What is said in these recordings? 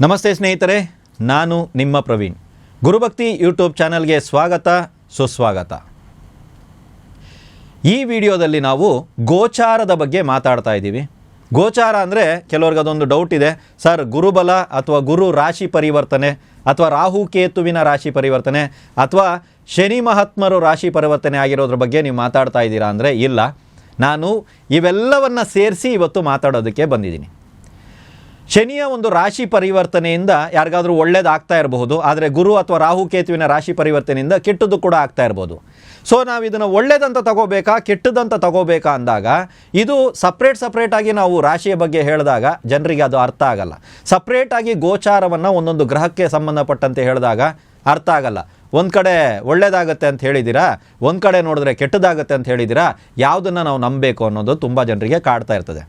ನಮಸ್ತೆ ಸ್ನೇಹಿತರೆ, ನಾನು ನಿಮ್ಮ ಪ್ರವೀಣ್. ಗುರುಭಕ್ತಿ ಯೂಟ್ಯೂಬ್ ಚಾನಲ್ಗೆ ಸ್ವಾಗತ, ಸುಸ್ವಾಗತ. ಈ ವಿಡಿಯೋದಲ್ಲಿ ನಾವು ಗೋಚಾರದ ಬಗ್ಗೆ ಮಾತಾಡ್ತಾ ಇದ್ದೀವಿ. ಗೋಚಾರ ಅಂದರೆ ಕೆಲವ್ರಿಗೆ ಅದೊಂದು ಡೌಟ್ ಇದೆ, ಸರ್ ಗುರುಬಲ ಅಥವಾ ಗುರು ರಾಶಿ ಪರಿವರ್ತನೆ ಅಥವಾ ರಾಹು ಕೇತುವಿನ ರಾಶಿ ಪರಿವರ್ತನೆ ಅಥವಾ ಶನಿ ಮಹಾತ್ಮರು ರಾಶಿ ಪರಿವರ್ತನೆ ಆಗಿರೋದ್ರ ಬಗ್ಗೆ ನೀವು ಮಾತಾಡ್ತಾ ಇದ್ದೀರಾ ಅಂದರೆ ಇಲ್ಲ, ನಾನು ಇವೆಲ್ಲವನ್ನು ಸೇರಿಸಿ ಇವತ್ತು ಮಾತಾಡೋದಕ್ಕೆ ಬಂದಿದ್ದೀನಿ. ಶನಿಯ ಒಂದು ರಾಶಿ ಪರಿವರ್ತನೆಯಿಂದ ಯಾರಿಗಾದರೂ ಒಳ್ಳೇದಾಗ್ತಾ ಇರಬಹುದು, ಆದರೆ ಗುರು ಅಥವಾ ರಾಹು ಕೇತುವಿನ ರಾಶಿ ಪರಿವರ್ತನೆಯಿಂದ ಕೆಟ್ಟದ್ದು ಕೂಡ ಆಗ್ತಾ ಇರ್ಬೋದು. ಸೊ ನಾವು ಇದನ್ನು ಒಳ್ಳೇದಂತ ತಗೋಬೇಕಾ ಕೆಟ್ಟದಂತ ತಗೋಬೇಕಾ ಅಂದಾಗ ಇದು ಸಪ್ರೇಟಾಗಿ ನಾವು ರಾಶಿಯ ಬಗ್ಗೆ ಹೇಳಿದಾಗ ಜನರಿಗೆ ಅದು ಅರ್ಥ ಆಗಲ್ಲ. ಸಪ್ರೇಟಾಗಿ ಗೋಚಾರವನ್ನು ಒಂದೊಂದು ಗ್ರಹಕ್ಕೆ ಸಂಬಂಧಪಟ್ಟಂತೆ ಹೇಳಿದಾಗ ಅರ್ಥ ಆಗಲ್ಲ. ಒಂದು ಕಡೆ ಒಳ್ಳೇದಾಗತ್ತೆ ಅಂತ ಹೇಳಿದ್ದೀರಾ, ಒಂದು ಕಡೆ ನೋಡಿದ್ರೆ ಕೆಟ್ಟದಾಗತ್ತೆ ಅಂತ ಹೇಳಿದ್ದೀರಾ, ಯಾವುದನ್ನು ನಾವು ನಂಬಬೇಕು ಅನ್ನೋದು ತುಂಬ ಜನರಿಗೆ ಕಾಡ್ತಾ ಇರ್ತದೆ.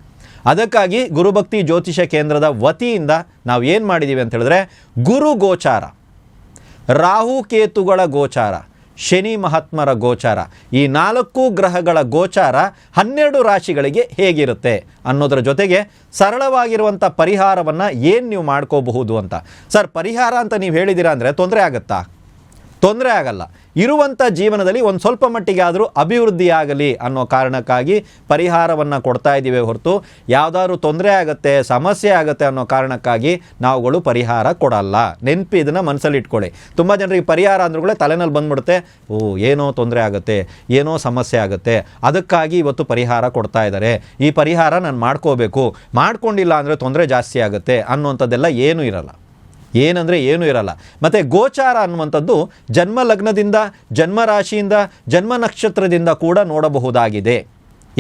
ಅದಕ್ಕಾಗಿ ಗುರುಭಕ್ತಿ ಜ್ಯೋತಿಷ ಕೇಂದ್ರದ ವತಿಯಿಂದ ನಾವು ಏನು ಮಾಡಿದ್ದೀವಿ ಅಂತ ಹೇಳಿದ್ರೆ, ಗುರು ಗೋಚಾರ, ರಾಹು ಕೇತುಗಳ ಗೋಚಾರ, ಶನಿ ಮಹಾತ್ಮರ ಗೋಚಾರ, ಈ 4 ಗ್ರಹಗಳ ಗೋಚಾರ 12 ರಾಶಿಗಳಿಗೆ ಹೇಗಿರುತ್ತೆ ಅನ್ನೋದ್ರ ಜೊತೆಗೆ ಸರಳವಾಗಿರುವಂಥ ಪರಿಹಾರವನ್ನು ಏನು ನೀವು ಮಾಡ್ಕೋಬಹುದು ಅಂತ. ಸರ್ ಪರಿಹಾರ ಅಂತ ನೀವು ಹೇಳಿದ್ದೀರಾ ಅಂದರೆ ತೊಂದರೆ ಆಗುತ್ತಾ? ತೊಂದರೆ ಆಗಲ್ಲ. ಇರುವಂಥ ಜೀವನದಲ್ಲಿ ಒಂದು ಸ್ವಲ್ಪ ಮಟ್ಟಿಗೆ ಆದರೂ ಅಭಿವೃದ್ಧಿ ಆಗಲಿ ಅನ್ನೋ ಕಾರಣಕ್ಕಾಗಿ ಪರಿಹಾರವನ್ನು ಕೊಡ್ತಾ ಇದ್ದೀವಿ ಹೊರತು ಯಾವುದಾದ್ರೂ ತೊಂದರೆ ಆಗುತ್ತೆ, ಸಮಸ್ಯೆ ಆಗುತ್ತೆ ಅನ್ನೋ ಕಾರಣಕ್ಕಾಗಿ ನಾವುಗಳು ಪರಿಹಾರ ಕೊಡಲ್ಲ. ನೆನಪಿ, ಇದನ್ನು ಮನಸ್ಸಲ್ಲಿ ಇಟ್ಕೊಳ್ಳಿ. ತುಂಬ ಜನರಿಗೆ ಪರಿಹಾರ ಅಂದ್ರೂ ತಲೆನಲ್ಲಿ ಬಂದ್ಬಿಡುತ್ತೆ, ಏನೋ ತೊಂದರೆ ಆಗುತ್ತೆ, ಏನೋ ಸಮಸ್ಯೆ ಆಗುತ್ತೆ, ಅದಕ್ಕಾಗಿ ಇವತ್ತು ಪರಿಹಾರ ಕೊಡ್ತಾ ಇದ್ದಾರೆ, ಈ ಪರಿಹಾರ ನಾನು ಮಾಡ್ಕೋಬೇಕು, ಮಾಡ್ಕೊಂಡಿಲ್ಲ ಅಂದರೆ ತೊಂದರೆ ಜಾಸ್ತಿ ಆಗುತ್ತೆ ಅನ್ನುವಂಥದ್ದೆಲ್ಲ ಏನೂ ಇರಲ್ಲ. ಏನಂದರೆ ಏನೂ ಇರಲ್ಲ. ಮತ್ತು ಗೋಚಾರ ಅನ್ನುವಂಥದ್ದು ಜನ್ಮ ಲಗ್ನದಿಂದ, ಜನ್ಮ ರಾಶಿಯಿಂದ, ಜನ್ಮ ನಕ್ಷತ್ರದಿಂದ ಕೂಡ ನೋಡಬಹುದಾಗಿದೆ.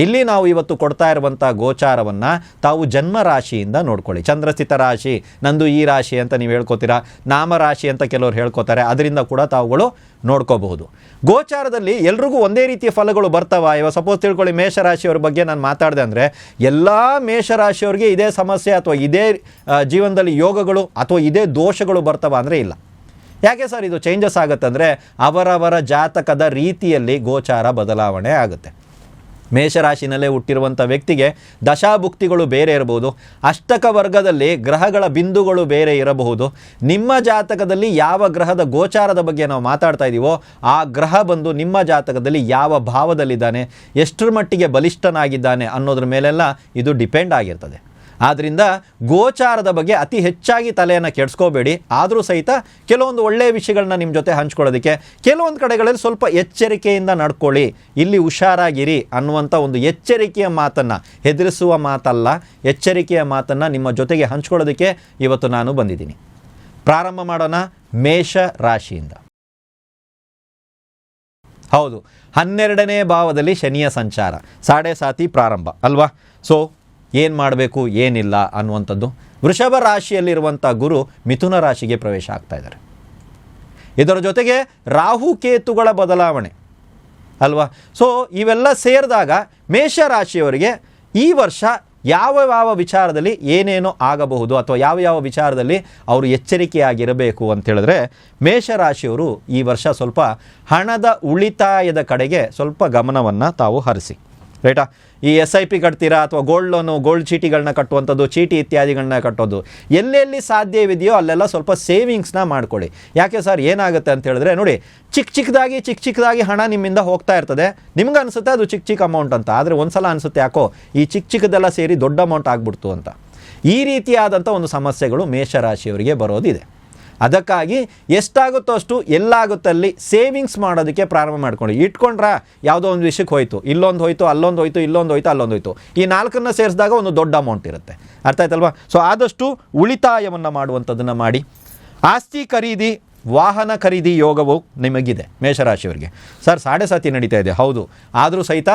ಇಲ್ಲಿ ನಾವು ಇವತ್ತು ಕೊಡ್ತಾ ಇರುವಂಥ ಗೋಚಾರವನ್ನು ತಾವು ಜನ್ಮ ರಾಶಿಯಿಂದ ನೋಡ್ಕೊಳ್ಳಿ. ಚಂದ್ರಸ್ಥಿತ ರಾಶಿ, ನಂದು ಈ ರಾಶಿ ಅಂತ ನೀವು ಹೇಳ್ಕೊತೀರಾ, ನಾಮರಾಶಿ ಅಂತ ಕೆಲವರು ಹೇಳ್ಕೊತಾರೆ, ಅದರಿಂದ ಕೂಡ ತಾವುಗಳು ನೋಡ್ಕೋಬಹುದು. ಗೋಚಾರದಲ್ಲಿ ಎಲ್ರಿಗೂ ಒಂದೇ ರೀತಿಯ ಫಲಗಳು ಬರ್ತಾವ? ಇವಾಗ ಸಪೋಸ್ ತಿಳ್ಕೊಳ್ಳಿ, ಮೇಷರಾಶಿಯವ್ರ ಬಗ್ಗೆ ನಾನು ಮಾತಾಡಿದೆ ಅಂದರೆ ಎಲ್ಲ ಮೇಷರಾಶಿಯವ್ರಿಗೆ ಇದೇ ಸಮಸ್ಯೆ ಅಥವಾ ಇದೇ ಜೀವನದಲ್ಲಿ ಯೋಗಗಳು ಅಥವಾ ಇದೇ ದೋಷಗಳು ಬರ್ತಾವ ಅಂದರೆ ಇಲ್ಲ. ಯಾಕೆ ಸರ್ ಇದು ಚೇಂಜಸ್ ಆಗುತ್ತೆ ಅಂದರೆ ಅವರವರ ಜಾತಕದ ರೀತಿಯಲ್ಲಿ ಗೋಚಾರ ಬದಲಾವಣೆ ಆಗುತ್ತೆ. ಮೇಷರಾಶಿನಲ್ಲೇ ಹುಟ್ಟಿರುವಂಥ ವ್ಯಕ್ತಿಗೆ ದಶಾಭುಕ್ತಿಗಳು ಬೇರೆ ಇರಬಹುದು, ಅಷ್ಟಕ ವರ್ಗದಲ್ಲಿ ಗ್ರಹಗಳ ಬಿಂದುಗಳು ಬೇರೆ ಇರಬಹುದು. ನಿಮ್ಮ ಜಾತಕದಲ್ಲಿ ಯಾವ ಗ್ರಹದ ಗೋಚಾರದ ಬಗ್ಗೆ ನಾವು ಮಾತಾಡ್ತಾ ಇದ್ದೀವೋ ಆ ಗ್ರಹ ಬಂದು ನಿಮ್ಮ ಜಾತಕದಲ್ಲಿ ಯಾವ ಭಾವದಲ್ಲಿದ್ದಾನೆ, ಎಷ್ಟರ ಮಟ್ಟಿಗೆ ಬಲಿಷ್ಠನಾಗಿದ್ದಾನೆ ಅನ್ನೋದ್ರ ಮೇಲೆಲ್ಲ ಇದು ಡಿಪೆಂಡ್ ಆಗಿರ್ತದೆ. ಆದ್ದರಿಂದ ಗೋಚಾರದ ಬಗ್ಗೆ ಅತಿ ಹೆಚ್ಚಾಗಿ ತಲೆಯನ್ನು ಕೆಡಿಸ್ಕೋಬೇಡಿ. ಆದರೂ ಸಹಿತ ಕೆಲವೊಂದು ಒಳ್ಳೆಯ ವಿಷಯಗಳನ್ನ ನಿಮ್ಮ ಜೊತೆ ಹಂಚ್ಕೊಳ್ಳೋದಕ್ಕೆ ಕೆಲವೊಂದು ಕಡೆಗಳಲ್ಲಿ ಸ್ವಲ್ಪ ಎಚ್ಚರಿಕೆಯಿಂದ ನಡ್ಕೊಳ್ಳಿ, ಇಲ್ಲಿ ಹುಷಾರಾಗಿರಿ ಅನ್ನುವಂಥ ಒಂದು ಎಚ್ಚರಿಕೆಯ ಮಾತನ್ನು, ಹೆದರಿಸುವ ಮಾತಲ್ಲ, ಎಚ್ಚರಿಕೆಯ ಮಾತನ್ನು ನಿಮ್ಮ ಜೊತೆಗೆ ಹಂಚ್ಕೊಳ್ಳೋದಕ್ಕೆ ಇವತ್ತು ನಾನು ಬಂದಿದ್ದೀನಿ. ಪ್ರಾರಂಭ ಮಾಡೋಣ ಮೇಷ ರಾಶಿಯಿಂದ. ಹೌದು, 12ನೇ ಭಾವದಲ್ಲಿ ಶನಿಯ ಸಂಚಾರ, ಸಾಡೆ ಸಾತಿ ಪ್ರಾರಂಭ ಅಲ್ವಾ? ಸೊ ಏನು ಮಾಡಬೇಕು ಏನಿಲ್ಲ ಅನ್ನುವಂಥದ್ದು. ವೃಷಭ ರಾಶಿಯಲ್ಲಿರುವಂಥ ಗುರು ಮಿಥುನ ರಾಶಿಗೆ ಪ್ರವೇಶ ಆಗ್ತಾ ಇದ್ದಾರೆ. ಇದರ ಜೊತೆಗೆ ರಾಹು ಕೇತುಗಳ ಬದಲಾವಣೆ ಅಲ್ವಾ? ಸೊ ಇವೆಲ್ಲ ಸೇರಿದಾಗ ಮೇಷರಾಶಿಯವರಿಗೆ ಈ ವರ್ಷ ಯಾವ ವಿಚಾರದಲ್ಲಿ ಏನೇನೋ ಆಗಬಹುದು ಅಥವಾ ಯಾವ ವಿಚಾರದಲ್ಲಿ ಅವರು ಎಚ್ಚರಿಕೆಯಾಗಿರಬೇಕು ಅಂತೇಳಿದ್ರೆ, ಮೇಷರಾಶಿಯವರು ಈ ವರ್ಷ ಸ್ವಲ್ಪ ಹಣದ ಉಳಿತಾಯದ ಕಡೆಗೆ ಸ್ವಲ್ಪ ಗಮನವನ್ನು ತಾವು ಹರಿಸಿ. ರೈಟಾ? ಈ SIP ಕಟ್ತೀರಾ ಅಥವಾ ಗೋಲ್ಡ್ ಲೋನು, ಗೋಲ್ಡ್ ಚೀಟಿಗಳನ್ನ ಕಟ್ಟುವಂಥದ್ದು, ಚೀಟಿ ಇತ್ಯಾದಿಗಳನ್ನ ಕಟ್ಟೋದು, ಎಲ್ಲೆಲ್ಲಿ ಸಾಧ್ಯವಿದೆಯೋ ಅಲ್ಲೆಲ್ಲ ಸ್ವಲ್ಪ ಸೇವಿಂಗ್ಸ್ನ ಮಾಡ್ಕೊಳ್ಳಿ. ಯಾಕೆ ಸರ್ ಏನಾಗುತ್ತೆ ಅಂತ ಹೇಳಿದ್ರೆ, ನೋಡಿ, ಚಿಕ್ಕದಾಗಿ ಹಣ ನಿಮ್ಮಿಂದ ಹೋಗ್ತಾ ಇರ್ತದೆ. ನಿಮ್ಗೆ ಅನಿಸುತ್ತೆ ಅದು ಚಿಕ್ಕ ಅಮೌಂಟ್ ಅಂತ, ಆದರೆ ಒಂದ್ಸಲ ಅನಿಸುತ್ತೆ ಯಾಕೋ ಈ ಚಿಕ್ಕದೆಲ್ಲ ಸೇರಿ ದೊಡ್ಡ ಅಮೌಂಟ್ ಆಗ್ಬಿಡ್ತು ಅಂತ. ಈ ರೀತಿಯಾದಂಥ ಒಂದು ಸಮಸ್ಯೆಗಳು ಮೇಷರಾಶಿಯವರಿಗೆ ಬರೋದಿದೆ. ಅದಕ್ಕಾಗಿ ಎಷ್ಟಾಗುತ್ತೋ ಅಷ್ಟು ಎಲ್ಲಾಗುತ್ತಲ್ಲಿ ಸೇವಿಂಗ್ಸ್ ಮಾಡೋದಕ್ಕೆ ಪ್ರಾರಂಭ ಮಾಡ್ಕೊಂಡು ಇಟ್ಕೊಂಡ್ರೆ ಯಾವುದೋ ಒಂದು ವಿಷಯಕ್ಕೆ ಹೋಯಿತು, ಇಲ್ಲೊಂದು ಹೋಯಿತು, ಅಲ್ಲೊಂದು ಹೋಯಿತು, ಇಲ್ಲೊಂದು ಹೋಯಿತು, ಅಲ್ಲೊಂದು ಹೋಯಿತು, ಈ 4 ಸೇರಿಸಿದಾಗ ಒಂದು ದೊಡ್ಡ ಅಮೌಂಟ್ ಇರುತ್ತೆ. ಅರ್ಥ ಆಯ್ತಲ್ವಾ? ಸೊ ಆದಷ್ಟು ಉಳಿತಾಯವನ್ನು ಮಾಡುವಂಥದ್ದನ್ನು ಮಾಡಿ. ಆಸ್ತಿ ಖರೀದಿ, ವಾಹನ ಖರೀದಿ ಯೋಗವು ನಿಮಗಿದೆ ಮೇಷರಾಶಿಯವರಿಗೆ. ಸರ್ ಸಾಡೆ ಸಾತಿ ನಡೀತಾ ಇದೆ, ಹೌದು, ಆದರೂ ಸಹಿತ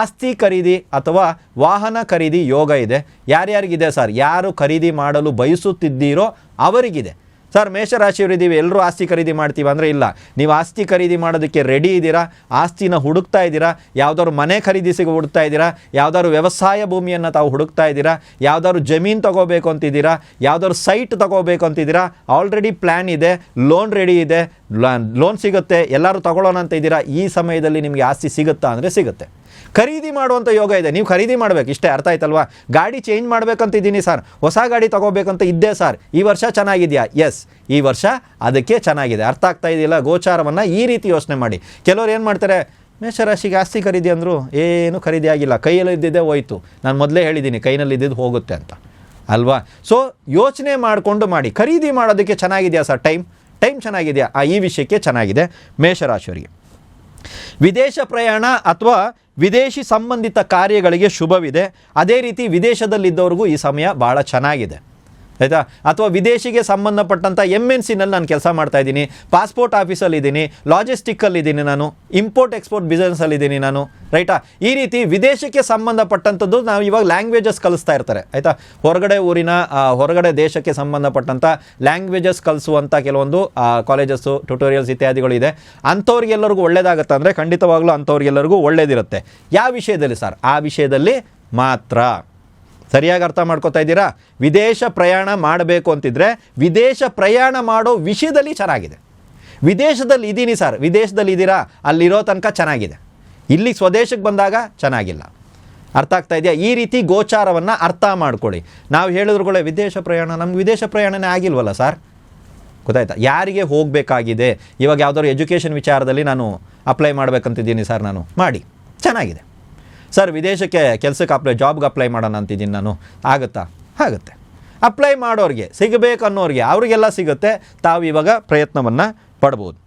ಆಸ್ತಿ ಖರೀದಿ ಅಥವಾ ವಾಹನ ಖರೀದಿ ಯೋಗ ಇದೆ. ಯಾರ್ಯಾರಿಗಿದೆ ಸರ್? ಯಾರು ಖರೀದಿ ಮಾಡಲು ಬಯಸುತ್ತಿದ್ದೀರೋ ಅವರಿಗಿದೆ. ಸರ್ ಮೇಷರಾಶಿಯವರಿದ್ದೀವಿ, ಎಲ್ಲರೂ ಆಸ್ತಿ ಖರೀದಿ ಮಾಡ್ತೀವಿ ಅಂದರೆ ಇಲ್ಲ. ನೀವು ಆಸ್ತಿ ಖರೀದಿ ಮಾಡೋದಕ್ಕೆ ರೆಡಿ ಇದ್ದೀರಾ, ಆಸ್ತಿನ ಹುಡುಕ್ತಾ ಇದ್ದೀರಾ, ಯಾವುದಾದ್ರು ಮನೆ ಖರೀದಿಸಿಗೆ ಹುಡುಕ್ತಾ ಇದ್ದೀರಾ, ಯಾವುದಾದ್ರು ವ್ಯವಸಾಯ ಭೂಮಿಯನ್ನು ತಾವು ಹುಡುಕ್ತಾ ಇದ್ದೀರಾ, ಯಾವುದಾದ್ರು ಜಮೀನು ತಗೋಬೇಕು ಅಂತಿದ್ದೀರಾ, ಯಾವುದಾದ್ರು ಸೈಟ್ ತಗೋಬೇಕು ಅಂತಿದ್ದೀರಾ, ಆಲ್ರೆಡಿ ಪ್ಲ್ಯಾನ್ ಇದೆ, ಲೋನ್ ರೆಡಿ ಇದೆ, ಲೋನ್ ಸಿಗುತ್ತೆ, ಎಲ್ಲರೂ ತಗೊಳ್ಳೋಣ ಅಂತ ಇದ್ದೀರಾ, ಈ ಸಮಯದಲ್ಲಿ ನಿಮಗೆ ಆಸ್ತಿ ಸಿಗುತ್ತಾ ಅಂದರೆ ಸಿಗುತ್ತೆ. ಖರೀದಿ ಮಾಡುವಂಥ ಯೋಗ ಇದೆ. ನೀವು ಖರೀದಿ ಮಾಡಬೇಕು, ಇಷ್ಟೇ, ಅರ್ಥ ಆಯ್ತಲ್ವಾ? ಗಾಡಿ ಚೇಂಜ್ ಮಾಡಬೇಕಂತಿದ್ದೀನಿ ಸರ್, ಹೊಸ ಗಾಡಿ ತೊಗೋಬೇಕಂತ ಇದ್ದೆ ಸರ್, ಈ ವರ್ಷ ಚೆನ್ನಾಗಿದೆಯಾ? ಎಸ್, ಈ ವರ್ಷ ಅದಕ್ಕೆ ಚೆನ್ನಾಗಿದೆ. ಅರ್ಥ ಆಗ್ತಾ ಇದೆಯಲ್ಲ? ಗೋಚಾರವನ್ನು ಈ ರೀತಿ ಯೋಚನೆ ಮಾಡಿ. ಕೆಲವರು ಏನು ಮಾಡ್ತಾರೆ, ಮೇಷರಾಶಿಗೆ ಆಸ್ತಿ ಖರೀದಿ ಅಂದರು, ಏನು ಖರೀದಿ ಆಗಿಲ್ಲ, ಕೈಯಲ್ಲಿ ಇದ್ದಿದ್ದೇ ಹೋಯ್ತು. ನಾನು ಮೊದಲೇ ಹೇಳಿದ್ದೀನಿ, ಕೈನಲ್ಲಿ ಇದ್ದಿದ್ದು ಹೋಗುತ್ತೆ ಅಂತ ಅಲ್ವಾ? ಸೊ ಯೋಚನೆ ಮಾಡಿಕೊಂಡು ಮಾಡಿ. ಖರೀದಿ ಮಾಡೋದಕ್ಕೆ ಚೆನ್ನಾಗಿದೆಯಾ ಸರ್? ಟೈಮ್ ಚೆನ್ನಾಗಿದೆಯಾ? ಈ ವಿಷಯಕ್ಕೆ ಚೆನ್ನಾಗಿದೆ ಮೇಷರಾಶಿಯವರಿಗೆ. ವಿದೇಶ ಪ್ರಯಾಣ ಅಥವಾ ವಿದೇಶಿ ಸಂಬಂಧಿತ ಕಾರ್ಯಗಳಿಗೆ ಶುಭವಿದೆ. ಅದೇ ರೀತಿ ವಿದೇಶದಲ್ಲಿದ್ದವ್ರಿಗೂ ಈ ಸಮಯ ಭಾಳ ಚೆನ್ನಾಗಿದೆ, ಆಯಿತಾ? ಅಥವಾ ವಿದೇಶಿಗೆ ಸಂಬಂಧಪಟ್ಟಂಥ MNCನಲ್ಲಿ ನಾನು ಕೆಲಸ ಮಾಡ್ತಾಯಿದ್ದೀನಿ, ಪಾಸ್ಪೋರ್ಟ್ ಆಫೀಸಲ್ಲಿದ್ದೀನಿ, ಲಾಜಿಸ್ಟಿಕ್ಕಲ್ಲಿದ್ದೀನಿ, ನಾನು ಇಂಪೋರ್ಟ್ ಎಕ್ಸ್ಪೋರ್ಟ್ ಬಿಸ್ನೆಸ್ಸಲ್ಲಿದ್ದೀನಿ ನಾನು, ರೈಟಾ? ಈ ರೀತಿ ವಿದೇಶಕ್ಕೆ ಸಂಬಂಧಪಟ್ಟಂಥದ್ದು ನಾವು ಇವಾಗ ಲ್ಯಾಂಗ್ವೇಜಸ್ ಕಲಿಸ್ತಾ ಇರ್ತಾರೆ, ಆಯಿತಾ? ಹೊರಗಡೆ ದೇಶಕ್ಕೆ ಸಂಬಂಧಪಟ್ಟಂಥ ಲ್ಯಾಂಗ್ವೇಜಸ್ ಕಲಿಸುವಂಥ ಕೆಲವೊಂದು ಕಾಲೇಜಸ್ಸು, ಟ್ಯುಟೋರಿಯಲ್ಸ್ ಇತ್ಯಾದಿಗಳಿದೆ. ಅಂಥವ್ರಿಗೆಲ್ಲರಿಗೂ ಒಳ್ಳೇದಾಗುತ್ತೆ ಅಂದರೆ ಖಂಡಿತವಾಗ್ಲೂ ಅಂಥವ್ರಿಗೆಲ್ಲರಿಗೂ ಒಳ್ಳೇದಿರುತ್ತೆ. ಯಾವ ವಿಷಯದಲ್ಲಿ ಸರ್? ಆ ವಿಷಯದಲ್ಲಿ ಮಾತ್ರ. ಸರಿಯಾಗಿ ಅರ್ಥ ಮಾಡ್ಕೋತಾ ಇದ್ದೀರಾ? ವಿದೇಶ ಪ್ರಯಾಣ ಮಾಡಬೇಕು ಅಂತಿದ್ರೆ ವಿದೇಶ ಪ್ರಯಾಣ ಮಾಡೋ ವಿಷಯದಲ್ಲಿ ಚೆನ್ನಾಗಿದೆ. ವಿದೇಶದಲ್ಲಿ ಇದ್ದೀನಿ ಸರ್, ವಿದೇಶದಲ್ಲಿ ಇದ್ದೀರಾ, ಅಲ್ಲಿರೋ ತನಕ ಚೆನ್ನಾಗಿದೆ, ಇಲ್ಲಿ ಸ್ವದೇಶಕ್ಕೆ ಬಂದಾಗ ಚೆನ್ನಾಗಿಲ್ಲ. ಅರ್ಥ ಆಗ್ತಾ ಇದೆಯಾ? ಈ ರೀತಿ ಗೋಚಾರವನ್ನು ಅರ್ಥ ಮಾಡ್ಕೊಳ್ಳಿ. ನಾವು ಹೇಳಿದ್ರುಗಳೇ ವಿದೇಶ ಪ್ರಯಾಣ, ನಮ್ಗೆ ವಿದೇಶ ಪ್ರಯಾಣನೇ ಆಗಿಲ್ವಲ್ಲ ಸರ್, ಗೊತ್ತಾಯ್ತಾ? ಯಾರಿಗೆ ಹೋಗಬೇಕಾಗಿದೆ, ಇವಾಗ ಯಾವುದಾದ್ರು ಎಜುಕೇಷನ್ ವಿಚಾರದಲ್ಲಿ ನಾನು ಅಪ್ಲೈ ಮಾಡಬೇಕಂತಿದ್ದೀನಿ ಸರ್, ನಾನು ಮಾಡಿ, ಚೆನ್ನಾಗಿದೆ ಸರ್. ವಿದೇಶಕ್ಕೆ ಕೆಲಸಕ್ಕೆ ಜಾಬ್ಗೆ ಅಪ್ಲೈ ಮಾಡೋಣ ಅಂತಿದ್ದೀನಿ ನಾನು, ಆಗುತ್ತಾ? ಆಗುತ್ತೆ. ಅಪ್ಲೈ ಮಾಡೋರಿಗೆ, ಸಿಗಬೇಕನ್ನೋರಿಗೆ, ಅವರಿಗೆಲ್ಲ ಸಿಗುತ್ತೆ. ತಾವು ಇವಾಗ ಪ್ರಯತ್ನವನ್ನು ಪಡ್ಬೋದು.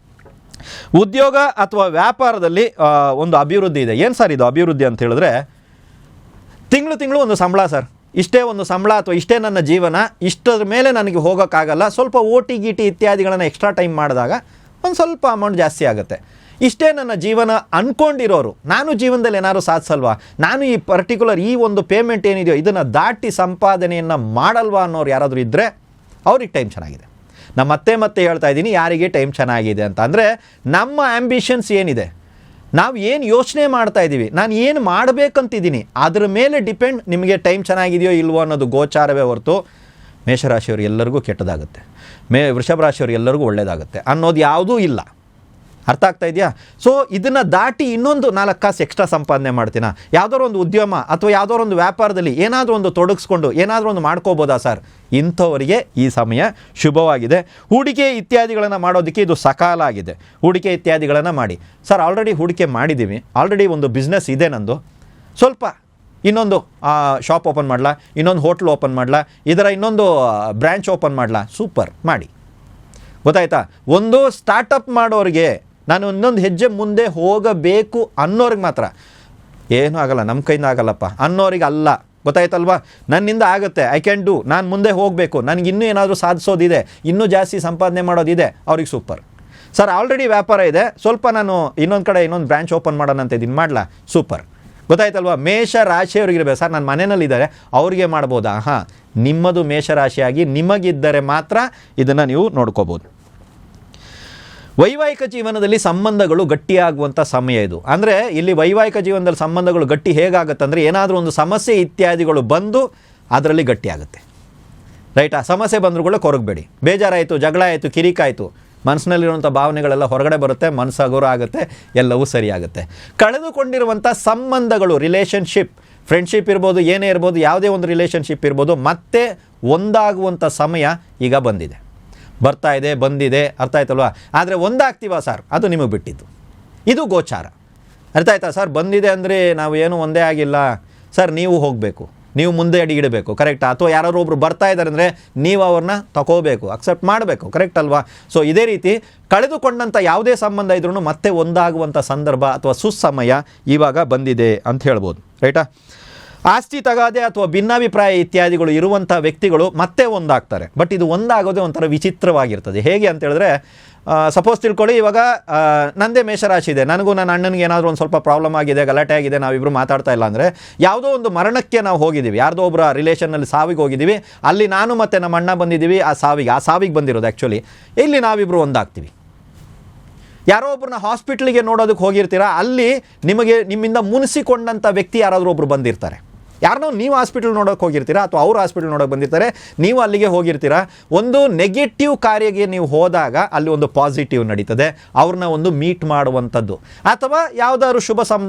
ಉದ್ಯೋಗ ಅಥವಾ ವ್ಯಾಪಾರದಲ್ಲಿ ಒಂದು ಅಭಿವೃದ್ಧಿ ಇದೆ. ಏನು ಸರ್ ಇದು ಅಭಿವೃದ್ಧಿ ಅಂತ ಹೇಳಿದ್ರೆ, ತಿಂಗಳು ಒಂದು ಸಂಬಳ ಸರ್, ಇಷ್ಟೇ ಒಂದು ಸಂಬಳ ಅಥವಾ ಇಷ್ಟೇ ನನ್ನ ಜೀವನ, ಇಷ್ಟರ ಮೇಲೆ ನನಗೆ ಹೋಗೋಕ್ಕಾಗಲ್ಲ, ಸ್ವಲ್ಪ OT ಗೀಟಿ ಇತ್ಯಾದಿಗಳನ್ನು ಎಕ್ಸ್ಟ್ರಾ ಟೈಮ್ ಮಾಡಿದಾಗ ಒಂದು ಸ್ವಲ್ಪ ಅಮೌಂಟ್ ಜಾಸ್ತಿ ಆಗುತ್ತೆ. ಇಷ್ಟೇ ನನ್ನ ಜೀವನ ಅಂದ್ಕೊಂಡಿರೋರು, ನಾನು ಜೀವನದಲ್ಲಿ ಏನಾದ್ರು ಸಾಧಿಸಲ್ವಾ, ನಾನು ಈ ಪರ್ಟಿಕ್ಯುಲರ್ ಈ ಒಂದು ಪೇಮೆಂಟ್ ಏನಿದೆಯೋ ಇದನ್ನು ದಾಟಿ ಸಂಪಾದನೆಯನ್ನು ಮಾಡಲ್ವಾ ಅನ್ನೋರು ಯಾರಾದರೂ ಇದ್ದರೆ ಅವ್ರಿಗೆ ಟೈಮ್ ಚೆನ್ನಾಗಿದೆ. ನಾನು ಮತ್ತೆ ಹೇಳ್ತಾ ಇದ್ದೀನಿ, ಯಾರಿಗೆ ಟೈಮ್ ಚೆನ್ನಾಗಿದೆ ಅಂತ ಅಂದರೆ, ನಮ್ಮ ಆ್ಯಂಬಿಷನ್ಸ್ ಏನಿದೆ, ನಾವು ಏನು ಯೋಚನೆ ಮಾಡ್ತಾ ಇದ್ದೀವಿ, ನಾನು ಏನು ಮಾಡಬೇಕಂತಿದ್ದೀನಿ, ಅದ್ರ ಮೇಲೆ ಡಿಪೆಂಡ್ ನಿಮಗೆ ಟೈಮ್ ಚೆನ್ನಾಗಿದೆಯೋ ಇಲ್ವೋ ಅನ್ನೋದು ಗೋಚಾರವೇ ಹೊರತು ಮೇಷರಾಶಿಯವರು ಎಲ್ಲರಿಗೂ ಕೆಟ್ಟದಾಗುತ್ತೆ, ವೃಷಭ ರಾಶಿಯವರು ಎಲ್ಲರಿಗೂ ಒಳ್ಳೆಯದಾಗುತ್ತೆ ಅನ್ನೋದು ಯಾವುದೂ ಇಲ್ಲ. ಅರ್ಥ ಆಗ್ತಾ ಇದೆಯಾ? ಸೊ ಇದನ್ನು ದಾಟಿ ಇನ್ನೊಂದು 4 ಕಾಸು ಎಕ್ಸ್ಟ್ರಾ ಸಂಪಾದನೆ ಮಾಡ್ತೀನ, ಯಾವುದಾದ್ರು ಒಂದು ಉದ್ಯಮ ಅಥವಾ ಯಾವುದಾದ್ರು ಒಂದು ವ್ಯಾಪಾರದಲ್ಲಿ ಏನಾದರೂ ಒಂದು ತೊಡಗಿಸ್ಕೊಂಡು ಏನಾದರೂ ಒಂದು ಮಾಡ್ಕೋಬೋದಾ ಸರ್? ಇಂಥವರಿಗೆ ಈ ಸಮಯ ಶುಭವಾಗಿದೆ. ಹೂಡಿಕೆ ಇತ್ಯಾದಿಗಳನ್ನು ಮಾಡೋದಕ್ಕೆ ಇದು ಸಕಾಲ ಆಗಿದೆ. ಹೂಡಿಕೆ ಇತ್ಯಾದಿಗಳನ್ನು ಮಾಡಿ ಸರ್. ಆಲ್ರೆಡಿ ಹೂಡಿಕೆ ಮಾಡಿದ್ದೀವಿ, ಆಲ್ರೆಡಿ ಒಂದು ಬಿಸ್ನೆಸ್ ಇದೆ ನಂದು, ಸ್ವಲ್ಪ ಇನ್ನೊಂದು ಶಾಪ್ ಓಪನ್ ಮಾಡಲಾ, ಇನ್ನೊಂದು ಹೋಟ್ಲ್ ಓಪನ್ ಮಾಡಲಾ, ಇದರ ಇನ್ನೊಂದು ಬ್ರ್ಯಾಂಚ್ ಓಪನ್ ಮಾಡಲಾ, ಸೂಪರ್ ಮಾಡಿ. ಗೊತ್ತಾಯ್ತಾ? ಒಂದು ಸ್ಟಾರ್ಟಪ್ ಮಾಡೋರಿಗೆ, ನಾನು ಇನ್ನೊಂದು ಹೆಜ್ಜೆ ಮುಂದೆ ಹೋಗಬೇಕು ಅನ್ನೋರಿಗೆ ಮಾತ್ರ, ಏನೂ ಆಗಲ್ಲ, ನಮ್ಮ ಕೈಯಿಂದ ಆಗಲ್ಲಪ್ಪ ಅನ್ನೋರಿಗೆ ಅಲ್ಲ. ಗೊತ್ತಾಯ್ತಲ್ವಾ? ನನ್ನಿಂದ ಆಗುತ್ತೆ, ಐ ಕ್ಯಾನ್ ಡೂ, ನಾನು ಮುಂದೆ ಹೋಗಬೇಕು, ನನಗೆ ಇನ್ನೂ ಏನಾದರೂ ಸಾಧಿಸೋದಿದೆ, ಇನ್ನೂ ಜಾಸ್ತಿ ಸಂಪಾದನೆ ಮಾಡೋದಿದೆ, ಅವ್ರಿಗೆ ಸೂಪರ್. ಸರ್ ಆಲ್ರೆಡಿ ವ್ಯಾಪಾರ ಇದೆ, ಸ್ವಲ್ಪ ನಾನು ಇನ್ನೊಂದು ಕಡೆ ಇನ್ನೊಂದು ಬ್ರ್ಯಾಂಚ್ ಓಪನ್ ಮಾಡೋಣ ಅಂತ ಇದ್ದೀನಿ, ಮಾಡಲಾ, ಸೂಪರ್. ಗೊತ್ತಾಯ್ತಲ್ವಾ? ಮೇಷ ರಾಶಿಯವರಿಗಿರ್ಬೇಕು ಸರ್, ನನ್ನ ಮನೆಯಲ್ಲಿದ್ದಾರೆ ಅವ್ರಿಗೆ ಮಾಡ್ಬೋದಾ? ಹಾಂ, ನಿಮ್ಮದು ಮೇಷರಾಶಿಯಾಗಿ ನಿಮಗಿದ್ದರೆ ಮಾತ್ರ ಇದನ್ನು ನೀವು ನೋಡ್ಕೋಬೋದು. ವೈವಾಹಿಕ ಜೀವನದಲ್ಲಿ ಸಂಬಂಧಗಳು ಗಟ್ಟಿಯಾಗುವಂಥ ಸಮಯ ಇದು. ಅಂದರೆ ಇಲ್ಲಿ ವೈವಾಹಿಕ ಜೀವನದಲ್ಲಿ ಸಂಬಂಧಗಳು ಗಟ್ಟಿ ಹೇಗಾಗುತ್ತೆ ಅಂದರೆ, ಏನಾದರೂ ಒಂದು ಸಮಸ್ಯೆ ಇತ್ಯಾದಿಗಳು ಬಂದು ಅದರಲ್ಲಿ ಗಟ್ಟಿಯಾಗುತ್ತೆ, ರೈಟಾ? ಸಮಸ್ಯೆ ಬಂದ್ರೂ ಕೊರಗಬೇಡಿ. ಬೇಜಾರಾಯಿತು, ಜಗಳ ಆಯಿತು, ಕಿರಿಕಾಯಿತು, ಮನಸ್ಸಿನಲ್ಲಿರುವಂಥ ಭಾವನೆಗಳೆಲ್ಲ ಹೊರಗಡೆ ಬರುತ್ತೆ, ಮನಸ್ಸು ಹಗುರ ಆಗುತ್ತೆ, ಎಲ್ಲವೂ ಸರಿಯಾಗುತ್ತೆ. ಕಳೆದುಕೊಂಡಿರುವಂಥ ಸಂಬಂಧಗಳು, ರಿಲೇಷನ್ಶಿಪ್, ಫ್ರೆಂಡ್ಶಿಪ್ ಇರ್ಬೋದು, ಏನೇ ಇರ್ಬೋದು, ಯಾವುದೇ ಒಂದು ರಿಲೇಷನ್ಶಿಪ್ ಇರ್ಬೋದು, ಮತ್ತೆ ಒಂದಾಗುವಂಥ ಸಮಯ ಈಗ ಬರ್ತಾ ಇದೆ, ಬಂದಿದೆ. ಅರ್ಥ ಆಯ್ತಲ್ವಾ? ಆದರೆ ಒಂದಾಗ್ತೀವ ಸರ್, ಅದು ನಿಮಗೆ ಬಿಟ್ಟಿದ್ದು. ಇದು ಗೋಚಾರ. ಅರ್ಥ ಆಯ್ತಾ ಸರ್? ಬಂದಿದೆ ಅಂದರೆ ನಾವು ಏನೂ ಒಂದೇ ಆಗಿಲ್ಲ ಸರ್, ನೀವು ಹೋಗಬೇಕು, ನೀವು ಮುಂದೆ ಅಡಿಗಿಡಬೇಕು, ಕರೆಕ್ಟಾ? ಅಥವಾ ಯಾರಾದ್ರು ಒಬ್ರು ಬರ್ತಾ ಇದ್ದಾರೆ ಅಂದರೆ ನೀವು ಅವ್ರನ್ನ ತಗೋಬೇಕು, ಅಕ್ಸೆಪ್ಟ್ ಮಾಡಬೇಕು, ಕರೆಕ್ಟ್ ಅಲ್ವಾ? ಸೊ ಇದೇ ರೀತಿ ಕಳೆದುಕೊಂಡಂಥ ಯಾವುದೇ ಸಂಬಂಧ ಇದ್ರೂ ಮತ್ತೆ ಒಂದಾಗುವಂಥ ಸಂದರ್ಭ ಅಥವಾ ಸುಸಮಯ ಇವಾಗ ಬಂದಿದೆ ಅಂತ ಹೇಳ್ಬೋದು, ರೈಟಾ? ಆಸ್ತಿ ತಗಾದೆ ಅಥವಾ ಭಿನ್ನಾಭಿಪ್ರಾಯ ಇತ್ಯಾದಿಗಳು ಇರುವಂಥ ವ್ಯಕ್ತಿಗಳು ಮತ್ತೆ ಒಂದಾಗ್ತಾರೆ. ಬಟ್ ಇದು ಒಂದಾಗೋದೇ ಒಂಥರ ವಿಚಿತ್ರವಾಗಿರ್ತದೆ. ಹೇಗೆ ಅಂತ ಹೇಳಿದ್ರೆ, ಸಪೋಸ್ ತಿಳ್ಕೊಳ್ಳಿ, ಇವಾಗ ನಂದೇ ಮೇಷರಾಶಿ ಇದೆ, ನನಗೂ ನನ್ನ ಅಣ್ಣನಿಗೆ ಏನಾದರೂ ಒಂದು ಸ್ವಲ್ಪ ಪ್ರಾಬ್ಲಮ್ ಆಗಿದೆ, ಗಲಾಟೆ ಆಗಿದೆ, ನಾವಿಬ್ಬರು ಮಾತಾಡ್ತಾ ಇಲ್ಲ ಅಂದರೆ, ಯಾವುದೋ ಒಂದು ಮರಣಕ್ಕೆ ನಾವು ಹೋಗಿದ್ದೀವಿ, ಯಾರ್ದೋ ಒಬ್ಬರ ರಿಲೇಷನ್ನಲ್ಲಿ ಸಾವಿಗೆ ಹೋಗಿದ್ದೀವಿ, ಅಲ್ಲಿ ನಾನು ಮತ್ತು ನಮ್ಮ ಅಣ್ಣ ಬಂದಿದ್ದೀವಿ, ಆ ಸಾವಿಗೆ ಬಂದಿರೋದು ಆ್ಯಕ್ಚುಲಿ, ಇಲ್ಲಿ ನಾವಿಬ್ಬರು ಒಂದಾಗ್ತೀವಿ. ಯಾರೋ ಒಬ್ಬರನ್ನ ಹಾಸ್ಪಿಟ್ಲಿಗೆ ನೋಡೋದಕ್ಕೆ ಹೋಗಿರ್ತೀರ, ಅಲ್ಲಿ ನಿಮ್ಮಿಂದ ಮುನಿಸಿಕೊಂಡಂಥ ವ್ಯಕ್ತಿ ಯಾರಾದರೂ ಒಬ್ಬರು ಬಂದಿರ್ತಾರೆ, ಯಾರನ್ನೋ ನೀವು ಹಾಸ್ಪಿಟಲ್ ನೋಡೋಕೆ ಹೋಗಿರ್ತೀರಾ ಅಥವಾ ಅವ್ರು ಹಾಸ್ಪಿಟಲ್ ನೋಡೋಕೆ ಬಂದಿರ್ತಾರೆ, ನೀವು ಅಲ್ಲಿಗೆ ಹೋಗಿರ್ತೀರಾ. ಒಂದು ನೆಗೆಟಿವ್ ಕಾರ್ಯಕ್ಕೆ ನೀವು ಹೋದಾಗ ಅಲ್ಲಿ ಒಂದು ಪಾಸಿಟಿವ್ ನಡೀತದೆ, ಅವ್ರನ್ನ ಒಂದು ಮೀಟ್ ಮಾಡುವಂಥದ್ದು. ಅಥವಾ ಯಾವುದಾದ್ರು ಶುಭ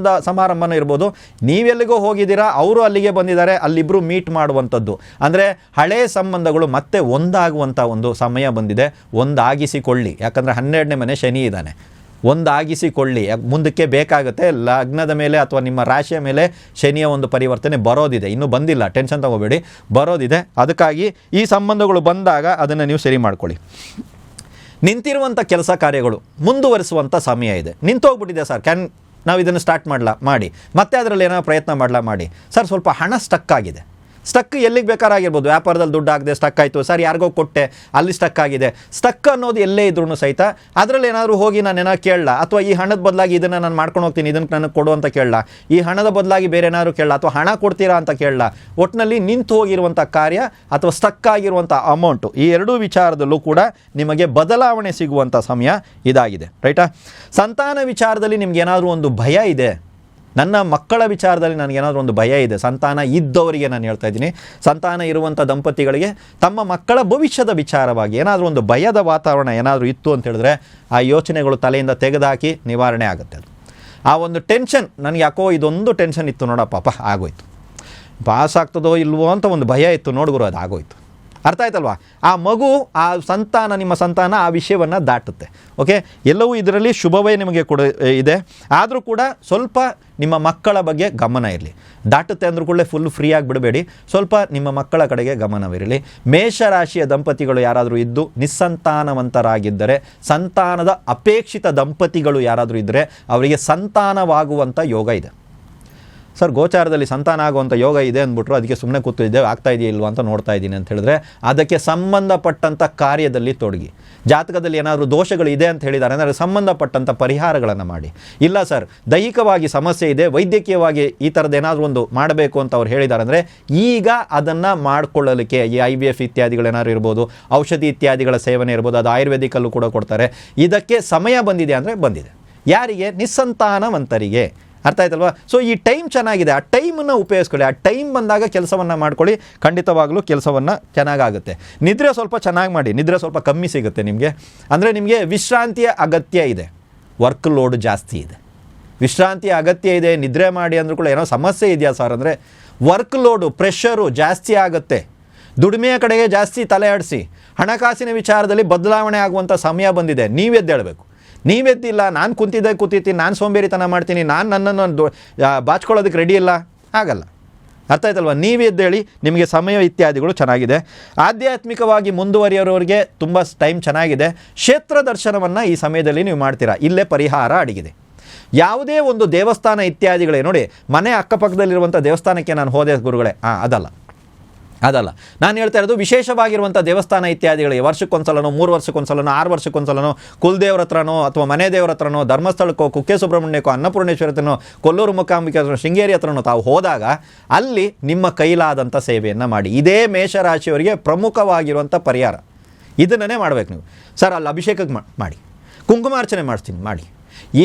ಸಮಾರಂಭನೂ ಇರ್ಬೋದು, ನೀವೆಲ್ಲಿಗೋ ಹೋಗಿದ್ದೀರಾ, ಅವರು ಅಲ್ಲಿಗೆ ಬಂದಿದ್ದಾರೆ, ಅಲ್ಲಿಬ್ಬರು ಮೀಟ್ ಮಾಡುವಂಥದ್ದು. ಅಂದರೆ ಹಳೆ ಸಂಬಂಧಗಳು ಮತ್ತೆ ಒಂದಾಗುವಂಥ ಒಂದು ಸಮಯ ಬಂದಿದೆ. ಒಂದಾಗಿಸಿಕೊಳ್ಳಿ, ಯಾಕಂದರೆ 12ನೇ ಮನೆ ಶನಿ ಇದ್ದಾನೆ. ಒಂದಾಗಿಸಿಕೊಳ್ಳಿ, ಮುಂದಕ್ಕೆ ಬೇಕಾಗುತ್ತೆ. ಲಗ್ನದ ಮೇಲೆ ಅಥವಾ ನಿಮ್ಮ ರಾಶಿಯ ಮೇಲೆ ಶನಿಯ ಒಂದು ಪರಿವರ್ತನೆ ಬರೋದಿದೆ, ಇನ್ನೂ ಬಂದಿಲ್ಲ, ಟೆನ್ಷನ್ ತಗೋಬೇಡಿ, ಬರೋದಿದೆ. ಅದಕ್ಕಾಗಿ ಈ ಸಂಬಂಧಗಳು ಬಂದಾಗ ಅದನ್ನು ನೀವು ಸರಿ ಮಾಡ್ಕೊಳ್ಳಿ. ನಿಂತಿರುವಂಥ ಕೆಲಸ ಕಾರ್ಯಗಳು ಮುಂದುವರಿಸುವಂಥ ಸಮಯ ಇದೆ. ನಿಂತೋಗ್ಬಿಟ್ಟಿದೆ ಸರ್, ನಾವು ಇದನ್ನು ಸ್ಟಾರ್ಟ್ ಮಾಡಿ ಮತ್ತೆ ಅದರಲ್ಲಿ ಏನೋ ಪ್ರಯತ್ನ ಮಾಡಿ ಸರ್, ಸ್ವಲ್ಪ ಹಣ ಸ್ಟಕ್ ಆಗಿದೆ. ಸ್ಟಕ್ ಎಲ್ಲಿಗೆ ಬೇಕಾರಾಗಿರ್ಬೋದು, ವ್ಯಾಪಾರದಲ್ಲಿ ದುಡ್ಡು ಆಗದೆ ಸ್ಟಕ್ ಆಯಿತು ಸರ್, ಯಾರಿಗೋ ಕೊಟ್ಟೆ ಅಲ್ಲಿ ಸ್ಟಕ್ ಆಗಿದೆ. ಸ್ಟಕ್ ಅನ್ನೋದು ಎಲ್ಲೇ ಇದ್ರೂ ಸಹಿತ ಅದರಲ್ಲಿ ಏನಾದರೂ ಹೋಗಿ ನಾನು ಏನಾದ್ರು ಕೇಳಲ್ಲ, ಅಥವಾ ಈ ಹಣದ ಬದಲಾಗಿ ಇದನ್ನು ನಾನು ಮಾಡ್ಕೊಂಡು ಹೋಗ್ತೀನಿ, ಇದನ್ನು ನನಗೆ ಕೊಡು ಅಂತ ಕೇಳಲ್ಲ, ಈ ಹಣದ ಬದಲಾಗಿ ಬೇರೆ ಏನಾದ್ರು ಕೇಳಲ್ಲ, ಅಥವಾ ಹಣ ಕೊಡ್ತೀರಾ ಅಂತ ಕೇಳಲ್ಲ. ಒಟ್ಟಿನಲ್ಲಿ ನಿಂತು ಹೋಗಿರುವಂಥ ಕಾರ್ಯ ಅಥವಾ ಸ್ಟಕ್ ಆಗಿರುವಂಥ ಅಮೌಂಟು, ಈ ಎರಡೂ ವಿಚಾರದಲ್ಲೂ ಕೂಡ ನಿಮಗೆ ಬದಲಾವಣೆ ಸಿಗುವಂಥ ಸಮಯ ಇದಾಗಿದೆ. ರೈಟಾ? ಸಂತಾನ ವಿಚಾರದಲ್ಲಿ ನಿಮ್ಗೆ ಏನಾದರೂ ಒಂದು ಭಯ ಇದೆ, ನನ್ನ ಮಕ್ಕಳ ವಿಚಾರದಲ್ಲಿ ನನಗೇನಾದರೂ ಒಂದು ಭಯ ಇದೆ, ಸಂತಾನ ಇದ್ದವರಿಗೆ ನಾನು ಹೇಳ್ತಾ ಇದ್ದೀನಿ, ಸಂತಾನ ಇರುವಂಥ ದಂಪತಿಗಳಿಗೆ ತಮ್ಮ ಮಕ್ಕಳ ಭವಿಷ್ಯದ ವಿಚಾರವಾಗಿ ಏನಾದರೂ ಒಂದು ಭಯದ ವಾತಾವರಣ ಏನಾದರೂ ಇತ್ತು ಅಂತ ಹೇಳಿದ್ರೆ ಆ ಯೋಚನೆಗಳು ತಲೆಯಿಂದ ತೆಗೆದುಹಾಕಿ ನಿವಾರಣೆ ಆಗುತ್ತೆ. ಅದು ಆ ಒಂದು ಟೆನ್ಷನ್, ನನಗೆ ಯಾಕೋ ಇದೊಂದು ಟೆನ್ಷನ್ ಇತ್ತು ನೋಡಪ್ಪ, ಆಗೋಯ್ತು, ಪಾಸ್ ಆಗ್ತದೋ ಇಲ್ವೋ ಅಂತ ಒಂದು ಭಯ ಇತ್ತು ನೋಡ್ಗುರು, ಅದು ಆಗೋಯ್ತು. ಅರ್ಥ ಆಯ್ತಲ್ವಾ? ಆ ಮಗು, ಆ ಸಂತಾನ, ನಿಮ್ಮ ಸಂತಾನ ಆ ವಿಷಯವನ್ನು ದಾಟುತ್ತೆ. ಓಕೆ, ಎಲ್ಲವೂ ಇದರಲ್ಲಿ ಶುಭವೇ ನಿಮಗೆ ಕೂಡ ಇದೆ. ಆದರೂ ಕೂಡ ಸ್ವಲ್ಪ ನಿಮ್ಮ ಮಕ್ಕಳ ಬಗ್ಗೆ ಗಮನ ಇರಲಿ. ದಾಟುತ್ತೆ ಅಂದ್ರೂ ಕೂಡ ಫುಲ್ ಫ್ರೀ ಆಗಿ ಬಿಡಬೇಡಿ, ಸ್ವಲ್ಪ ನಿಮ್ಮ ಮಕ್ಕಳ ಕಡೆಗೆ ಗಮನವಿರಲಿ. ಮೇಷರಾಶಿಯ ದಂಪತಿಗಳು ಯಾರಾದರೂ ಇದ್ದು ನಿಸ್ಸಂತಾನವಂತರಾಗಿದ್ದರೆ, ಸಂತಾನದ ಅಪೇಕ್ಷಿತ ದಂಪತಿಗಳು ಯಾರಾದರೂ ಇದ್ದರೆ ಅವರಿಗೆ ಸಂತಾನವಾಗುವಂಥ ಯೋಗ ಇದೆ. ಸರ್, ಗೋಚಾರದಲ್ಲಿ ಸಂತಾನ ಆಗುವಂಥ ಯೋಗ ಇದೆ ಅಂದ್ಬಿಟ್ರು, ಅದಕ್ಕೆ ಸುಮ್ಮನೆ ಕೂತಿದ್ದೆ, ಆಗ್ತಾ ಇದೆಯಾ ಇಲ್ವಾ ಅಂತ ನೋಡ್ತಾ ಇದ್ದೀನಿ ಅಂತ ಹೇಳಿದ್ರೆ ಅದಕ್ಕೆ ಸಂಬಂಧಪಟ್ಟಂಥ ಕಾರ್ಯದಲ್ಲಿ ತೊಡಗಿ. ಜಾತಕದಲ್ಲಿ ಏನಾದರೂ ದೋಷಗಳು ಇದೆ ಅಂತ ಹೇಳಿದ್ದಾರೆ ಅಂದರೆ ಸಂಬಂಧಪಟ್ಟಂಥ ಪರಿಹಾರಗಳನ್ನು ಮಾಡಿ. ಇಲ್ಲ ಸರ್, ದೈಹಿಕವಾಗಿ ಸಮಸ್ಯೆ ಇದೆ, ವೈದ್ಯಕೀಯವಾಗಿ ಈ ಥರದ್ದು ಏನಾದರೂ ಒಂದು ಮಾಡಬೇಕು ಅಂತ ಅವ್ರು ಹೇಳಿದ್ದಾರೆ ಅಂದರೆ ಈಗ ಅದನ್ನು ಮಾಡಿಕೊಳ್ಳಲಿಕ್ಕೆ ಈ IVF ಇತ್ಯಾದಿಗಳೇನಾದ್ರು ಇರ್ಬೋದು, ಔಷಧಿ ಇತ್ಯಾದಿಗಳ ಸೇವನೆ ಇರ್ಬೋದು, ಅದು ಆಯುರ್ವೇದಿಕಲ್ಲೂ ಕೂಡ ಕೊಡ್ತಾರೆ. ಇದಕ್ಕೆ ಸಮಯ ಬಂದಿದೆ ಅಂದರೆ ಬಂದಿದೆ. ಯಾರಿಗೆ? ನಿಸ್ಸಂತಾನವಂತರಿಗೆ. ಅರ್ಥ ಆಯ್ತಲ್ವಾ? ಸೊ ಈ ಟೈಮ್ ಚೆನ್ನಾಗಿದೆ, ಆ ಟೈಮನ್ನು ಉಪಯೋಗಿಸ್ಕೊಳ್ಳಿ. ಆ ಟೈಮ್ ಬಂದಾಗ ಕೆಲಸವನ್ನು ಮಾಡ್ಕೊಳ್ಳಿ, ಖಂಡಿತವಾಗಲೂ ಕೆಲಸವನ್ನು ಚೆನ್ನಾಗಾಗುತ್ತೆ. ನಿದ್ರೆ ಸ್ವಲ್ಪ ಚೆನ್ನಾಗಿ ಮಾಡಿ, ನಿದ್ರೆ ಸ್ವಲ್ಪ ಕಮ್ಮಿ ಸಿಗುತ್ತೆ ನಿಮಗೆ. ಅಂದರೆ ನಿಮಗೆ ವಿಶ್ರಾಂತಿಯ ಅಗತ್ಯ ಇದೆ, ವರ್ಕ್ ಲೋಡ್ ಜಾಸ್ತಿ ಇದೆ, ವಿಶ್ರಾಂತಿಯ ಅಗತ್ಯ ಇದೆ. ನಿದ್ರೆ ಮಾಡಿ ಅಂದ್ರೂ ಕೂಡ ಏನೋ ಸಮಸ್ಯೆ ಇದೆಯಾ ಸರ್ ಅಂದರೆ ವರ್ಕ್ ಲೋಡು, ಪ್ರೆಷರು ಜಾಸ್ತಿ ಆಗುತ್ತೆ. ದುಡಿಮೆಯ ಕಡೆಗೆ ಜಾಸ್ತಿ ತಲೆ ಆಡಿಸಿ. ಹಣಕಾಸಿನ ವಿಚಾರದಲ್ಲಿ ಬದಲಾವಣೆ ಆಗುವಂಥ ಸಮಯ ಬಂದಿದೆ. ನೀವೆದ್ದೇಳಬೇಕು. ನೀವೆದ್ದಿಲ್ಲ, ನಾನು ಕೂತೀನಿ, ನಾನು ಸೋಂಬೇರಿತನ ಮಾಡ್ತೀನಿ, ನಾನು ನನ್ನನ್ನು ಬಾಚ್ಕೊಳ್ಳೋದಕ್ಕೆ ರೆಡಿ ಇಲ್ಲ, ಆಗಲ್ಲ. ಅರ್ಥ ಆಯ್ತಲ್ವ? ನೀವೆದ್ದೇಳಿ, ನಿಮಗೆ ಸಮಯ ಇತ್ಯಾದಿಗಳು ಚೆನ್ನಾಗಿದೆ. ಆಧ್ಯಾತ್ಮಿಕವಾಗಿ ಮುಂದುವರಿಯೋರಿಗೆ ತುಂಬ ಟೈಮ್ ಚೆನ್ನಾಗಿದೆ. ಕ್ಷೇತ್ರ ದರ್ಶನವನ್ನು ಈ ಸಮಯದಲ್ಲಿ ನೀವು ಮಾಡ್ತೀರಾ. ಇಲ್ಲೇ ಪರಿಹಾರ ಅಡಗಿದೆ. ಯಾವುದೇ ಒಂದು ದೇವಸ್ಥಾನ ಇತ್ಯಾದಿಗಳೇ ನೋಡಿ, ಮನೆ ಅಕ್ಕಪಕ್ಕದಲ್ಲಿರುವಂಥ ದೇವಸ್ಥಾನಕ್ಕೆ ನಾನು ಹೋದೆ ಗುರುಗಳೇ, ಅದಲ್ಲ ನಾನು ಹೇಳ್ತಾ ಇರೋದು. ವಿಶೇಷವಾಗಿರುವಂಥ ದೇವಸ್ಥಾನ ಇತ್ಯಾದಿಗಳಿಗೆ ವರ್ಷಕ್ಕೊಂದ್ಸಲನೋ, 3 ವರ್ಷಕ್ಕೊಂದ್ಸಲನೋ, 6 ವರ್ಷಕ್ಕೊಂದ್ಸಲನೋ, ಕುಲದೇವ್ರ ಹತ್ರನೋ ಅಥವಾ ಮನೆ ದೇವ್ರ ಹತ್ರನೋ, ಧರ್ಮಸ್ಥಳಕ್ಕೋ, ಕುಕ್ಕೆ ಸುಬ್ರಹ್ಮಣ್ಯಕ್ಕೋ, ಅನ್ನಪೂರ್ಣೇಶ್ವರಿ ಹತ್ರನೋ, ಕೊಲ್ಲೂರು ಮೂಕಾಂಬಿಕೆ ಹತ್ರ, ಶೃಂಗೇರಿ ಹತ್ರನೋ ತಾವು ಹೋದಾಗ ಅಲ್ಲಿ ನಿಮ್ಮ ಕೈಲಾದಂಥ ಸೇವೆಯನ್ನು ಮಾಡಿ. ಇದೇ ಮೇಷರಾಶಿಯವರಿಗೆ ಪ್ರಮುಖವಾಗಿರುವಂಥ ಪರಿಹಾರ. ಇದನ್ನೇ ಮಾಡಬೇಕು ನೀವು. ಸರ್, ಅಲ್ಲಿ ಅಭಿಷೇಕಕ್ಕೆ ಮಾಡಿ, ಕುಂಕುಮಾರ್ಚನೆ ಮಾಡಿಸ್ತೀನಿ, ಮಾಡಿ,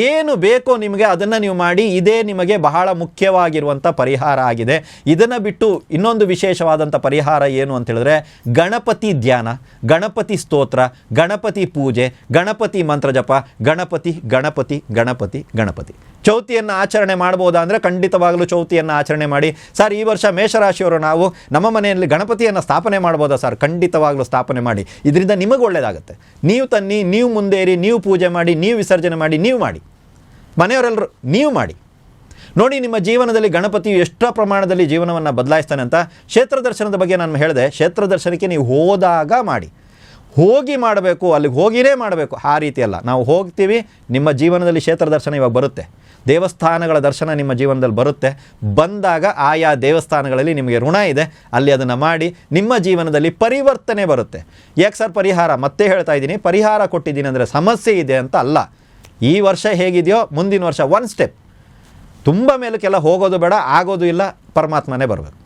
ಏನು ಬೇಕೋ ನಿಮಗೆ ಅದನ್ನು ನೀವು ಮಾಡಿ. ಇದೇ ನಿಮಗೆ ಬಹಳ ಮುಖ್ಯವಾಗಿರುವಂಥ ಪರಿಹಾರ ಆಗಿದೆ. ಇದನ್ನು ಬಿಟ್ಟು ಇನ್ನೊಂದು ವಿಶೇಷವಾದಂಥ ಪರಿಹಾರ ಏನು ಅಂತ ಹೇಳಿದ್ರೆ, ಗಣಪತಿ ಧ್ಯಾನ, ಗಣಪತಿ ಸ್ತೋತ್ರ, ಗಣಪತಿ ಪೂಜೆ, ಗಣಪತಿ ಮಂತ್ರ ಜಪ, ಗಣಪತಿ ಗಣಪತಿ ಗಣಪತಿ ಗಣಪತಿ. ಚೌತಿಯನ್ನು ಆಚರಣೆ ಮಾಡ್ಬೋದಾ ಅಂದರೆ ಖಂಡಿತವಾಗಲೂ ಚೌತಿಯನ್ನು ಆಚರಣೆ ಮಾಡಿ. ಸರ್, ಈ ವರ್ಷ ಮೇಷರಾಶಿಯವರು ನಾವು ನಮ್ಮ ಮನೆಯಲ್ಲಿ ಗಣಪತಿಯನ್ನು ಸ್ಥಾಪನೆ ಮಾಡ್ಬೋದಾ ಸರ್? ಖಂಡಿತವಾಗಲೂ ಸ್ಥಾಪನೆ ಮಾಡಿ. ಇದರಿಂದ ನಿಮಗೆ ಒಳ್ಳೆಯದಾಗುತ್ತೆ. ನೀವು ತನ್ನಿ, ನೀವು ಮುಂದೇರಿ, ನೀವು ಪೂಜೆ ಮಾಡಿ, ನೀವು ವಿಸರ್ಜನೆ ಮಾಡಿ, ನೀವು ಮಾಡಿ, ಮನೆಯವರೆಲ್ಲರೂ ನೀವು ಮಾಡಿ ನೋಡಿ. ನಿಮ್ಮ ಜೀವನದಲ್ಲಿ ಗಣಪತಿಯು ಎಷ್ಟೋ ಪ್ರಮಾಣದಲ್ಲಿ ಜೀವನವನ್ನು ಬದಲಾಯಿಸ್ತಾನೆ ಅಂತ. ಕ್ಷೇತ್ರ ದರ್ಶನದ ಬಗ್ಗೆ ನಾನು ಹೇಳಿದೆ. ಕ್ಷೇತ್ರ ದರ್ಶನಕ್ಕೆ ನೀವು ಹೋದಾಗ ಮಾಡಿ, ಹೋಗಿ ಮಾಡಬೇಕು, ಅಲ್ಲಿಗೆ ಹೋಗಿಯೇ ಮಾಡಬೇಕು. ಆ ರೀತಿ ಅಲ್ಲ, ನಾವು ಹೋಗ್ತೀವಿ, ನಿಮ್ಮ ಜೀವನದಲ್ಲಿ ಕ್ಷೇತ್ರ ದರ್ಶನ ಇವಾಗ ಬರುತ್ತೆ, ದೇವಸ್ಥಾನಗಳ ದರ್ಶನ ನಿಮ್ಮ ಜೀವನದಲ್ಲಿ ಬರುತ್ತೆ. ಬಂದಾಗ ಆಯಾ ದೇವಸ್ಥಾನಗಳಲ್ಲಿ ನಿಮಗೆ ಋಣ ಇದೆ, ಅಲ್ಲಿ ಅದನ್ನು ಮಾಡಿ, ನಿಮ್ಮ ಜೀವನದಲ್ಲಿ ಪರಿವರ್ತನೆ ಬರುತ್ತೆ. ಯಾಕೆ ಸರ್ ಪರಿಹಾರ? ಮತ್ತೆ ಹೇಳ್ತಾ ಇದ್ದೀನಿ, ಪರಿಹಾರ ಕೊಟ್ಟಿದ್ದೀನಿ ಅಂದರೆ ಸಮಸ್ಯೆ ಇದೆ ಅಂತ ಅಲ್ಲ. ಈ ವರ್ಷ ಹೇಗಿದೆಯೋ ಮುಂದಿನ ವರ್ಷ 1 ಸ್ಟೆಪ್ ತುಂಬ ಮೇಲಕ್ಕೆಲ್ಲ ಹೋಗೋದು ಬೇಡ, ಆಗೋದು ಇಲ್ಲ, ಪರಮಾತ್ಮನೇ ಬರಬೇಕು.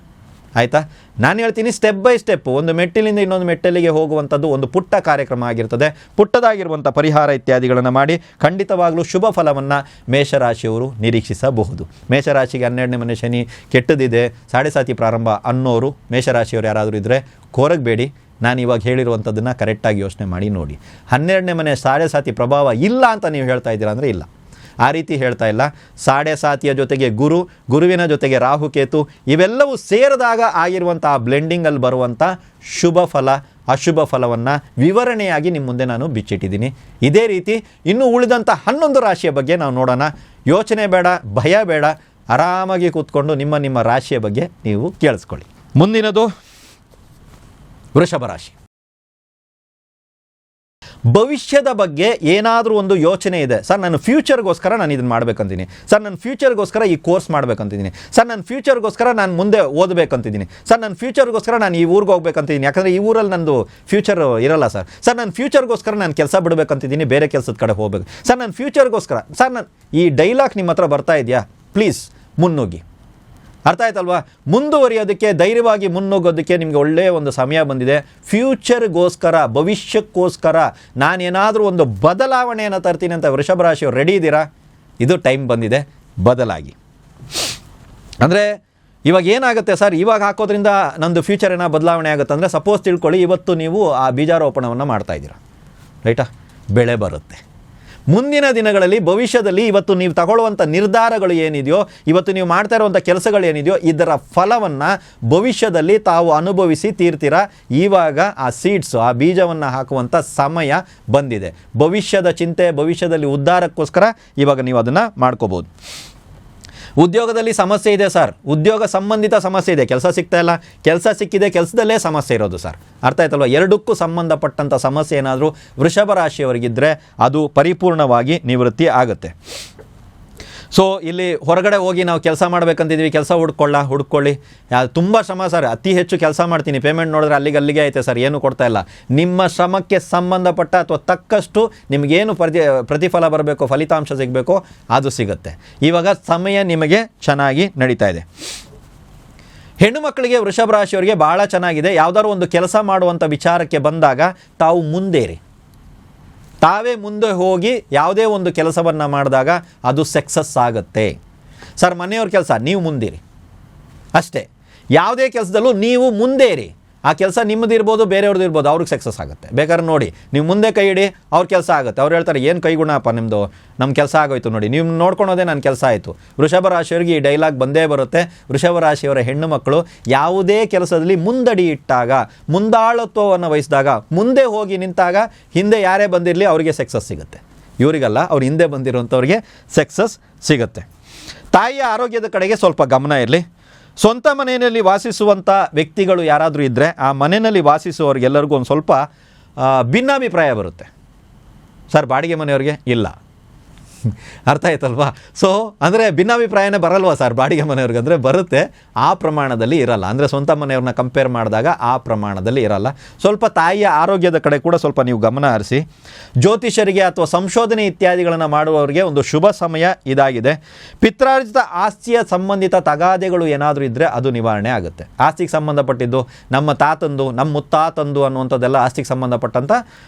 ಆಯಿತಾ? ನಾನು ಹೇಳ್ತೀನಿ ಸ್ಟೆಪ್ ಬೈ ಸ್ಟೆಪ್, ಒಂದು ಮೆಟ್ಟಿಲಿಂದ ಇನ್ನೊಂದು ಮೆಟ್ಟಲಿಗೆ ಹೋಗುವಂಥದ್ದು ಒಂದು ಪುಟ್ಟ ಕಾರ್ಯಕ್ರಮ ಆಗಿರ್ತದೆ. ಪುಟ್ಟದಾಗಿರುವಂಥ ಪರಿಹಾರ ಇತ್ಯಾದಿಗಳನ್ನು ಮಾಡಿ ಖಂಡಿತವಾಗಲೂ ಶುಭ ಫಲವನ್ನು ಮೇಷರಾಶಿಯವರು ನಿರೀಕ್ಷಿಸಬಹುದು. ಮೇಷರಾಶಿಗೆ 12ನೇ ಮನೆ ಶನಿ ಕೆಟ್ಟದಿದೆ, ಸಾಡೆ ಸಾತಿ ಪ್ರಾರಂಭ ಅನ್ನೋರು ಮೇಷರಾಶಿಯವರು ಯಾರಾದರೂ ಇದ್ದರೆ ಕೋರಗಬೇಡಿ. ನಾನು ಇವಾಗ ಹೇಳಿರುವಂಥದ್ದನ್ನು ಕರೆಕ್ಟಾಗಿ ಯೋಚನೆ ಮಾಡಿ ನೋಡಿ. 12ನೇ ಮನೆ ಸಾಡೆ ಸಾತಿ ಪ್ರಭಾವ ಇಲ್ಲ ಅಂತ ನೀವು ಹೇಳ್ತಾ ಇದ್ದೀರಾ ಅಂದರೆ ಇಲ್ಲ, ಆ ರೀತಿ ಹೇಳ್ತಾ ಇಲ್ಲ. ಸಾಡೆ ಸಾತಿಯ ಜೊತೆಗೆ ಗುರುವಿನ ಜೊತೆಗೆ ರಾಹುಕೇತು ಇವೆಲ್ಲವೂ ಸೇರಿದಾಗ ಆಗಿರುವಂಥ ಆ ಬ್ಲೆಂಡಿಂಗಲ್ಲಿ ಬರುವಂಥ ಶುಭ ಫಲ ಅಶುಭ ಫಲವನ್ನು ವಿವರಣೆಯಾಗಿ ನಿಮ್ಮ ಮುಂದೆ ನಾನು ಬಿಚ್ಚಿಟ್ಟಿದ್ದೀನಿ. ಇದೇ ರೀತಿ ಇನ್ನೂ ಉಳಿದಂಥ 11 ರಾಶಿಯ ಬಗ್ಗೆ ನಾವು ನೋಡೋಣ. ಯೋಚನೆ ಬೇಡ, ಭಯ ಬೇಡ, ಆರಾಮಾಗಿ ಕೂತ್ಕೊಂಡು ನಿಮ್ಮ ರಾಶಿಯ ಬಗ್ಗೆ ನೀವು ಕೇಳಿಸ್ಕೊಳ್ಳಿ. ಮುಂದಿನದು ವೃಷಭ ರಾಶಿ. ಭವಿಷ್ಯದ ಬಗ್ಗೆ ಏನಾದರೂ ಒಂದು ಯೋಚನೆ ಇದೆ. ಸರ್ ನನ್ನ ಫ್ಯೂಚರ್ಗೋಸ್ಕರ ನಾನು ಇದನ್ನು ಮಾಡಬೇಕಂತೀನಿ, ಸರ್ ನನ್ನ ಫ್ಯೂಚರ್ಗೋಸ್ಕರ ಈ ಕೋರ್ಸ್ ಮಾಡಬೇಕಂತಿದ್ದೀನಿ, ಸರ್ ನನ್ನ ಫ್ಯೂಚರ್ಗೋಸ್ಕರ ನಾನು ಮುಂದೆ ಓದಬೇಕಂತಿದ್ದೀನಿ, ಸರ್ ನನ್ನ ಫ್ಯೂಚರ್ಗೋಸ್ಕರ ನಾನು ಈ ಊರಿಗೆ ಹೋಗ್ಬೇಕಂತಿದ್ದೀನಿ, ಯಾಕಂದರೆ ಈ ಊರಲ್ಲಿ ನಂದು ಫ್ಯೂಚರ್ ಇರಲ್ಲ ಸರ್. ಸರ್ ನನ್ನ ಫ್ಯೂಚರ್ಗೋಸ್ಕರ ನಾನು ಕೆಲಸ ಬಿಡಬೇಕಂತಿದ್ದೀನಿ, ಬೇರೆ ಕೆಲಸದ ಕಡೆ ಹೋಗಬೇಕು. ಸರ್ ನನ್ನ ಫ್ಯೂಚರ್ಗೋಸ್ಕರ, ಸರ್ ನಾನು ಈ ಡೈಲಾಗ್ ನಿಮ್ಮ ಹತ್ರ ಬರ್ತಾ ಇದೆಯಾ? ಪ್ಲೀಸ್ ಮುನ್ನುಗ್ಗಿ. ಅರ್ಥ ಆಯ್ತಲ್ವಾ? ಮುಂದುವರಿಯೋದಕ್ಕೆ, ಧೈರ್ಯವಾಗಿ ಮುನ್ನುಗ್ಗೋದಕ್ಕೆ ನಿಮಗೆ ಒಳ್ಳೆಯ ಒಂದು ಸಮಯ ಬಂದಿದೆ. ಫ್ಯೂಚರ್ಗೋಸ್ಕರ, ಭವಿಷ್ಯಕ್ಕೋಸ್ಕರ ನಾನೇನಾದರೂ ಒಂದು ಬದಲಾವಣೆಯನ್ನು ತರ್ತೀನಿ ಅಂತ ವೃಷಭ ರಾಶಿಯವರು ರೆಡಿ ಇದ್ದೀರಾ? ಇದು ಟೈಮ್ ಬಂದಿದೆ, ಬದಲಾಗಿ. ಅಂದರೆ ಇವಾಗ ಏನಾಗುತ್ತೆ ಸರ್, ಇವಾಗ ಹಾಕೋದ್ರಿಂದ ನಂದು ಫ್ಯೂಚರ್ ಏನೋ ಬದಲಾವಣೆ ಆಗುತ್ತೆ ಅಂದರೆ, ಸಪೋಸ್ ತಿಳ್ಕೊಳ್ಳಿ ಇವತ್ತು ನೀವು ಆ ಬೀಜಾರೋಪಣವನ್ನು ಮಾಡ್ತಾಯಿದ್ದೀರಾ, ರೈಟಾ? ಬೆಳೆ ಬರುತ್ತೆ ಮುಂದಿನ ದಿನಗಳಲ್ಲಿ, ಭವಿಷ್ಯದಲ್ಲಿ. ಇವತ್ತು ನೀವು ತಗೊಳ್ಳುವಂಥ ನಿರ್ಧಾರಗಳು ಏನಿದೆಯೋ, ಇವತ್ತು ನೀವು ಮಾಡ್ತಾ ಇರುವಂಥ ಕೆಲಸಗಳು ಏನಿದೆಯೋ, ಇದರ ಫಲವನ್ನು ಭವಿಷ್ಯದಲ್ಲಿ ತಾವು ಅನುಭವಿಸಿ ತೀರ್ತೀರ. ಇವಾಗ ಆ ಸೀಡ್ಸು, ಆ ಬೀಜವನ್ನು ಹಾಕುವಂಥ ಸಮಯ ಬಂದಿದೆ. ಭವಿಷ್ಯದ ಚಿಂತೆ, ಭವಿಷ್ಯದಲ್ಲಿ ಉದ್ಧಾರಕ್ಕೋಸ್ಕರ ಇವಾಗ ನೀವು ಅದನ್ನು ಮಾಡ್ಕೋಬೋದು. ಉದ್ಯೋಗದಲ್ಲಿ ಸಮಸ್ಯೆ ಇದೆ ಸರ್, ಉದ್ಯೋಗ ಸಂಬಂಧಿತ ಸಮಸ್ಯೆ ಇದೆ, ಕೆಲಸ ಸಿಗ್ತಾ ಇಲ್ಲ, ಕೆಲಸ ಸಿಕ್ಕಿದೆ, ಕೆಲಸದಲ್ಲೇ ಸಮಸ್ಯೆ ಇರೋದು ಸರ್. ಅರ್ಥ ಆಯ್ತಲ್ವ? ಎರಡಕ್ಕೂ ಸಂಬಂಧಪಟ್ಟಂಥ ಸಮಸ್ಯೆ ಏನಾದರೂ ವೃಷಭ ರಾಶಿಯವರಿಗಿದ್ದರೆ ಅದು ಪರಿಪೂರ್ಣವಾಗಿ ನಿವೃತ್ತಿ ಆಗುತ್ತೆ. ಸೊ ಇಲ್ಲಿ ಹೊರಗಡೆ ಹೋಗಿ ನಾವು ಕೆಲಸ ಮಾಡಬೇಕಂತಿದ್ವಿ, ಕೆಲಸ ಹುಡ್ಕೊಳ್ಳಿ. ತುಂಬ ಶ್ರಮ ಸರ್, ಅತಿ ಹೆಚ್ಚು ಕೆಲಸ ಮಾಡ್ತೀನಿ, ಪೇಮೆಂಟ್ ನೋಡಿದ್ರೆ ಅಲ್ಲಿಗೆ ಐತೆ ಸರ್, ಏನು ಕೊಡ್ತಾ ಇಲ್ಲ. ನಿಮ್ಮ ಶ್ರಮಕ್ಕೆ ಸಂಬಂಧಪಟ್ಟ ಅಥವಾ ತಕ್ಕಷ್ಟು ನಿಮಗೇನು ಪ್ರತಿಫಲ ಬರಬೇಕು, ಫಲಿತಾಂಶ ಸಿಗಬೇಕು, ಅದು ಸಿಗುತ್ತೆ. ಇವಾಗ ಸಮಯ ನಿಮಗೆ ಚೆನ್ನಾಗಿ ನಡೀತಾ ಇದೆ. ಹೆಣ್ಣು ಮಕ್ಕಳಿಗೆ, ವೃಷಭ ರಾಶಿಯವರಿಗೆ ಭಾಳ ಚೆನ್ನಾಗಿದೆ. ಯಾವುದಾದ್ರು ಒಂದು ಕೆಲಸ ಮಾಡುವಂಥ ವಿಚಾರಕ್ಕೆ ಬಂದಾಗ ತಾವು ಮುಂದೇರಿ, ತಾವೇ ಮುಂದೆ ಹೋಗಿ ಯಾವುದೇ ಒಂದು ಕೆಲಸವನ್ನು ಮಾಡಿದಾಗ ಅದು ಸಕ್ಸಸ್ ಆಗುತ್ತೆ. ಸರ್ ಮನೆಯವ್ರ ಕೆಲಸ ನೀವು ಮುಂದಿರಿ ಅಷ್ಟೇ. ಯಾವುದೇ ಕೆಲಸದಲ್ಲೂ ನೀವು ಮುಂದೇರಿ, ಆ ಕೆಲಸ ನಿಮ್ಮದು ಇರ್ಬೋದು, ಬೇರೆಯವ್ರದ್ದು ಇರ್ಬೋದು, ಅವ್ರಿಗೆ ಸಕ್ಸಸ್ ಆಗುತ್ತೆ. ಬೇಕಾದ್ರೆ ನೋಡಿ, ನೀವು ಮುಂದೆ ಕೈ ಇಡಿ, ಅವ್ರ ಕೆಲಸ ಆಗುತ್ತೆ. ಅವ್ರು ಹೇಳ್ತಾರೆ ಏನು ಕೈಗುಣಪ್ಪ ನಿಮ್ಮದು, ನಮ್ಮ ಕೆಲಸ ಆಗೋಯ್ತು ನೋಡಿ, ನೀವು ನೋಡ್ಕೊಳೋದೇ ನನ್ನ ಕೆಲಸ ಆಯಿತು. ವೃಷಭ ರಾಶಿಯವರಿಗೆ ಈ ಡೈಲಾಗ್ ಬಂದೇ ಬರುತ್ತೆ. ವೃಷಭ ರಾಶಿಯವರ ಹೆಣ್ಣು ಮಕ್ಕಳು ಯಾವುದೇ ಕೆಲಸದಲ್ಲಿ ಮುಂದಡಿ ಇಟ್ಟಾಗ, ಮುಂದಾಳತ್ವವನ್ನು ವಹಿಸಿದಾಗ, ಮುಂದೆ ಹೋಗಿ ನಿಂತಾಗ, ಹಿಂದೆ ಯಾರೇ ಬಂದಿರಲಿ ಅವರಿಗೆ ಸಕ್ಸಸ್ ಸಿಗುತ್ತೆ. ಇವರಿಗಲ್ಲ, ಅವ್ರು ಹಿಂದೆ ಬಂದಿರುವಂಥವ್ರಿಗೆ ಸಕ್ಸಸ್ ಸಿಗುತ್ತೆ. ತಾಯಿಯ ಆರೋಗ್ಯದ ಕಡೆಗೆ ಸ್ವಲ್ಪ ಗಮನ ಇರಲಿ. ಸ್ವಂತ ಮನೆಯಲ್ಲಿ ವಾಸಿಸುವಂಥ ವ್ಯಕ್ತಿಗಳು ಯಾರಾದರೂ ಇದ್ದರೆ, ಆ ಮನೆಯಲ್ಲಿ ವಾಸಿಸುವವ್ರಿಗೆಲ್ಲರಿಗೂ ಒಂದು ಸ್ವಲ್ಪ ಭಿನ್ನಾಭಿಪ್ರಾಯ ಬರುತ್ತೆ. ಸರ್ ಬಾಡಿಗೆ ಮನೆಯವ್ರಿಗೆ ಇಲ್ಲ, ಅರ್ಥ ಆಯ್ತಲ್ವಾ? ಸೊ ಅಂದರೆ ಭಿನ್ನಾಭಿಪ್ರಾಯನೇ ಬರಲ್ವಾ ಸರ್ ಬಾಡಿಗೆ ಮನೆಯವ್ರಿಗೆ? ಅಂದರೆ ಬರುತ್ತೆ, ಆ ಪ್ರಮಾಣದಲ್ಲಿ ಇರಲ್ಲ. ಅಂದರೆ ಸ್ವಂತ ಮನೆಯವ್ರನ್ನ ಕಂಪೇರ್ ಮಾಡಿದಾಗ ಆ ಪ್ರಮಾಣದಲ್ಲಿ ಇರಲ್ಲ. ಸ್ವಲ್ಪ ತಾಯಿಯ ಆರೋಗ್ಯದ ಕಡೆ ಕೂಡ ಸ್ವಲ್ಪ ನೀವು ಗಮನ ಹರಿಸಿ. ಜ್ಯೋತಿಷರಿಗೆ ಅಥವಾ ಸಂಶೋಧನೆ ಇತ್ಯಾದಿಗಳನ್ನು ಮಾಡುವವರಿಗೆ ಒಂದು ಶುಭ ಸಮಯ ಇದಾಗಿದೆ. ಪಿತ್ರಾರ್ಜಿತ ಆಸ್ತಿಯ ಸಂಬಂಧಿತ ತಗಾದೆಗಳು ಏನಾದರೂ ಇದ್ದರೆ ಅದು ನಿವಾರಣೆ ಆಗುತ್ತೆ. ಆಸ್ತಿಗೆ ಸಂಬಂಧಪಟ್ಟಿದ್ದು, ನಮ್ಮ ತಾತಂದು, ನಮ್ಮ ಮುತ್ತಾತಂದು ಅನ್ನುವಂಥದ್ದೆಲ್ಲ ಆಸ್ತಿಗೆ ಸಂಬಂಧಪಟ್ಟಂಥ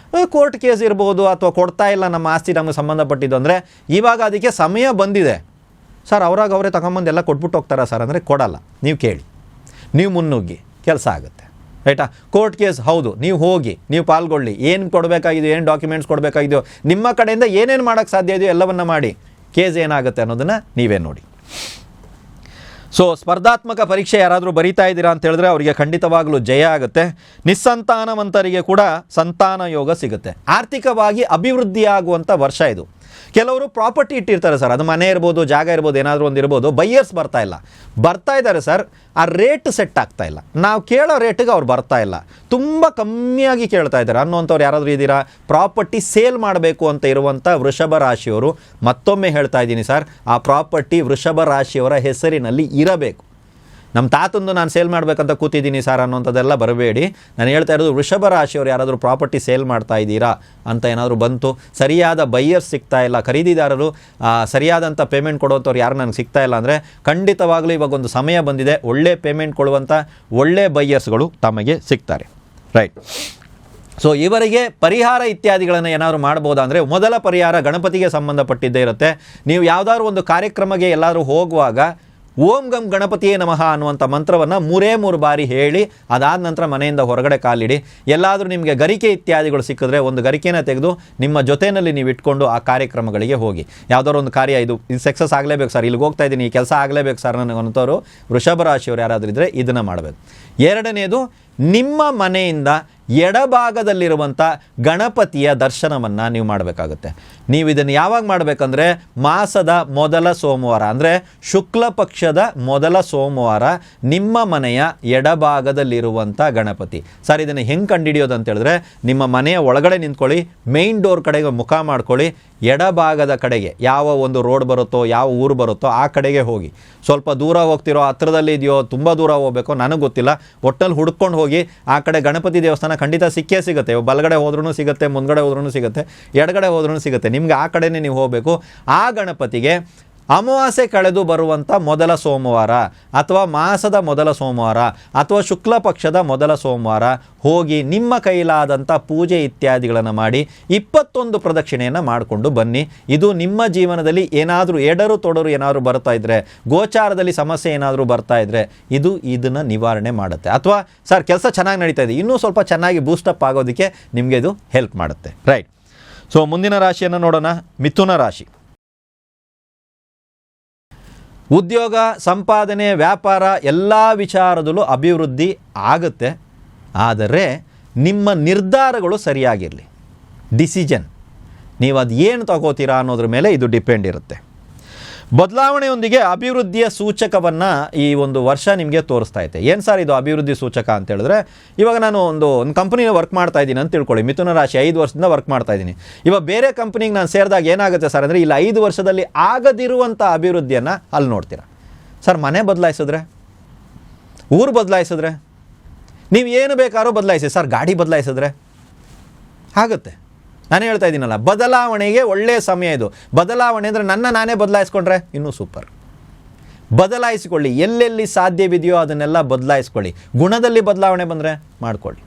ಕೋರ್ಟ್ ಕೇಸ್ ಇರ್ಬೋದು, ಅಥವಾ ಕೊಡ್ತಾ ಇಲ್ಲ ನಮ್ಮ ಆಸ್ತಿ ನಮಗೆ ಸಂಬಂಧಪಟ್ಟಿದ್ದು ಅಂದರೆ ಇವಾಗ ಅದಕ್ಕೆ ಸಮಯ ಬಂದಿದೆ. ಸರ್ ಅವರೇ ತಗೊಂಬಂದು ಎಲ್ಲ ಕೊಟ್ಬಿಟ್ಟು ಹೋಗ್ತಾರಾ ಸರ್ ಅಂದರೆ ಕೊಡಲ್ಲ. ನೀವು ಕೇಳಿ, ನೀವು ಮುನ್ನುಗ್ಗಿ, ಕೆಲಸ ಆಗುತ್ತೆ, ರೈಟಾ? ಕೋರ್ಟ್ ಕೇಸ್ ಹೌದು, ನೀವು ಹೋಗಿ, ನೀವು ಪಾಲ್ಗೊಳ್ಳಿ, ಏನು ಕೊಡಬೇಕಾಗಿದೆಯೋ, ಏನು ಡಾಕ್ಯುಮೆಂಟ್ಸ್ ಕೊಡಬೇಕಾಗಿದೆಯೋ, ನಿಮ್ಮ ಕಡೆಯಿಂದ ಏನೇನು ಮಾಡೋಕ್ಕೆ ಸಾಧ್ಯ ಇದೆಯೋ ಎಲ್ಲವನ್ನ ಮಾಡಿ. ಕೇಸ್ ಏನಾಗುತ್ತೆ ಅನ್ನೋದನ್ನು ನೀವೇ ನೋಡಿ. ಸೊ ಸ್ಪರ್ಧಾತ್ಮಕ ಪರೀಕ್ಷೆ ಯಾರಾದರೂ ಬರೀತಾ ಇದ್ದೀರಾ ಅಂತ ಹೇಳಿದ್ರೆ ಅವರಿಗೆ ಖಂಡಿತವಾಗಲೂ ಜಯ ಆಗುತ್ತೆ. ನಿಸ್ಸಂತಾನವಂತರಿಗೆ ಕೂಡ ಸಂತಾನ ಯೋಗ ಸಿಗುತ್ತೆ. ಆರ್ಥಿಕವಾಗಿ ಅಭಿವೃದ್ಧಿಯಾಗುವಂಥ ವರ್ಷ ಇದು. ಕೆಲವರು ಪ್ರಾಪರ್ಟಿ ಇಟ್ಟಿರ್ತಾರೆ ಸರ್, ಅದು ಮನೆ ಇರ್ಬೋದು, ಜಾಗ ಇರ್ಬೋದು, ಏನಾದರೂ ಒಂದು ಇರ್ಬೋದು. ಬೈಯರ್ಸ್ ಬರ್ತಾ ಇದ್ದಾರೆ ಸರ್, ಆ ರೇಟ್ ಸೆಟ್ ಆಗ್ತಾ ಇಲ್ಲ, ನಾವು ಕೇಳೋ ರೇಟಿಗೆ ಅವ್ರು ಬರ್ತಾ ಇಲ್ಲ, ತುಂಬ ಕಮ್ಮಿಯಾಗಿ ಕೇಳ್ತಾ ಇದ್ದಾರೆ ಅನ್ನೋಂಥವ್ರು ಯಾರಾದರೂ ಇದ್ದೀರಾ? ಪ್ರಾಪರ್ಟಿ ಸೇಲ್ ಮಾಡಬೇಕು ಅಂತ ಇರುವಂಥ ವೃಷಭ ರಾಶಿಯವರು, ಮತ್ತೊಮ್ಮೆ ಹೇಳ್ತಾ ಇದ್ದೀನಿ ಸರ್, ಆ ಪ್ರಾಪರ್ಟಿ ವೃಷಭ ರಾಶಿಯವರ ಹೆಸರಿನಲ್ಲಿ ಇರಬೇಕು. ನಮ್ಮ ತಾತಂದು ನಾನು ಸೇಲ್ ಮಾಡಬೇಕಂತ ಕೂತಿದ್ದೀನಿ ಸರ್ ಅನ್ನೋಂಥದ್ದೆಲ್ಲ ಬರಬೇಡಿ. ನಾನು ಹೇಳ್ತಾ ಇರೋದು ವೃಷಭ ರಾಶಿಯವರು ಯಾರಾದರೂ ಪ್ರಾಪರ್ಟಿ ಸೇಲ್ ಮಾಡ್ತಾ ಇದ್ದೀರಾ ಅಂತ ಏನಾದರೂ ಬಂತು, ಸರಿಯಾದ ಬೈಯರ್ಸ್ ಸಿಗ್ತಾ ಇಲ್ಲ, ಖರೀದಿದಾರರು ಸರಿಯಾದಂಥ ಪೇಮೆಂಟ್ ಕೊಡುವಂಥವ್ರು ಯಾರು ನನಗೆ ಸಿಗ್ತಾ ಇಲ್ಲ ಅಂದರೆ ಖಂಡಿತವಾಗಲೂ ಇವಾಗೊಂದು ಸಮಯ ಬಂದಿದೆ, ಒಳ್ಳೆ ಪೇಮೆಂಟ್ ಕೊಡುವಂಥ ಒಳ್ಳೆ ಬೈಯರ್ಸ್ಗಳು ತಮಗೆ ಸಿಗ್ತಾರೆ. ರೈಟ್. ಸೊ ಇವರಿಗೆ ಪರಿಹಾರ ಇತ್ಯಾದಿಗಳನ್ನು ಏನಾದರೂ ಮಾಡ್ಬೋದಾ ಅಂದರೆ, ಮೊದಲ ಪರಿಹಾರ ಗಣಪತಿಗೆ ಸಂಬಂಧಪಟ್ಟಿದ್ದೇ ಇರುತ್ತೆ. ನೀವು ಯಾವುದಾದ್ರು ಒಂದು ಕಾರ್ಯಕ್ರಮಕ್ಕೆ ಎಲ್ಲಾದರೂ ಹೋಗುವಾಗ ಓಂ ಗಂ ಗಣಪತಿಯೇ ನಮಃ ಅನ್ನುವಂಥ ಮಂತ್ರವನ್ನು 3 ಬಾರಿ ಹೇಳಿ ಅದಾದ ನಂತರ ಮನೆಯಿಂದ ಹೊರಗಡೆ ಕಾಲಿಡಿ. ಎಲ್ಲಾದರೂ ನಿಮಗೆ ಗರಿಕೆ ಇತ್ಯಾದಿಗಳು ಸಿಕ್ಕಿದ್ರೆ ಒಂದು ಗರಿಕೆನ ತೆಗೆದು ನಿಮ್ಮ ಜೊತೆಯಲ್ಲಿ ನೀವು ಇಟ್ಕೊಂಡು ಆ ಕಾರ್ಯಕ್ರಮಗಳಿಗೆ ಹೋಗಿ. ಯಾವುದಾದ್ರು ಒಂದು ಕಾರ್ಯ ಇದು ಸಕ್ಸಸ್ ಆಗಲೇಬೇಕು ಸರ್, ಇಲ್ಲಿಗೆ ಹೋಗ್ತಾ ಇದ್ದೀನಿ, ಈ ಕೆಲಸ ಆಗಲೇಬೇಕು ಸರ್ ನನಗಂಥವ್ರು ವೃಷಭ ರಾಶಿಯವರು ಯಾರಾದರೂ ಇದ್ದರೆ ಇದನ್ನು ಮಾಡಬೇಕು. ಎರಡನೇದು, ನಿಮ್ಮ ಮನೆಯಿಂದ ಎಡಭಾಗದಲ್ಲಿರುವಂಥ ಗಣಪತಿಯ ದರ್ಶನವನ್ನು ನೀವು ಮಾಡಬೇಕಾಗುತ್ತೆ. ನೀವು ಇದನ್ನು ಯಾವಾಗ ಮಾಡಬೇಕಂದ್ರೆ ಮಾಸದ ಮೊದಲ ಸೋಮವಾರ, ಅಂದರೆ ಶುಕ್ಲ ಪಕ್ಷದ ಮೊದಲ ಸೋಮವಾರ ನಿಮ್ಮ ಮನೆಯ ಎಡಭಾಗದಲ್ಲಿರುವಂಥ ಗಣಪತಿ. ಸರ್ ಇದನ್ನು ಹೆಂಗೆ ಕಂಡುಹಿಡಿಯೋದು ಅಂತ ಹೇಳಿದ್ರೆ, ನಿಮ್ಮ ಮನೆಯ ಒಳಗಡೆ ನಿಂತ್ಕೊಳ್ಳಿ, ಮೇಯ್ನ್ ಡೋರ್ ಕಡೆಗೆ ಮುಖ ಮಾಡ್ಕೊಳ್ಳಿ, ಎಡಭಾಗದ ಕಡೆಗೆ ಯಾವ ಒಂದು ರೋಡ್ ಬರುತ್ತೋ ಯಾವ ಊರು ಬರುತ್ತೋ ಆ ಕಡೆಗೆ ಹೋಗಿ. ಸ್ವಲ್ಪ ದೂರ ಹೋಗ್ತಿರೋ, ಹತ್ರದಲ್ಲಿ ಇದೆಯೋ, ತುಂಬ ದೂರ ಹೋಗಬೇಕೋ ನನಗೆ ಗೊತ್ತಿಲ್ಲ, ಒಟ್ಟಲ್ಲಿ ಹುಡ್ಕೊಂಡು ಹೋಗಿ. ಆ ಕಡೆ ಗಣಪತಿ ದೇವಸ್ಥಾನ ಖಂಡಿತ ಸಿಕ್ಕೇ ಸಿಗುತ್ತೆ. ಬಲಗಡೆ ಹೋದ್ರೂ ಸಿಗುತ್ತೆ, ಮುಂದ್ಗಡೆ ಹೋದ್ರೂ ಸಿಗುತ್ತೆ, ಎಡಗಡೆ ಹೋದ್ರೂ ಸಿಗುತ್ತೆ. ನಿಮ್ಗೆ ಆ ಕಡೆನೇ ನೀವು ಹೋಗಬೇಕು. ಆ ಗಣಪತಿಗೆ ಅಮಾವಾಸ್ಯೆ ಕಳೆದು ಬರುವಂಥ ಮೊದಲ ಸೋಮವಾರ ಅಥವಾ ಮಾಸದ ಮೊದಲ ಸೋಮವಾರ ಅಥವಾ ಶುಕ್ಲ ಪಕ್ಷದ ಮೊದಲ ಸೋಮವಾರ ಹೋಗಿ ನಿಮ್ಮ ಕೈಲಾದಂಥ ಪೂಜೆ ಇತ್ಯಾದಿಗಳನ್ನು ಮಾಡಿ 21 ಪ್ರದಕ್ಷಿಣೆಯನ್ನು ಮಾಡಿಕೊಂಡು ಬನ್ನಿ. ಇದು ನಿಮ್ಮ ಜೀವನದಲ್ಲಿ ಏನಾದರೂ ಎಡರು ತೊಡರು ಏನಾದರೂ ಬರ್ತಾ ಇದ್ದರೆ, ಗೋಚಾರದಲ್ಲಿ ಸಮಸ್ಯೆ ಏನಾದರೂ ಬರ್ತಾ ಇದ್ದರೆ ಇದನ್ನು ನಿವಾರಣೆ ಮಾಡುತ್ತೆ. ಅಥವಾ ಸರ್ ಕೆಲಸ ಚೆನ್ನಾಗಿ ನಡೀತಾ ಇದೆ, ಇನ್ನೂ ಸ್ವಲ್ಪ ಚೆನ್ನಾಗಿ ಬೂಸ್ಟಪ್ ಆಗೋದಕ್ಕೆ ನಿಮಗೆ ಇದು ಹೆಲ್ಪ್ ಮಾಡುತ್ತೆ. ರೈಟ್. ಸೊ ಮುಂದಿನ ರಾಶಿಯನ್ನು ನೋಡೋಣ, ಮಿಥುನ ರಾಶಿ. ಉದ್ಯೋಗ, ಸಂಪಾದನೆ, ವ್ಯಾಪಾರ ಎಲ್ಲ ವಿಚಾರದಲ್ಲೂ ಅಭಿವೃದ್ಧಿ ಆಗುತ್ತೆ. ಆದರೆ ನಿಮ್ಮ ನಿರ್ಧಾರಗಳು ಸರಿಯಾಗಿರಲಿ. ಡಿಸಿಷನ್ ನೀವು ಅದು ಏನು ತಗೋತೀರಾ ಅನ್ನೋದ್ರ ಮೇಲೆ ಇದು ಡಿಪೆಂಡ್ ಇರುತ್ತೆ. ಬದಲಾವಣೆಯೊಂದಿಗೆ ಅಭಿವೃದ್ಧಿಯ ಸೂಚಕವನ್ನು ಈ ಒಂದು ವರ್ಷ ನಿಮಗೆ ತೋರಿಸ್ತಾ ಐತೆ. ಏನು ಸರ್ ಇದು ಅಭಿವೃದ್ಧಿ ಸೂಚಕ ಅಂತ ಹೇಳಿದ್ರೆ, ಇವಾಗ ನಾನು ಒಂದು ಕಂಪ್ನಿನ ವರ್ಕ್ ಮಾಡ್ತಾ ಇದ್ದೀನಿ ಅಂತ ತಿಳ್ಕೊಳ್ಳಿ. ಮಿಥುನ ರಾಶಿ 5 ವರ್ಷದಿಂದ ವರ್ಕ್ ಮಾಡ್ತಾ ಇದ್ದೀನಿ. ಇವಾಗ ಬೇರೆ ಕಂಪ್ನಿಗೆ ನಾನು ಸೇರಿದಾಗ ಏನಾಗುತ್ತೆ ಸರ್ ಅಂದರೆ, ಇಲ್ಲ 5 ವರ್ಷದಲ್ಲಿ ಆಗದಿರುವಂಥ ಅಭಿವೃದ್ಧಿಯನ್ನು ಅಲ್ಲಿ ನೋಡ್ತೀರಾ. ಸರ್ ಮನೆ ಬದಲಾಯಿಸಿದ್ರೆ, ಊರು ಬದಲಾಯಿಸಿದ್ರೆ, ನೀವು ಏನು ಬೇಕಾದ್ರೂ ಬದಲಾಯಿಸಿ. ಸರ್ ಗಾಡಿ ಬದಲಾಯಿಸಿದ್ರೆ ಆಗುತ್ತೆ. ನಾನು ಹೇಳ್ತಾ ಇದ್ದೀನಲ್ಲ, ಬದಲಾವಣೆಗೆ ಒಳ್ಳೆಯ ಸಮಯ ಇದು. ಬದಲಾವಣೆ ಅಂದರೆ ನಾನೇ ಬದಲಾಯಿಸ್ಕೊಂಡ್ರೆ ಇನ್ನೂ ಸೂಪರ್. ಬದಲಾಯಿಸಿಕೊಳ್ಳಿ, ಎಲ್ಲೆಲ್ಲಿ ಸಾಧ್ಯವಿದೆಯೋ ಅದನ್ನೆಲ್ಲ ಬದಲಾಯಿಸ್ಕೊಳ್ಳಿ. ಗುಣದಲ್ಲಿ ಬದಲಾವಣೆ ಬಂದರೆ ಮಾಡ್ಕೊಳ್ಳಿ.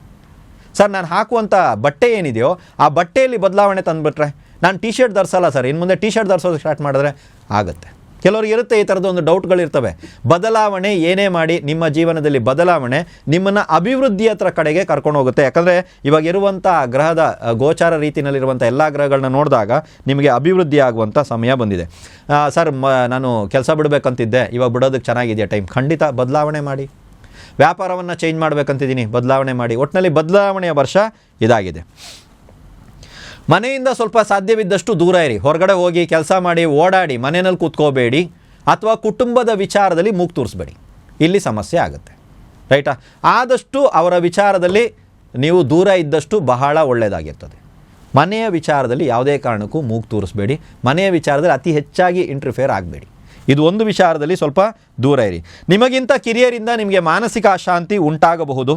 ಸರ್ ನಾನು ಹಾಕುವಂಥ ಬಟ್ಟೆ ಏನಿದೆಯೋ ಆ ಬಟ್ಟೆಯಲ್ಲಿ ಬದಲಾವಣೆ ತಂದುಬಿಟ್ರೆ, ನಾನು ಟಿ ಶರ್ಟ್ ಧರಿಸಲ್ಲ ಸರ್, ಇನ್ನು ಮುಂದೆ ಟಿ ಶರ್ಟ್ ಧರಿಸೋದು ಸ್ಟಾರ್ಟ್ ಮಾಡಿದ್ರೆ ಆಗುತ್ತೆ. ಕೆಲವ್ರಿಗೆ ಇರುತ್ತೆ ಈ ಥರದ್ದು ಒಂದು ಡೌಟ್ಗಳಿರ್ತವೆ. ಬದಲಾವಣೆ ಏನೇ ಮಾಡಿ ನಿಮ್ಮ ಜೀವನದಲ್ಲಿ ಬದಲಾವಣೆ ನಿಮ್ಮನ್ನು ಅಭಿವೃದ್ಧಿ ಹತ್ರ ಕಡೆಗೆ ಕರ್ಕೊಂಡು ಹೋಗುತ್ತೆ. ಯಾಕಂದರೆ ಇವಾಗ ಇರುವಂಥ ಗ್ರಹದ ಗೋಚಾರ ರೀತಿಯಲ್ಲಿರುವಂಥ ಎಲ್ಲ ಗ್ರಹಗಳನ್ನ ನೋಡಿದಾಗ ನಿಮಗೆ ಅಭಿವೃದ್ಧಿ ಆಗುವಂಥ ಸಮಯ ಬಂದಿದೆ. ಸರ್ ನಾನು ಕೆಲಸ ಬಿಡಬೇಕಂತಿದ್ದೆ, ಇವಾಗ ಬಿಡೋದಕ್ಕೆ ಚೆನ್ನಾಗಿದೆಯಾ ಟೈಮ್? ಖಂಡಿತ ಬದಲಾವಣೆ ಮಾಡಿ. ವ್ಯಾಪಾರವನ್ನು ಚೇಂಜ್ ಮಾಡಬೇಕಂತಿದ್ದೀನಿ, ಬದಲಾವಣೆ ಮಾಡಿ. ಒಟ್ಟಿನಲ್ಲಿ ಬದಲಾವಣೆಯ ವರ್ಷ ಇದಾಗಿದೆ. ಮನೆಯಿಂದ ಸ್ವಲ್ಪ ಸಾಧ್ಯವಿದ್ದಷ್ಟು ದೂರ ಇರಿ. ಹೊರಗಡೆ ಹೋಗಿ ಕೆಲಸ ಮಾಡಿ ಓಡಾಡಿ ಮನೆಯಲ್ಲಿ ಕೂತ್ಕೋಬೇಡಿ. ಅಥವಾ ಕುಟುಂಬದ ವಿಚಾರದಲ್ಲಿ ಮೂಗು ತೂರಿಸ್ಬೇಡಿ, ಇಲ್ಲಿ ಸಮಸ್ಯೆ ಆಗುತ್ತೆ. ರೈಟಾ? ಆದಷ್ಟು ಅವರ ವಿಚಾರದಲ್ಲಿ ನೀವು ದೂರ ಇದ್ದಷ್ಟು ಬಹಳ ಒಳ್ಳೆಯದಾಗಿರ್ತದೆ. ಮನೆಯ ವಿಚಾರದಲ್ಲಿ ಯಾವುದೇ ಕಾರಣಕ್ಕೂ ಮೂಗು ತೂರಿಸ್ಬೇಡಿ. ಮನೆಯ ವಿಚಾರದಲ್ಲಿ ಅತಿ ಹೆಚ್ಚಾಗಿ ಇಂಟರ್ಫಿಯರ್ ಆಗಬೇಡಿ. ಇದು ಒಂದು ವಿಚಾರದಲ್ಲಿ ಸ್ವಲ್ಪ ದೂರ ಇರಿ. ನಿಮಗಿಂತ ಕಿರಿಯರಿಂದ ನಿಮಗೆ ಮಾನಸಿಕ ಅಶಾಂತಿ ಉಂಟಾಗಬಹುದು.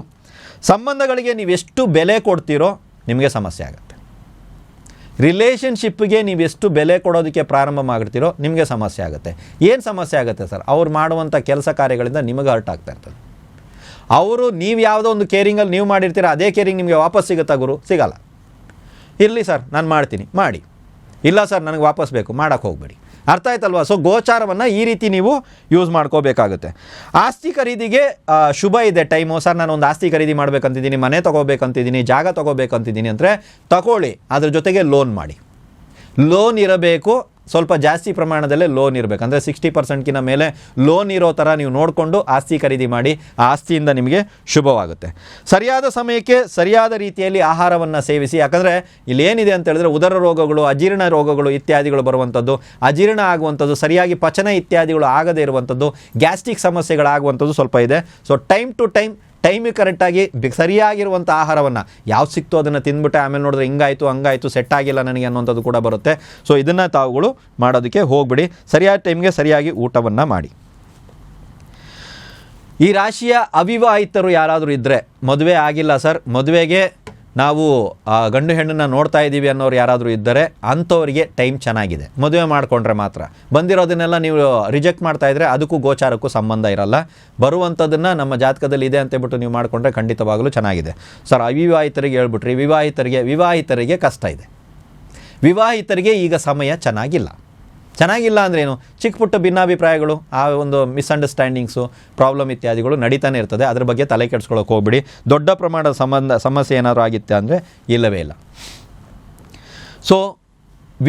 ಸಂಬಂಧಗಳಿಗೆ ನೀವೆಷ್ಟು ಬೆಲೆ ಕೊಡ್ತೀರೋ ನಿಮಗೆ ಸಮಸ್ಯೆ ಆಗುತ್ತೆ. ರಿಲೇಷನ್ಶಿಪ್ಗೆ ನೀವು ಎಷ್ಟು ಬೆಲೆ ಕೊಡೋದಕ್ಕೆ ಪ್ರಾರಂಭ ಮಾಡಿರ್ತೀರೋ ನಿಮಗೆ ಸಮಸ್ಯೆ ಆಗುತ್ತೆ. ಏನು ಸಮಸ್ಯೆ ಆಗುತ್ತೆ ಸರ್? ಅವ್ರು ಮಾಡುವಂಥ ಕೆಲಸ ಕಾರ್ಯಗಳಿಂದ ನಿಮಗೆ ಹರ್ಟ್ ಆಗ್ತಾ ಇರ್ತದೆ. ಅವರು ನೀವು ಯಾವುದೋ ಒಂದು ಕೇರಿಂಗಲ್ಲಿ ನೀವು ಮಾಡಿರ್ತೀರ, ಅದೇ ಕೇರಿಂಗ್ ನಿಮಗೆ ವಾಪಸ್ ಸಿಗುತ್ತಾ ಗುರು? ಸಿಗಲ್ಲ. ಇರಲಿ ಸರ್ ನಾನು ಮಾಡ್ತೀನಿ, ಮಾಡಿ. ಇಲ್ಲ ಸರ್ ನನಗೆ ವಾಪಸ್ ಬೇಕು, ಮಾಡೋಕ್ಕೆ ಹೋಗಬೇಡಿ. ಅರ್ಥ ಆಯ್ತಲ್ವಾ? ಸೊ ಗೋಚಾರವನ್ನು ಈ ರೀತಿ ನೀವು ಯೂಸ್ ಮಾಡ್ಕೋಬೇಕಾಗುತ್ತೆ. ಆಸ್ತಿ ಖರೀದಿಗೆ ಶುಭ ಇದೆ ಟೈಮು. ಸರ್ ನಾನು ಒಂದು ಆಸ್ತಿ ಖರೀದಿ ಮಾಡಬೇಕಂತಿದ್ದೀನಿ, ಮನೆ ತೊಗೋಬೇಕಂತಿದ್ದೀನಿ, ಜಾಗ ತೊಗೋಬೇಕಂತಿದ್ದೀನಿ ಅಂದರೆ ತಗೊಳ್ಳಿ. ಅದ್ರ ಜೊತೆಗೆ ಲೋನ್ ಮಾಡಿ. ಲೋನ್ ಇರಬೇಕು, ಸ್ವಲ್ಪ ಜಾಸ್ತಿ ಪ್ರಮಾಣದಲ್ಲೇ ಲೋನ್ ಇರಬೇಕು. ಅಂದರೆ 60%ಕಿಂತ ಮೇಲೆ ಲೋನ್ ಇರೋ ಥರ ನೀವು ನೋಡಿಕೊಂಡು ಆಸ್ತಿ ಖರೀದಿ ಮಾಡಿ. ಆ ಆಸ್ತಿಯಿಂದ ನಿಮಗೆ ಶುಭವಾಗುತ್ತೆ. ಸರಿಯಾದ ಸಮಯಕ್ಕೆ ಸರಿಯಾದ ರೀತಿಯಲ್ಲಿ ಆಹಾರವನ್ನು ಸೇವಿಸಿ. ಯಾಕಂದರೆ ಇಲ್ಲಿ ಏನಿದೆ ಅಂತ ಹೇಳಿದ್ರೆ ಉದರ ರೋಗಗಳು, ಅಜೀರ್ಣ ರೋಗಗಳು ಇತ್ಯಾದಿಗಳು ಬರುವಂಥದ್ದು, ಅಜೀರ್ಣ ಆಗುವಂಥದ್ದು, ಸರಿಯಾಗಿ ಪಚನ ಇತ್ಯಾದಿಗಳು ಆಗದೇ ಇರುವಂಥದ್ದು, ಗ್ಯಾಸ್ಟ್ರಿಕ್ ಸಮಸ್ಯೆಗಳಾಗುವಂಥದ್ದು ಸ್ವಲ್ಪ ಇದೆ. ಸೊ ಟೈಮ್ ಟು ಟೈಮಿಗೆ ಕರೆಕ್ಟಾಗಿ ಸರಿಯಾಗಿರುವಂಥ ಆಹಾರವನ್ನು ಯಾವ್ದು ಸಿಕ್ತೋ ಅದನ್ನು ತಿಂದ್ಬಿಟ್ಟೆ ಆಮೇಲೆ ನೋಡಿದ್ರೆ ಹಿಂಗಾಯಿತು ಹಂಗಾಯಿತು ಸೆಟ್ ಆಗಿಲ್ಲ ನನಗೆ ಅನ್ನೋಂಥದ್ದು ಕೂಡ ಬರುತ್ತೆ. ಸೊ ಇದನ್ನು ತಾವುಗಳು ಮಾಡೋದಕ್ಕೆ ಹೋಗ್ಬಿಡಿ. ಸರಿಯಾದ ಟೈಮ್ಗೆ ಸರಿಯಾಗಿ ಊಟವನ್ನು ಮಾಡಿ. ಈ ರಾಶಿಯ ಅವಿವಾಹಿತರು ಯಾರಾದರೂ ಇದ್ದರೆ, ಮದುವೆ ಆಗಿಲ್ಲ ಸರ್, ಮದುವೆಗೆ ನಾವು ಗಂಡು ಹೆಣ್ಣನ್ನು ನೋಡ್ತಾ ಇದ್ದೀವಿ ಅನ್ನೋರು ಯಾರಾದರೂ ಇದ್ದರೆ ಅಂಥವರಿಗೆ ಟೈಮ್ ಚೆನ್ನಾಗಿದೆ. ಮದುವೆ ಮಾಡಿಕೊಂಡ್ರೆ ಮಾತ್ರ. ಬಂದಿರೋದನ್ನೆಲ್ಲ ನೀವು ರಿಜೆಕ್ಟ್ ಮಾಡ್ತಾ ಇದ್ದರೆ ಅದಕ್ಕೂ ಗೋಚಾರಕ್ಕೂ ಸಂಬಂಧ ಇರಲ್ಲ. ಬರುವಂಥದ್ದನ್ನು ನಮ್ಮ ಜಾತಕದಲ್ಲಿ ಇದೆ ಅಂತೇಳ್ಬಿಟ್ಟು ನೀವು ಮಾಡಿಕೊಂಡ್ರೆ ಖಂಡಿತವಾಗಲೂ ಚೆನ್ನಾಗಿದೆ. ಸರ್ ಅವಿವಾಹಿತರಿಗೆ ಹೇಳ್ಬಿಟ್ರಿ, ವಿವಾಹಿತರಿಗೆ ಕಷ್ಟ ಇದೆ. ವಿವಾಹಿತರಿಗೆ ಈಗ ಸಮಯ ಚೆನ್ನಾಗಿಲ್ಲ ಅಂದ್ರೇನು, ಚಿಕ್ಕ ಪುಟ್ಟ ಭಿನ್ನಾಭಿಪ್ರಾಯಗಳು, ಆ ಒಂದು ಮಿಸ್ಅಂಡರ್ಸ್ಟ್ಯಾಂಡಿಂಗ್ಸು, ಪ್ರಾಬ್ಲಮ್ ಇತ್ಯಾದಿಗಳು ನಡೀತಾನೆ ಇರ್ತದೆ. ಅದ್ರ ಬಗ್ಗೆ ತಲೆ ಕೆಡಿಸ್ಕೊಳ್ಳೋಕೆ ಹೋಗ್ಬಿಡಿ. ದೊಡ್ಡ ಪ್ರಮಾಣದ ಸಮಸ್ಯೆ ಏನಾದರೂ ಆಗಿತ್ತೆ ಅಂದರೆ ಇಲ್ಲವೇ ಇಲ್ಲ. ಸೊ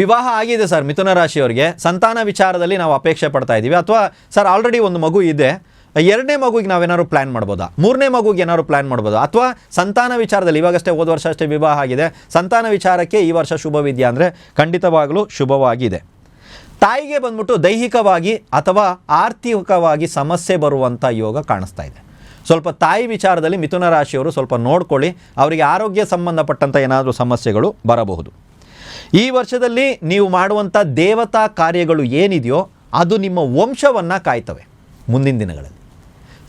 ವಿವಾಹ ಆಗಿದೆ ಸರ್ ಮಿಥುನ ರಾಶಿಯವರಿಗೆ, ಸಂತಾನ ವಿಚಾರದಲ್ಲಿ ನಾವು ಅಪೇಕ್ಷೆ ಪಡ್ತಾ ಇದ್ದೀವಿ, ಅಥವಾ ಸರ್ ಆಲ್ರೆಡಿ ಒಂದು ಮಗು ಇದೆ, 2ನೇ ಮಗುಗೆ ನಾವೇನಾದ್ರು ಪ್ಲ್ಯಾನ್ ಮಾಡ್ಬೋದಾ, 3ನೇ ಮಗುಗೆ ಏನಾದ್ರು ಪ್ಲ್ಯಾನ್ ಮಾಡ್ಬೋದಾ, ಅಥವಾ ಸಂತಾನ ವಿಚಾರದಲ್ಲಿ ಇವಾಗಷ್ಟೇ ಹೋದ ವರ್ಷ ಅಷ್ಟೇ ವಿವಾಹ ಆಗಿದೆ, ಸಂತಾನ ವಿಚಾರಕ್ಕೆ ಈ ವರ್ಷ ಶುಭವಿದೆಯಾ ಅಂದರೆ ಖಂಡಿತವಾಗಲೂ ಶುಭವಾಗಿದೆ. ತಾಯಿಗೆ ಬಂದ್ಬಿಟ್ಟು ದೈಹಿಕವಾಗಿ ಅಥವಾ ಆರ್ಥಿಕವಾಗಿ ಸಮಸ್ಯೆ ಬರುವಂಥ ಯೋಗ ಕಾಣಿಸ್ತಾ ಇದೆ. ಸ್ವಲ್ಪ ತಾಯಿ ವಿಚಾರದಲ್ಲಿ ಮಿಥುನ ರಾಶಿಯವರು ಸ್ವಲ್ಪ ನೋಡ್ಕೊಳ್ಳಿ, ಅವರಿಗೆ ಆರೋಗ್ಯ ಸಂಬಂಧಪಟ್ಟಂಥ ಏನಾದರೂ ಸಮಸ್ಯೆಗಳು ಬರಬಹುದು. ಈ ವರ್ಷದಲ್ಲಿ ನೀವು ಮಾಡುವಂಥ ದೇವತಾ ಕಾರ್ಯಗಳು ಏನಿದೆಯೋ ಅದು ನಿಮ್ಮ ವಂಶವನ್ನು ಕಾಯ್ತವೆ ಮುಂದಿನ ದಿನಗಳಲ್ಲಿ.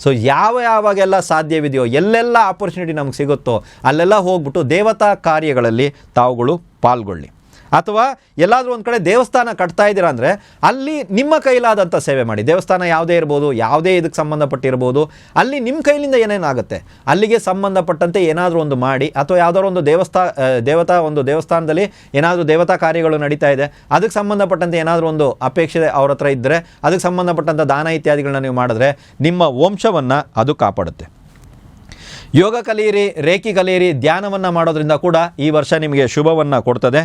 ಸೊ ಯಾವಾಗೆಲ್ಲ ಸಾಧ್ಯವಿದೆಯೋ, ಎಲ್ಲೆಲ್ಲ ಆಪರ್ಚುನಿಟಿ ನಮಗೆ ಸಿಗುತ್ತೋ ಅಲ್ಲೆಲ್ಲ ಹೋಗ್ಬಿಟ್ಟು ದೇವತಾ ಕಾರ್ಯಗಳಲ್ಲಿ ತಾವುಗಳು ಪಾಲ್ಗೊಳ್ಳಿ. ಅಥವಾ ಎಲ್ಲಾದರೂ ಒಂದು ಕಡೆ ದೇವಸ್ಥಾನ ಕಟ್ತಾ ಇದ್ದೀರಾ ಅಂದರೆ ಅಲ್ಲಿ ನಿಮ್ಮ ಕೈಲಾದಂಥ ಸೇವೆ ಮಾಡಿ. ದೇವಸ್ಥಾನ ಯಾವುದೇ ಇರ್ಬೋದು, ಯಾವುದೇ ಇದಕ್ಕೆ ಸಂಬಂಧಪಟ್ಟಿರ್ಬೋದು, ಅಲ್ಲಿ ನಿಮ್ಮ ಕೈಲಿಂದ ಏನೇನಾಗುತ್ತೆ ಅಲ್ಲಿಗೆ ಸಂಬಂಧಪಟ್ಟಂತೆ ಏನಾದರೂ ಒಂದು ಮಾಡಿ. ಅಥವಾ ಯಾವುದಾದ್ರು ಒಂದು ದೇವಸ್ಥಾನದಲ್ಲಿ ಏನಾದರೂ ದೇವತಾ ಕಾರ್ಯಗಳು ನಡೀತಾ ಇದೆ, ಅದಕ್ಕೆ ಸಂಬಂಧಪಟ್ಟಂತೆ ಏನಾದರೂ ಒಂದು ಅಪೇಕ್ಷೆ ಅವ್ರ ಹತ್ರ ಇದ್ದರೆ ಅದಕ್ಕೆ ಸಂಬಂಧಪಟ್ಟಂಥ ದಾನ ಇತ್ಯಾದಿಗಳನ್ನ ನೀವು ಮಾಡಿದ್ರೆ ನಿಮ್ಮ ವಂಶವನ್ನು ಅದು ಕಾಪಾಡುತ್ತೆ. ಯೋಗ ಕಲಿಯಿರಿ, ರೇಖಿ ಕಲಿಯಿರಿ, ಧ್ಯಾನವನ್ನು ಮಾಡೋದ್ರಿಂದ ಕೂಡ ಈ ವರ್ಷ ನಿಮಗೆ ಶುಭವನ್ನು ಕೊಡ್ತದೆ.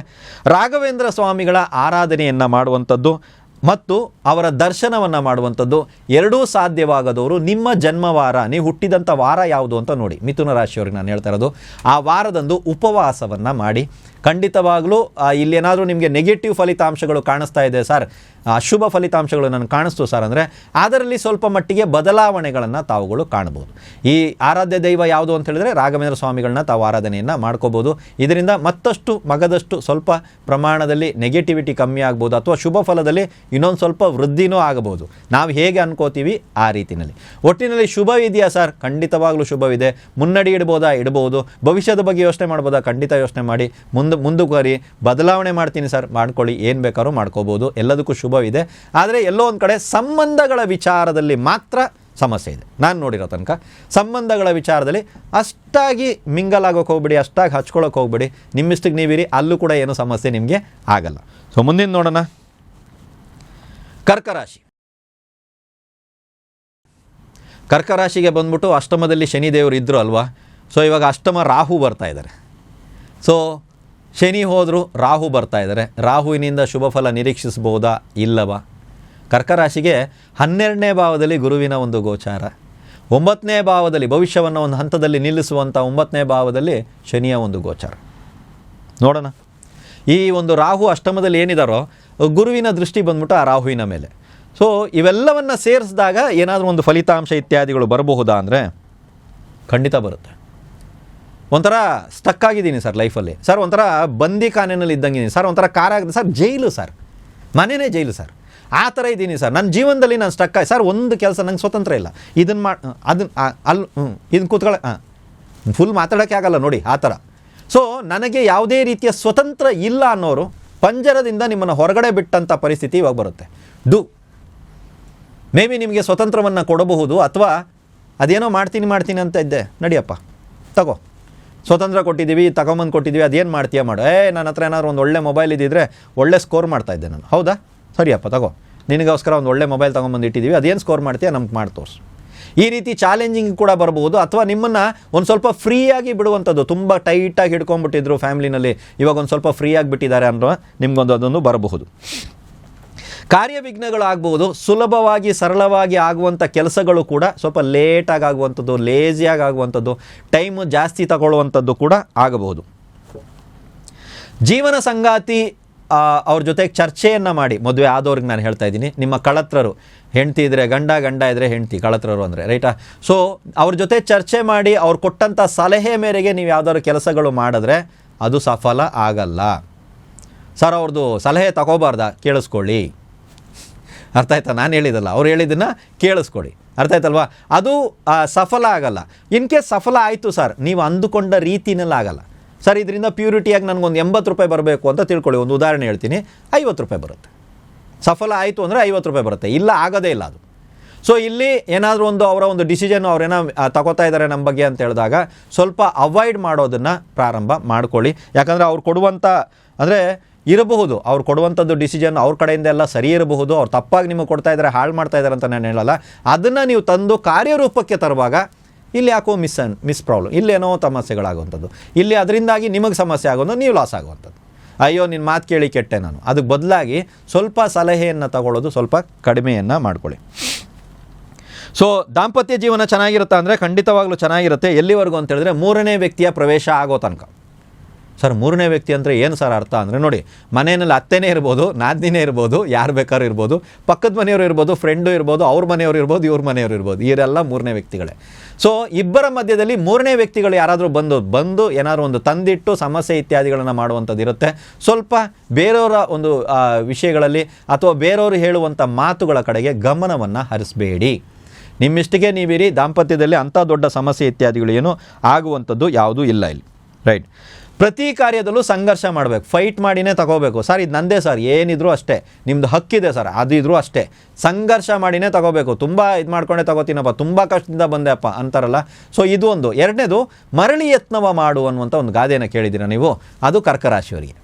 ರಾಘವೇಂದ್ರ ಸ್ವಾಮಿಗಳ ಆರಾಧನೆಯನ್ನು ಮಾಡುವಂಥದ್ದು ಮತ್ತು ಅವರ ದರ್ಶನವನ್ನು ಮಾಡುವಂಥದ್ದು ಎರಡೂ ಸಾಧ್ಯವಾಗದವರು ನಿಮ್ಮ ಜನ್ಮವಾರ, ನೀವು ಹುಟ್ಟಿದಂಥ ವಾರ ಯಾವುದು ಅಂತ ನೋಡಿ. ಮಿಥುನ ರಾಶಿಯವ್ರಿಗೆ ನಾನು ಹೇಳ್ತಾ ಇರೋದು, ಆ ವಾರದಂದು ಉಪವಾಸವನ್ನು ಮಾಡಿ. ಖಂಡಿತವಾಗಲೂ ಇಲ್ಲೇನಾದರೂ ನಿಮಗೆ ನೆಗೆಟಿವ್ ಫಲಿತಾಂಶಗಳು ಕಾಣಿಸ್ತಾ ಇದೆ ಸರ್, ಅಶುಭ ಫಲಿತಾಂಶಗಳು ನನಗೆ ಕಾಣಿಸ್ತು ಸರ್ ಅಂದರೆ ಅದರಲ್ಲಿ ಸ್ವಲ್ಪ ಮಟ್ಟಿಗೆ ಬದಲಾವಣೆಗಳನ್ನು ತಾವುಗಳು ಕಾಣ್ಬೋದು. ಈ ಆರಾಧ್ಯ ದೈವ ಯಾವುದು ಅಂತ ಹೇಳಿದ್ರೆ ರಾಘವೇಂದ್ರ ಸ್ವಾಮಿಗಳನ್ನ ತಾವು ಆರಾಧನೆಯನ್ನು ಮಾಡ್ಕೋಬೋದು. ಇದರಿಂದ ಮಗದಷ್ಟು ಸ್ವಲ್ಪ ಪ್ರಮಾಣದಲ್ಲಿ ನೆಗೆಟಿವಿಟಿ ಕಮ್ಮಿ ಆಗ್ಬೋದು, ಅಥವಾ ಶುಭ ಫಲದಲ್ಲಿ ಇನ್ನೊಂದು ಸ್ವಲ್ಪ ವೃದ್ಧಿನೂ ಆಗಬಹುದು. ನಾವು ಹೇಗೆ ಅನ್ಕೋತೀವಿ ಆ ರೀತಿಯಲ್ಲಿ. ಒಟ್ಟಿನಲ್ಲಿ ಶುಭ ಇದೆಯಾ ಸರ್? ಖಂಡಿತವಾಗ್ಲೂ ಶುಭವಿದೆ. ಮುನ್ನಡಿ ಇಡ್ಬೋದು. ಭವಿಷ್ಯದ ಬಗ್ಗೆ ಯೋಚನೆ ಮಾಡ್ಬೋದಾ? ಖಂಡಿತ ಯೋಚನೆ ಮಾಡಿ. ಮುಂದುವರಿ. ಬದಲಾವಣೆ ಮಾಡ್ತೀನಿ ಸರ್, ಮಾಡ್ಕೊಳ್ಳಿ, ಏನು ಬೇಕಾದ್ರೂ ಮಾಡ್ಕೋಬೋದು. ಎಲ್ಲದಕ್ಕೂ ಶುಭವಿದೆ. ಆದರೆ ಎಲ್ಲೋ ಒಂದು ಕಡೆ ಸಂಬಂಧಗಳ ವಿಚಾರದಲ್ಲಿ ಮಾತ್ರ ಸಮಸ್ಯೆ ಇದೆ. ನಾನು ನೋಡಿರೋ ತನಕ ಸಂಬಂಧಗಳ ವಿಚಾರದಲ್ಲಿ ಅಷ್ಟಾಗಿ ಮಿಂಗಲ್ ಆಗೋಕೆ ಹೋಗ್ಬಿಡಿ, ಅಷ್ಟಾಗಿ ಹಚ್ಕೊಳ್ಳೋಕೆ ಹೋಗ್ಬಿಡಿ. ನಿಮ್ಮಿಷ್ಟಕ್ಕೆ ನೀವಿರಿ, ಅಲ್ಲೂ ಕೂಡ ಏನೂ ಸಮಸ್ಯೆ ನಿಮಗೆ ಆಗಲ್ಲ. ಸೊ ಮುಂದಿನ ನೋಡೋಣ. ಕರ್ಕ ರಾಶಿಗೆ ಬಂದ್ಬಿಟ್ಟು ಅಷ್ಟಮದಲ್ಲಿ ಶನಿದೇವರು ಇದ್ದರು ಅಲ್ವಾ. ಸೊ ಇವಾಗ ಅಷ್ಟಮ ರಾಹು ಬರ್ತಾ ಇದ್ದಾರೆ. ಸೊ ಶನಿ ಹೋದರೂ ರಾಹು ಬರ್ತಾ ಇದ್ದಾರೆ. ರಾಹುವಿನಿಂದ ಶುಭ ಫಲ ನಿರೀಕ್ಷಿಸಬಹುದಾ ಇಲ್ಲವಾ? ಕರ್ಕ ರಾಶಿಗೆ 12ನೇ ಭಾವದಲ್ಲಿ ಗುರುವಿನ ಒಂದು ಗೋಚಾರ, 9ನೇ ಭಾವದಲ್ಲಿ ಭವಿಷ್ಯವನ್ನು ಒಂದು ಹಂತದಲ್ಲಿ ನಿಲ್ಲಿಸುವಂಥ 9ನೇ ಭಾವದಲ್ಲಿ ಶನಿಯ ಒಂದು ಗೋಚಾರ. ನೋಡೋಣ. ಈ ಒಂದು ರಾಹು ಅಷ್ಟಮದಲ್ಲಿ ಏನಿದಾರೋ ಗುರುವಿನ ದೃಷ್ಟಿ ಬಂದ್ಬಿಟ್ಟು ಆ ರಾಹುವಿನ ಮೇಲೆ. ಸೊ ಇವೆಲ್ಲವನ್ನು ಸೇರಿಸಿದಾಗ ಏನಾದರೂ ಒಂದು ಫಲಿತಾಂಶ ಇತ್ಯಾದಿಗಳು ಬರಬಹುದಾ ಅಂದರೆ ಖಂಡಿತ ಬರುತ್ತೆ. ಒಂಥರ ಸ್ಟಕ್ ಆಗಿದ್ದೀನಿ ಸರ್ ಲೈಫಲ್ಲಿ ಸರ್, ಒಂಥರ ಬಂದಿ ಖಾನೆಯಲ್ಲಿ ಇದ್ದಂಗಿದ್ದೀನಿ ಸರ್, ಒಂಥರ ಆಗಿದೆ ಸರ್, ಜೈಲು ಸರ್, ಮನೆಯೇ ಜೈಲು ಸರ್, ಆ ಥರ ಇದ್ದೀನಿ ಸರ್. ನನ್ನ ಜೀವನದಲ್ಲಿ ನಾನು ಸ್ಟಕ್ ಆಗಿ ಸರ್, ಒಂದು ಕೆಲಸ ನಂಗೆ ಸ್ವತಂತ್ರ ಇಲ್ಲ, ಇದನ್ನು ಇದನ್ನು ಕೂತ್ಕೊಳ್ಳೋ ಫುಲ್ ಮಾತಾಡೋಕ್ಕೆ ಆಗಲ್ಲ ನೋಡಿ, ಆ ಥರ. ಸೊ ನನಗೆ ಯಾವುದೇ ರೀತಿಯ ಸ್ವತಂತ್ರ ಇಲ್ಲ ಅನ್ನೋರು ಪಂಜರದಿಂದ ನಿಮ್ಮನ್ನು ಹೊರಗಡೆ ಬಿಟ್ಟಂಥ ಪರಿಸ್ಥಿತಿ ಇವಾಗ ಬರುತ್ತೆ. ಮೇ ಬಿ ನಿಮಗೆ ಸ್ವತಂತ್ರವನ್ನು ಕೊಡಬಹುದು, ಅಥವಾ ಅದೇನೋ ಮಾಡ್ತೀನಿ ಅಂತ ಇದ್ದೆ, ನಡಿಯಪ್ಪ ತಗೋ, ಸ್ವತಂತ್ರ ಕೊಟ್ಟಿದ್ದೀವಿ, ತಗೊಂಬಂದು ಕೊಟ್ಟಿದ್ದೀವಿ, ಅದೇನು ಮಾಡ್ತೀಯ ಮಾಡು, ನನ್ನ ಹತ್ರ ಏನಾದ್ರು ಒಂದು ಒಳ್ಳೆ ಮೊಬೈಲ್ ಇದ್ದಿದ್ರೆ ಒಳ್ಳೆ ಸ್ಕೋರ್ ಮಾಡ್ತಾಯಿದ್ದೆ ನಾನು, ಹೌದಾ, ಸರಿಯಪ್ಪ ತಗೋ, ನಿನಗೋಸ್ಕರ ಒಂದು ಒಳ್ಳೆ ಮೊಬೈಲ್ ತೊಗೊಂಬಂದು ಇಟ್ಟಿದ್ದೀವಿ, ಅದೇನು ಸ್ಕೋರ್ ಮಾಡ್ತೀಯ ನಮ್ಗೆ ಮಾಡಿ ತೋರಿಸು. ಈ ರೀತಿ ಚಾಲೆಂಜಿಂಗ್ ಕೂಡ ಬರ್ಬೋದು. ಅಥವಾ ನಿಮ್ಮನ್ನು ಒಂದು ಸ್ವಲ್ಪ ಫ್ರೀಯಾಗಿ ಬಿಡುವಂಥದ್ದು, ತುಂಬ ಟೈಟಾಗಿ ಹಿಡ್ಕೊಂಡ್ಬಿಟ್ಟಿದ್ರು ಫ್ಯಾಮಿಲಿನಲ್ಲಿ, ಇವಾಗ ಒಂದು ಸ್ವಲ್ಪ ಫ್ರೀಯಾಗಿ ಬಿಟ್ಟಿದ್ದಾರೆ ಅನ್ನೋ ನಿಮ್ಗೊಂದು ಅದೊಂದು ಬರಬಹುದು. ಕಾರ್ಯವಿಘ್ನಗಳಾಗ್ಬೋದು. ಸುಲಭವಾಗಿ ಸರಳವಾಗಿ ಆಗುವಂಥ ಕೆಲಸಗಳು ಕೂಡ ಸ್ವಲ್ಪ ಲೇಟಾಗಿ ಆಗುವಂಥದ್ದು, ಲೇಜಿಯಾಗಿ ಆಗುವಂಥದ್ದು, ಟೈಮು ಜಾಸ್ತಿ ತಗೊಳ್ಳುವಂಥದ್ದು ಕೂಡ ಆಗಬಹುದು. ಜೀವನ ಸಂಗಾತಿ ಅವ್ರ ಜೊತೆಗೆ ಚರ್ಚೆಯನ್ನು ಮಾಡಿ, ಮದುವೆ ಆದವ್ರಿಗೆ ನಾನು ಹೇಳ್ತಾ ಇದ್ದೀನಿ, ನಿಮ್ಮ ಕಳತ್ರರು, ಹೆಂಡ್ತಿ ಇದ್ದರೆ ಗಂಡ ಇದ್ದರೆ ಹೆಂಡ್ತಿ, ಕಳತ್ರರು ಅಂದರೆ ರೈಟಾ. ಸೊ ಅವ್ರ ಜೊತೆ ಚರ್ಚೆ ಮಾಡಿ ಅವ್ರು ಕೊಟ್ಟಂಥ ಸಲಹೆ ಮೇರೆಗೆ ನೀವು ಯಾವುದಾದ್ರು ಕೆಲಸಗಳು ಮಾಡಿದ್ರೆ ಅದು ಸಫಲ ಆಗಲ್ಲ. ಸರ್ ಅವ್ರದ್ದು ಸಲಹೆ ತಗೋಬಾರ್ದಾ? ಕೇಳಿಸ್ಕೊಳ್ಳಿ, ಅರ್ಥ ಆಯ್ತಾ? ನಾನು ಹೇಳಿದ್ದಲ್ಲ, ಅವ್ರು ಹೇಳಿದ್ದನ್ನು ಕೇಳಿಸ್ಕೊಳ್ಳಿ. ಅರ್ಥ ಆಯ್ತಲ್ವಾ? ಅದು ಸಫಲ ಆಗಲ್ಲ. ಇನ್ ಕೇಸ್ ಸಫಲ ಆಯಿತು ಸರ್, ನೀವು ಅಂದುಕೊಂಡ ರೀತಿನಲ್ಲಿ ಆಗಲ್ಲ ಸರ್. ಇದರಿಂದ ಪ್ಯೂರಿಟಿಯಾಗಿ ನನಗೊಂದು 80 ರೂಪಾಯಿ ಬರಬೇಕು ಅಂತ ತಿಳ್ಕೊಳ್ಳಿ, ಒಂದು ಉದಾಹರಣೆ ಹೇಳ್ತೀನಿ, 50 ರೂಪಾಯಿ ಬರುತ್ತೆ. ಸಫಲ ಆಯಿತು ಅಂದರೆ 50 ರೂಪಾಯಿ ಬರುತ್ತೆ, ಇಲ್ಲ ಆಗೋದೇ ಇಲ್ಲ ಅದು. ಸೊ ಇಲ್ಲಿ ಏನಾದರೂ ಅವರ ಒಂದು ಡಿಸಿಷನ್ ಅವ್ರೇನೋ ತಗೋತಾ ಇದ್ದಾರೆ ನಮ್ಮ ಬಗ್ಗೆ ಅಂತ ಹೇಳಿದಾಗ ಸ್ವಲ್ಪ ಅವಾಯ್ಡ್ ಮಾಡೋದನ್ನು ಪ್ರಾರಂಭ ಮಾಡ್ಕೊಳ್ಳಿ. ಯಾಕಂದರೆ ಅವ್ರು ಕೊಡುವಂಥ ಅಂದರೆ ಇರಬಹುದು, ಅವ್ರು ಕೊಡುವಂಥದ್ದು ಡಿಸಿಷನ್ ಅವ್ರ ಕಡೆಯಿಂದ ಎಲ್ಲ ಸರಿ ಇರಬಹುದು, ಅವ್ರು ತಪ್ಪಾಗಿ ನಿಮಗೆ ಕೊಡ್ತಾ ಇದ್ದಾರೆ, ಹಾಳು ಮಾಡ್ತಾ ಇದ್ದಾರೆ ಅಂತ ನಾನು ಹೇಳಲ್ಲ. ಅದನ್ನು ನೀವು ತಂದು ಕಾರ್ಯರೂಪಕ್ಕೆ ತರುವಾಗ ಇಲ್ಲಿ ಯಾಕೋ ಮಿಸ್ ಪ್ರಾಬ್ಲಮ್, ಇಲ್ಲೇನೋ ಸಮಸ್ಯೆಗಳಾಗುವಂಥದ್ದು, ಇಲ್ಲಿ ಅದರಿಂದಾಗಿ ನಿಮಗೆ ಸಮಸ್ಯೆ ಆಗೋದು, ನೀವು ಲಾಸ್ ಆಗುವಂಥದ್ದು. ಅಯ್ಯೋ ನಿನ್ನ ಮಾತು ಕೇಳಿ ಕೆಟ್ಟೆ ನಾನು. ಅದಕ್ಕೆ ಬದಲಾಗಿ ಸ್ವಲ್ಪ ಸಲಹೆಯನ್ನು ತಗೊಳ್ಳೋದು ಸ್ವಲ್ಪ ಕಡಿಮೆಯನ್ನು ಮಾಡ್ಕೊಳ್ಳಿ. ಸೊ ದಾಂಪತ್ಯ ಜೀವನ ಚೆನ್ನಾಗಿರುತ್ತೆ ಅಂದರೆ ಖಂಡಿತವಾಗ್ಲೂ ಚೆನ್ನಾಗಿರುತ್ತೆ. ಎಲ್ಲಿವರೆಗೂ ಅಂತ ಹೇಳಿದ್ರೆ 3ನೇ ವ್ಯಕ್ತಿಯ ಪ್ರವೇಶ ಆಗೋ ತನಕ. ಸರ್ 3ನೇ ವ್ಯಕ್ತಿ ಅಂದರೆ ಏನು ಸರ್ ಅರ್ಥ ಅಂದರೆ, ನೋಡಿ ಮನೆಯಲ್ಲಿ ಅತ್ತೆನೇ ಇರ್ಬೋದು, ನಾದಿನೇ ಇರ್ಬೋದು, ಯಾರು ಬೇಕಾದ್ರೂ ಇರ್ಬೋದು, ಪಕ್ಕದ ಮನೆಯವರು ಇರ್ಬೋದು, ಫ್ರೆಂಡು ಇರ್ಬೋದು, ಅವ್ರ ಮನೆಯವರು ಇರ್ಬೋದು, ಇವ್ರ ಮನೆಯವರು ಇರ್ಬೋದು, ಇವರೆಲ್ಲ 3ನೇ ವ್ಯಕ್ತಿಗಳೇ. ಸೊ ಇಬ್ಬರ ಮಧ್ಯದಲ್ಲಿ 3ನೇ ವ್ಯಕ್ತಿಗಳು ಯಾರಾದರೂ ಬಂದು ಏನಾದರೂ ಒಂದು ತಂದಿಟ್ಟು ಸಮಸ್ಯೆ ಇತ್ಯಾದಿಗಳನ್ನು ಮಾಡುವಂಥದ್ದು ಇರುತ್ತೆ. ಸ್ವಲ್ಪ ಬೇರೆಯವರ ಒಂದು ವಿಷಯಗಳಲ್ಲಿ ಅಥವಾ ಬೇರೆಯವರು ಹೇಳುವಂಥ ಮಾತುಗಳ ಕಡೆಗೆ ಗಮನವನ್ನು ಹರಿಸಬೇಡಿ. ನಿಮ್ಮಿಷ್ಟಿಗೆ ನೀವಿರಿ, ದಾಂಪತ್ಯದಲ್ಲಿ ಅಂಥ ದೊಡ್ಡ ಸಮಸ್ಯೆ ಇತ್ಯಾದಿಗಳು ಏನು ಆಗುವಂಥದ್ದು ಯಾವುದೂ ಇಲ್ಲ ಇಲ್ಲಿ, ರೈಟ್. ಪ್ರತಿ ಕಾರ್ಯದಲ್ಲೂ ಸಂಘರ್ಷ ಮಾಡಬೇಕು, ಫೈಟ್ ಮಾಡಿನೇ ತಗೋಬೇಕು. ಸರ್ ಇದು ನಂದೇ ಸರ್, ಏನಿದ್ರು ಅಷ್ಟೇ, ನಿಮ್ಮದು ಹಕ್ಕಿದೆ ಸರ್, ಅದಿದ್ರೂ ಅಷ್ಟೇ, ಸಂಘರ್ಷ ಮಾಡಿನೇ ತಗೋಬೇಕು. ತುಂಬ ಇದು ಮಾಡ್ಕೊಂಡೇ ತಗೋತೀನಪ್ಪ, ತುಂಬ ಕಷ್ಟದಿಂದ ಬಂದೆಪ್ಪ ಅಂತಾರಲ್ಲ. ಸೊ ಇದು ಒಂದು. ಎರಡನೇದು, ಮರಳಿ ಯತ್ನವ ಮಾಡು ಅನ್ನುವಂಥ ಒಂದು ಗಾದೆಯನ್ನು ಕೇಳಿದ್ದೀರ ನೀವು, ಅದು ಕರ್ಕ ರಾಶಿಯವರಿಗೆ.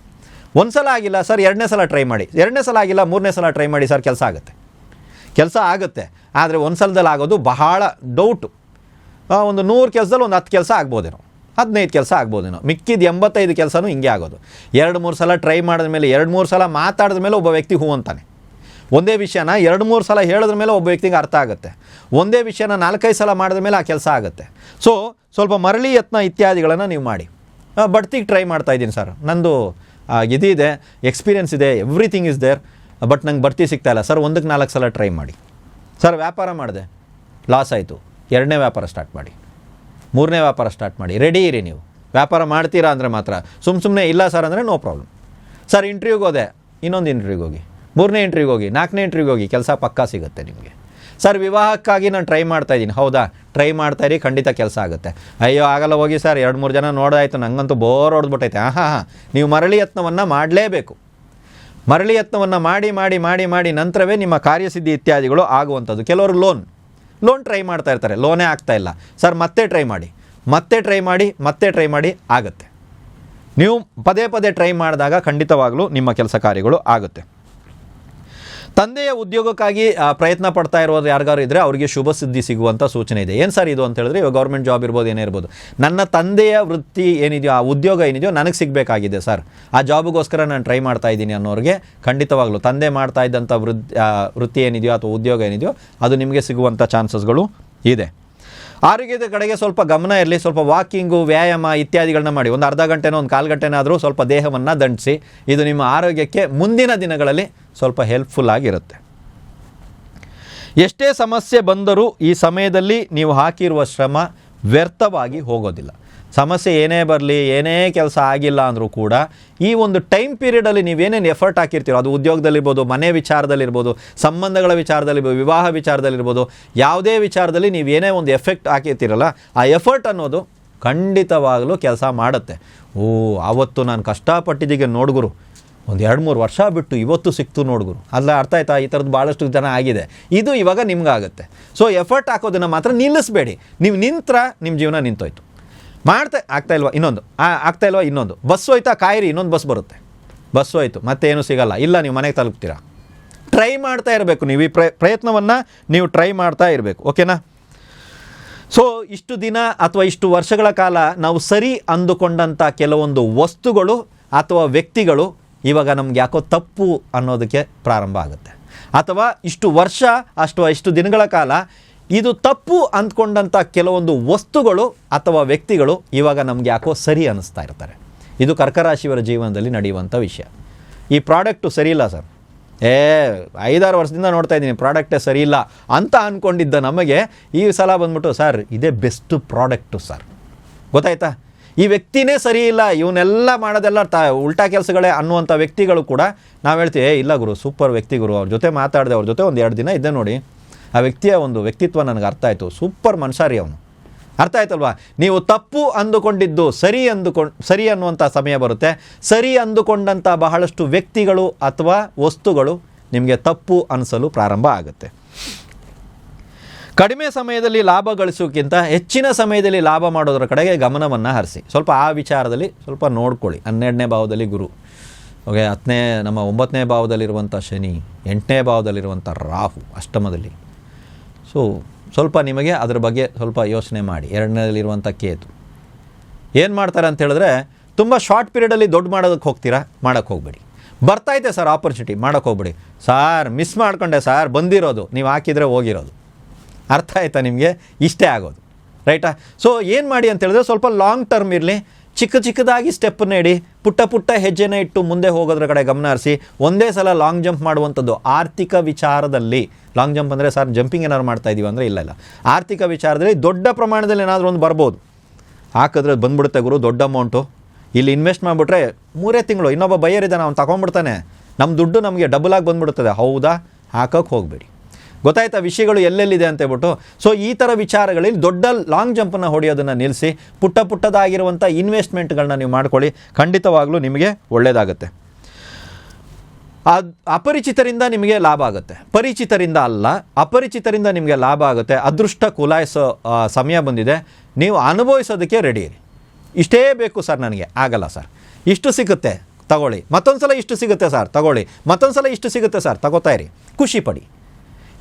ಒಂದು ಸಲ ಆಗಿಲ್ಲ ಸರ್, 2ನೇ ಸಲ ಟ್ರೈ ಮಾಡಿ, 2ನೇ ಸಲ ಆಗಿಲ್ಲ 3ನೇ ಸಲ ಟ್ರೈ ಮಾಡಿ ಸರ್, ಕೆಲಸ ಆಗುತ್ತೆ. ಆದರೆ ಒಂದು ಸಲದಲ್ಲಿ ಆಗೋದು ಬಹಳ ಡೌಟು. ಒಂದು 100 ಕೆಲಸದಲ್ಲಿ ಒಂದು 10 ಕೆಲಸ ಆಗ್ಬೋದೇನೋ, 15 ಕೆಲಸ ಆಗ್ಬೋದೇನೋ, ಮಿಕ್ಕಿದ 85 ಕೆಲಸನೂ ಹಿಂಗೆ ಆಗೋದು. 2-3 ಸಲ ಟ್ರೈ ಮಾಡಿದ ಮೇಲೆ, 2-3 ಸಲ ಮಾತಾಡಿದ ಮೇಲೆ ಒಬ್ಬ ವ್ಯಕ್ತಿ ಹೂ ಅಂತಾನೆ. ಒಂದೇ ವಿಷಯನ 2-3 ಸಲ ಹೇಳಿದ ಮೇಲೆ ಒಬ್ಬ ವ್ಯಕ್ತಿಗೆ ಅರ್ಥ ಆಗುತ್ತೆ. ಒಂದೇ ವಿಷಯನ 4-5 ಸಲ ಮಾಡಿದ ಮೇಲೆ ಆ ಕೆಲಸ ಆಗುತ್ತೆ. ಸೊ ಸ್ವಲ್ಪ ಮರಳಿ ಯತ್ನ ಇತ್ಯಾದಿಗಳನ್ನು ನೀವು ಮಾಡಿ. ಬಡ್ತಿಗೆ ಟ್ರೈ ಮಾಡ್ತಾಯಿದ್ದೀನಿ ಸರ್, ನಂದು ಇದಿದೆ, ಎಕ್ಸ್ಪೀರಿಯೆನ್ಸ್ ಇದೆ, ಎವ್ರಿಥಿಂಗ್ ಇಸ್ ದೇರ್, ಬಟ್ ನಂಗೆ ಬಡ್ತಿ ಸಿಗ್ತಾಯಿಲ್ಲ ಸರ್. 1-4 ಸಲ ಟ್ರೈ ಮಾಡಿ ಸರ್. ವ್ಯಾಪಾರ ಮಾಡಿದೆ, ಲಾಸ್ ಆಯಿತು, 2ನೇ ವ್ಯಾಪಾರ ಸ್ಟಾರ್ಟ್ ಮಾಡಿ, 3ನೇ ವ್ಯಾಪಾರ ಸ್ಟಾರ್ಟ್ ಮಾಡಿ. ರೆಡಿ ಇರಿ ನೀವು. ವ್ಯಾಪಾರ ಮಾಡ್ತೀರಾ ಅಂದರೆ ಮಾತ್ರ, ಸುಮ್ಮನೆ ಇಲ್ಲ ಸರ್ ಅಂದರೆ ನೋ ಪ್ರಾಬ್ಲಮ್. ಸರ್ ಇಂಟರ್ವ್ಯೂಗೆ ಹೋದೆ, ಇನ್ನೊಂದು ಇಂಟರ್ವ್ಯೂಗೆ ಹೋಗಿ, 3ನೇ ಇಂಟರ್ವ್ಯೂಗೆ ಹೋಗಿ, 4ನೇ ಇಂಟರ್ವ್ಯೂಗೆ ಹೋಗಿ, ಕೆಲಸ ಪಕ್ಕಾ ಸಿಗುತ್ತೆ ನಿಮಗೆ. ಸರ್ ವಿವಾಹಕ್ಕಾಗಿ ನಾನು ಟ್ರೈ ಮಾಡ್ತಾಯಿದ್ದೀನಿ, ಹೌದಾ, ಟ್ರೈ ಮಾಡ್ತಾಯಿರಿ, ಖಂಡಿತ ಕೆಲಸ ಆಗುತ್ತೆ. ಅಯ್ಯೋ ಆಗಲ್ಲ ಹೋಗಿ ಸರ್, 2-3 ಜನ ನೋಡಾಯಿತು, ನನಗಂತೂ ಬೋರ್ ಹೊಡೆದ್ಬಿಟ್ಟೈತೆ. ನೀವು ಮರಳಿ ಯತ್ನವನ್ನು ಮಾಡಲೇಬೇಕು. ಮರಳಿ ಯತ್ನವನ್ನು ಮಾಡಿ ನಂತರವೇ ನಿಮ್ಮ ಕಾರ್ಯಸಿದ್ಧಿ ಇತ್ಯಾದಿಗಳು ಆಗುವಂಥದ್ದು. ಕೆಲವರು ಲೋನ್ ಟ್ರೈ ಮಾಡ್ತಾ ಇರ್ತಾರೆ, ಲೋನೇ ಆಗ್ತಾಯಿಲ್ಲ ಸರ್, ಮತ್ತೆ ಟ್ರೈ ಮಾಡಿ ಆಗುತ್ತೆ. ನೀವು ಪದೇ ಟ್ರೈ ಮಾಡಿದಾಗ ಖಂಡಿತವಾಗಲೂ ನಿಮ್ಮ ಕೆಲಸ ಕಾರ್ಯಗಳು ಆಗುತ್ತೆ. ತಂದೆಯ ಉದ್ಯೋಗಕ್ಕಾಗಿ ಪ್ರಯತ್ನ ಪಡ್ತಾ ಇರೋದು ಯಾರಿಗಾರು ಇದ್ದರೆ ಅವರಿಗೆ ಶುಭ ಸುದ್ದಿ ಸಿಗುವಂಥ ಸೂಚನೆ ಇದೆ. ಏನು ಸರ್ ಇದು ಅಂತ ಹೇಳಿದ್ರೆ, ಇವಾಗ ಗೌರ್ಮೆಂಟ್ ಜಾಬ್ ಇರ್ಬೋದು, ಏನೇ ಇರ್ಬೋದು, ನನ್ನ ತಂದೆಯ ವೃತ್ತಿ ಏನಿದೆಯೋ, ಆ ಉದ್ಯೋಗ ಏನಿದೆಯೋ ನನಗೆ ಸಿಗಬೇಕಾಗಿದೆ ಸರ್, ಆ ಜಾಬಿಗೋಸ್ಕರ ನಾನು ಟ್ರೈ ಮಾಡ್ತಾ ಇದ್ದೀನಿ ಅನ್ನೋರಿಗೆ ಖಂಡಿತವಾಗ್ಲೂ ತಂದೆ ಮಾಡ್ತಾ ಇದ್ದಂಥ ವೃತ್ತಿ ಏನಿದೆಯೋ ಅಥವಾ ಉದ್ಯೋಗ ಏನಿದೆಯೋ ಅದು ನಿಮಗೆ ಸಿಗುವಂಥ ಚಾನ್ಸಸ್ಗಳು ಇದೆ. ಆರೋಗ್ಯದ ಕಡೆಗೆ ಸ್ವಲ್ಪ ಗಮನ ಇರಲಿ. ಸ್ವಲ್ಪ ವಾಕಿಂಗು, ವ್ಯಾಯಾಮ ಇತ್ಯಾದಿಗಳನ್ನ ಮಾಡಿ. ಒಂದು ಅರ್ಧ ಗಂಟೆನೋ ಒಂದು ಕಾಲು ಗಂಟೆನಾದರೂ ಸ್ವಲ್ಪ ದೇಹವನ್ನು ದಂಡಿಸಿ. ಇದು ನಿಮ್ಮ ಆರೋಗ್ಯಕ್ಕೆ ಮುಂದಿನ ದಿನಗಳಲ್ಲಿ ಸ್ವಲ್ಪ ಹೆಲ್ಪ್ಫುಲ್ ಆಗಿರುತ್ತೆ. ಎಷ್ಟೇ ಸಮಸ್ಯೆ ಬಂದರೂ ಈ ಸಮಯದಲ್ಲಿ ನೀವು ಹಾಕಿರುವ ಶ್ರಮ ವ್ಯರ್ಥವಾಗಿ ಹೋಗೋದಿಲ್ಲ. ಸಮಸ್ಯೆ ಏನೇ ಬರಲಿ, ಏನೇ ಕೆಲಸ ಆಗಿಲ್ಲ ಅಂದರೂ ಕೂಡ ಈ ಒಂದು ಟೈಮ್ ಪೀರಿಯಡಲ್ಲಿ ನೀವೇನೇನು ಎಫರ್ಟ್ ಹಾಕಿರ್ತೀರೋ, ಅದು ಉದ್ಯೋಗದಲ್ಲಿರ್ಬೋದು, ಮನೆ ವಿಚಾರದಲ್ಲಿರ್ಬೋದು, ಸಂಬಂಧಗಳ ವಿಚಾರದಲ್ಲಿರ್ಬೋದು, ವಿವಾಹ ವಿಚಾರದಲ್ಲಿರ್ಬೋದು, ಯಾವುದೇ ವಿಚಾರದಲ್ಲಿ ನೀವೇನೇ ಒಂದು ಎಫೆಕ್ಟ್ ಹಾಕಿರ್ತೀರಲ್ಲ, ಆ ಎಫರ್ಟ್ ಅನ್ನೋದು ಖಂಡಿತವಾಗಲೂ ಕೆಲಸ ಮಾಡುತ್ತೆ. ಆವತ್ತು ನಾನು ಕಷ್ಟಪಟ್ಟಿದ್ದೀಗೆ ನೋಡ್ಗುರು, ಒಂದು 2-3 ವರ್ಷ ಬಿಟ್ಟು ಇವತ್ತು ಸಿಕ್ತು ನೋಡ್ಗುರು, ಅಲ್ಲ ಅರ್ಥ ಆಯ್ತಾ? ಈ ಥರದ್ದು ಭಾಳಷ್ಟು ಜನ ಆಗಿದೆ. ಇದು ಇವಾಗ ನಿಮ್ಗಾಗುತ್ತೆ. ಸೊ ಎಫರ್ಟ್ ಹಾಕೋದನ್ನು ಮಾತ್ರ ನಿಲ್ಲಿಸಬೇಡಿ. ನೀವು ನಿಂತರ ನಿಮ್ಮ ಜೀವನ ನಿಂತೋಯ್ತು. ಆಗ್ತಾಯಿಲ್ವಾ ಇನ್ನೊಂದು ಬಸ್ ಹೋಯ್ತಾ, ಕಾಯಿರಿ, ಇನ್ನೊಂದು ಬಸ್ ಬರುತ್ತೆ. ಬಸ್ ಹೋಯ್ತು, ಮತ್ತೇನು ಸಿಗಲ್ಲ, ಇಲ್ಲ ನೀವು ಮನೆಗೆ ತಲುಪ್ತೀರಾ. ಟ್ರೈ ಮಾಡ್ತಾ ಇರಬೇಕು. ನೀವು ಈ ಪ್ರಯತ್ನವನ್ನು ನೀವು ಟ್ರೈ ಮಾಡ್ತಾ ಇರಬೇಕು, ಓಕೆನಾ? ಸೊ ಇಷ್ಟು ದಿನ ಅಥವಾ ಇಷ್ಟು ವರ್ಷಗಳ ಕಾಲ ನಾವು ಸರಿ ಅಂದುಕೊಂಡಂಥ ಕೆಲವೊಂದು ವಸ್ತುಗಳು ಅಥವಾ ವ್ಯಕ್ತಿಗಳು ಇವಾಗ ನಮ್ಗೆ ಯಾಕೋ ತಪ್ಪು ಅನ್ನೋದಕ್ಕೆ ಪ್ರಾರಂಭ ಆಗುತ್ತೆ. ಅಥವಾ ಇಷ್ಟು ವರ್ಷ ಇಷ್ಟು ದಿನಗಳ ಕಾಲ ಇದು ತಪ್ಪು ಅಂದ್ಕೊಂಡಂಥ ಕೆಲವೊಂದು ವಸ್ತುಗಳು ಅಥವಾ ವ್ಯಕ್ತಿಗಳು ಇವಾಗ ನಮಗೆ ಯಾಕೋ ಸರಿ ಅನ್ನಿಸ್ತಾ ಇರ್ತಾರೆ. ಇದು ಕರ್ಕರಾಶಿಯವರ ಜೀವನದಲ್ಲಿ ನಡೆಯುವಂಥ ವಿಷಯ. ಈ ಪ್ರಾಡಕ್ಟು ಸರಿ ಇಲ್ಲ ಸರ್, 5-6 ವರ್ಷದಿಂದ ನೋಡ್ತಾ ಇದ್ದೀನಿ ಪ್ರಾಡಕ್ಟೇ ಸರಿ ಇಲ್ಲ ಅಂತ ಅಂದ್ಕೊಂಡಿದ್ದ ನಮಗೆ ಈ ಸಲ ಬಂದ್ಬಿಟ್ಟು ಸರ್ ಇದೇ ಬೆಸ್ಟ್ ಪ್ರಾಡಕ್ಟು ಸರ್, ಗೊತ್ತಾಯ್ತಾ? ಈ ವ್ಯಕ್ತಿನೇ ಸರಿ ಇಲ್ಲ, ಇವನ್ನೆಲ್ಲ ಮಾಡೋದೆಲ್ಲ ಉಲ್ಟಾ ಕೆಲಸಗಳೇ ಅನ್ನುವಂಥ ವ್ಯಕ್ತಿಗಳು ಕೂಡ ನಾವು ಹೇಳ್ತೀವಿ, ಇಲ್ಲ ಗುರು ಸೂಪರ್ ವ್ಯಕ್ತಿ ಗುರು, ಅವ್ರ ಜೊತೆ ಮಾತಾಡಿದೆ, ಅವ್ರ ಜೊತೆ ಒಂದು 2 ದಿನ ಇದ್ದೆ ನೋಡಿ, ಆ ವ್ಯಕ್ತಿಯ ಒಂದು ವ್ಯಕ್ತಿತ್ವ ನನಗೆ ಅರ್ಥ ಆಯಿತು, ಸೂಪರ್ ಮನುಷ್ಯ ರೀ ಅವನು. ಅರ್ಥ ಆಯ್ತಲ್ವಾ? ನೀವು ತಪ್ಪು ಅಂದುಕೊಂಡಿದ್ದು ಸರಿ ಅನ್ನುವಂಥ ಸಮಯ ಬರುತ್ತೆ. ಸರಿ ಅಂದುಕೊಂಡಂಥ ಬಹಳಷ್ಟು ವ್ಯಕ್ತಿಗಳು ಅಥವಾ ವಸ್ತುಗಳು ನಿಮಗೆ ತಪ್ಪು ಅನಿಸಲು ಪ್ರಾರಂಭ ಆಗುತ್ತೆ. ಕಡಿಮೆ ಸಮಯದಲ್ಲಿ ಲಾಭ ಗಳಿಸೋಕ್ಕಿಂತ ಹೆಚ್ಚಿನ ಸಮಯದಲ್ಲಿ ಲಾಭ ಮಾಡೋದರ ಕಡೆಗೆ ಗಮನವನ್ನು ಹರಿಸಿ. ಸ್ವಲ್ಪ ಆ ವಿಚಾರದಲ್ಲಿ ಸ್ವಲ್ಪ ನೋಡ್ಕೊಳ್ಳಿ. 12ನೇ ಭಾವದಲ್ಲಿ ಗುರು, ಓಕೆ, 9ನೇ ಭಾವದಲ್ಲಿರುವಂಥ ಶನಿ, 8ನೇ ಭಾವದಲ್ಲಿರುವಂಥ ರಾಹು ಅಷ್ಟಮದಲ್ಲಿ. ಸೊ ಸ್ವಲ್ಪ ನಿಮಗೆ ಅದರ ಬಗ್ಗೆ ಸ್ವಲ್ಪ ಯೋಚನೆ ಮಾಡಿ. 2ನೇದಲ್ಲಿರುವಂಥ ಕೇತು ಏನು ಮಾಡ್ತಾರೆ ಅಂತ ಹೇಳಿದ್ರೆ, ತುಂಬ ಶಾರ್ಟ್ ಪೀರಿಯಡಲ್ಲಿ ದೊಡ್ಡ ಮಾಡೋದಕ್ಕೆ ಹೋಗ್ತೀರಾ, ಮಾಡೋಕ್ಕೆ ಹೋಗಬೇಡಿ. ಬರ್ತಾಯಿದೆ ಸರ್ ಆಪರ್ಚುನಿಟಿ, ಮಾಡೋಕ್ಕೆ ಹೋಗ್ಬೇಡಿ. ಸಾರ್ ಮಿಸ್ ಮಾಡ್ಕೊಂಡೆ ಸರ್, ಬಂದಿರೋದು ನೀವು ಹಾಕಿದರೆ ಹೋಗಿರೋದು. ಅರ್ಥ ಆಯ್ತಾ ನಿಮಗೆ? ಇಷ್ಟೇ ಆಗೋದು, ರೈಟಾ? ಸೊ ಏನು ಮಾಡಿ ಅಂತ ಹೇಳಿದ್ರೆ, ಸ್ವಲ್ಪ ಲಾಂಗ್ ಟರ್ಮ್ ಇರಲಿ, ಚಿಕ್ಕದಾಗಿ ಸ್ಟೆಪ್ಪನ್ನ ಇಡಿ, ಪುಟ್ಟ ಹೆಜ್ಜೆನ ಇಟ್ಟು ಮುಂದೆ ಹೋಗೋದ್ರ ಕಡೆ ಗಮನ ಹರಿಸಿ. ಒಂದೇ ಸಲ ಲಾಂಗ್ ಜಂಪ್ ಮಾಡುವಂಥದ್ದು ಆರ್ಥಿಕ ವಿಚಾರದಲ್ಲಿ. ಲಾಂಗ್ ಜಂಪ್ ಅಂದರೆ ಸರ್ ಜಂಪಿಂಗ್ ಏನಾದ್ರು ಮಾಡ್ತಾ ಇದ್ದೀವಿ ಅಂದರೆ ಇಲ್ಲ. ಆರ್ಥಿಕ ವಿಚಾರದಲ್ಲಿ ದೊಡ್ಡ ಪ್ರಮಾಣದಲ್ಲಿ ಏನಾದರೂ ಒಂದು ಬರ್ಬೋದು, ಹಾಕಿದ್ರೆ ಬಂದ್ಬಿಡುತ್ತೆ ಗುರು ದೊಡ್ಡ ಅಮೌಂಟು. ಇಲ್ಲಿ ಇನ್ವೆಸ್ಟ್ ಮಾಡಿಬಿಟ್ರೆ 3 ತಿಂಗಳು ಇನ್ನೊಬ್ಬ ಬೈಯರ್ ಇದ್ದಾನೆ, ಅವ್ನು ತಗೊಂಡ್ಬಿಡ್ತಾನೆ, ನಮ್ಮ ದುಡ್ಡು ನಮಗೆ ಡಬಲ್ ಆಗಿ ಬಂದ್ಬಿಡ್ತದೆ. ಹೌದಾ? ಹಾಕೋಕ್ಕೆ ಹೋಗಬೇಡಿ. ಗೊತ್ತಾಯ್ತಾ ವಿಷಯಗಳು ಎಲ್ಲೆಲ್ಲಿದೆ ಅಂತ ಹೇಳ್ಬಿಟ್ಟು. ಸೊ ಈ ಥರ ವಿಚಾರಗಳಲ್ಲಿ ದೊಡ್ಡ ಲಾಂಗ್ ಜಂಪನ್ನು ಹೊಡೆಯೋದನ್ನು ನಿಲ್ಲಿಸಿ ಪುಟ್ಟದಾಗಿರುವಂಥ ಇನ್ವೆಸ್ಟ್ಮೆಂಟ್ಗಳನ್ನ ನೀವು ಮಾಡ್ಕೊಳ್ಳಿ, ಖಂಡಿತವಾಗ್ಲೂ ನಿಮಗೆ ಒಳ್ಳೆಯದಾಗುತ್ತೆ. ಅಪರಿಚಿತರಿಂದ ನಿಮಗೆ ಲಾಭ ಆಗುತ್ತೆ, ಪರಿಚಿತರಿಂದ ಅಲ್ಲ, ಅಪರಿಚಿತರಿಂದ ನಿಮಗೆ ಲಾಭ ಆಗುತ್ತೆ. ಅದೃಷ್ಟ ಕುಲಾಯಿಸೋ ಸಮಯ ಬಂದಿದೆ, ನೀವು ಅನುಭವಿಸೋದಕ್ಕೆ ರೆಡಿ ಇರಿ. ಇಷ್ಟೇ ಬೇಕು ಸರ್ ನನಗೆ, ಆಗಲ್ಲ ಸರ್, ಇಷ್ಟು ಸಿಗುತ್ತೆ ತಗೊಳ್ಳಿ, ಮತ್ತೊಂದು ಸಲ ಇಷ್ಟು ಸಿಗುತ್ತೆ ಸರ್ ತಗೊಳ್ಳಿ, ಮತ್ತೊಂದು ಸಲ ಇಷ್ಟು ಸಿಗುತ್ತೆ ಸರ್ ತಗೋತಾ ಇರಿ. ಖುಷಿ ಪಡಿ,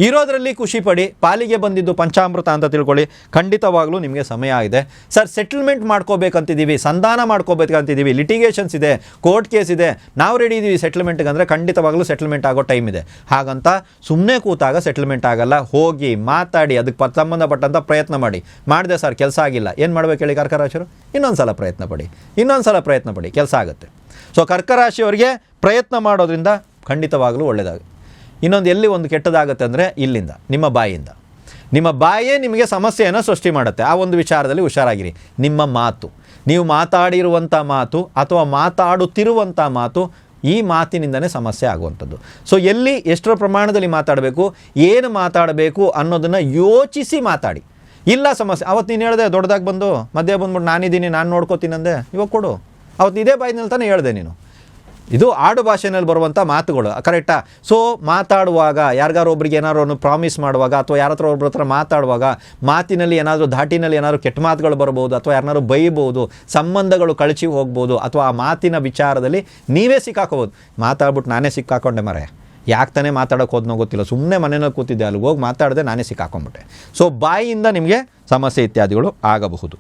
ಇರೋದರಲ್ಲಿ ಖುಷಿ ಪಡಿ. ಪಾಲಿಗೆ ಬಂದಿದ್ದು ಪಂಚಾಮೃತ ಅಂತ ತಿಳ್ಕೊಳ್ಳಿ. ಖಂಡಿತವಾಗ್ಲೂ ನಿಮಗೆ ಸಮಯ ಇದೆ. ಸರ್ ಸೆಟಲ್ಮೆಂಟ್ ಮಾಡ್ಕೋಬೇಕಂತಿದ್ದೀವಿ, ಸಂಧಾನ ಮಾಡ್ಕೋಬೇಕಂತಿದ್ದೀವಿ, ಲಿಟಿಗೇಷನ್ಸ್ ಇದೆ, ಕೋರ್ಟ್ ಕೇಸ್ ಇದೆ, ನಾವು ರೆಡಿ ಇದ್ದೀವಿ ಸೆಟಲ್ಮೆಂಟ್ಗೆ ಅಂದರೆ ಖಂಡಿತವಾಗ್ಲೂ ಸೆಟಲ್ಮೆಂಟ್ ಆಗೋ ಟೈಮ್ ಇದೆ. ಹಾಗಂತ ಸುಮ್ಮನೆ ಕೂತಾಗ ಸೆಟಲ್ಮೆಂಟ್ ಆಗಲ್ಲ. ಹೋಗಿ ಮಾತಾಡಿ, ಅದಕ್ಕೆ ಸಂಬಂಧಪಟ್ಟಂಥ ಪ್ರಯತ್ನ ಮಾಡಿ. ಮಾಡಿದೆ ಸರ್ ಕೆಲಸ ಆಗಿಲ್ಲ, ಏನು ಮಾಡಬೇಕು ಹೇಳಿ ಕರ್ಕ ರಾಶಿಯವರು? ಇನ್ನೊಂದು ಸಲ ಪ್ರಯತ್ನ ಪಡಿ, ಕೆಲಸ ಆಗುತ್ತೆ. ಸೊ ಕರ್ಕ ರಾಶಿಯವರಿಗೆ ಪ್ರಯತ್ನ ಮಾಡೋದ್ರಿಂದ ಖಂಡಿತವಾಗಲೂ ಒಳ್ಳೆಯದಾಗುತ್ತೆ. ಇನ್ನೊಂದು ಎಲ್ಲಿ ಒಂದು ಕೆಟ್ಟದಾಗುತ್ತೆ ಅಂದರೆ ಇಲ್ಲಿಂದ, ನಿಮ್ಮ ಬಾಯೇ ನಿಮಗೆ ಸಮಸ್ಯೆಯನ್ನು ಸೃಷ್ಟಿ ಮಾಡುತ್ತೆ. ಆ ಒಂದು ವಿಚಾರದಲ್ಲಿ ಹುಷಾರಾಗಿರಿ. ನಿಮ್ಮ ಮಾತು, ನೀವು ಮಾತಾಡಿರುವಂಥ ಮಾತು ಅಥವಾ ಮಾತಾಡುತ್ತಿರುವಂಥ ಮಾತು, ಈ ಮಾತಿನಿಂದನೇ ಸಮಸ್ಯೆ ಆಗುವಂಥದ್ದು. ಸೊ ಎಲ್ಲಿ ಎಷ್ಟರ ಪ್ರಮಾಣದಲ್ಲಿ ಮಾತಾಡಬೇಕು, ಏನು ಮಾತಾಡಬೇಕು ಅನ್ನೋದನ್ನು ಯೋಚಿಸಿ ಮಾತಾಡಿ. ಇಲ್ಲ ಸಮಸ್ಯೆ, ಅವತ್ತು ನೀನು ಹೇಳಿದೆ ದೊಡ್ಡದಾಗಿ ಬಂದು ಮಧ್ಯೆ ಬಂದ್ಬಿಟ್ಟು ನಾನಿದ್ದೀನಿ ನಾನು ನೋಡ್ಕೋತೀನಿ ಅಂದೆ, ಇವಾಗ ಕೊಡು. ಅವತ್ತು ಇದೇ ಬಾಯಿನಲ್ಲಿ ತಾನೇ ಹೇಳಿದೆ ನೀನು. ಇದು ಆಡು ಭಾಷೆಯಲ್ಲಿ ಬರುವಂಥ ಮಾತುಗಳು, ಕರೆಕ್ಟಾ? ಸೊ ಮಾತಾಡುವಾಗ ಯಾರಿಗಾರು ಒಬ್ರಿಗೆ ಏನಾದ್ರು ಒಂದು ಪ್ರಾಮಿಸ್ ಮಾಡುವಾಗ ಅಥವಾ ಯಾರ ಹತ್ರ ಒಬ್ಬರ ಹತ್ರ ಮಾತಾಡುವಾಗ ಮಾತಿನಲ್ಲಿ ಏನಾದರೂ ಧಾಟಿನಲ್ಲಿ ಏನಾದರೂ ಕೆಟ್ಟ ಮಾತುಗಳು ಬರ್ಬೋದು, ಅಥವಾ ಯಾರನ್ನಾರು ಬೈಬೋದು, ಸಂಬಂಧಗಳು ಕಳಚಿ ಹೋಗ್ಬೋದು, ಅಥವಾ ಆ ಮಾತಿನ ವಿಚಾರದಲ್ಲಿ ನೀವೇ ಸಿಕ್ಕಾಕೋಬೋದು. ಮಾತಾಡ್ಬಿಟ್ಟು ನಾನೇ ಸಿಕ್ಕಾಕೊಂಡೆ ಮರೆ, ಯಾಕೆ ತಾನೇ ಮಾತಾಡೋಕೆ ಹೋದ್ನೋ ಗೊತ್ತಿಲ್ಲ, ಸುಮ್ಮನೆ ಮನೆಯಲ್ಲಿ ಕೂತಿದ್ದೆ, ಅಲ್ಲಿಗೆ ಹೋಗಿ ಮಾತಾಡದೆ ನಾನೇ ಸಿಕ್ಕಾಕೊಂಡ್ಬಿಟ್ಟೆ. ಸೊ ಬಾಯಿಯಿಂದ ನಿಮಗೆ ಸಮಸ್ಯೆ ಇತ್ಯಾದಿಗಳು ಆಗಬಹುದು,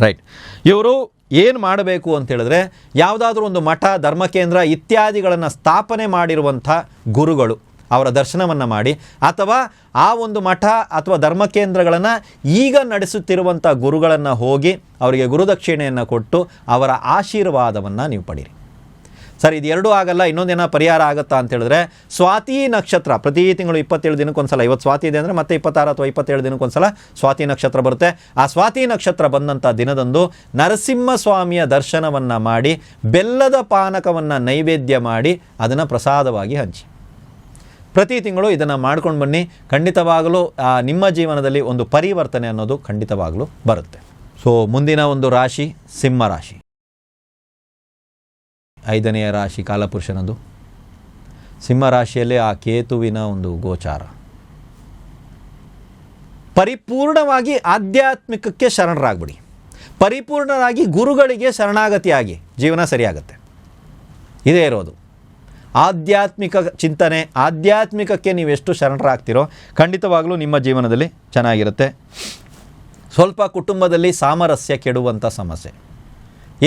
ರೈಟ್? ಇವರು ಏನು ಮಾಡಬೇಕು ಅಂತ ಹೇಳಿದ್ರೆ, ಯಾವುದಾದ್ರೂ ಒಂದು ಮಠ, ಧರ್ಮಕೇಂದ್ರ ಇತ್ಯಾದಿಗಳನ್ನು ಸ್ಥಾಪನೆ ಮಾಡಿರುವಂಥ ಗುರುಗಳು ಅವರ ದರ್ಶನವನ್ನು ಮಾಡಿ, ಅಥವಾ ಆ ಒಂದು ಮಠ ಅಥವಾ ಧರ್ಮಕೇಂದ್ರಗಳನ್ನು ಈಗ ನಡೆಸುತ್ತಿರುವಂಥ ಗುರುಗಳನ್ನು ಹೋಗಿ ಅವರಿಗೆ ಗುರುದಕ್ಷಿಣೆಯನ್ನು ಕೊಟ್ಟು ಅವರ ಆಶೀರ್ವಾದವನ್ನು ನೀವು ಪಡೀರಿ. ಸರ್ ಇದೆರಡೂ ಆಗಲ್ಲ, ಇನ್ನೊಂದೇನೋ ಪರಿಹಾರ ಆಗುತ್ತಾ ಅಂತ ಹೇಳಿದ್ರೆ, ಸ್ವಾತಿ ನಕ್ಷತ್ರ ಪ್ರತಿ ತಿಂಗಳು 27 ದಿನಕ್ಕೊಂದ್ಸಲ, ಇವತ್ತು ಸ್ವಾತಿ ಇದೆ ಅಂದರೆ ಮತ್ತೆ 26 ಅಥವಾ 27 ದಿನಕ್ಕೊಂದ್ಸಲ ಸ್ವಾತಿ ನಕ್ಷತ್ರ ಬರುತ್ತೆ. ಆ ಸ್ವಾತಿ ನಕ್ಷತ್ರ ಬಂದಂಥ ದಿನದಂದು ನರಸಿಂಹಸ್ವಾಮಿಯ ದರ್ಶನವನ್ನು ಮಾಡಿ, ಬೆಲ್ಲದ ಪಾನಕವನ್ನು ನೈವೇದ್ಯ ಮಾಡಿ ಅದನ್ನು ಪ್ರಸಾದವಾಗಿ ಹಂಚಿ. ಪ್ರತಿ ತಿಂಗಳು ಇದನ್ನು ಮಾಡ್ಕೊಂಡು ಬನ್ನಿ. ಖಂಡಿತವಾಗಲೂ ನಿಮ್ಮ ಜೀವನದಲ್ಲಿ ಒಂದು ಪರಿವರ್ತನೆ ಅನ್ನೋದು ಖಂಡಿತವಾಗಲೂ ಬರುತ್ತೆ. ಸೊ ಮುಂದಿನ ಒಂದು ರಾಶಿ ಸಿಂಹ ರಾಶಿ, 5ನೆಯ ರಾಶಿ ಕಾಲಪುರುಷನದು. ಸಿಂಹ ರಾಶಿಯಲ್ಲಿ ಆ ಕೇತುವಿನ ಒಂದು ಗೋಚಾರ. ಪರಿಪೂರ್ಣವಾಗಿ ಆಧ್ಯಾತ್ಮಿಕಕ್ಕೆ ಶರಣರಾಗ್ಬಿಡಿ, ಪರಿಪೂರ್ಣರಾಗಿ ಗುರುಗಳಿಗೆ ಶರಣಾಗತಿಯಾಗಿ ಜೀವನ ಸರಿಯಾಗುತ್ತೆ. ಇದೇ ಇರೋದು ಆಧ್ಯಾತ್ಮಿಕ ಚಿಂತನೆ. ಆಧ್ಯಾತ್ಮಿಕಕ್ಕೆ ನೀವೆಷ್ಟು ಶರಣರಾಗ್ತಿರೋ ಖಂಡಿತವಾಗಲೂ ನಿಮ್ಮ ಜೀವನದಲ್ಲಿ ಚೆನ್ನಾಗಿರುತ್ತೆ. ಸ್ವಲ್ಪ ಕುಟುಂಬದಲ್ಲಿ ಸಾಮರಸ್ಯ ಕೆಡುವಂಥ ಸಮಸ್ಯೆ.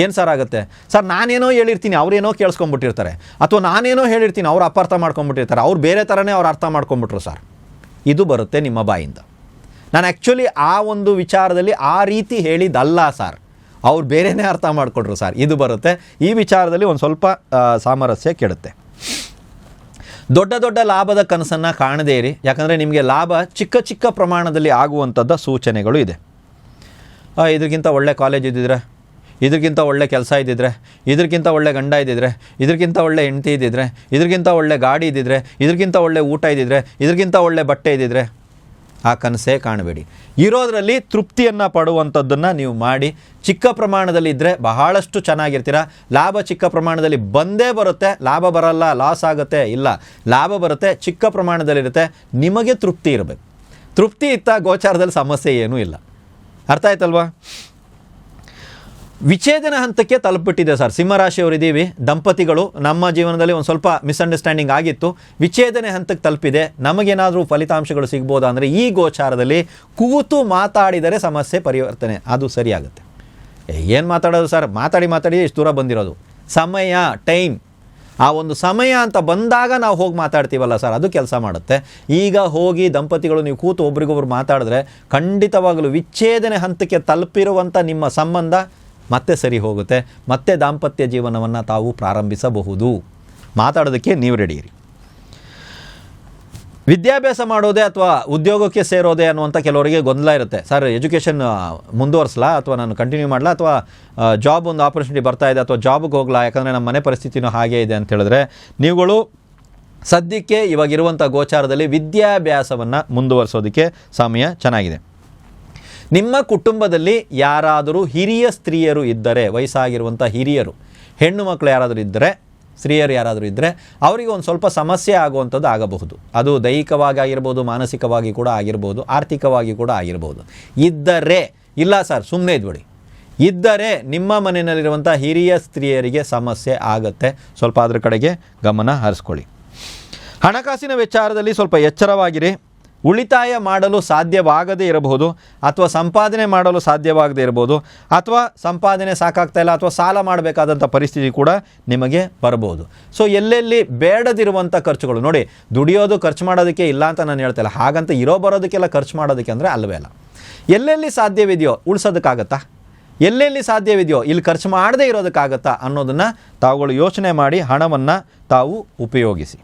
ಏನು ಸರ್ ಆಗುತ್ತೆ? ಸರ್ ನಾನೇನೋ ಹೇಳಿರ್ತೀನಿ, ಅವರೇನೋ ಕೇಳಿಸ್ಕೊಂಡ್ಬಿಟ್ಟಿರ್ತಾರೆ, ಅಥವಾ ನಾನೇನೋ ಹೇಳಿರ್ತೀನಿ, ಅವ್ರು ಅಪಾರ್ಥ ಮಾಡ್ಕೊಂಡ್ಬಿಟ್ಟಿರ್ತಾರೆ, ಅವ್ರು ಬೇರೆ ಥರನೇ ಅವ್ರು ಅರ್ಥ ಮಾಡ್ಕೊಂಡ್ಬಿಟ್ರು ಸರ್. ಇದು ಬರುತ್ತೆ ನಿಮ್ಮ ಬಾಯಿಂದ. ನಾನು ಆ್ಯಕ್ಚುಲಿ ಆ ಒಂದು ವಿಚಾರದಲ್ಲಿ ಆ ರೀತಿ ಹೇಳಿದ್ದಲ್ಲ ಸರ್, ಅವ್ರು ಬೇರೆಯೇ ಅರ್ಥ ಮಾಡಿಕೊಟ್ರು ಸರ್, ಇದು ಬರುತ್ತೆ. ಈ ವಿಚಾರದಲ್ಲಿ ಒಂದು ಸ್ವಲ್ಪ ಸಾಮರಸ್ಯ ಕೆಡುತ್ತೆ. ದೊಡ್ಡ ಲಾಭದ ಕನಸನ್ನು ಕಾಣದೇ ಇರಿ, ಯಾಕಂದರೆ ನಿಮಗೆ ಲಾಭ ಚಿಕ್ಕ ಪ್ರಮಾಣದಲ್ಲಿ ಆಗುವಂಥದ್ದು ಸೂಚನೆಗಳು ಇದೆ. ಇದಕ್ಕಿಂತ ಒಳ್ಳೆ ಕಾಲೇಜ್ ಇದ್ದಿದ್ರೆ, ಇದಕ್ಕಿಂತ ಒಳ್ಳೆ ಕೆಲಸ ಇದ್ದಿದ್ರೆ, ಇದಕ್ಕಿಂತ ಒಳ್ಳೆ ಗಂಡ ಇದ್ದಿದ್ರೆ, ಇದಕ್ಕಿಂತ ಒಳ್ಳೆ ಹೆಂಡತಿ ಇದ್ದಿದ್ರೆ, ಇದಕ್ಕಿಂತ ಒಳ್ಳೆ ಗಾಡಿ ಇದ್ದಿದ್ರೆ, ಇದಕ್ಕಿಂತ ಒಳ್ಳೆ ಊಟ ಇದ್ದಿದ್ರೆ, ಇದಕ್ಕಿಂತ ಒಳ್ಳೆ ಬಟ್ಟೆ ಇದ್ದಿದ್ರೆ, ಆ ಕನಸೇ ಕಾಣಬೇಡಿ. ಇರೋದರಲ್ಲಿ ತೃಪ್ತಿಯನ್ನು ಪಡುವಂಥದ್ದನ್ನು ನೀವು ಮಾಡಿ. ಚಿಕ್ಕ ಪ್ರಮಾಣದಲ್ಲಿ ಇದ್ದರೆ ಬಹಳಷ್ಟು ಚೆನ್ನಾಗಿರ್ತೀರ. ಲಾಭ ಚಿಕ್ಕ ಪ್ರಮಾಣದಲ್ಲಿ ಬಂದೇ ಬರುತ್ತೆ. ಲಾಭ ಬರಲ್ಲ, ಲಾಸ್ ಆಗುತ್ತೆ, ಇಲ್ಲ, ಲಾಭ ಬರುತ್ತೆ, ಚಿಕ್ಕ ಪ್ರಮಾಣದಲ್ಲಿರುತ್ತೆ. ನಿಮಗೆ ತೃಪ್ತಿ ಇರಬೇಕು. ತೃಪ್ತಿ ಇತ್ತ ಗೋಚಾರದಲ್ಲಿ ಸಮಸ್ಯೆ ಏನೂ ಇಲ್ಲ. ಅರ್ಥ ಆಯ್ತಲ್ವಾ? ವಿಚ್ಛೇದನ ಹಂತಕ್ಕೆ ತಲುಪಿಬಿಟ್ಟಿದೆ ಸರ್. ಸಿಂಹರಾಶಿಯವರಿದ್ದೀವಿ, ದಂಪತಿಗಳು, ನಮ್ಮ ಜೀವನದಲ್ಲಿ ಒಂದು ಸ್ವಲ್ಪ ಮಿಸ್ಅಂಡರ್ಸ್ಟ್ಯಾಂಡಿಂಗ್ ಆಗಿತ್ತು, ವಿಚ್ಛೇದನೆ ಹಂತಕ್ಕೆ ತಲುಪಿದೆ, ನಮಗೇನಾದರೂ ಫಲಿತಾಂಶಗಳು ಸಿಗ್ಬೋದಾ ಅಂದರೆ ಈ ಗೋಚಾರದಲ್ಲಿ ಕೂತು ಮಾತಾಡಿದರೆ ಸಮಸ್ಯೆ ಪರಿವರ್ತನೆ ಅದು ಸರಿಯಾಗುತ್ತೆ. ಏನು ಮಾತಾಡೋದು ಸರ್, ಮಾತಾಡಿ ಇಷ್ಟು ದೂರ ಬಂದಿರೋದು. ಸಮಯ, ಟೈಮ್, ಆ ಒಂದು ಸಮಯ ಅಂತ ಬಂದಾಗ ನಾವು ಹೋಗಿ ಮಾತಾಡ್ತೀವಲ್ಲ ಸರ್, ಅದು ಕೆಲಸ ಮಾಡುತ್ತೆ. ಈಗ ಹೋಗಿ ದಂಪತಿಗಳು ನೀವು ಕೂತು ಒಬ್ರಿಗೊಬ್ರು ಮಾತಾಡಿದ್ರೆ ಖಂಡಿತವಾಗಲೂ ವಿಚ್ಛೇದನೆ ಹಂತಕ್ಕೆ ತಲುಪಿರುವಂಥ ನಿಮ್ಮ ಸಂಬಂಧ ಮತ್ತೆ ಸರಿ ಹೋಗುತ್ತೆ. ಮತ್ತೆ ದಾಂಪತ್ಯ ಜೀವನವನ್ನು ತಾವು ಪ್ರಾರಂಭಿಸಬಹುದು. ಮಾತಾಡೋದಕ್ಕೆ ನೀವು ರೆಡಿ ಇರಿ. ವಿದ್ಯಾಭ್ಯಾಸ ಮಾಡೋದೇ ಅಥವಾ ಉದ್ಯೋಗಕ್ಕೆ ಸೇರೋದೇ ಅನ್ನುವಂಥ ಕೆಲವರಿಗೆ ಗೊಂದಲ ಇರುತ್ತೆ. ಸರ್, ಎಜುಕೇಷನ್ ಮುಂದುವರಿಸಲಾ ಅಥವಾ ನಾನು ಕಂಟಿನ್ಯೂ ಮಾಡಲಾ ಅಥವಾ ಜಾಬ್ ಒಂದು ಆಪರ್ಚುನಿಟಿ ಬರ್ತಾ ಇದೆ ಅಥವಾ ಜಾಬ್ಗೆ ಹೋಗಲಾ, ಯಾಕಂದರೆ ನಮ್ಮ ಮನೆ ಪರಿಸ್ಥಿತಿನೂ ಹಾಗೇ ಇದೆ ಅಂತ ಹೇಳಿದ್ರೆ, ನೀವುಗಳು ಸದ್ಯಕ್ಕೆ ಇವಾಗಿರುವಂಥ ಗೋಚಾರದಲ್ಲಿ ವಿದ್ಯಾಭ್ಯಾಸವನ್ನು ಮುಂದುವರಿಸೋದಕ್ಕೆ ಸಮಯ ಚೆನ್ನಾಗಿದೆ. ನಿಮ್ಮ ಕುಟುಂಬದಲ್ಲಿ ಯಾರಾದರೂ ಹಿರಿಯ ಸ್ತ್ರೀಯರು ಇದ್ದರೆ, ವಯಸ್ಸಾಗಿರುವಂಥ ಹಿರಿಯರು, ಹೆಣ್ಣು ಮಕ್ಕಳು ಯಾರಾದರೂ ಇದ್ದರೆ, ಸ್ತ್ರೀಯರು ಯಾರಾದರೂ ಇದ್ದರೆ ಅವರಿಗೆ ಒಂದು ಸ್ವಲ್ಪ ಸಮಸ್ಯೆ ಆಗುವಂಥದ್ದು ಆಗಬಹುದು. ಅದು ದೈಹಿಕವಾಗಿ ಆಗಿರ್ಬೋದು, ಮಾನಸಿಕವಾಗಿ ಕೂಡ ಆಗಿರ್ಬೋದು, ಆರ್ಥಿಕವಾಗಿ ಕೂಡ ಆಗಿರ್ಬೋದು. ಇದ್ದರೆ, ಇಲ್ಲ ಸರ್ ಸುಮ್ಮನೆ ಇದ್ಬಿಡಿ, ಇದ್ದರೆ ನಿಮ್ಮ ಮನೆಯಲ್ಲಿರುವಂಥ ಹಿರಿಯ ಸ್ತ್ರೀಯರಿಗೆ ಸಮಸ್ಯೆ ಆಗುತ್ತೆ. ಸ್ವಲ್ಪ ಅದರ ಕಡೆಗೆ ಗಮನ ಹರಿಸ್ಕೊಳ್ಳಿ. ಹಣಕಾಸಿನ ವಿಚಾರದಲ್ಲಿ ಸ್ವಲ್ಪ ಎಚ್ಚರವಾಗಿರಿ. ಉಳಿತಾಯ ಮಾಡಲು ಸಾಧ್ಯವಾಗದೇ ಇರಬಹುದು, ಅಥವಾ ಸಂಪಾದನೆ ಮಾಡಲು ಸಾಧ್ಯವಾಗದೇ ಇರಬಹುದು, ಅಥವಾ ಸಂಪಾದನೆ ಸಾಕಾಗ್ತಾ ಇಲ್ಲ, ಅಥವಾ ಸಾಲ ಮಾಡಬೇಕಾದಂಥ ಪರಿಸ್ಥಿತಿ ಕೂಡ ನಿಮಗೆ ಬರಬಹುದು. ಸೊ ಎಲ್ಲೆಲ್ಲಿ ಬೇಡದಿರುವಂಥ ಖರ್ಚುಗಳು ನೋಡಿ, ದುಡಿಯೋದು ಖರ್ಚು ಮಾಡೋದಕ್ಕೆ ಇಲ್ಲ ಅಂತ ನಾನು ಹೇಳ್ತಾ ಇಲ್ಲ, ಹಾಗಂತ ಇರೋ ಬರೋದಕ್ಕೆಲ್ಲ ಖರ್ಚು ಮಾಡೋದಕ್ಕೆ ಅಂದರೆ ಅಲ್ಲವೇ ಅಲ್ಲ. ಎಲ್ಲೆಲ್ಲಿ ಸಾಧ್ಯವಿದೆಯೋ ಉಳಿಸೋದಕ್ಕಾಗತ್ತಾ, ಎಲ್ಲೆಲ್ಲಿ ಸಾಧ್ಯವಿದೆಯೋ ಇಲ್ಲಿ ಖರ್ಚು ಮಾಡದೇ ಇರೋದಕ್ಕಾಗತ್ತಾ ಅನ್ನೋದನ್ನು ತಾವುಗಳು ಯೋಚನೆ ಮಾಡಿ ಹಣವನ್ನು ತಾವು ಉಪಯೋಗಿಸಿ.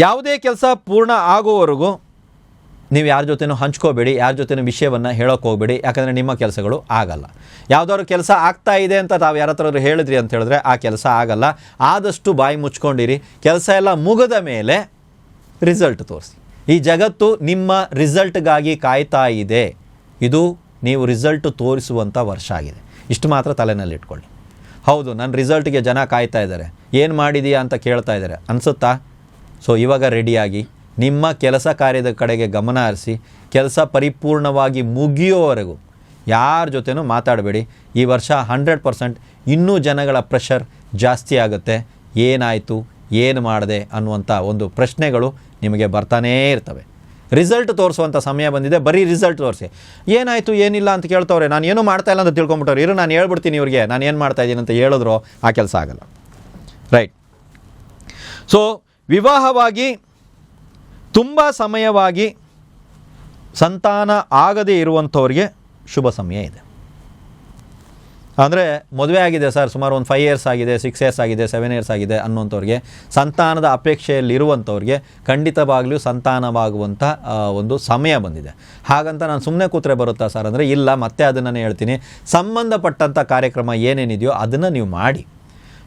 ಯಾವುದೇ ಕೆಲಸ ಪೂರ್ಣ ಆಗುವವರೆಗೂ ನೀವು ಯಾರ ಜೊತೆನೂ ಹಂಚ್ಕೋಬೇಡಿ, ಯಾರ ಜೊತೆನೂ ವಿಷಯವನ್ನು ಹೇಳೋಕ್ಕೆ ಹೋಗಬೇಡಿ, ಯಾಕಂದರೆ ನಿಮ್ಮ ಕೆಲಸಗಳು ಆಗಲ್ಲ. ಯಾವುದಾದ್ರು ಕೆಲಸ ಆಗ್ತಾ ಇದೆ ಅಂತ ತಾವು ಯಾರ ಹತ್ರ ಹೇಳಿದ್ರಿ ಅಂತ ಹೇಳಿದ್ರೆ ಆ ಕೆಲಸ ಆಗಲ್ಲ. ಆದಷ್ಟು ಬಾಯಿ ಮುಚ್ಕೊಂಡಿರಿ. ಕೆಲಸ ಎಲ್ಲ ಮುಗಿದ ಮೇಲೆ ರಿಸಲ್ಟ್ ತೋರಿಸಿ. ಈ ಜಗತ್ತು ನಿಮ್ಮ ರಿಸಲ್ಟ್ಗಾಗಿ ಕಾಯ್ತಾ ಇದೆ. ಇದು ನೀವು ರಿಸಲ್ಟ್ ತೋರಿಸುವಂಥ ವರ್ಷ ಆಗಿದೆ. ಇಷ್ಟು ಮಾತ್ರ ತಲೆನಲ್ಲಿ ಇಟ್ಕೊಳ್ಳಿ. ಹೌದು, ನನ್ನ ರಿಸಲ್ಟ್ಗೆ ಜನ ಕಾಯ್ತಾ ಇದ್ದಾರೆ, ಏನು ಮಾಡಿದೀಯಾ ಅಂತ ಕೇಳ್ತಾ ಇದ್ದಾರೆ ಅನಿಸುತ್ತಾ? ಸೊ ಇವಾಗ ರೆಡಿಯಾಗಿ ನಿಮ್ಮ ಕೆಲಸ ಕಾರ್ಯದ ಕಡೆಗೆ ಗಮನ ಹರಿಸಿ. ಕೆಲಸ ಪರಿಪೂರ್ಣವಾಗಿ ಮುಗಿಯೋವರೆಗೂ ಯಾರ ಜೊತೆನೂ ಮಾತಾಡಬೇಡಿ. ಈ ವರ್ಷ 100% ಇನ್ನೂ ಜನಗಳ ಪ್ರೆಷರ್ ಜಾಸ್ತಿ ಆಗುತ್ತೆ. ಏನಾಯಿತು, ಏನು ಮಾಡಿದೆ ಅನ್ನುವಂಥ ಒಂದು ಪ್ರಶ್ನೆಗಳು ನಿಮಗೆ ಬರ್ತಾನೇ ಇರ್ತವೆ. ರಿಸಲ್ಟ್ ತೋರಿಸುವಂಥ ಸಮಯ ಬಂದಿದೆ, ಬರೀ ರಿಸಲ್ಟ್ ತೋರಿಸಿ. ಏನಾಯಿತು ಏನಿಲ್ಲ ಅಂತ ಕೇಳ್ತವ್ರೆ, ನಾನು ಏನೂ ಮಾಡ್ತಾಯಿಲ್ಲ ಅಂತ ತಿಳ್ಕೊಂಬಿಟ್ಟವ್ರು. ಇರು ನಾನು ಹೇಳ್ಬಿಡ್ತೀನಿ ಇವ್ರಿಗೆ ನಾನು ಏನು ಮಾಡ್ತಾಯಿದ್ದೀನಿ ಅಂತ ಹೇಳಿದ್ರು ಆ ಕೆಲಸ ಆಗಲ್ಲ. ರೈಟ್. ಸೊ ವಿವಾಹವಾಗಿ ತುಂಬ ಸಮಯವಾಗಿ ಸಂತಾನ ಆಗದೇ ಇರುವಂಥವ್ರಿಗೆ ಶುಭ ಸಮಯ ಇದೆ. ಅಂದರೆ ಮದುವೆ ಆಗಿದೆ ಸರ್, ಸುಮಾರು ಒಂದು 5 years ಆಗಿದೆ, 6 years ಆಗಿದೆ, 7 years ಆಗಿದೆ ಅನ್ನುವಂಥವ್ರಿಗೆ, ಸಂತಾನದ ಅಪೇಕ್ಷೆಯಲ್ಲಿರುವಂಥವ್ರಿಗೆ ಖಂಡಿತವಾಗಲೂ ಸಂತಾನವಾಗುವಂಥ ಒಂದು ಸಮಯ ಬಂದಿದೆ. ಹಾಗಂತ ನಾನು ಸುಮ್ಮನೆ ಕೂತ್ರೆ ಬರುತ್ತಾ ಸರ್ ಅಂದರೆ ಇಲ್ಲ, ಮತ್ತೆ ಅದನ್ನು ಹೇಳ್ತೀನಿ. ಸಂಬಂಧಪಟ್ಟಂಥ ಕಾರ್ಯಕ್ರಮ ಏನೇನಿದೆಯೋ ಅದನ್ನು ನೀವು ಮಾಡಿ.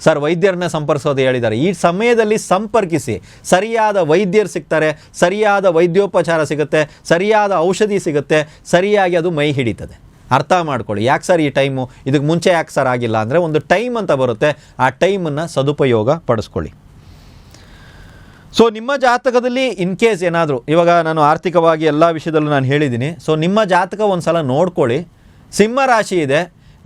ಸರ್ ವೈದ್ಯರನ್ನ ಸಂಪರ್ಕಿಸೋದು ಹೇಳಿದ್ದಾರೆ, ಈ ಸಮಯದಲ್ಲಿ ಸಂಪರ್ಕಿಸಿ. ಸರಿಯಾದ ವೈದ್ಯರು ಸಿಗ್ತಾರೆ, ಸರಿಯಾದ ವೈದ್ಯೋಪಚಾರ ಸಿಗುತ್ತೆ, ಸರಿಯಾದ ಔಷಧಿ ಸಿಗುತ್ತೆ, ಸರಿಯಾಗಿ ಅದು ಮೈ ಹಿಡಿತದೆ. ಅರ್ಥ ಮಾಡ್ಕೊಳ್ಳಿ. ಯಾಕೆ ಸರ್ ಈ ಟೈಮು, ಇದಕ್ಕೆ ಮುಂಚೆ ಯಾಕೆ ಸರ್ ಆಗಿಲ್ಲ ಅಂದರೆ ಒಂದು ಟೈಮ್ ಅಂತ ಬರುತ್ತೆ, ಆ ಟೈಮನ್ನು ಸದುಪಯೋಗ ಪಡಿಸ್ಕೊಳ್ಳಿ. ಸೊ ನಿಮ್ಮ ಜಾತಕದಲ್ಲಿ ಇನ್ ಕೇಸ್ ಏನಾದರೂ, ಇವಾಗ ನಾನು ಆರ್ಥಿಕವಾಗಿ ಎಲ್ಲ ವಿಷಯದಲ್ಲೂ ನಾನು ಹೇಳಿದ್ದೀನಿ. ಸೊ ನಿಮ್ಮ ಜಾತಕ ಒಂದು ಸಲ ನೋಡ್ಕೊಳ್ಳಿ. ಸಿಂಹ ರಾಶಿ ಇದೆ,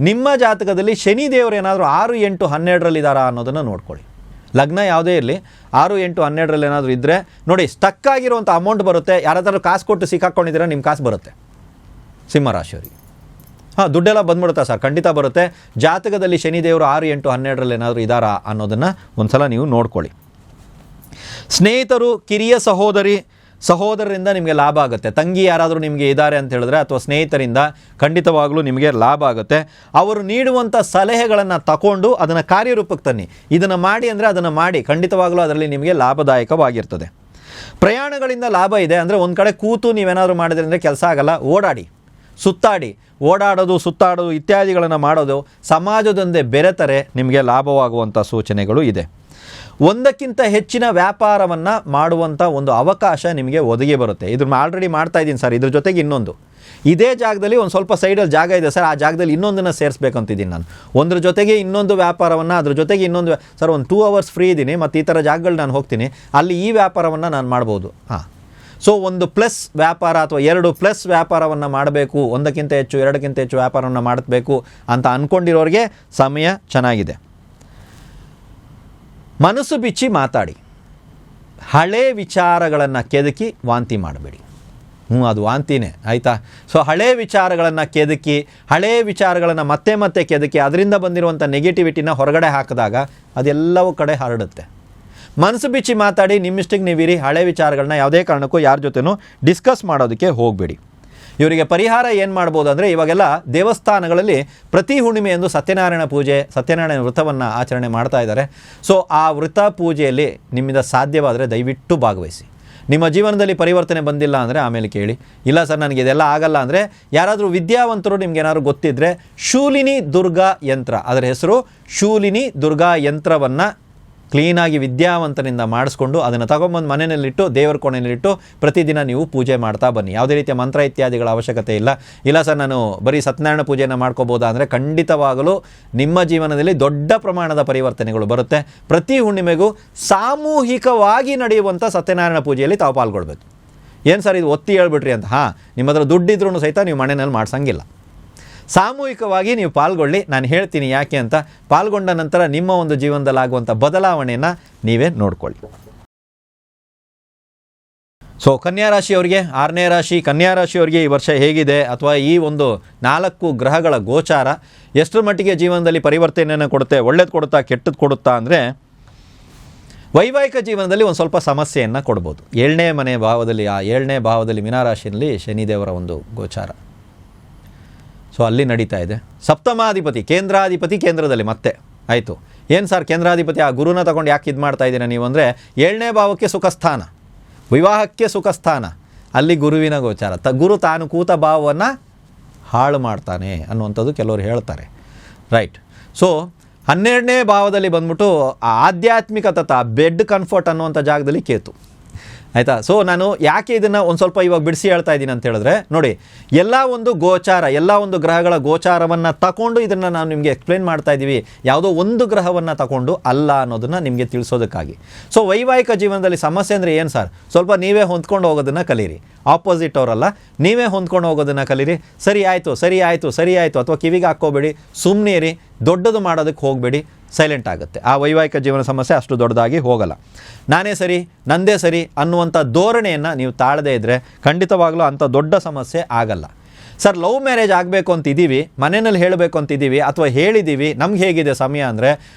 ನಿಮ್ಮ ಜಾತಕದಲ್ಲಿ ಶನಿ ದೇವರು ಏನಾದರೂ 6, 8, 12ರಲ್ಲಿದ್ದಾರಾ ಅನ್ನೋದನ್ನು ನೋಡ್ಕೊಳ್ಳಿ. ಲಗ್ನ ಯಾವುದೇ ಇರಲಿ 6, 8, 12ರಲ್ಲಿ ಏನಾದರೂ ಇದ್ದರೆ ನೋಡಿ, ಸ್ಟಕ್ ಆಗಿರುವಂಥ ಅಮೌಂಟ್ ಬರುತ್ತೆ. ಯಾರಾದರೂ ಕಾಸು ಕೊಟ್ಟು ಸಿಕ್ಕಾಕ್ಕೊಂಡಿದ್ದೀರಾ, ನಿಮ್ಮ ಕಾಸು ಬರುತ್ತೆ ಸಿಂಹರಾಶಿಯವರಿಗೆ. ದುಡ್ಡೆಲ್ಲ ಬಂದ್ಬಿಡುತ್ತಾ ಸರ್? ಖಂಡಿತ ಬರುತ್ತೆ. ಜಾತಕದಲ್ಲಿ ಶನಿದೇವರು 6, 8, 12ರಲ್ಲಿ ಏನಾದರೂ ಇದ್ದಾರಾ ಅನ್ನೋದನ್ನು ಒಂದು ಸಲ ನೀವು ನೋಡ್ಕೊಳ್ಳಿ. ಸ್ನೇಹಿತರು, ಕಿರಿಯ ಸಹೋದರರಿಂದ ನಿಮಗೆ ಲಾಭ ಆಗುತ್ತೆ. ತಂಗಿ ಯಾರಾದರೂ ನಿಮಗೆ ಇದ್ದಾರೆ ಅಂತ ಹೇಳಿದ್ರೆ ಅಥವಾ ಸ್ನೇಹಿತರಿಂದ ಖಂಡಿತವಾಗಲೂ ನಿಮಗೆ ಲಾಭ ಆಗುತ್ತೆ. ಅವರು ನೀಡುವಂಥ ಸಲಹೆಗಳನ್ನು ತಗೊಂಡು ಅದನ್ನು ಕಾರ್ಯರೂಪಕ್ಕೆ ತನ್ನಿ. ಇದನ್ನು ಮಾಡಿ ಅಂದರೆ ಅದನ್ನು ಮಾಡಿ, ಖಂಡಿತವಾಗಲೂ ಅದರಲ್ಲಿ ನಿಮಗೆ ಲಾಭದಾಯಕವಾಗಿರ್ತದೆ. ಪ್ರಯಾಣಗಳಿಂದ ಲಾಭ ಇದೆ. ಅಂದರೆ ಒಂದು ಕಡೆ ಕೂತು ನೀವೇನಾದರೂ ಮಾಡಿದ್ರೆ ಅಂದರೆ ಕೆಲಸ ಆಗಲ್ಲ. ಓಡಾಡಿ, ಸುತ್ತಾಡಿ, ಓಡಾಡೋದು, ಸುತ್ತಾಡೋದು ಇತ್ಯಾದಿಗಳನ್ನು ಮಾಡೋದು ಸಮಾಜದೊಂದೇ ಬೆರೆತರೆ ನಿಮಗೆ ಲಾಭವಾಗುವಂಥ ಸೂಚನೆಗಳು ಇದೆ. ಒಂದಕ್ಕಿಂತ ಹೆಚ್ಚಿನ ವ್ಯಾಪಾರವನ್ನು ಮಾಡುವಂಥ ಒಂದು ಅವಕಾಶ ನಿಮಗೆ ಒದಗಿ ಬರುತ್ತೆ. ಇದನ್ನು ಆಲ್ರೆಡಿ ಮಾಡ್ತಾ ಇದ್ದೀನಿ ಸರ್, ಇದ್ರ ಜೊತೆಗೆ ಇನ್ನೊಂದು ಇದೇ ಜಾಗದಲ್ಲಿ ಒಂದು ಸ್ವಲ್ಪ ಸೈಡಲ್ಲಿ ಜಾಗ ಇದೆ ಸರ್, ಆ ಜಾಗದಲ್ಲಿ ಇನ್ನೊಂದನ್ನು ಸೇರಿಸ್ಬೇಕಂತಿದ್ದೀನಿ ನಾನು. ಒಂದ್ರ ಜೊತೆಗೆ ಇನ್ನೊಂದು ವ್ಯಾಪಾರವನ್ನು, ಅದ್ರ ಜೊತೆಗೆ ಇನ್ನೊಂದು ಸರ್, ಒಂದು 2 hours ಫ್ರೀ ಇದ್ದೀನಿ ಮತ್ತು ಈ ಥರ ಜಾಗಗಳು ನಾನು ಹೋಗ್ತೀನಿ, ಅಲ್ಲಿ ಈ ವ್ಯಾಪಾರವನ್ನು ನಾನು ಮಾಡ್ಬೋದು. ಸೊ ಒಂದು ಪ್ಲಸ್ ವ್ಯಾಪಾರ ಅಥವಾ 2 ಪ್ಲಸ್ ವ್ಯಾಪಾರವನ್ನು ಮಾಡಬೇಕು, ಒಂದಕ್ಕಿಂತ ಹೆಚ್ಚು 2ಕ್ಕಿಂತ ಹೆಚ್ಚು ವ್ಯಾಪಾರವನ್ನು ಮಾಡಬೇಕು ಅಂತ ಅಂದ್ಕೊಂಡಿರೋರಿಗೆ ಸಮಯ ಚೆನ್ನಾಗಿದೆ. ಮನಸ್ಸು ಬಿಚ್ಚಿ ಮಾತಾಡಿ, ಹಳೆ ವಿಚಾರಗಳನ್ನು ಕೆದಕಿ ವಾಂತಿ ಮಾಡಬೇಡಿ. ಅದು ವಾಂತಿನೇ ಆಯಿತಾ. ಸೊ ಹಳೆ ವಿಚಾರಗಳನ್ನು ಕೆದಕಿ, ಹಳೆ ವಿಚಾರಗಳನ್ನು ಮತ್ತೆ ಮತ್ತೆ ಕೆದಕಿ ಅದರಿಂದ ಬಂದಿರುವಂಥ ನೆಗೆಟಿವಿಟಿನ ಹೊರಗಡೆ ಹಾಕಿದಾಗ ಅದೆಲ್ಲವೂ ಕಡೆ ಹರಡುತ್ತೆ. ಮನಸ್ಸು ಬಿಚ್ಚಿ ಮಾತಾಡಿ, ನಿಮ್ಮಿಷ್ಟಕ್ಕೆ ನೀವಿರಿ. ಹಳೆ ವಿಚಾರಗಳನ್ನ ಯಾವುದೇ ಕಾರಣಕ್ಕೂ ಯಾರ ಜೊತೆನೂ ಡಿಸ್ಕಸ್ ಮಾಡೋದಕ್ಕೆ ಹೋಗಬೇಡಿ. ಇವರಿಗೆ ಪರಿಹಾರ ಏನು ಮಾಡ್ಬೋದು ಅಂದರೆ, ಇವಾಗೆಲ್ಲ ದೇವಸ್ಥಾನಗಳಲ್ಲಿ ಪ್ರತಿ ಹುಣ್ಣಿಮೆಯಂದು ಸತ್ಯನಾರಾಯಣ ಪೂಜೆ, ಸತ್ಯನಾರಾಯಣ ವ್ರತವನ್ನು ಆಚರಣೆ ಮಾಡ್ತಾ ಇದ್ದಾರೆ. ಸೊ ಆ ವ್ರತ ಪೂಜೆಯಲ್ಲಿ ನಿಮ್ಮಿಂದ ಸಾಧ್ಯವಾದರೆ ದಯವಿಟ್ಟು ಭಾಗವಹಿಸಿ. ನಿಮ್ಮ ಜೀವನದಲ್ಲಿ ಪರಿವರ್ತನೆ ಬಂದಿಲ್ಲ ಅಂದರೆ ಆಮೇಲೆ ಕೇಳಿ. ಇಲ್ಲ ಸರ್ ನನಗೆ ಇದೆಲ್ಲ ಆಗಲ್ಲ ಅಂದರೆ, ಯಾರಾದರೂ ವಿದ್ಯಾವಂತರು ನಿಮ್ಗೆ ಏನಾದ್ರು ಗೊತ್ತಿದ್ದರೆ ಶೂಲಿನಿ ದುರ್ಗಾ ಯಂತ್ರ, ಅದರ ಹೆಸರು ಶೂಲಿನಿ ದುರ್ಗಾ ಯಂತ್ರವನ್ನು ಕ್ಲೀನಾಗಿ ವಿದ್ಯಾವಂತನಿಂದ ಮಾಡಿಸ್ಕೊಂಡು ಅದನ್ನು ತಗೊಂಬಂದು ಮನೆಯಲ್ಲಿಟ್ಟು ದೇವರ ಕೋಣೆಯಲ್ಲಿಟ್ಟು ಪ್ರತಿದಿನ ನೀವು ಪೂಜೆ ಮಾಡ್ತಾ ಬನ್ನಿ. ಯಾವುದೇ ರೀತಿಯ ಮಂತ್ರ ಇತ್ಯಾದಿಗಳ ಅವಶ್ಯಕತೆ ಇಲ್ಲ. ಇಲ್ಲ ಸರ್ ನಾನು ಬರೀ ಸತ್ಯನಾರಾಯಣ ಪೂಜೆಯನ್ನು ಮಾಡ್ಕೋಬೋದಾ ಅಂದರೆ, ಖಂಡಿತವಾಗಲೂ ನಿಮ್ಮ ಜೀವನದಲ್ಲಿ ದೊಡ್ಡ ಪ್ರಮಾಣದ ಪರಿವರ್ತನೆಗಳು ಬರುತ್ತೆ. ಪ್ರತಿ ಹುಣ್ಣಿಮೆಗೂ ಸಾಮೂಹಿಕವಾಗಿ ನಡೆಯುವಂಥ ಸತ್ಯನಾರಾಯಣ ಪೂಜೆಯಲ್ಲಿ ತಾವು ಪಾಲ್ಗೊಳ್ಬೇಕು. ಏನು ಸರ್ ಇದು ಒತ್ತಿ ಹೇಳ್ಬಿಟ್ರಿ ಅಂತ, ನಿಮ್ಮ ಹತ್ರ ದುಡ್ಡಿದ್ರೂ ಸಹಿತ ನೀವು ಮನೆಯಲ್ಲಿ ಮಾಡ್ಸಂಗಿಲ್ಲ. ಸಾಮೂಹಿಕವಾಗಿ ನೀವು ಪಾಲ್ಗೊಳ್ಳಿ. ನಾನು ಹೇಳ್ತೀನಿ ಯಾಕೆ ಅಂತ. ಪಾಲ್ಗೊಂಡ ನಂತರ ನಿಮ್ಮ ಒಂದು ಜೀವನದಲ್ಲಾಗುವಂಥ ಬದಲಾವಣೆಯನ್ನು ನೀವೇ ನೋಡ್ಕೊಳ್ಳಿ. ಸೊ ಕನ್ಯಾ ರಾಶಿಯವರಿಗೆ, 6ನೇ ರಾಶಿ ಕನ್ಯಾ ರಾಶಿಯವರಿಗೆ ಈ ವರ್ಷ ಹೇಗಿದೆ, ಅಥವಾ ಈ ಒಂದು 4 ಗ್ರಹಗಳ ಗೋಚಾರ ಎಷ್ಟರ ಮಟ್ಟಿಗೆ ಜೀವನದಲ್ಲಿ ಪರಿವರ್ತನೆಯನ್ನು ಕೊಡುತ್ತೆ, ಒಳ್ಳೇದು ಕೊಡುತ್ತಾ ಕೆಟ್ಟದ್ದು ಕೊಡುತ್ತಾ ಅಂದರೆ, ವೈವಾಹಿಕ ಜೀವನದಲ್ಲಿ ಒಂದು ಸ್ವಲ್ಪ ಸಮಸ್ಯೆಯನ್ನು ಕೊಡ್ಬೋದು. 7ನೇ ಮನೆ ಭಾವದಲ್ಲಿ, ಆ 7ನೇ ಭಾವದಲ್ಲಿ ಮೀನರಾಶಿಯಲ್ಲಿ ಶನಿದೇವರ ಒಂದು ಗೋಚಾರ. ಸೊ ಅಲ್ಲಿ ನಡೀತಾ ಇದೆ. ಸಪ್ತಮಾಧಿಪತಿ ಕೇಂದ್ರಾಧಿಪತಿ ಕೇಂದ್ರದಲ್ಲಿ ಮತ್ತೆ ಆಯಿತು. ಏನು ಸರ್ ಕೇಂದ್ರಾಧಿಪತಿ ಆ ಗುರುನ ತಗೊಂಡು ಯಾಕೆ ಇದು ಮಾಡ್ತಾ ಇದ್ದೀರಾ ನೀವು ಅಂದರೆ, 7ನೇ ಭಾವಕ್ಕೆ ಸುಖಸ್ಥಾನ, ವಿವಾಹಕ್ಕೆ ಸುಖಸ್ಥಾನ, ಅಲ್ಲಿ ಗುರುವಿನ ಗೋಚಾರ. ಗುರು ತಾನು ಕೂತ ಭಾವವನ್ನು ಹಾಳು ಮಾಡ್ತಾನೆ ಅನ್ನುವಂಥದ್ದು ಕೆಲವರು ಹೇಳ್ತಾರೆ. ರೈಟ್. ಸೊ 12ನೇ ಭಾವದಲ್ಲಿ ಬಂದ್ಬಿಟ್ಟು ಆಧ್ಯಾತ್ಮಿಕ ತತ್ವ, ಬೆಡ್ ಕಂಫರ್ಟ್ ಅನ್ನುವಂಥ ಜಾಗದಲ್ಲಿ ಕೇತು. ಆಯಿತಾ. ಸೊ ನಾನು ಯಾಕೆ ಇದನ್ನು ಒಂದು ಸ್ವಲ್ಪ ಇವಾಗ ಬಿಡಿಸಿ ಹೇಳ್ತಾ ಇದ್ದೀನಿ ಅಂತ ಹೇಳಿದ್ರೆ, ನೋಡಿ ಎಲ್ಲ ಒಂದು ಗೋಚಾರ, ಎಲ್ಲ ಒಂದು ಗ್ರಹಗಳ ಗೋಚಾರವನ್ನು ತಗೊಂಡು ಇದನ್ನು ನಾವು ನಿಮಗೆ ಎಕ್ಸ್ಪ್ಲೇನ್ ಮಾಡ್ತಾ ಇದ್ದೀವಿ. ಯಾವುದೋ ಒಂದು ಗ್ರಹವನ್ನು ತಗೊಂಡು ಅಲ್ಲ ಅನ್ನೋದನ್ನು ನಿಮಗೆ ತಿಳಿಸೋದಕ್ಕಾಗಿ. ಸೊ ವೈವಾಹಿಕ ಜೀವನದಲ್ಲಿ ಸಮಸ್ಯೆ ಅಂದರೆ ಏನು ಸರ್, ಸ್ವಲ್ಪ ನೀವೇ ಹೊಂದ್ಕೊಂಡು ಹೋಗೋದನ್ನು ಕಲೀರಿ. ಆಪೋಸಿಟ್ ಅವರಲ್ಲ, ನೀವೇ ಹೊಂದ್ಕೊಂಡು ಹೋಗೋದನ್ನು ಕಲೀರಿ. ಸರಿ ಆಯಿತು ಸರಿ ಆಯಿತು ಸರಿ ಆಯಿತು ಅಥವಾ ಕಿವಿಗೆ ಹಾಕ್ಕೋಬೇಡಿ, ಸುಮ್ಮನೆ ಇರಿ, ದೊಡ್ಡದು ಮಾಡೋದಕ್ಕೆ ಹೋಗಬೇಡಿ, ಸೈಲೆಂಟ್ ಆಗುತ್ತೆ. ಆ ವೈವಾಹಿಕ ಜೀವನ ಸಮಸ್ಯೆ ಅಷ್ಟು ದೊಡ್ಡದಾಗಿ ಹೋಗಲ್ಲ. ನಾನೇ ಸರಿ ನಂದೇ ಸರಿ ಅನ್ನುವಂಥ ಧೋರಣೆಯನ್ನು ನೀವು ತಾಳದೇ ಇದ್ದರೆ ಖಂಡಿತವಾಗಲೂ ಅಂಥ ದೊಡ್ಡ ಸಮಸ್ಯೆ ಆಗಲ್ಲ. ಸರ್ ಲವ್ ಮ್ಯಾರೇಜ್ ಆಗಬೇಕು ಅಂತಿದ್ದೀವಿ, ಮನೆಯಲ್ಲಿ ಹೇಳಬೇಕು ಅಂತಿದ್ದೀವಿ ಅಥವಾ ಹೇಳಿದ್ದೀವಿ, ನಮ್ಗೆ ಹೇಗಿದೆ ಸಮಯ ಅಂದರೆ,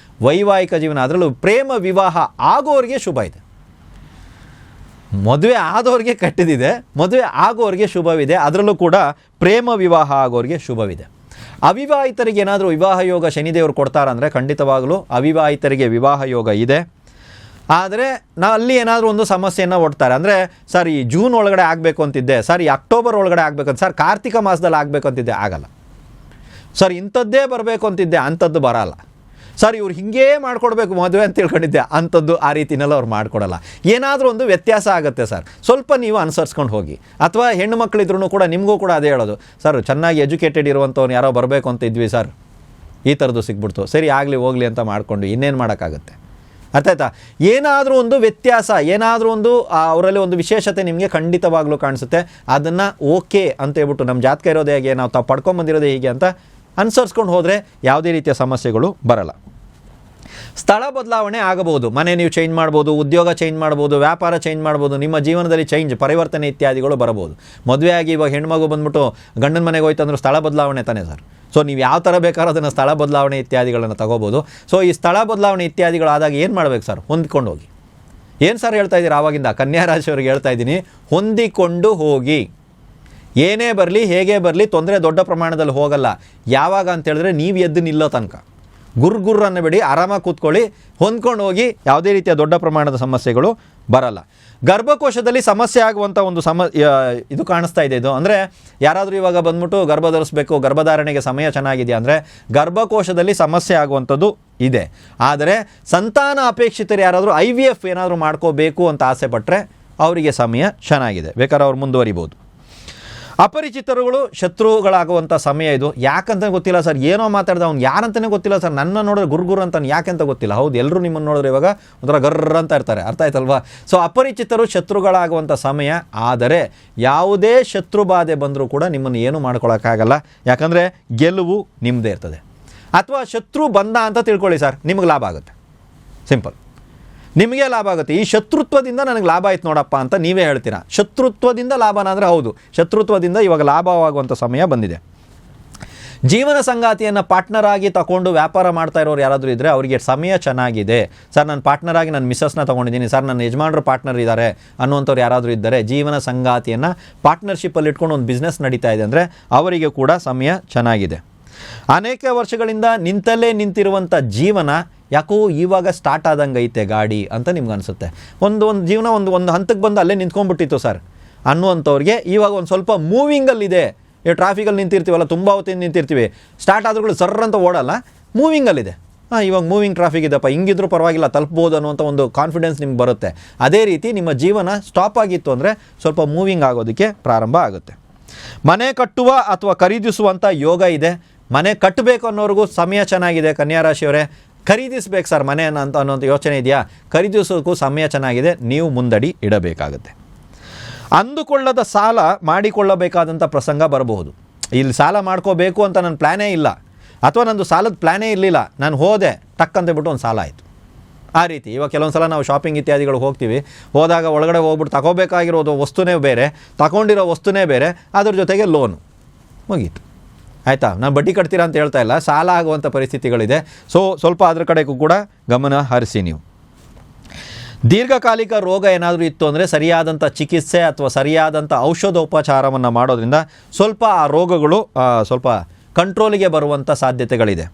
ವೈವಾಹಿಕ ಜೀವನ ಅದರಲ್ಲೂ ಪ್ರೇಮ ವಿವಾಹ ಆಗೋರಿಗೆ ಶುಭ ಇದೆ. ಮದುವೆ ಆದವ್ರಿಗೆ ಕಟ್ಟಿದಿದೆ, ಮದುವೆ ಆಗೋರಿಗೆ ಶುಭವಿದೆ, ಅದರಲ್ಲೂ ಕೂಡ ಪ್ರೇಮ ವಿವಾಹ ಆಗೋರಿಗೆ ಶುಭವಿದೆ. ಅವಿವಾಹಿತರಿಗೆ ಏನಾದರೂ ವಿವಾಹ ಯೋಗ ಶನಿದೇವರು ಕೊಡ್ತಾರಂದರೆ ಖಂಡಿತವಾಗಲೂ ಅವಿವಾಹಿತರಿಗೆ ವಿವಾಹ ಯೋಗ ಇದೆ. ಆದರೆ ಅಲ್ಲಿ ಏನಾದರೂ ಒಂದು ಸಮಸ್ಯೆಯನ್ನು ಒಡ್ತಾರೆ. ಅಂದರೆ ಸರ್ ಈ ಜೂನ್ ಒಳಗಡೆ ಆಗಬೇಕು ಅಂತಿದ್ದೆ, ಸರ್ ಈ ಅಕ್ಟೋಬರ್ ಒಳಗಡೆ ಆಗಬೇಕಂತ, ಸರ್ ಕಾರ್ತಿಕ ಮಾಸದಲ್ಲಿ ಆಗಬೇಕು ಅಂತಿದ್ದೆ, ಆಗಲ್ಲ. ಸರ್ ಇಂಥದ್ದೇ ಬರಬೇಕು ಅಂತಿದ್ದೆ, ಅಂಥದ್ದು ಬರಲ್ಲ. ಸರ್ ಇವ್ರು ಹಿಂಗೇ ಮಾಡಿಕೊಡ್ಬೇಕು ಮದುವೆ ಅಂತ ತಿಳ್ಕೊಂಡಿದ್ದೆ, ಅಂಥದ್ದು ಆ ರೀತಿನೆಲ್ಲ ಅವ್ರು ಮಾಡಿಕೊಡಲ್ಲ. ಏನಾದರೂ ಒಂದು ವ್ಯತ್ಯಾಸ ಆಗುತ್ತೆ ಸರ್, ಸ್ವಲ್ಪ ನೀವು ಅನುಸರಿಸ್ಕೊಂಡು ಹೋಗಿ. ಅಥವಾ ಹೆಣ್ಣು ಮಕ್ಕಳಿದ್ರೂ ಕೂಡ ನಿಮಗೂ ಕೂಡ ಅದೇ ಹೇಳೋದು, ಸರ್ ಚೆನ್ನಾಗಿ ಎಜುಕೇಟೆಡ್ ಇರುವಂಥವ್ನು ಯಾರೋ ಬರಬೇಕು ಅಂತ ಇದ್ವಿ ಸರ್, ಈ ಥರದ್ದು ಸಿಗ್ಬಿಡ್ತು, ಸರಿ ಆಗಲಿ ಹೋಗಲಿ ಅಂತ ಮಾಡಿಕೊಂಡು ಇನ್ನೇನು ಮಾಡೋಕ್ಕಾಗುತ್ತೆ. ಅರ್ಥ ಆಯ್ತಾ? ಏನಾದರೂ ಒಂದು ವ್ಯತ್ಯಾಸ, ಏನಾದರೂ ಒಂದು ಅವರಲ್ಲಿ ಒಂದು ವಿಶೇಷತೆ ನಿಮಗೆ ಖಂಡಿತವಾಗ್ಲೂ ಕಾಣಿಸುತ್ತೆ. ಅದನ್ನು ಓಕೆ ಅಂತ ಹೇಳ್ಬಿಟ್ಟು ನಮ್ಮ ಜಾತಕ ಇರೋದೇ ಹೇಗೆ, ನಾವು ತಾವು ಪಡ್ಕೊಂಬಂದಿರೋದೇ ಹೀಗೆ ಅಂತ ಅನುಸರಿಸ್ಕೊಂಡು ಹೋದರೆ ಯಾವುದೇ ರೀತಿಯ ಸಮಸ್ಯೆಗಳು ಬರಲ್ಲ. ಸ್ಥಳ ಬದಲಾವಣೆ ಆಗಬಹುದು, ಮನೆ ನೀವು ಚೇಂಜ್ ಮಾಡ್ಬೋದು, ಉದ್ಯೋಗ ಚೇಂಜ್ ಮಾಡ್ಬೋದು, ವ್ಯಾಪಾರ ಚೇಂಜ್ ಮಾಡ್ಬೋದು, ನಿಮ್ಮ ಜೀವನದಲ್ಲಿ ಚೇಂಜ್ ಪರಿವರ್ತನೆ ಇತ್ಯಾದಿಗಳು ಬರಬಹುದು. ಮದುವೆ ಆಗಿ ಇವಾಗ ಹೆಣ್ಮಗು ಬಂದ್ಬಿಟ್ಟು ಗಂಡನ ಮನೆಗೆ ಹೋಯ್ತು ಅಂದ್ರೆ ಸ್ಥಳ ಬದಲಾವಣೆ ತಾನೇ ಸರ್. ಸೊ ನೀವು ಯಾವ ಥರ ಬೇಕಾದ್ರೂ ಅದನ್ನು ಸ್ಥಳ ಬದಲಾವಣೆ ಇತ್ಯಾದಿಗಳನ್ನು ತಗೋಬೋದು. ಸೊ ಈ ಸ್ಥಳ ಬದಲಾವಣೆ ಇತ್ಯಾದಿಗಳಾದಾಗ ಏನು ಮಾಡಬೇಕು ಸರ್, ಹೊಂದ್ಕೊಂಡು ಹೋಗಿ. ಏನು ಸರ್ ಹೇಳ್ತಾ ಇದ್ದೀರಾ ಆವಾಗಿಂದ, ಕನ್ಯಾ ರಾಶಿಯವ್ರಿಗೆ ಹೇಳ್ತಾ ಇದ್ದೀನಿ, ಹೊಂದಿಕೊಂಡು ಹೋಗಿ. ಏನೇ ಬರಲಿ ಹೇಗೆ ಬರಲಿ ತೊಂದರೆ ದೊಡ್ಡ ಪ್ರಮಾಣದಲ್ಲಿ ಹೋಗಲ್ಲ. ಯಾವಾಗ ಅಂತ ಹೇಳಿದ್ರೆ ನೀವು ಎದ್ದು ನಿಲ್ಲೋ ತನಕ. ಗುರ್ಗುರ್ ಅನ್ನಬೇಡಿ, ಆರಾಮಾಗಿ ಕೂತ್ಕೊಳ್ಳಿ, ಹೊಂದ್ಕೊಂಡು ಹೋಗಿ, ಯಾವುದೇ ರೀತಿಯ ದೊಡ್ಡ ಪ್ರಮಾಣದ ಸಮಸ್ಯೆಗಳು ಬರಲ್ಲ. ಗರ್ಭಕೋಶದಲ್ಲಿ ಸಮಸ್ಯೆ ಆಗುವಂಥ ಒಂದು ಇದು ಕಾಣಿಸ್ತಾ ಇದೆ. ಇದು ಅಂದರೆ ಯಾರಾದರೂ ಇವಾಗ ಬಂದ್ಬಿಟ್ಟು ಗರ್ಭ ಧರಿಸಬೇಕು, ಗರ್ಭಧಾರಣೆಗೆ ಸಮಯ ಚೆನ್ನಾಗಿದೆಯಾ ಅಂದರೆ ಗರ್ಭಕೋಶದಲ್ಲಿ ಸಮಸ್ಯೆ ಆಗುವಂಥದ್ದು ಇದೆ. ಆದರೆ ಸಂತಾನ ಅಪೇಕ್ಷಿತರು ಯಾರಾದರೂ IVF ಏನಾದರೂ ಮಾಡ್ಕೋಬೇಕು ಅಂತ ಆಸೆ ಪಟ್ಟರೆ ಅವರಿಗೆ ಸಮಯ ಚೆನ್ನಾಗಿದೆ, ಬೇಕಾದ್ರೆ ಅವ್ರು ಮುಂದುವರಿಬೋದು. ಅಪರಿಚಿತರುಗಳು ಶತ್ರುಗಳಾಗುವಂಥ ಸಮಯ ಇದು. ಯಾಕಂತ ಗೊತ್ತಿಲ್ಲ ಸರ್, ಏನೋ ಮಾತಾಡ್ದೆ, ಅವ್ನು ಯಾರಂತಲೇ ಗೊತ್ತಿಲ್ಲ ಸರ್, ನನ್ನ ನೋಡಿದ್ರೆ ಗುರುಗುರು ಅಂತಾನೆ ಯಾಕೆಂತ ಗೊತ್ತಿಲ್ಲ. ಹೌದು, ಎಲ್ಲರೂ ನಿಮ್ಮನ್ನು ನೋಡಿದ್ರೆ ಇವಾಗ ಒಂಥರ ಗರ್ರ ಅಂತ ಇರ್ತಾರೆ, ಅರ್ಥ ಆಯ್ತಲ್ವಾ? ಸೊ ಅಪರಿಚಿತರು ಶತ್ರುಗಳಾಗುವಂಥ ಸಮಯ. ಆದರೆ ಯಾವುದೇ ಶತ್ರು ಬಾಧೆ ಬಂದರೂ ಕೂಡ ನಿಮ್ಮನ್ನು ಏನು ಮಾಡ್ಕೊಳಕ್ಕಾಗಲ್ಲ, ಯಾಕಂದರೆ ಗೆಲುವು ನಿಮ್ಮದೇ ಇರ್ತದೆ. ಅಥವಾ ಶತ್ರು ಬಂದ ಅಂತ ತಿಳ್ಕೊಳ್ಳಿ ಸರ್, ನಿಮಗೆ ಲಾಭ ಆಗುತ್ತೆ, ಸಿಂಪಲ್, ನಿಮಗೆ ಲಾಭ ಆಗುತ್ತೆ. ಈ ಶತ್ರುತ್ವದಿಂದ ನನಗೆ ಲಾಭ ಆಯ್ತು ನೋಡಪ್ಪ ಅಂತ ನೀವೇ ಹೇಳ್ತೀರಾ. ಶತ್ರುತ್ವದಿಂದ ಲಾಭನ ಅಂದರೆ ಹೌದು, ಶತ್ರುತ್ವದಿಂದ ಇವಾಗ ಲಾಭವಾಗುವಂಥ ಸಮಯ ಬಂದಿದೆ. ಜೀವನ ಸಂಗಾತಿಯನ್ನು ಪಾರ್ಟ್ನರ್ ಆಗಿ ತಗೊಂಡು ವ್ಯಾಪಾರ ಮಾಡ್ತಾ ಇರೋರು ಯಾರಾದರೂ ಇದ್ದರೆ ಅವರಿಗೆ ಸಮಯ ಚೆನ್ನಾಗಿದೆ. ಸರ್, ನನ್ನ ಪಾರ್ಟ್ನರ್ ಆಗಿ ನನ್ನ ಮಿಸ್ಸಸ್ನ ತೊಗೊಂಡಿದ್ದೀನಿ, ಸರ್ ನನ್ನ ಯಜಮಾನರು ಪಾರ್ಟ್ನರ್ ಇದ್ದಾರೆ ಅನ್ನುವಂಥವ್ರು ಯಾರಾದರೂ ಇದ್ದರೆ, ಜೀವನ ಸಂಗಾತಿಯನ್ನು ಪಾರ್ಟ್ನರ್ಶಿಪ್ಪಲ್ಲಿ ಇಟ್ಕೊಂಡು ಒಂದು ಬಿಸ್ನೆಸ್ ನಡೀತಾ ಇದೆ ಅಂದರೆ ಅವರಿಗೆ ಕೂಡ ಸಮಯ ಚೆನ್ನಾಗಿದೆ. ಅನೇಕ ವರ್ಷಗಳಿಂದ ನಿಂತಲ್ಲೇ ನಿಂತಿರುವಂಥ ಜೀವನ ಯಾಕೋ ಇವಾಗ ಸ್ಟಾರ್ಟ್ ಆದಂಗೆ ಐತೆ ಗಾಡಿ ಅಂತ ನಿಮ್ಗೆ ಅನಿಸುತ್ತೆ. ಒಂದು ಜೀವನ ಒಂದು ಹಂತಕ್ಕೆ ಬಂದು ಅಲ್ಲೇ ನಿಂತ್ಕೊಂಡ್ಬಿಟ್ಟಿತ್ತು ಸರ್ ಅನ್ನುವಂಥವ್ರಿಗೆ ಇವಾಗ ಒಂದು ಸ್ವಲ್ಪ ಮೂವಿಂಗಲ್ಲಿದೆ. ಈ ಟ್ರಾಫಿಕಲ್ಲಿ ನಿಂತಿರ್ತೀವಲ್ಲ, ತುಂಬ ಹೊತ್ತಿಂದ ನಿಂತಿರ್ತೀವಿ, ಸ್ಟಾರ್ಟ್ ಆದ್ರೂ ಸರ್ ಅಂತ ಓಡಲ್ಲ, ಮೂವಿಂಗಲ್ಲಿದೆ. ಇವಾಗ ಮೂವಿಂಗ್ ಟ್ರಾಫಿಕ್ ಇದೆಪ್ಪ, ಹಿಂಗಿದ್ರೂ ಪರವಾಗಿಲ್ಲ, ತಲುಪ್ಬೋದು ಅನ್ನುವಂಥ ಒಂದು ಕಾನ್ಫಿಡೆನ್ಸ್ ನಿಮ್ಗೆ ಬರುತ್ತೆ. ಅದೇ ರೀತಿ ನಿಮ್ಮ ಜೀವನ ಸ್ಟಾಪ್ ಆಗಿತ್ತು ಅಂದರೆ ಸ್ವಲ್ಪ ಮೂವಿಂಗ್ ಆಗೋದಕ್ಕೆ ಪ್ರಾರಂಭ ಆಗುತ್ತೆ. ಮನೆ ಕಟ್ಟುವ ಅಥವಾ ಖರೀದಿಸುವಂಥ ಯೋಗ ಇದೆ. ಮನೆ ಕಟ್ಟಬೇಕು ಅನ್ನೋರಿಗೂ ಸಮಯ ಚೆನ್ನಾಗಿದೆ. ಕನ್ಯಾ ರಾಶಿಯವರೇ, ಖರೀದಿಸ್ಬೇಕು ಸರ್ ಮನೆ ಅನ್ನೋಂಥ ಯೋಚನೆ ಇದೆಯಾ, ಖರೀದಿಸೋಕ್ಕೂ ಸಮಯ ಚೆನ್ನಾಗಿದೆ, ನೀವು ಮುಂದಡಿ ಇಡಬೇಕಾಗುತ್ತೆ. ಅಂದುಕೊಳ್ಳದ ಸಾಲ ಮಾಡಿಕೊಳ್ಳಬೇಕಾದಂಥ ಪ್ರಸಂಗ ಬರಬಹುದು. ಇಲ್ಲಿ ಸಾಲ ಮಾಡ್ಕೋಬೇಕು ಅಂತ ನನ್ನ ಪ್ಲ್ಯಾನೇ ಇಲ್ಲ, ಅಥವಾ ನಂದು ಸಾಲದ ಪ್ಲ್ಯಾನೇ ಇರಲಿಲ್ಲ, ನಾನು ಹೋದೆ ಟಕ್ ಅಂತೇಳ್ಬಿಟ್ಟು ಒಂದು ಸಾಲ ಆಯಿತು. ಆ ರೀತಿ ಇವಾಗ ಕೆಲವೊಂದು ಸಲ ನಾವು ಶಾಪಿಂಗ್ ಇತ್ಯಾದಿಗಳು ಹೋಗ್ತೀವಿ, ಹೋದಾಗ ಒಳಗಡೆ ಹೋಗ್ಬಿಟ್ಟು ತಗೋಬೇಕಾಗಿರೋದು ವಸ್ತುನೇ ಬೇರೆ, ತಗೊಂಡಿರೋ ವಸ್ತುನೇ ಬೇರೆ, ಅದ್ರ ಜೊತೆಗೆ ಲೋನು ಮುಗೀತು. ಆಯಿತಾ, ನಾನು ಬಡ್ಡಿ ಕಟ್ತೀರಾ ಅಂತ ಹೇಳ್ತಾ ಇಲ್ಲ, ಸಾಲ ಆಗುವಂಥ ಪರಿಸ್ಥಿತಿಗಳಿದೆ. ಸೊ ಸ್ವಲ್ಪ ಅದ್ರ ಕಡೆಗೂ ಕೂಡ ಗಮನ ಹರಿಸಿ. ನೀವು ದೀರ್ಘಕಾಲಿಕ ರೋಗ ಏನಾದರೂ ಇತ್ತು ಅಂದರೆ ಸರಿಯಾದಂಥ ಚಿಕಿತ್ಸೆ ಅಥವಾ ಸರಿಯಾದಂಥ ಔಷಧೋಪಚಾರವನ್ನು ಮಾಡೋದ್ರಿಂದ ಸ್ವಲ್ಪ ಆ ರೋಗಗಳು ಸ್ವಲ್ಪ ಕಂಟ್ರೋಲಿಗೆ ಬರುವಂಥ ಸಾಧ್ಯತೆಗಳಿದೆ.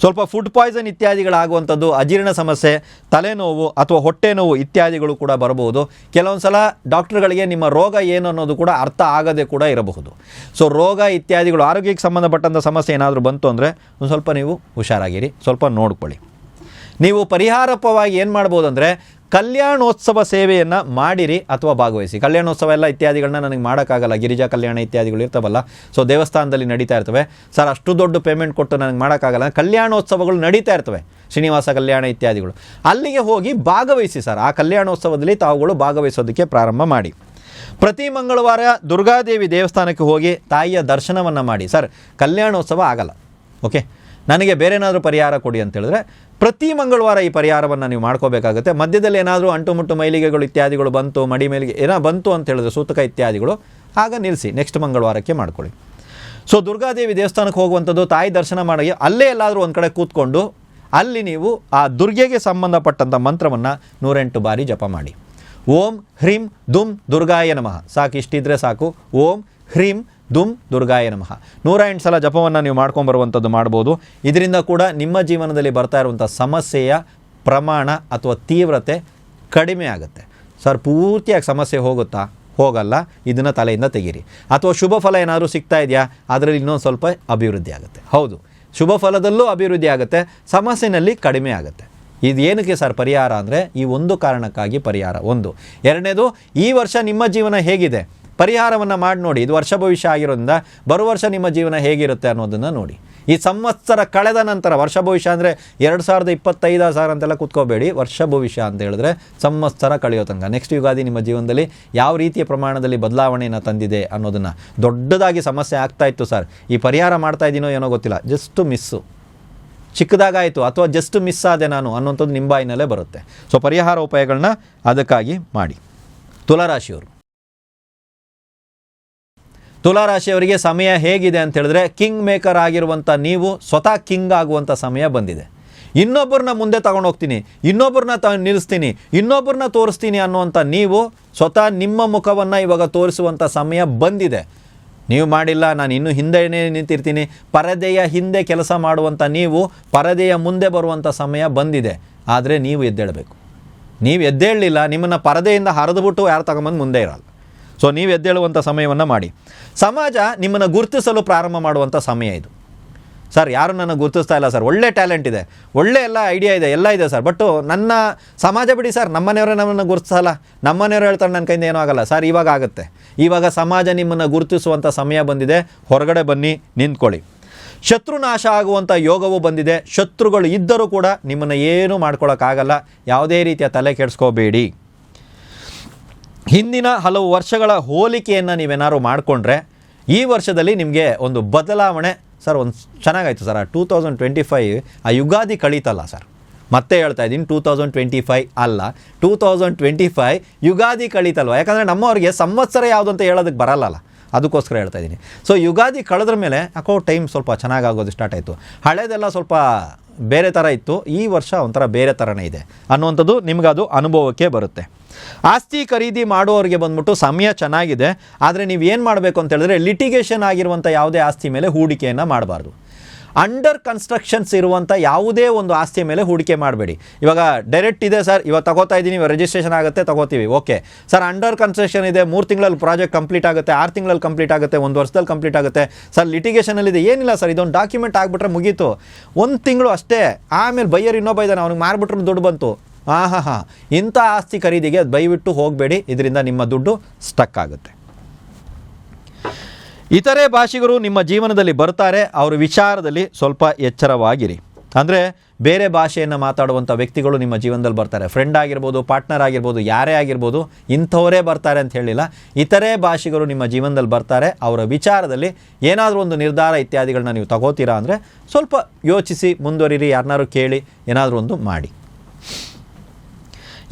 ಸ್ವಲ್ಪ ಫುಡ್ ಪಾಯ್ಸನ್ ಇತ್ಯಾದಿಗಳಾಗುವಂಥದ್ದು, ಅಜೀರ್ಣ ಸಮಸ್ಯೆ, ತಲೆನೋವು ಅಥವಾ ಹೊಟ್ಟೆ ನೋವು ಇತ್ಯಾದಿಗಳು ಕೂಡ ಬರಬಹುದು. ಕೆಲವೊಂದು ಸಲ ಡಾಕ್ಟ್ರುಗಳಿಗೆ ನಿಮ್ಮ ರೋಗ ಏನು ಅನ್ನೋದು ಕೂಡ ಅರ್ಥ ಆಗದೆ ಕೂಡ ಇರಬಹುದು. ಸೊ ರೋಗ ಇತ್ಯಾದಿಗಳು, ಆರೋಗ್ಯಕ್ಕೆ ಸಂಬಂಧಪಟ್ಟಂಥ ಸಮಸ್ಯೆ ಏನಾದರೂ ಬಂತು ಅಂದರೆ ಒಂದು ಸ್ವಲ್ಪ ನೀವು ಹುಷಾರಾಗಿರಿ, ಸ್ವಲ್ಪ ನೋಡ್ಕೊಳ್ಳಿ. ನೀವು ಪರಿಹಾರಪವಾಗಿ ಏನು ಮಾಡ್ಬೋದು ಅಂದರೆ ಕಲ್ಯಾಣೋತ್ಸವ ಸೇವೆಯನ್ನು ಮಾಡಿರಿ ಅಥವಾ ಭಾಗವಹಿಸಿ. ಕಲ್ಯಾಣೋತ್ಸವ ಎಲ್ಲ ಇತ್ಯಾದಿಗಳನ್ನ ನನಗೆ ಮಾಡೋಕ್ಕಾಗಲ್ಲ, ಗಿರಿಜಾ ಕಲ್ಯಾಣ ಇತ್ಯಾದಿಗಳು ಇರ್ತವಲ್ಲ, ಸೊ ದೇವಸ್ಥಾನದಲ್ಲಿ ನಡೀತಾ ಇರ್ತವೆ ಸರ್, ಅಷ್ಟು ದೊಡ್ಡ ಪೇಮೆಂಟ್ ಕೊಟ್ಟು ನನಗೆ ಮಾಡೋಕ್ಕಾಗಲ್ಲ. ಕಲ್ಯಾಣೋತ್ಸವಗಳು ನಡೀತಾ ಇರ್ತವೆ, ಶ್ರೀನಿವಾಸ ಕಲ್ಯಾಣ ಇತ್ಯಾದಿಗಳು, ಅಲ್ಲಿಗೆ ಹೋಗಿ ಭಾಗವಹಿಸಿ ಸರ್. ಆ ಕಲ್ಯಾಣೋತ್ಸವದಲ್ಲಿ ತಾವುಗಳು ಭಾಗವಹಿಸೋದಕ್ಕೆ ಪ್ರಾರಂಭ ಮಾಡಿ. ಪ್ರತಿ ಮಂಗಳವಾರ ದುರ್ಗಾದೇವಿ ದೇವಸ್ಥಾನಕ್ಕೆ ಹೋಗಿ ತಾಯಿಯ ದರ್ಶನವನ್ನು ಮಾಡಿ. ಸರ್ ಕಲ್ಯಾಣೋತ್ಸವ ಆಗಲ್ಲ, ಓಕೆ, ನನಗೆ ಬೇರೆ ಏನಾದರೂ ಪರಿಹಾರ ಕೊಡಿ ಅಂತೇಳಿದ್ರೆ ಪ್ರತಿ ಮಂಗಳವಾರ ಈ ಪರಿಹಾರವನ್ನು ನೀವು ಮಾಡ್ಕೋಬೇಕಾಗುತ್ತೆ. ಮಧ್ಯದಲ್ಲಿ ಏನಾದರೂ ಅಂಟುಮುಟ್ಟು ಮೈಲಿಗೆಗಳು ಇತ್ಯಾದಿಗಳು ಬಂತು, ಮಡಿ ಮೇಲಿಗೆ ಏನೋ ಬಂತು ಅಂತ ಹೇಳಿದ್ರೆ ಸೂತಕ ಇತ್ಯಾದಿಗಳು, ಆಗ ನಿಲ್ಲಿಸಿ, ನೆಕ್ಸ್ಟ್ ಮಂಗಳವಾರಕ್ಕೆ ಮಾಡ್ಕೊಳ್ಳಿ. ಸೊ ದುರ್ಗಾದೇವಿ ದೇವಸ್ಥಾನಕ್ಕೆ ಹೋಗುವಂಥದ್ದು, ತಾಯಿ ದರ್ಶನ ಮಾಡಿ ಅಲ್ಲೇ ಎಲ್ಲಾದರೂ ಒಂದು ಕಡೆ ಕೂತ್ಕೊಂಡು ಅಲ್ಲಿ ನೀವು ಆ ದುರ್ಗೆಗೆ ಸಂಬಂಧಪಟ್ಟಂಥ ಮಂತ್ರವನ್ನು 108 ಬಾರಿ ಜಪ ಮಾಡಿ. ಓಂ ಹ್ರೀಂ ದುಂ ದುರ್ಗಾಯ ನಮಃ, ಸಾಕು, ಇಷ್ಟಿದ್ರೆ ಸಾಕು. ಓಂ ಹ್ರೀಂ ದುಂ ದುರ್ಗಾಯ ನಮಃ 108 ಸಲ ಜಪವನ್ನು ನೀವು ಮಾಡ್ಕೊಂಬರುವಂಥದ್ದು ಮಾಡ್ಬೋದು. ಇದರಿಂದ ಕೂಡ ನಿಮ್ಮ ಜೀವನದಲ್ಲಿ ಬರ್ತಾ ಇರುವಂಥ ಸಮಸ್ಯೆಯ ಪ್ರಮಾಣ ಅಥವಾ ತೀವ್ರತೆ ಕಡಿಮೆ ಆಗುತ್ತೆ. ಸರ್ ಪೂರ್ತಿಯಾಗಿ ಸಮಸ್ಯೆ ಹೋಗುತ್ತಾ? ಹೋಗಲ್ಲ. ಇದನ್ನು ತಲೆಯಿಂದ ತೆಗೀರಿ. ಅಥವಾ ಶುಭ ಫಲ ಏನಾದರೂ ಸಿಗ್ತಾ ಇದೆಯಾ? ಅದರಲ್ಲಿ ಇನ್ನೊಂದು ಸ್ವಲ್ಪ ಅಭಿವೃದ್ಧಿ ಆಗುತ್ತೆ. ಹೌದು, ಶುಭ ಫಲದಲ್ಲೂ ಅಭಿವೃದ್ಧಿ ಆಗುತ್ತೆ, ಸಮಸ್ಯೆಯಲ್ಲಿ ಕಡಿಮೆ ಆಗುತ್ತೆ. ಇದು ಏನಕ್ಕೆ ಸರ್ ಪರಿಹಾರ ಅಂದರೆ ಈ ಒಂದು ಕಾರಣಕ್ಕಾಗಿ ಪರಿಹಾರ. ಒಂದು. ಎರಡನೇದು, ಈ ವರ್ಷ ನಿಮ್ಮ ಜೀವನ ಹೇಗಿದೆ ಪರಿಹಾರವನ್ನು ಮಾಡಿ ನೋಡಿ. ಇದು ವರ್ಷ ಭವಿಷ್ಯ ಆಗಿರೋದ್ರಿಂದ ಬರುವ ವರ್ಷ ನಿಮ್ಮ ಜೀವನ ಹೇಗಿರುತ್ತೆ ಅನ್ನೋದನ್ನು ನೋಡಿ. ಈ ಸಂವತ್ಸರ ಕಳೆದ ನಂತರ, ವರ್ಷ ಭವಿಷ್ಯ ಅಂದರೆ 2025 ಅಂತೆಲ್ಲ ಕೂತ್ಕೋಬೇಡಿ. ವರ್ಷ ಭವಿಷ್ಯ ಅಂತ ಹೇಳಿದ್ರೆ ಸಂವತ್ಸರ ಕಳೆಯೋ ತನಕ, ನೆಕ್ಸ್ಟ್ ಯುಗಾದಿ ನಿಮ್ಮ ಜೀವನದಲ್ಲಿ ಯಾವ ರೀತಿಯ ಪ್ರಮಾಣದಲ್ಲಿ ಬದಲಾವಣೆಯನ್ನು ತಂದಿದೆ ಅನ್ನೋದನ್ನು. ದೊಡ್ಡದಾಗಿ ಸಮಸ್ಯೆ ಆಗ್ತಾ ಇತ್ತು ಸರ್, ಈ ಪರಿಹಾರ ಮಾಡ್ತಾ ಇದ್ದೀನೋ ಏನೋ ಗೊತ್ತಿಲ್ಲ, ಜಸ್ಟ್ ಮಿಸ್ಸು, ಚಿಕ್ಕದಾಗಾಯಿತು ಅಥವಾ ಜಸ್ಟ್ ಮಿಸ್ ಆದೆ ನಾನು ಅನ್ನೋಂಥದ್ದು ನಿಮ್ಮ ಬಾಯಿನಲ್ಲೇ ಬರುತ್ತೆ. ಸೊ ಪರಿಹಾರ ಉಪಾಯಗಳನ್ನ ಅದಕ್ಕಾಗಿ ಮಾಡಿ. ತುಲಾರಾಶಿಯವರಿಗೆ ಸಮಯ ಹೇಗಿದೆ ಅಂತ ಹೇಳಿದ್ರೆ, ಕಿಂಗ್ ಮೇಕರ್ ಆಗಿರುವಂಥ ನೀವು ಸ್ವತಃ ಕಿಂಗ್ ಆಗುವಂಥ ಸಮಯ ಬಂದಿದೆ. ಇನ್ನೊಬ್ಬರನ್ನ ಮುಂದೆ ತಗೊಂಡು ಹೋಗ್ತೀನಿ, ಇನ್ನೊಬ್ಬರನ್ನ ನಿಲ್ಲಿಸ್ತೀನಿ, ಇನ್ನೊಬ್ಬರನ್ನ ತೋರಿಸ್ತೀನಿ ಅನ್ನುವಂಥ ನೀವು ಸ್ವತಃ ನಿಮ್ಮ ಮುಖವನ್ನು ಇವಾಗ ತೋರಿಸುವಂಥ ಸಮಯ ಬಂದಿದೆ. ನೀವು ಮಾಡಿಲ್ಲ, ನಾನು ಇನ್ನೂ ಹಿಂದೆನೇ ನಿಂತಿರ್ತೀನಿ. ಪರದೆಯ ಹಿಂದೆ ಕೆಲಸ ಮಾಡುವಂಥ ನೀವು ಪರದೆಯ ಮುಂದೆ ಬರುವಂಥ ಸಮಯ ಬಂದಿದೆ. ಆದರೆ ನೀವು ಎದ್ದೇಳಬೇಕು. ನೀವು ಎದ್ದೇಳಲಿಲ್ಲ, ನಿಮ್ಮನ್ನು ಪರದೆಯಿಂದ ಹರಿದುಬಿಟ್ಟು ಯಾರು ತಗೊಂಬಂದು ಮುಂದೆ ಇರಲ್ಲ. ಸೊ ನೀವು ಎದ್ದೇಳುವಂಥ ಸಮಯವನ್ನು ಮಾಡಿ. ಸಮಾಜ ನಿಮ್ಮನ್ನು ಗುರುತಿಸಲು ಪ್ರಾರಂಭ ಮಾಡುವಂಥ ಸಮಯ ಇದು. ಸರ್ ಯಾರು ನನ್ನ ಗುರುತಿಸ್ತಾ ಇಲ್ಲ ಸರ್, ಒಳ್ಳೆ ಟ್ಯಾಲೆಂಟ್ ಇದೆ, ಒಳ್ಳೆ ಎಲ್ಲ ಐಡಿಯಾ ಇದೆ, ಎಲ್ಲ ಇದೆ ಸರ್, ಬಟ್ಟು ನನ್ನ ಸಮಾಜ ಬಿಡಿ ಸರ್, ನಮ್ಮನೆಯವರೇ ನಮ್ಮನ್ನು ಗುರುತಿಸಲ್ಲ, ನಮ್ಮನೆಯವರು ಹೇಳ್ತಾರೆ ನನ್ನ ಕೈಯಿಂದ ಏನೂ ಆಗಲ್ಲ ಸರ್. ಇವಾಗ ಆಗುತ್ತೆ. ಇವಾಗ ಸಮಾಜ ನಿಮ್ಮನ್ನು ಗುರುತಿಸುವಂಥ ಸಮಯ ಬಂದಿದೆ. ಹೊರಗಡೆ ಬನ್ನಿ, ನಿಂತ್ಕೊಳ್ಳಿ. ಶತ್ರುನಾಶ ಆಗುವಂಥ ಯೋಗವು ಬಂದಿದೆ. ಶತ್ರುಗಳು ಇದ್ದರೂ ಕೂಡ ನಿಮ್ಮನ್ನು ಏನೂ ಮಾಡ್ಕೊಳ್ಳೋಕ್ಕಾಗಲ್ಲ. ಯಾವುದೇ ರೀತಿಯ ತಲೆ ಕೆಡಿಸ್ಕೋಬೇಡಿ. ಹಿಂದಿನ ಹಲವು ವರ್ಷಗಳ ಹೋಲಿಕೆಯನ್ನು ನೀವೇನಾದ್ರು ಮಾಡಿಕೊಂಡ್ರೆ ಈ ವರ್ಷದಲ್ಲಿ ನಿಮಗೆ ಒಂದು ಬದಲಾವಣೆ ಸರ್, ಒಂದು ಚೆನ್ನಾಗಾಯಿತು ಸರ್. 2025 ಆ ಯುಗಾದಿ ಕಳೀತಲ್ಲ ಸರ್, ಮತ್ತೆ ಹೇಳ್ತಾ ಇದ್ದೀನಿ 2025 ಅಲ್ಲ, 2025 ಯುಗಾದಿ ಕಳೀತಲ್ವ. ಯಾಕಂದರೆ ನಮ್ಮವ್ರಿಗೆ ಸಂವತ್ಸರ ಯಾವುದು ಅಂತ ಹೇಳೋದಕ್ಕೆ ಬರಲ್ಲಲ್ಲ, ಅದಕ್ಕೋಸ್ಕರ ಹೇಳ್ತಾ ಇದ್ದೀನಿ. ಸೊ ಯುಗಾದಿ ಕಳೆದ್ರ ಮೇಲೆ ಯಾಕೋ ಟೈಮ್ ಸ್ವಲ್ಪ ಚೆನ್ನಾಗಾಗೋದು ಸ್ಟಾರ್ಟ್ ಆಯಿತು. ಹಳೇದೆಲ್ಲ ಸ್ವಲ್ಪ ಬೇರೆ ಥರ ಇತ್ತು, ಈ ವರ್ಷ ಒಂಥರ ಬೇರೆ ಥರನೇ ಇದೆ ಅನ್ನುವಂಥದ್ದು ನಿಮಗದು ಅನುಭವಕ್ಕೆ ಬರುತ್ತೆ. ಆಸ್ತಿ ಖರೀದಿ ಮಾಡುವವರಿಗೆ ಬಂದ್ಬಿಟ್ಟು ಸಮಯ ಚೆನ್ನಾಗಿದೆ. ಆದರೆ ನೀವು ಏನು ಮಾಡಬೇಕು ಅಂತ ಹೇಳಿದ್ರೆ, ಲಿಟಿಗೇಷನ್ ಆಗಿರುವಂಥ ಯಾವುದೇ ಆಸ್ತಿ ಮೇಲೆ ಹೂಡಿಕೆಯನ್ನು ಮಾಡಬಾರ್ದು. ಅಂಡರ್ ಕನ್ಸ್ಟ್ರಕ್ಷನ್ಸ್ ಇರುವಂಥ ಯಾವುದೇ ಒಂದು ಆಸ್ತಿಯ ಮೇಲೆ ಹೂಡಿಕೆ ಮಾಡಬೇಡಿ. ಇವಾಗ ಡೈರೆಕ್ಟ್ ಇದೆ ಸರ್, ಇವಾಗ ತಗೋತಾ ಇದ್ದೀನಿ, ಇವಾಗ ರಿಜಿಸ್ಟ್ರೇಷನ್ ಆಗುತ್ತೆ, ತಗೋತೀವಿ, ಓಕೆ ಸರ್. ಅಂಡರ್ ಕನ್ಸ್ಟ್ರಕ್ಷನ್ ಇದೆ, 3 ತಿಂಗಳಲ್ಲಿ ಪ್ರಾಜೆಕ್ಟ್ ಕಂಪ್ಲೀಟ್ ಆಗುತ್ತೆ, 6 ತಿಂಗಳಲ್ಲಿ ಕಂಪ್ಲೀಟ್ ಆಗುತ್ತೆ, 1 ವರ್ಷದಲ್ಲಿ ಕಂಪ್ಲೀಟ್ ಆಗುತ್ತೆ ಸರ್. ಲಿಟಿಗೇಷನಲ್ಲಿದೆ, ಏನಿಲ್ಲ ಸರ್, ಇದೊಂದು ಡಾಕ್ಯುಮೆಂಟ್ ಆಗಿಬಿಟ್ರೆ ಮುಗೀತು, 1 ತಿಂಗಳು ಅಷ್ಟೇ. ಆಮೇಲೆ ಬೈಯರ್ ಇನ್ನೊಬ್ಬ ಇದ್ದಾನೆ, ಅವ್ನಿಗೆ ಮಾರ್ಬಿಟ್ರೆ ದುಡ್ಡು ಬಂತು. ಇಂಥ ಆಸ್ತಿ ಖರೀದಿಗೆ ದಯವಿಟ್ಟು ಹೋಗಬೇಡಿ, ಇದರಿಂದ ನಿಮ್ಮ ದುಡ್ಡು ಸ್ಟಕ್ ಆಗುತ್ತೆ. ಇತರೆ ಭಾಷಿಗರು ನಿಮ್ಮ ಜೀವನದಲ್ಲಿ ಬರ್ತಾರೆ, ಅವರ ವಿಚಾರದಲ್ಲಿ ಸ್ವಲ್ಪ ಎಚ್ಚರವಾಗಿರಿ. ಅಂದರೆ ಬೇರೆ ಭಾಷೆಯನ್ನು ಮಾತಾಡುವಂಥ ವ್ಯಕ್ತಿಗಳು ನಿಮ್ಮ ಜೀವನದಲ್ಲಿ ಬರ್ತಾರೆ. ಫ್ರೆಂಡ್ ಆಗಿರ್ಬೋದು, ಪಾರ್ಟ್ನರ್ ಆಗಿರ್ಬೋದು, ಯಾರೇ ಆಗಿರ್ಬೋದು, ಇಂಥವರೇ ಬರ್ತಾರೆ ಅಂತ ಹೇಳಿಲ್ಲ. ಇತರೆ ಭಾಷಿಗರು ನಿಮ್ಮ ಜೀವನದಲ್ಲಿ ಬರ್ತಾರೆ. ಅವರ ವಿಚಾರದಲ್ಲಿ ಏನಾದರೂ ಒಂದು ನಿರ್ಧಾರ ಇತ್ಯಾದಿಗಳನ್ನ ನೀವು ತಗೋತೀರಾ ಅಂದರೆ ಸ್ವಲ್ಪ ಯೋಚಿಸಿ ಮುಂದುವರಿರಿ. ಯಾರನ್ನಾರು ಕೇಳಿ ಏನಾದರೂ ಒಂದು ಮಾಡಿ.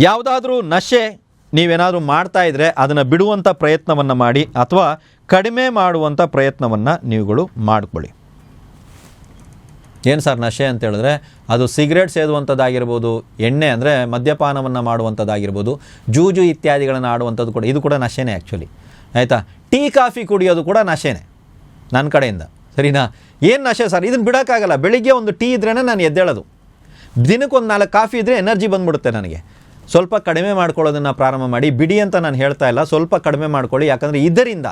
ಯಾವುದಾದ್ರೂ ನಶೆ ನೀವೇನಾದರೂ ಮಾಡ್ತಾ ಇದ್ದರೆ ಅದನ್ನು ಬಿಡುವಂಥ ಪ್ರಯತ್ನವನ್ನು ಮಾಡಿ, ಅಥವಾ ಕಡಿಮೆ ಮಾಡುವಂಥ ಪ್ರಯತ್ನವನ್ನು ನೀವುಗಳು ಮಾಡಿಕೊಳ್ಳಿ. ಏನು ಸರ್ ನಶೆ ಅಂತ ಹೇಳಿದ್ರೆ, ಅದು ಸಿಗರೇಟ್ ಸೇದುವಂಥದ್ದಾಗಿರ್ಬೋದು, ಎಣ್ಣೆ ಅಂದರೆ ಮದ್ಯಪಾನವನ್ನು ಮಾಡುವಂಥದ್ದಾಗಿರ್ಬೋದು, ಜೂಜು ಇತ್ಯಾದಿಗಳನ್ನು ಆಡುವಂಥದ್ದು ಕೂಡ, ಇದು ಕೂಡ ನಶೆನೇ ಆ್ಯಕ್ಚುಲಿ. ಆಯಿತಾ? ಟೀ ಕಾಫಿ ಕುಡಿಯೋದು ಕೂಡ ನಶೆನೇ ನನ್ನ ಕಡೆಯಿಂದ, ಸರಿನಾ? ಏನು ನಶೆ ಸರ್, ಇದನ್ನು ಬಿಡೋಕ್ಕಾಗಲ್ಲ. ಬೆಳಿಗ್ಗೆ ಒಂದು ಟೀ ಇದ್ರೇ ನಾನು ಎದ್ದೇಳೋದು, ದಿನಕ್ಕೊಂದು 4 ಕಾಫಿ ಇದ್ದರೆ ಎನರ್ಜಿ ಬಂದುಬಿಡುತ್ತೆ ನನಗೆ. ಸ್ವಲ್ಪ ಕಡಿಮೆ ಮಾಡ್ಕೊಳ್ಳೋದನ್ನು ಪ್ರಾರಂಭ ಮಾಡಿ. ಬಿಡಿ ಅಂತ ನಾನು ಹೇಳ್ತಾ ಇಲ್ಲ, ಸ್ವಲ್ಪ ಕಡಿಮೆ ಮಾಡ್ಕೊಳ್ಳಿ. ಯಾಕಂದರೆ ಇದರಿಂದ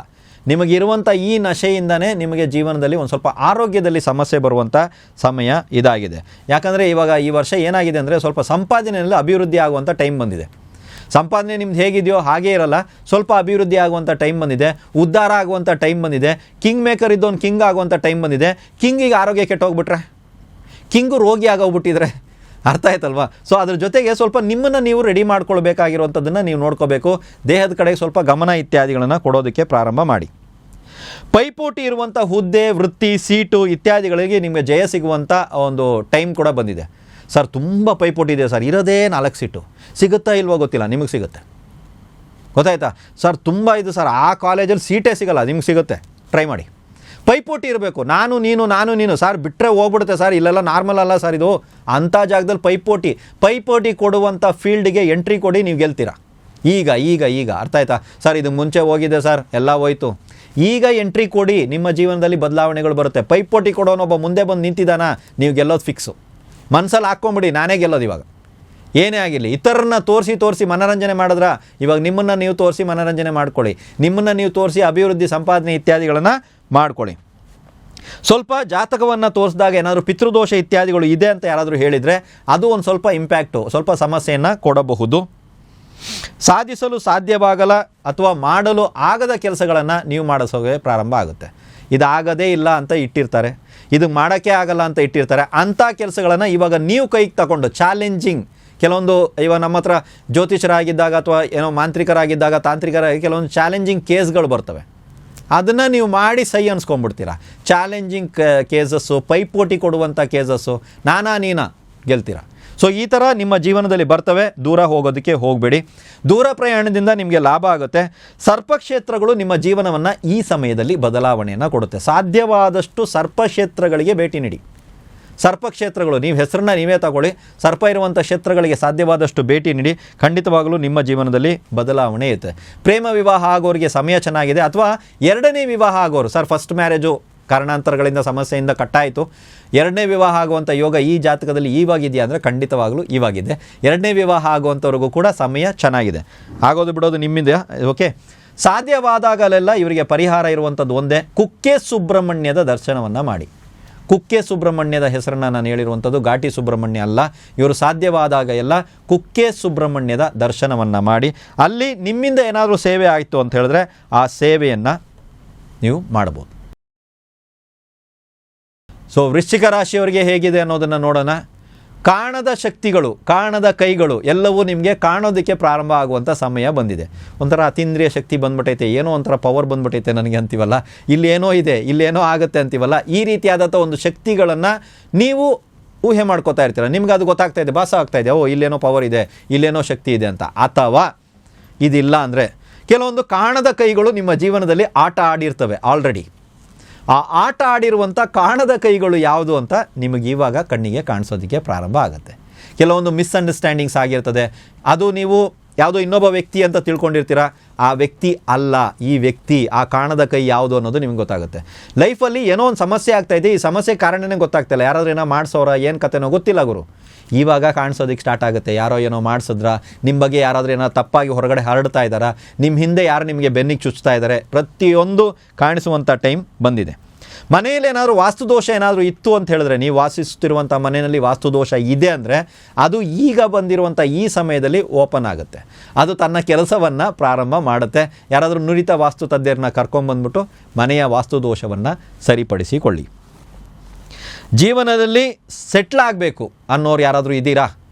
ನಿಮಗಿರುವಂಥ ಈ ನಶೆಯಿಂದನೇ ನಿಮಗೆ ಜೀವನದಲ್ಲಿ ಒಂದು ಸ್ವಲ್ಪ ಆರೋಗ್ಯದಲ್ಲಿ ಸಮಸ್ಯೆ ಬರುವಂಥ ಸಮಯ ಇದಾಗಿದೆ. ಯಾಕಂದರೆ ಇವಾಗ ಈ ವರ್ಷ ಏನಾಗಿದೆ ಅಂದರೆ, ಸ್ವಲ್ಪ ಸಂಪಾದನೆಯಲ್ಲಿ ಅಭಿವೃದ್ಧಿ ಆಗುವಂಥ ಟೈಮ್ ಬಂದಿದೆ. ಸಂಪಾದನೆ ನಿಮ್ದು ಹೇಗಿದೆಯೋ ಹಾಗೇ ಇರಲ್ಲ, ಸ್ವಲ್ಪ ಅಭಿವೃದ್ಧಿ ಆಗುವಂಥ ಟೈಮ್ ಬಂದಿದೆ, ಉದ್ಧಾರ ಆಗುವಂಥ ಟೈಮ್ ಬಂದಿದೆ, ಕಿಂಗ್ ಮೇಕರ್ ಇದ್ದವನು ಕಿಂಗ್ ಆಗುವಂಥ ಟೈಮ್ ಬಂದಿದೆ. ಕಿಂಗಿಗೆ ಆರೋಗ್ಯ ಕೆಟ್ಟೋಗ್ಬಿಟ್ರೆ, ಕಿಂಗು ರೋಗಿ ಆಗೋಗ್ಬಿಟ್ಟಿದ್ರೆ, ಅರ್ಥ ಆಯ್ತಲ್ವಾ? ಸೊ ಅದ್ರ ಜೊತೆಗೆ ಸ್ವಲ್ಪ ನಿಮ್ಮನ್ನು ನೀವು ರೆಡಿ ಮಾಡ್ಕೊಳ್ಬೇಕಾಗಿರುವಂಥದ್ದನ್ನು ನೀವು ನೋಡ್ಕೋಬೇಕು. ದೇಹದ ಕಡೆಗೆ ಸ್ವಲ್ಪ ಗಮನ ಇತ್ಯಾದಿಗಳನ್ನು ಕೊಡೋದಕ್ಕೆ ಪ್ರಾರಂಭ ಮಾಡಿ. ಪೈಪೋಟಿ ಇರುವಂಥ ಹುದ್ದೆ, ವೃತ್ತಿ, ಸೀಟು ಇತ್ಯಾದಿಗಳಿಗೆ ನಿಮಗೆ ಜಯ ಸಿಗುವಂಥ ಒಂದು ಟೈಮ್ ಕೂಡ ಬಂದಿದೆ. ಸರ್ ತುಂಬ ಪೈಪೋಟಿ ಇದೆ ಸರ್, ಇರೋದೇ 4 ಸೀಟು, ಸಿಗುತ್ತಾ ಇಲ್ವೋ ಗೊತ್ತಿಲ್ಲ, ನಿಮಗೆ ಸಿಗುತ್ತೆ, ಗೊತ್ತಾಯ್ತಾ ಸರ್? ತುಂಬ ಇದು ಸರ್, ಆ ಕಾಲೇಜಲ್ಲಿ ಸೀಟೇ ಸಿಗಲ್ಲ, ನಿಮ್ಗೆ ಸಿಗುತ್ತೆ, ಟ್ರೈ ಮಾಡಿ. ಪೈಪೋಟಿ ಇರಬೇಕು. ನಾನು ನೀನು ಸರ್ ಬಿಟ್ಟರೆ ಹೋಗ್ಬಿಡುತ್ತೆ ಸರ್, ಇಲ್ಲೆಲ್ಲ ನಾರ್ಮಲ್ ಅಲ್ಲ ಸರ್ ಇದು. ಅಂಥ ಜಾಗದಲ್ಲಿ ಪೈಪೋಟಿ ಕೊಡುವಂಥ ಫೀಲ್ಡಿಗೆ ಎಂಟ್ರಿ ಕೊಡಿ, ನೀವು ಗೆಲ್ತೀರಾ. ಈಗ ಅರ್ಥ ಆಯ್ತಾ ಸರ್? ಇದು ಮುಂಚೆ ಹೋಗಿದೆ ಸರ್, ಎಲ್ಲ ಹೋಯ್ತು. ಈಗ ಎಂಟ್ರಿ ಕೊಡಿ, ನಿಮ್ಮ ಜೀವನದಲ್ಲಿ ಬದಲಾವಣೆಗಳು ಬರುತ್ತೆ. ಪೈಪೋಟಿ ಕೊಡೋನೊಬ್ಬ ಮುಂದೆ ಬಂದು ನಿಂತಿದ್ದಾನ, ನೀವು ಗೆಲ್ಲೋದು ಫಿಕ್ಸು. ಮನಸ್ಸಲ್ಲಿ ಹಾಕ್ಕೊಂಬಿಡಿ, ನಾನೇ ಗೆಲ್ಲೋದು. ಇವಾಗ ಏನೇ ಆಗಿರಲಿ, ಇತರನ್ನ ತೋರಿಸಿ ಮನೋರಂಜನೆ ಮಾಡಿದ್ರೆ, ಇವಾಗ ನಿಮ್ಮನ್ನು ನೀವು ತೋರಿಸಿ ಮನೋರಂಜನೆ ಮಾಡ್ಕೊಳ್ಳಿ. ನಿಮ್ಮನ್ನು ನೀವು ತೋರಿಸಿ ಅಭಿವೃದ್ಧಿ, ಸಂಪಾದನೆ ಇತ್ಯಾದಿಗಳನ್ನು ಮಾಡ್ಕೊಳ್ಳಿ. ಸ್ವಲ್ಪ ಜಾತಕವನ್ನು ತೋರಿಸಿದಾಗ ಏನಾದರೂ ಪಿತೃದೋಷ ಇತ್ಯಾದಿಗಳು ಇದೆ ಅಂತ ಯಾರಾದರೂ ಹೇಳಿದರೆ ಅದು ಒಂದು ಸ್ವಲ್ಪ ಇಂಪ್ಯಾಕ್ಟು, ಸ್ವಲ್ಪ ಸಮಸ್ಯೆಯನ್ನು ಕೊಡಬಹುದು. ಸಾಧಿಸಲು ಸಾಧ್ಯವಾಗಲ್ಲ ಅಥವಾ ಮಾಡಲು ಆಗದ ಕೆಲಸಗಳನ್ನು ನೀವು ಮಾಡಿಸೋಕೆ ಪ್ರಾರಂಭ ಆಗುತ್ತೆ. ಇದಾಗದೇ ಇಲ್ಲ ಅಂತ ಇಟ್ಟಿರ್ತಾರೆ, ಇದು ಮಾಡೋಕ್ಕೆ ಆಗಲ್ಲ ಅಂತ ಇಟ್ಟಿರ್ತಾರೆ. ಅಂಥ ಕೆಲಸಗಳನ್ನು ಇವಾಗ ನೀವು ಕೈಗೆ ತಗೊಂಡು ಚಾಲೆಂಜಿಂಗ್, ಕೆಲವೊಂದು ಇವಾಗ ನಮ್ಮ ಹತ್ರ ಜ್ಯೋತಿಷರಾಗಿದ್ದಾಗ ಅಥವಾ ಏನೋ ಮಾಂತ್ರಿಕರಾಗಿದ್ದಾಗ, ತಾಂತ್ರಿಕರಾಗಿ ಕೆಲವೊಂದು ಚಾಲೆಂಜಿಂಗ್ ಕೇಸ್ಗಳು ಬರ್ತವೆ. ಅದನ್ನು ನೀವು ಮಾಡಿ ಸೈ ಅನ್ಸ್ಕೊಂಡ್ಬಿಡ್ತೀರಾ. ಚಾಲೆಂಜಿಂಗ್ ಕೇಸಸ್ಸು, ಪೈಪೋಟಿ ಕೊಡುವಂಥ ಕೇಸಸ್ಸು, ನೀನಾ ಗೆಲ್ತೀರಾ. ಸೊ ಈ ಥರ ನಿಮ್ಮ ಜೀವನದಲ್ಲಿ ಬರ್ತವೆ, ದೂರ ಹೋಗೋದಕ್ಕೆ ಹೋಗಬೇಡಿ. ದೂರ ಪ್ರಯಾಣದಿಂದ ನಿಮಗೆ ಲಾಭ ಆಗುತ್ತೆ. ಸರ್ಪಕ್ಷೇತ್ರಗಳು ನಿಮ್ಮ ಜೀವನವನ್ನು ಈ ಸಮಯದಲ್ಲಿ ಬದಲಾವಣೆಯನ್ನು ಕೊಡುತ್ತೆ. ಸಾಧ್ಯವಾದಷ್ಟು ಸರ್ಪಕ್ಷೇತ್ರಗಳಿಗೆ ಭೇಟಿ ನೀಡಿ. ಸರ್ಪಕ್ಷೇತ್ರಗಳು, ನೀವು ಹೆಸರನ್ನ ನೀವೇ ತಗೊಳ್ಳಿ, ಸರ್ಪ ಇರುವಂಥ ಕ್ಷೇತ್ರಗಳಿಗೆ ಸಾಧ್ಯವಾದಷ್ಟು ಭೇಟಿ ನೀಡಿ, ಖಂಡಿತವಾಗಲೂ ನಿಮ್ಮ ಜೀವನದಲ್ಲಿ ಬದಲಾವಣೆ ಇರುತ್ತೆ. ಪ್ರೇಮ ವಿವಾಹ ಆಗೋರಿಗೆ ಸಮಯ ಚೆನ್ನಾಗಿದೆ, ಅಥವಾ ಎರಡನೇ ವಿವಾಹ ಆಗೋರು, ಸರ್ ಫಸ್ಟ್ ಮ್ಯಾರೇಜು ಕಾರಣಾಂತರಗಳಿಂದ ಸಮಸ್ಯೆಯಿಂದ ಕಟ್ಟಾಯಿತು, ಎರಡನೇ ವಿವಾಹ ಆಗುವಂಥ ಯೋಗ ಈ ಜಾತಕದಲ್ಲಿ ಇವಾಗಿದೆಯಾ ಅಂದರೆ ಖಂಡಿತವಾಗಲೂ ಇವಾಗಿದೆ. ಎರಡನೇ ವಿವಾಹ ಆಗುವಂಥವ್ರಿಗೂ ಕೂಡ ಸಮಯ ಚೆನ್ನಾಗಿದೆ. ಆಗೋದು ಬಿಡೋದು ನಿಮ್ಮಿದೆ. ಓಕೆ, ಸಾಧ್ಯವಾದಾಗಲೆಲ್ಲ ಇವರಿಗೆ ಪರಿಹಾರ ಇರುವಂಥದ್ದು ಒಂದೇ, ಕುಕ್ಕೆ ಸುಬ್ರಹ್ಮಣ್ಯದ ದರ್ಶನವನ್ನು ಮಾಡಿ. ಕುಕ್ಕೆ ಸುಬ್ರಹ್ಮಣ್ಯದ ಹೆಸರನ್ನು ನಾನು ಹೇಳಿರುವಂಥದ್ದು ಘಾಟಿ ಸುಬ್ರಹ್ಮಣ್ಯ ಅಲ್ಲ. ಇವರು ಸಾಧ್ಯವಾದಾಗ ಎಲ್ಲ ಕುಕ್ಕೆ ಸುಬ್ರಹ್ಮಣ್ಯದ ದರ್ಶನವನ್ನು ಮಾಡಿ, ಅಲ್ಲಿ ನಿಮ್ಮಿಂದ ಏನಾದರೂ ಸೇವೆ ಆಯಿತು ಅಂತ ಹೇಳಿದ್ರೆ ಆ ಸೇವೆಯನ್ನು ನೀವು ಮಾಡ್ಬೋದು. ಸೊ ವೃಶ್ಚಿಕ ರಾಶಿಯವರಿಗೆ ಹೇಗಿದೆ ಅನ್ನೋದನ್ನು ನೋಡೋಣ. ಕಾಣದ ಶಕ್ತಿಗಳು, ಕಾಣದ ಕೈಗಳು ಎಲ್ಲವೂ ನಿಮಗೆ ಕಾಣೋದಕ್ಕೆ ಪ್ರಾರಂಭ ಆಗುವಂಥ ಸಮಯ ಬಂದಿದೆ. ಒಂಥರ ಅತೀಂದ್ರಿಯ ಶಕ್ತಿ ಬಂದ್ಬಿಟ್ಟೈತೆ, ಏನೋ ಒಂಥರ ಪವರ್ ಬಂದ್ಬಿಟ್ಟೈತೆ ನನಗೆ ಅಂತೀವಲ್ಲ, ಇಲ್ಲೇನೋ ಇದೆ, ಇಲ್ಲೇನೋ ಆಗುತ್ತೆ ಅಂತೀವಲ್ಲ, ಈ ರೀತಿಯಾದಂಥ ಒಂದು ಶಕ್ತಿಗಳನ್ನು ನೀವು ಊಹೆ ಮಾಡ್ಕೋತಾ ಇರ್ತೀರ. ನಿಮ್ಗೆ ಅದು ಗೊತ್ತಾಗ್ತಾ ಇದೆ, ಭಾಸ ಆಗ್ತಾ ಇದೆ, ಓ ಇಲ್ಲೇನೋ ಪವರ್ ಇದೆ, ಇಲ್ಲೇನೋ ಶಕ್ತಿ ಇದೆ ಅಂತ. ಅಥವಾ ಇದಿಲ್ಲ ಅಂದರೆ ಕೆಲವೊಂದು ಕಾಣದ ಕೈಗಳು ನಿಮ್ಮ ಜೀವನದಲ್ಲಿ ಆಟ ಆಡಿರ್ತವೆ ಆಲ್ರೆಡಿ. ಆ ಆಟ ಆಡಿರುವಂಥ ಕಾಣದ ಕೈಗಳು ಯಾವುದು ಅಂತ ನಿಮಗೆ ಇವಾಗ ಕಣ್ಣಿಗೆ ಕಾಣಿಸೋದಕ್ಕೆ ಪ್ರಾರಂಭ ಆಗುತ್ತೆ. ಕೆಲವೊಂದು ಮಿಸ್ಅಂಡರ್ಸ್ಟ್ಯಾಂಡಿಂಗ್ಸ್ ಆಗಿರ್ತದೆ, ಅದು ನೀವು ಯಾವುದೋ ಇನ್ನೊಬ್ಬ ವ್ಯಕ್ತಿ ಅಂತ ತಿಳ್ಕೊಂಡಿರ್ತೀರ, ಆ ವ್ಯಕ್ತಿ ಅಲ್ಲ, ಈ ವ್ಯಕ್ತಿ, ಆ ಕಾಣದ ಕೈ ಯಾವುದು ಅನ್ನೋದು ನಿಮ್ಗೆ ಗೊತ್ತಾಗುತ್ತೆ. ಲೈಫಲ್ಲಿ ಏನೋ ಒಂದು ಸಮಸ್ಯೆ ಆಗ್ತಾಯಿದೆ, ಈ ಸಮಸ್ಯೆ ಕಾರಣನೇ ಗೊತ್ತಾಗ್ತಾಯಿಲ್ಲ, ಯಾರಾದ್ರೂ ಏನೋ ಮಾಡಿಸೋರ ಏನು ಕತೆನೋ ಗೊತ್ತಿಲ್ಲ ಗುರು, ಇವಾಗ ಕಾಣಿಸೋದಕ್ಕೆ ಸ್ಟಾರ್ಟ್ ಆಗುತ್ತೆ. ಯಾರೋ ಏನೋ ಮಾಡಿಸಿದ್ರ, ನಿಮ್ಮ ಬಗ್ಗೆ ಯಾರಾದರೂ ಏನೋ ತಪ್ಪಾಗಿ ಹೊರಗಡೆ ಹರಡ್ತಾ ಇದ್ದಾರಾ, ನಿಮ್ಮ ಹಿಂದೆ ಯಾರು ನಿಮಗೆ ಬೆನ್ನಿಗೆ ಚುಚ್ತಾ ಇದ್ದಾರೆ, ಪ್ರತಿಯೊಂದು ಕಾಣಿಸುವಂಥ ಟೈಮ್ ಬಂದಿದೆ. ಮನೆಯಲ್ಲಿ ಏನಾದರೂ ವಾಸ್ತುದೋಷ ಏನಾದರೂ ಇತ್ತು ಅಂತ ಹೇಳಿದ್ರೆ, ನೀವು ವಾಸಿಸುತ್ತಿರುವಂಥ ಮನೆಯಲ್ಲಿ ವಾಸ್ತುದೋಷ ಇದೆ ಅಂದರೆ ಅದು ಈಗ ಬಂದಿರುವಂಥ ಈ ಸಮಯದಲ್ಲಿ ಓಪನ್ ಆಗುತ್ತೆ, ಅದು ತನ್ನ ಕೆಲಸವನ್ನು ಪ್ರಾರಂಭ ಮಾಡುತ್ತೆ. ಯಾರಾದರೂ ನುರಿತ ವಾಸ್ತು ತಜ್ಞರನ್ನ ಕರ್ಕೊಂಡ್ಬಂದ್ಬಿಟ್ಟು ಮನೆಯ ವಾಸ್ತುದೋಷವನ್ನು ಸರಿಪಡಿಸಿಕೊಳ್ಳಿ. ಜೀವನದಲ್ಲಿ ಸೆಟ್ಲ್ ಆಗಬೇಕು ಅನ್ನೋರು ಯಾರಾದರೂ ಇದ್ದೀರಾ?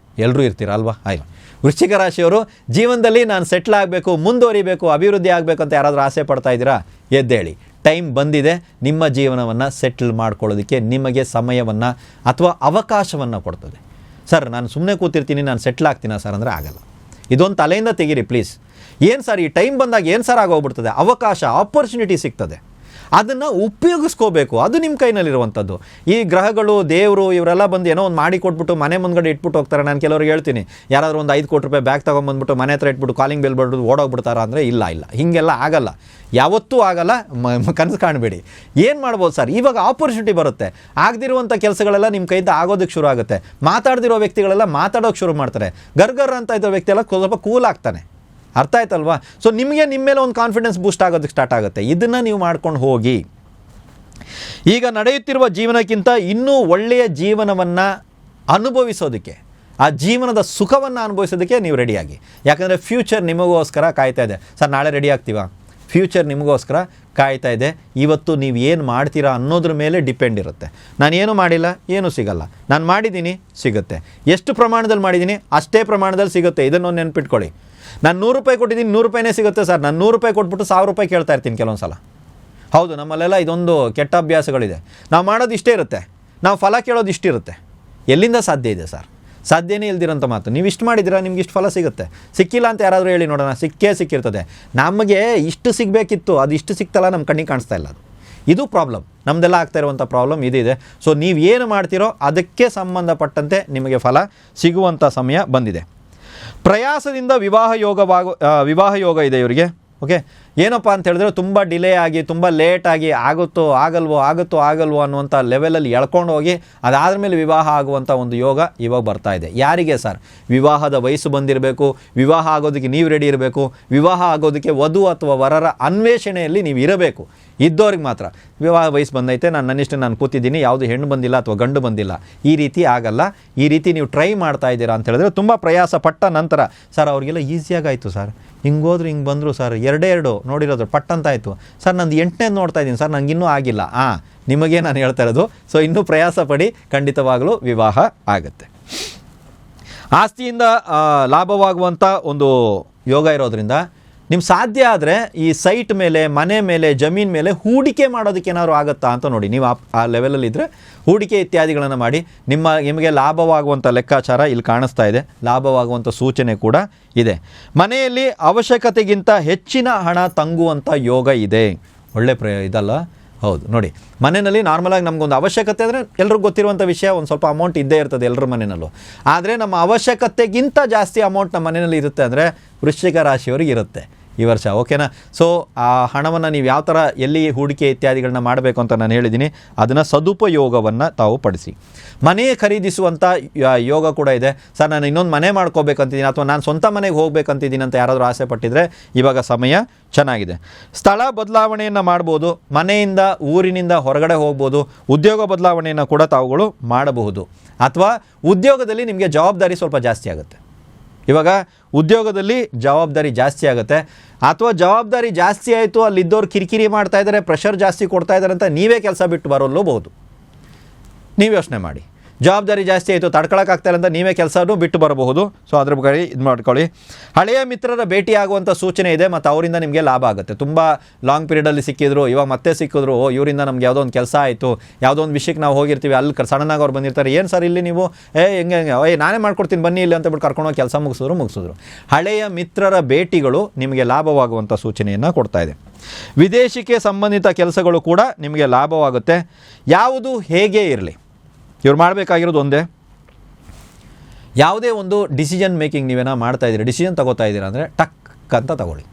ಎಲ್ಲರೂ ಇರ್ತೀರಾ ಅಲ್ವಾ? ಆಯ್ತು. ವೃಶ್ಚಿಕ ರಾಶಿಯವರು ಜೀವನದಲ್ಲಿ ನಾನು ಸೆಟ್ಲ್ ಆಗಬೇಕು, ಮುಂದುವರಿಬೇಕು, ಅಭಿವೃದ್ಧಿ ಆಗಬೇಕು ಅಂತ ಯಾರಾದರೂ ಆಸೆ ಪಡ್ತಾ ಇದ್ದೀರಾ? ಎದ್ದೇಳಿ, ಟೈಮ್ ಬಂದಿದೆ. ನಿಮ್ಮ ಜೀವನವನ್ನು ಸೆಟ್ಲ್ ಮಾಡ್ಕೊಳ್ಳೋದಕ್ಕೆ ನಿಮಗೆ ಸಮಯವನ್ನು ಅಥವಾ ಅವಕಾಶವನ್ನು ಕೊಡ್ತದೆ. ಸರ್ ನಾನು ಸುಮ್ಮನೆ ಕೂತಿರ್ತೀನಿ, ನಾನು ಸೆಟ್ಲ್ ಆಗ್ತೀನ ಸರ್ ಅಂದರೆ ಆಗಲ್ಲ. ಇದೊಂದು ತಲೆಯಿಂದ ತೆಗೀರಿ ಪ್ಲೀಸ್. ಏನು ಸರ್ ಈ ಟೈಮ್ ಬಂದಾಗ ಏನು ಸರ್ ಆಗೋಗ್ಬಿಡ್ತದೆ? ಅವಕಾಶ, ಆಪರ್ಚುನಿಟಿ ಸಿಗ್ತದೆ, ಅದನ್ನು ಉಪಯೋಗಿಸ್ಕೋಬೇಕು. ಅದು ನಿಮ್ಮ ಕೈನಲ್ಲಿರುವಂಥದ್ದು. ಈ ಗ್ರಹಗಳು, ದೇವರು ಇವರೆಲ್ಲ ಬಂದು ಏನೋ ಒಂದು ಮಾಡಿ ಕೊಟ್ಬಿಟ್ಟು ಮನೆ ಮುಂದ್ಗಡೆ ಇಟ್ಬಿಟ್ಟು ಹೋಗ್ತಾರೆ. ನಾನು ಕೆಲವ್ರಿಗೆ ಹೇಳ್ತೀನಿ, ಯಾರಾದರೂ ಒಂದು 5 ಕೋಟಿ ರೂಪಾಯಿ ಬ್ಯಾಗ್ ತೊಗೊಂಬಂದ್ಬಿಟ್ಟು ಮನೆ ಹತ್ರ ಇಟ್ಬಿಟ್ಟು ಕಾಲಿಂಗ್ ಬೆಲ್ ಬಡ್ದು ಓಡೋಗ್ಬಿಡ್ತಾರ ಅಂದರೆ ಇಲ್ಲ, ಹೀಗೆಲ್ಲ ಆಗಲ್ಲ, ಯಾವತ್ತೂ ಆಗಲ್ಲ. ಕನಸು ಕಾಣಬೇಡಿ. ಏನು ಮಾಡ್ಬೋದು ಸರ್? ಇವಾಗ ಆಪರ್ಚುನಿಟಿ ಬರುತ್ತೆ. ಆಗದಿರುವಂಥ ಕೆಲಸಗಳೆಲ್ಲ ನಿಮ್ಮ ಕೈಯಿಂದ ಆಗೋದಕ್ಕೆ ಶುರು ಆಗುತ್ತೆ. ಮಾತಾಡ್ದಿರೋ ವ್ಯಕ್ತಿಗಳೆಲ್ಲ ಮಾತಾಡೋಕ್ಕೆ ಶುರು ಮಾಡ್ತಾರೆ. ಗರ್ಗರ್ ಅಂತ ಇದ್ದ ವ್ಯಕ್ತಿ ಎಲ್ಲ ಸ್ವಲ್ಪ ಕೂಲ್ ಆಗ್ತಾನೆ. ಅರ್ಥ ಆಯ್ತಲ್ವಾ? ಸೊ ನಿಮಗೆ ನಿಮ್ಮ ಮೇಲೆ ಒಂದು ಕಾನ್ಫಿಡೆನ್ಸ್ ಬೂಸ್ಟ್ ಆಗೋದಕ್ಕೆ ಸ್ಟಾರ್ಟ್ ಆಗುತ್ತೆ. ಇದನ್ನು ನೀವು ಮಾಡ್ಕೊಂಡು ಹೋಗಿ. ಈಗ ನಡೆಯುತ್ತಿರುವ ಜೀವನಕ್ಕಿಂತ ಇನ್ನೂ ಒಳ್ಳೆಯ ಜೀವನವನ್ನು ಅನುಭವಿಸೋದಕ್ಕೆ, ಆ ಜೀವನದ ಸುಖವನ್ನು ಅನುಭವಿಸೋದಕ್ಕೆ ನೀವು ರೆಡಿಯಾಗಿ. ಯಾಕಂದರೆ ಫ್ಯೂಚರ್ ನಿಮಗೋಸ್ಕರ ಕಾಯ್ತಾ ಇದೆ. ಸರ್ ನಾಳೆ ರೆಡಿ ಆಗ್ತೀವಾ? ಫ್ಯೂಚರ್ ನಿಮಗೋಸ್ಕರ ಕಾಯ್ತಾ ಇದೆ. ಇವತ್ತು ನೀವು ಏನು ಮಾಡ್ತೀರಾ ಅನ್ನೋದ್ರ ಮೇಲೆ ಡಿಪೆಂಡ್ ಇರುತ್ತೆ. ನಾನೇನು ಮಾಡಿಲ್ಲ, ಏನೂ ಸಿಗಲ್ಲ. ನಾನು ಮಾಡಿದ್ದೀನಿ, ಸಿಗುತ್ತೆ. ಎಷ್ಟು ಪ್ರಮಾಣದಲ್ಲಿ ಮಾಡಿದ್ದೀನಿ ಅಷ್ಟೇ ಪ್ರಮಾಣದಲ್ಲಿ ಸಿಗುತ್ತೆ. ಇದನ್ನೊಂದು ನೆನ್ಪಿಟ್ಕೊಳ್ಳಿ. ನಾನು 100 ರೂಪಾಯಿ ಕೊಟ್ಟಿದ್ದೀನಿ, 100 ರೂಪಾಯಿನೇ ಸಿಗುತ್ತೆ ಸರ್. ನಾನು 100 ರೂಪಾಯಿ ಕೊಟ್ಬಿಟ್ಟು 1000 ರೂಪಾಯಿ ಕೇಳ್ತಾ ಇರ್ತೀನಿ ಕೆಲವೊಂದು ಸಲ. ಹೌದು, ನಮ್ಮಲ್ಲೆಲ್ಲ ಇದೊಂದು ಕೆಟ್ಟ ಅಭ್ಯಾಸಗಳಿದೆ. ನಾವು ಮಾಡೋದು ಇಷ್ಟೇ ಇರುತ್ತೆ, ನಾವು ಫಲ ಕೇಳೋದು ಇಷ್ಟಿರುತ್ತೆ. ಎಲ್ಲಿಂದ ಸಾಧ್ಯ ಇದೆ ಸರ್? ಸಾಧ್ಯನೇ ಇಲ್ದಿರೋಂಥ ಮಾತು. ನೀವು ಇಷ್ಟು ಮಾಡಿದ್ದೀರಾ, ನಿಮ್ಗೆ ಇಷ್ಟು ಫಲ ಸಿಗುತ್ತೆ. ಸಿಕ್ಕಿಲ್ಲ ಅಂತ ಯಾರಾದರೂ ಹೇಳಿ ನೋಡೋಣ. ಸಿಕ್ಕಿರ್ತದೆ. ನಮಗೆ ಇಷ್ಟು ಸಿಗಬೇಕಿತ್ತು, ಅದು ಇಷ್ಟು ಸಿಕ್ತಲ್ಲ, ನಮ್ಮ ಕಣ್ಣಿಗೆ ಕಾಣಿಸ್ತಾ ಇಲ್ಲ. ಇದು ಪ್ರಾಬ್ಲಮ್. ನಮ್ಮದೆಲ್ಲ ಆಗ್ತಾ ಇರುವಂಥ ಪ್ರಾಬ್ಲಮ್ ಇದಿದೆ. ಸೊ ನೀವು ಏನು ಮಾಡ್ತೀರೋ ಅದಕ್ಕೆ ಸಂಬಂಧಪಟ್ಟಂತೆ ನಿಮಗೆ ಫಲ ಸಿಗುವಂಥ ಸಮಯ ಬಂದಿದೆ. ಪ್ರಯಾಸದಿಂದ ವಿವಾಹ ಯೋಗ ಇದೆ ಇವರಿಗೆ. ಓಕೆ, ಏನಪ್ಪ ಅಂತ ಹೇಳಿದ್ರೆ ತುಂಬ ಡಿಲೇ ಆಗಿ, ತುಂಬ ಲೇಟಾಗಿ, ಆಗುತ್ತೋ ಆಗಲ್ವೋ ಅನ್ನುವಂಥ ಲೆವೆಲಲ್ಲಿ ಎಳ್ಕೊಂಡು ಹೋಗಿ ಅದಾದ ಮೇಲೆ ವಿವಾಹ ಆಗುವಂಥ ಒಂದು ಯೋಗ ಇವಾಗ ಬರ್ತಾ ಇದೆ. ಯಾರಿಗೆ ಸರ್? ವಿವಾಹದ ವಯಸ್ಸು ಬಂದಿರಬೇಕು, ವಿವಾಹ ಆಗೋದಕ್ಕೆ ನೀವು ರೆಡಿ ಇರಬೇಕು, ವಿವಾಹ ಆಗೋದಕ್ಕೆ ವಧು ಅಥವಾ ವರರ ಅನ್ವೇಷಣೆಯಲ್ಲಿ ನೀವು ಇರಬೇಕು. ಇದ್ದವ್ರಿಗೆ ಮಾತ್ರ ವಿವಾಹ ವಯಸ್ಸು ಬಂದೈತೆ, ನಾನು ಕೂತಿದ್ದೀನಿ, ಯಾವುದು ಹೆಣ್ಣು ಬಂದಿಲ್ಲ ಅಥವಾ ಗಂಡು ಬಂದಿಲ್ಲ, ಈ ರೀತಿ ಆಗಲ್ಲ. ಈ ರೀತಿ ನೀವು ಟ್ರೈ ಮಾಡ್ತಾ ಇದ್ದೀರಾ ಅಂತ ಹೇಳಿದ್ರೆ ತುಂಬ ಪ್ರಯಾಸ ಪಟ್ಟ ನಂತರ, ಸರ್ ಅವ್ರಿಗೆಲ್ಲ ಈಸಿಯಾಗಾಯಿತು ಸರ್, ಹಿಂಗೋದ್ರು ಹಿಂಗೆ ಬಂದರು ಸರ್, ಎರಡೇ ನೋಡಿರೋದು ಪಟ್ಟಂತ ಆಯಿತು ಸರ್, ನಂದು 8ನೇದು ನೋಡ್ತಾ ಇದ್ದೀನಿ ಸರ್, ನನಗೆ ಇನ್ನೂ ಆಗಿಲ್ಲ. ನಿಮಗೆ ನಾನು ಹೇಳ್ತಾ ಇರೋದು. ಸೊ ಇನ್ನೂ ಪ್ರಯಾಸ ಪಡಿ, ಖಂಡಿತವಾಗಲೂ ವಿವಾಹ ಆಗುತ್ತೆ. ಆಸ್ತಿಯಿಂದ ಲಾಭವಾಗುವಂಥ ಒಂದು ಯೋಗ ಇರೋದ್ರಿಂದ ನಿಮ್ಮ ಸಾಧ್ಯ ಆದರೆ ಈ ಸೈಟ್ ಮೇಲೆ, ಮನೆ ಮೇಲೆ, ಜಮೀನ್ ಮೇಲೆ ಹೂಡಿಕೆ ಮಾಡೋದಕ್ಕೆ ಏನಾದ್ರು ಆಗುತ್ತಾ ಅಂತ ನೋಡಿ. ನೀವು ಆ ಲೆವೆಲಲ್ಲಿ ಇದ್ದರೆ ಹೂಡಿಕೆ ಇತ್ಯಾದಿಗಳನ್ನು ಮಾಡಿ ನಿಮಗೆ ಲಾಭವಾಗುವಂಥ ಲೆಕ್ಕಾಚಾರ ಇಲ್ಲಿ ಕಾಣಿಸ್ತಾ ಇದೆ. ಲಾಭವಾಗುವಂಥ ಸೂಚನೆ ಕೂಡ ಇದೆ. ಮನೆಯಲ್ಲಿ ಅವಶ್ಯಕತೆಗಿಂತ ಹೆಚ್ಚಿನ ಹಣ ತಂಗುವಂಥ ಯೋಗ ಇದೆ. ಒಳ್ಳೆ ಇದಲ್ಲ, ಹೌದು ನೋಡಿ, ಮನೆಯಲ್ಲಿ ನಾರ್ಮಲಾಗಿ ನಮಗೊಂದು ಅವಶ್ಯಕತೆ ಅಂದರೆ ಎಲ್ರಿಗೂ ಗೊತ್ತಿರುವಂಥ ವಿಷಯ, ಒಂದು ಸ್ವಲ್ಪ ಅಮೌಂಟ್ ಇದ್ದೇ ಇರ್ತದೆ ಎಲ್ಲರ ಮನೆಯಲ್ಲೂ. ಆದರೆ ನಮ್ಮ ಅವಶ್ಯಕತೆಗಿಂತ ಜಾಸ್ತಿ ಅಮೌಂಟ್ ನಮ್ಮ ಮನೆಯಲ್ಲಿ ಇರುತ್ತೆ ಅಂದರೆ ವೃಶ್ಚಿಕ ರಾಶಿಯವರಿಗೆ ಇರುತ್ತೆ ಈ ವರ್ಷ. ಓಕೆನಾ? ಸೊ ಆ ಹಣವನ್ನು ನೀವು ಯಾವ ಥರ ಎಲ್ಲಿ ಹೂಡಿಕೆ ಇತ್ಯಾದಿಗಳನ್ನ ಮಾಡಬೇಕು ಅಂತ ನಾನು ಹೇಳಿದ್ದೀನಿ, ಅದನ್ನು ಸದುಪಯೋಗವನ್ನು ತಾವು ಪಡಿಸಿ. ಮನೆ ಖರೀದಿಸುವಂಥ ಯೋಗ ಕೂಡ ಇದೆ. ಸರ್ ನಾನು ಇನ್ನೊಂದು ಮನೆ ಮಾಡ್ಕೋಬೇಕಂತಿದ್ದೀನಿ ಅಥವಾ ನಾನು ಸ್ವಂತ ಮನೆಗೆ ಹೋಗ್ಬೇಕಂತಿದ್ದೀನಿ ಅಂತ ಯಾರಾದರೂ ಆಸೆ ಪಟ್ಟಿದ್ರೆ ಇವಾಗ ಸಮಯ ಚೆನ್ನಾಗಿದೆ. ಸ್ಥಳ ಬದಲಾವಣೆಯನ್ನು ಮಾಡ್ಬೋದು, ಮನೆಯಿಂದ ಊರಿನಿಂದ ಹೊರಗಡೆ ಹೋಗ್ಬೋದು, ಉದ್ಯೋಗ ಬದಲಾವಣೆಯನ್ನು ಕೂಡ ತಾವುಗಳು ಮಾಡಬಹುದು. ಅಥವಾ ಉದ್ಯೋಗದಲ್ಲಿ ನಿಮಗೆ ಜವಾಬ್ದಾರಿ ಸ್ವಲ್ಪ ಜಾಸ್ತಿ ಆಗುತ್ತೆ. ಇವಾಗ ಉದ್ಯೋಗದಲ್ಲಿ ಜವಾಬ್ದಾರಿ ಜಾಸ್ತಿ ಆಗುತ್ತೆ, ಅಥವಾ ಜವಾಬ್ದಾರಿ ಜಾಸ್ತಿ ಆಯಿತು, ಅಲ್ಲಿದ್ದವ್ರು ಕಿರಿಕಿರಿ ಮಾಡ್ತಾ ಇದ್ದಾರೆ, ಪ್ರೆಷರ್ ಜಾಸ್ತಿ ಕೊಡ್ತಾ ಇದ್ದಾರೆ ಅಂತ ನೀವೇ ಕೆಲಸ ಬಿಟ್ಟು ಬರೋಲ್ಲೂಬಹುದು. ನೀವು ಯೋಚನೆ ಮಾಡಿ, ಜವಾಬ್ದಾರಿ ಜಾಸ್ತಿ ಆಯಿತು, ತಡ್ಕೊಳಕ್ಕಾಗ್ತಾಯಿಲ್ಲ ಅಂತ ನೀವೇ ಕೆಲಸನೂ ಬಿಟ್ಟು ಬರಬಹುದು. ಸೊ ಅದ್ರ ಬಗ್ಗೆ ಇದು ಮಾಡ್ಕೊಳ್ಳಿ. ಹಳೆಯ ಮಿತ್ರರ ಭೇಟಿ ಆಗುವಂಥ ಸೂಚನೆ ಇದೆ, ಮತ್ತು ಅವರಿಂದ ನಿಮಗೆ ಲಾಭ ಆಗುತ್ತೆ. ತುಂಬ ಲಾಂಗ್ ಪೀರಿಯಡಲ್ಲಿ ಸಿಕ್ಕಿದ್ರು, ಇವಾಗ ಮತ್ತೆ ಸಿಕ್ಕಿದ್ರು, ಇವರಿಂದ ನಮ್ಗೆ ಯಾವುದೋ ಒಂದು ಕೆಲಸ ಆಯಿತು, ಯಾವುದೋ ಒಂದು ವಿಷಯಕ್ಕೆ ನಾವು ಹೋಗಿರ್ತೀವಿ, ಅಲ್ಲಿ ಸಡನ್ನಾಗಿ ಅವ್ರು ಬಂದಿರ್ತಾರೆ, ಏನು ಸರ್ ಇಲ್ಲಿ ನೀವು ಹೆಂಗೆ ನಾನೇ ಮಾಡ್ಕೊಡ್ತೀನಿ ಬನ್ನಿ ಇಲ್ಲಿ ಅಂತ ಬಿಟ್ಟು ಕರ್ಕೊಂಡೋಗಿ ಕೆಲಸ ಮುಗಿಸಿದ್ರು. ಹಳೆಯ ಮಿತ್ರರ ಭೇಟಿಗಳು ನಿಮಗೆ ಲಾಭವಾಗುವಂಥ ಸೂಚನೆಯನ್ನು ಕೊಡ್ತಾ ಇದೆ. ವಿದೇಶಕ್ಕೆ ಸಂಬಂಧಿತ ಕೆಲಸಗಳು ಕೂಡ ನಿಮಗೆ ಲಾಭವಾಗುತ್ತೆ. ಯಾವುದು ಹೇಗೆ ಇರಲಿ, ಇವ್ರು ಮಾಡಬೇಕಾಗಿರೋದು ಒಂದೇ, ಯಾವುದೇ ಒಂದು ಡಿಸಿಷನ್ ಮೇಕಿಂಗ್ ನೀವೇನೋ ಮಾಡ್ತಾಯಿದ್ದೀರಿ, ಡಿಸಿಷನ್ ತಗೋತಾ ಇದ್ದೀರಾ ಅಂದರೆ ಟಕ್ ಅಂತ ತಗೊಳ್ಳಿ.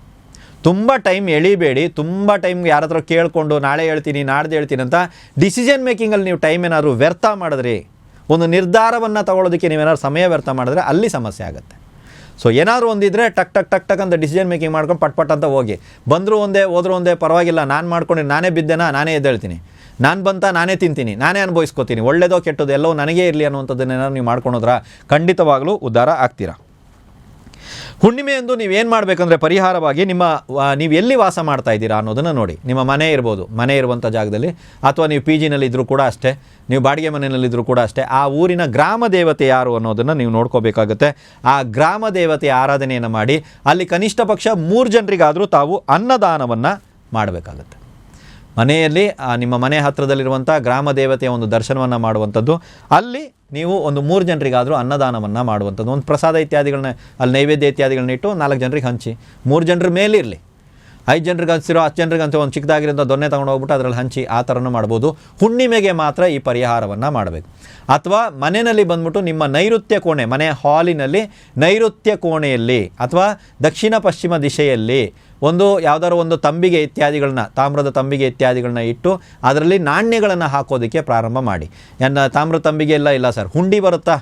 ತುಂಬ ಟೈಮ್ ಎಳಿಬೇಡಿ. ತುಂಬ ಟೈಮ್ಗೆ ಯಾರ ಹತ್ರ ಕೇಳಿಕೊಂಡು ನಾಳೆ ಹೇಳ್ತೀನಿ ನಾಡ್ದು ಹೇಳ್ತೀನಿ ಅಂತ ಡಿಸಿಷನ್ ಮೇಕಿಂಗಲ್ಲಿ ನೀವು ಟೈಮ್ ಏನಾದರೂ ವ್ಯರ್ಥ ಮಾಡಿದ್ರಿ, ಒಂದು ನಿರ್ಧಾರವನ್ನು ತಗೊಳ್ಳೋದಕ್ಕೆ ನೀವೇನಾದ್ರು ಸಮಯ ವ್ಯರ್ಥ ಮಾಡಿದ್ರೆ ಅಲ್ಲಿ ಸಮಸ್ಯೆ ಆಗುತ್ತೆ. ಸೊ ಏನಾದರೂ ಒಂದಿದ್ರೆ ಟಕ್ ಟಕ್ ಟಕ್ ಟಕ್ ಅಂತ ಡಿಸಿಷನ್ ಮೇಕಿಂಗ್ ಮಾಡ್ಕೊಂಡು ಪಟ್ ಅಂತ ಹೋಗಿ, ಬಂದರೂ ಒಂದೇ ಹೋದರೂ ಒಂದೇ ಪರವಾಗಿಲ್ಲ, ನಾನು ಮಾಡ್ಕೊಂಡು ನಾನೇ ಬಿದ್ದೇನಾ ನಾನೇ ಎದ್ದೇಳ್ತೀನಿ, ನಾನು ಬಂತ ನಾನೇ ತಿಂತೀನಿ, ನಾನೇ ಅನುಭವಿಸ್ಕೋತೀನಿ, ಒಳ್ಳೆಯದೋ ಕೆಟ್ಟದ್ದು ಎಲ್ಲವೂ ನನಗೇ ಇರಲಿ ಅನ್ನುವಂಥದ್ದನ್ನೇನಾದ್ರು ನೀವು ಮಾಡ್ಕೊಳೋದ್ರ ಖಂಡಿತವಾಗಲೂ ಉದ್ಧಾರ ಆಗ್ತೀರಾ. ಹುಣ್ಣಿಮೆಯಂದು ನೀವೇನು ಮಾಡಬೇಕಂದ್ರೆ ಪರಿಹಾರವಾಗಿ ನೀವು ಎಲ್ಲಿ ವಾಸ ಮಾಡ್ತಾ ಇದ್ದೀರಾ ಅನ್ನೋದನ್ನು ನೋಡಿ. ನಿಮ್ಮ ಮನೆ ಇರ್ಬೋದು, ಮನೆ ಇರುವಂಥ ಜಾಗದಲ್ಲಿ, ಅಥವಾ ನೀವು ಪಿ ಜಿನಲ್ಲಿದ್ದರೂ ಕೂಡ ಅಷ್ಟೇ, ನೀವು ಬಾಡಿಗೆ ಮನೆಯಲ್ಲಿದ್ದರೂ ಕೂಡ ಅಷ್ಟೇ, ಆ ಊರಿನ ಗ್ರಾಮ ದೇವತೆ ಯಾರು ಅನ್ನೋದನ್ನು ನೀವು ನೋಡ್ಕೋಬೇಕಾಗುತ್ತೆ. ಆ ಗ್ರಾಮ ದೇವತೆಯ ಆರಾಧನೆಯನ್ನು ಮಾಡಿ ಅಲ್ಲಿ ಕನಿಷ್ಠ ಪಕ್ಷ 3 ಜನರಿಗಾದರೂ ತಾವು ಅನ್ನದಾನವನ್ನು ಮಾಡಬೇಕಾಗುತ್ತೆ. ಮನೆಯಲ್ಲಿ ನಿಮ್ಮ ಮನೆ ಹತ್ತಿರದಲ್ಲಿರುವಂಥ ಗ್ರಾಮ ದೇವತೆಯ ಒಂದು ದರ್ಶನವನ್ನು ಮಾಡುವಂಥದ್ದು, ಅಲ್ಲಿ ನೀವು ಒಂದು 3 ಜನರಿಗಾದರೂ ಅನ್ನದಾನವನ್ನು ಮಾಡುವಂಥದ್ದು. ಒಂದು ಪ್ರಸಾದ ಇತ್ಯಾದಿಗಳನ್ನ ಅಲ್ಲಿ ನೈವೇದ್ಯ ಇತ್ಯಾದಿಗಳನ್ನ ಇಟ್ಟು 4 ಜನರಿಗೆ ಹಂಚಿ. 3 ಜನರ ಮೇಲಿರಲಿ, 5 ಜನರಿಗೆ ಹಂಚಿರೋ 10 ಜನರಿಗೆ ಹಂಚೋ ಒಂದು ಚಿಕ್ಕದಾಗಿರೋಂಥ ದೊನ್ನೆ ತೊಗೊಂಡು ಹೋಗ್ಬಿಟ್ಟು ಅದರಲ್ಲಿ ಹಂಚಿ, ಆ ಥರನೂ ಮಾಡ್ಬೋದು. ಹುಣ್ಣಿಮೆಗೆ ಮಾತ್ರ ಈ ಪರಿಹಾರವನ್ನು ಮಾಡಬೇಕು. ಅಥವಾ ಮನೆಯಲ್ಲಿ ಬಂದ್ಬಿಟ್ಟು ನಿಮ್ಮ ನೈಋತ್ಯ ಕೋಣೆ, ಮನೆ ಹಾಲಿನಲ್ಲಿ ನೈಋತ್ಯ ಕೋಣೆಯಲ್ಲಿ ಅಥವಾ ದಕ್ಷಿಣ ಪಶ್ಚಿಮ ದಿಶೆಯಲ್ಲಿ ಯಾವುದಾದ್ರು ಒಂದು ತಂಬಿಗೆ ಇತ್ಯಾದಿಗಳನ್ನ, ತಾಮ್ರದ ತಂಬಿಗೆ ಇತ್ಯಾದಿಗಳನ್ನ ಇಟ್ಟು ಅದರಲ್ಲಿ ನಾಣ್ಯಗಳನ್ನು ಹಾಕೋದಕ್ಕೆ ಪ್ರಾರಂಭ ಮಾಡಿ. ತಾಮ್ರದ ತಂಬಿಗೆ ಇಲ್ಲ ಸರ್, ಹುಂಡಿ ಬರುತ್ತಾ,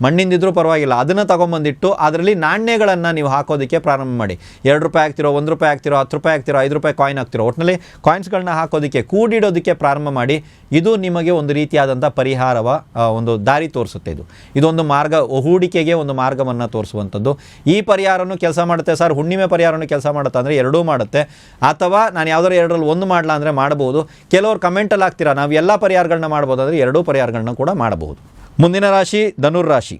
ಮಣ್ಣಿಂದಿದ್ರೂ ಪರವಾಗಿಲ್ಲ, ಅದನ್ನು ತೊಗೊಂಬಂದಿಟ್ಟು ಅದರಲ್ಲಿ ನಾಣ್ಯಗಳನ್ನು ನೀವು ಹಾಕೋದಕ್ಕೆ ಪ್ರಾರಂಭ ಮಾಡಿ. 2 ರೂಪಾಯಿ ಹಾಕ್ತಿರೋ, 1 ರೂಪಾಯಿ ಹಾಕ್ತಿರೋ, 10 ರೂಪಾಯಿ ಹಾಕ್ತಿರೋ, 5 ರೂಪಾಯಿ ಕಾಯಿನ್ ಹಾಕ್ತಿರೋ, ಒಟ್ಟಿನಲ್ಲಿ ಕಾಯಿನ್ಸ್ಗಳನ್ನ ಹಾಕೋದಕ್ಕೆ, ಕೂಡಿಡೋದಕ್ಕೆ ಪ್ರಾರಂಭ ಮಾಡಿ. ಇದು ನಿಮಗೆ ಒಂದು ರೀತಿಯಾದಂಥ ಒಂದು ದಾರಿ ತೋರಿಸುತ್ತೆ. ಇದೊಂದು ಮಾರ್ಗ, ಹೂಡಿಕೆಗೆ ಒಂದು ಮಾರ್ಗವನ್ನು ತೋರಿಸುವಂಥದ್ದು. ಈ ಪರಿಹಾರನೂ ಕೆಲಸ ಮಾಡುತ್ತೆ ಸರ್, ಹುಣ್ಣಿಮೆ ಪರಿಹಾರನೂ ಕೆಲಸ ಮಾಡುತ್ತೆ ಅಂದರೆ ಎರಡೂ ಮಾಡುತ್ತೆ. ಅಥವಾ ನಾನು ಯಾವುದಾದ್ರು 2ರಲ್ಲಿ 1 ಮಾಡಲ್ಲ ಅಂದರೆ ಮಾಡ್ಬೋದು. ಕೆಲವರು ಕಮೆಂಟಲ್ಲಿ ಹಾಕ್ತೀರಾ ನಾವು ಎಲ್ಲ ಪರಿಹಾರಗಳನ್ನ ಮಾಡ್ಬೋದು ಅಂದರೆ 2 ಪರಿಹಾರಗಳನ್ನ ಕೂಡ ಮಾಡಬಹುದು. ಮುಂದಿನ ರಾಶಿ ಧನುರ್ರಾಶಿ.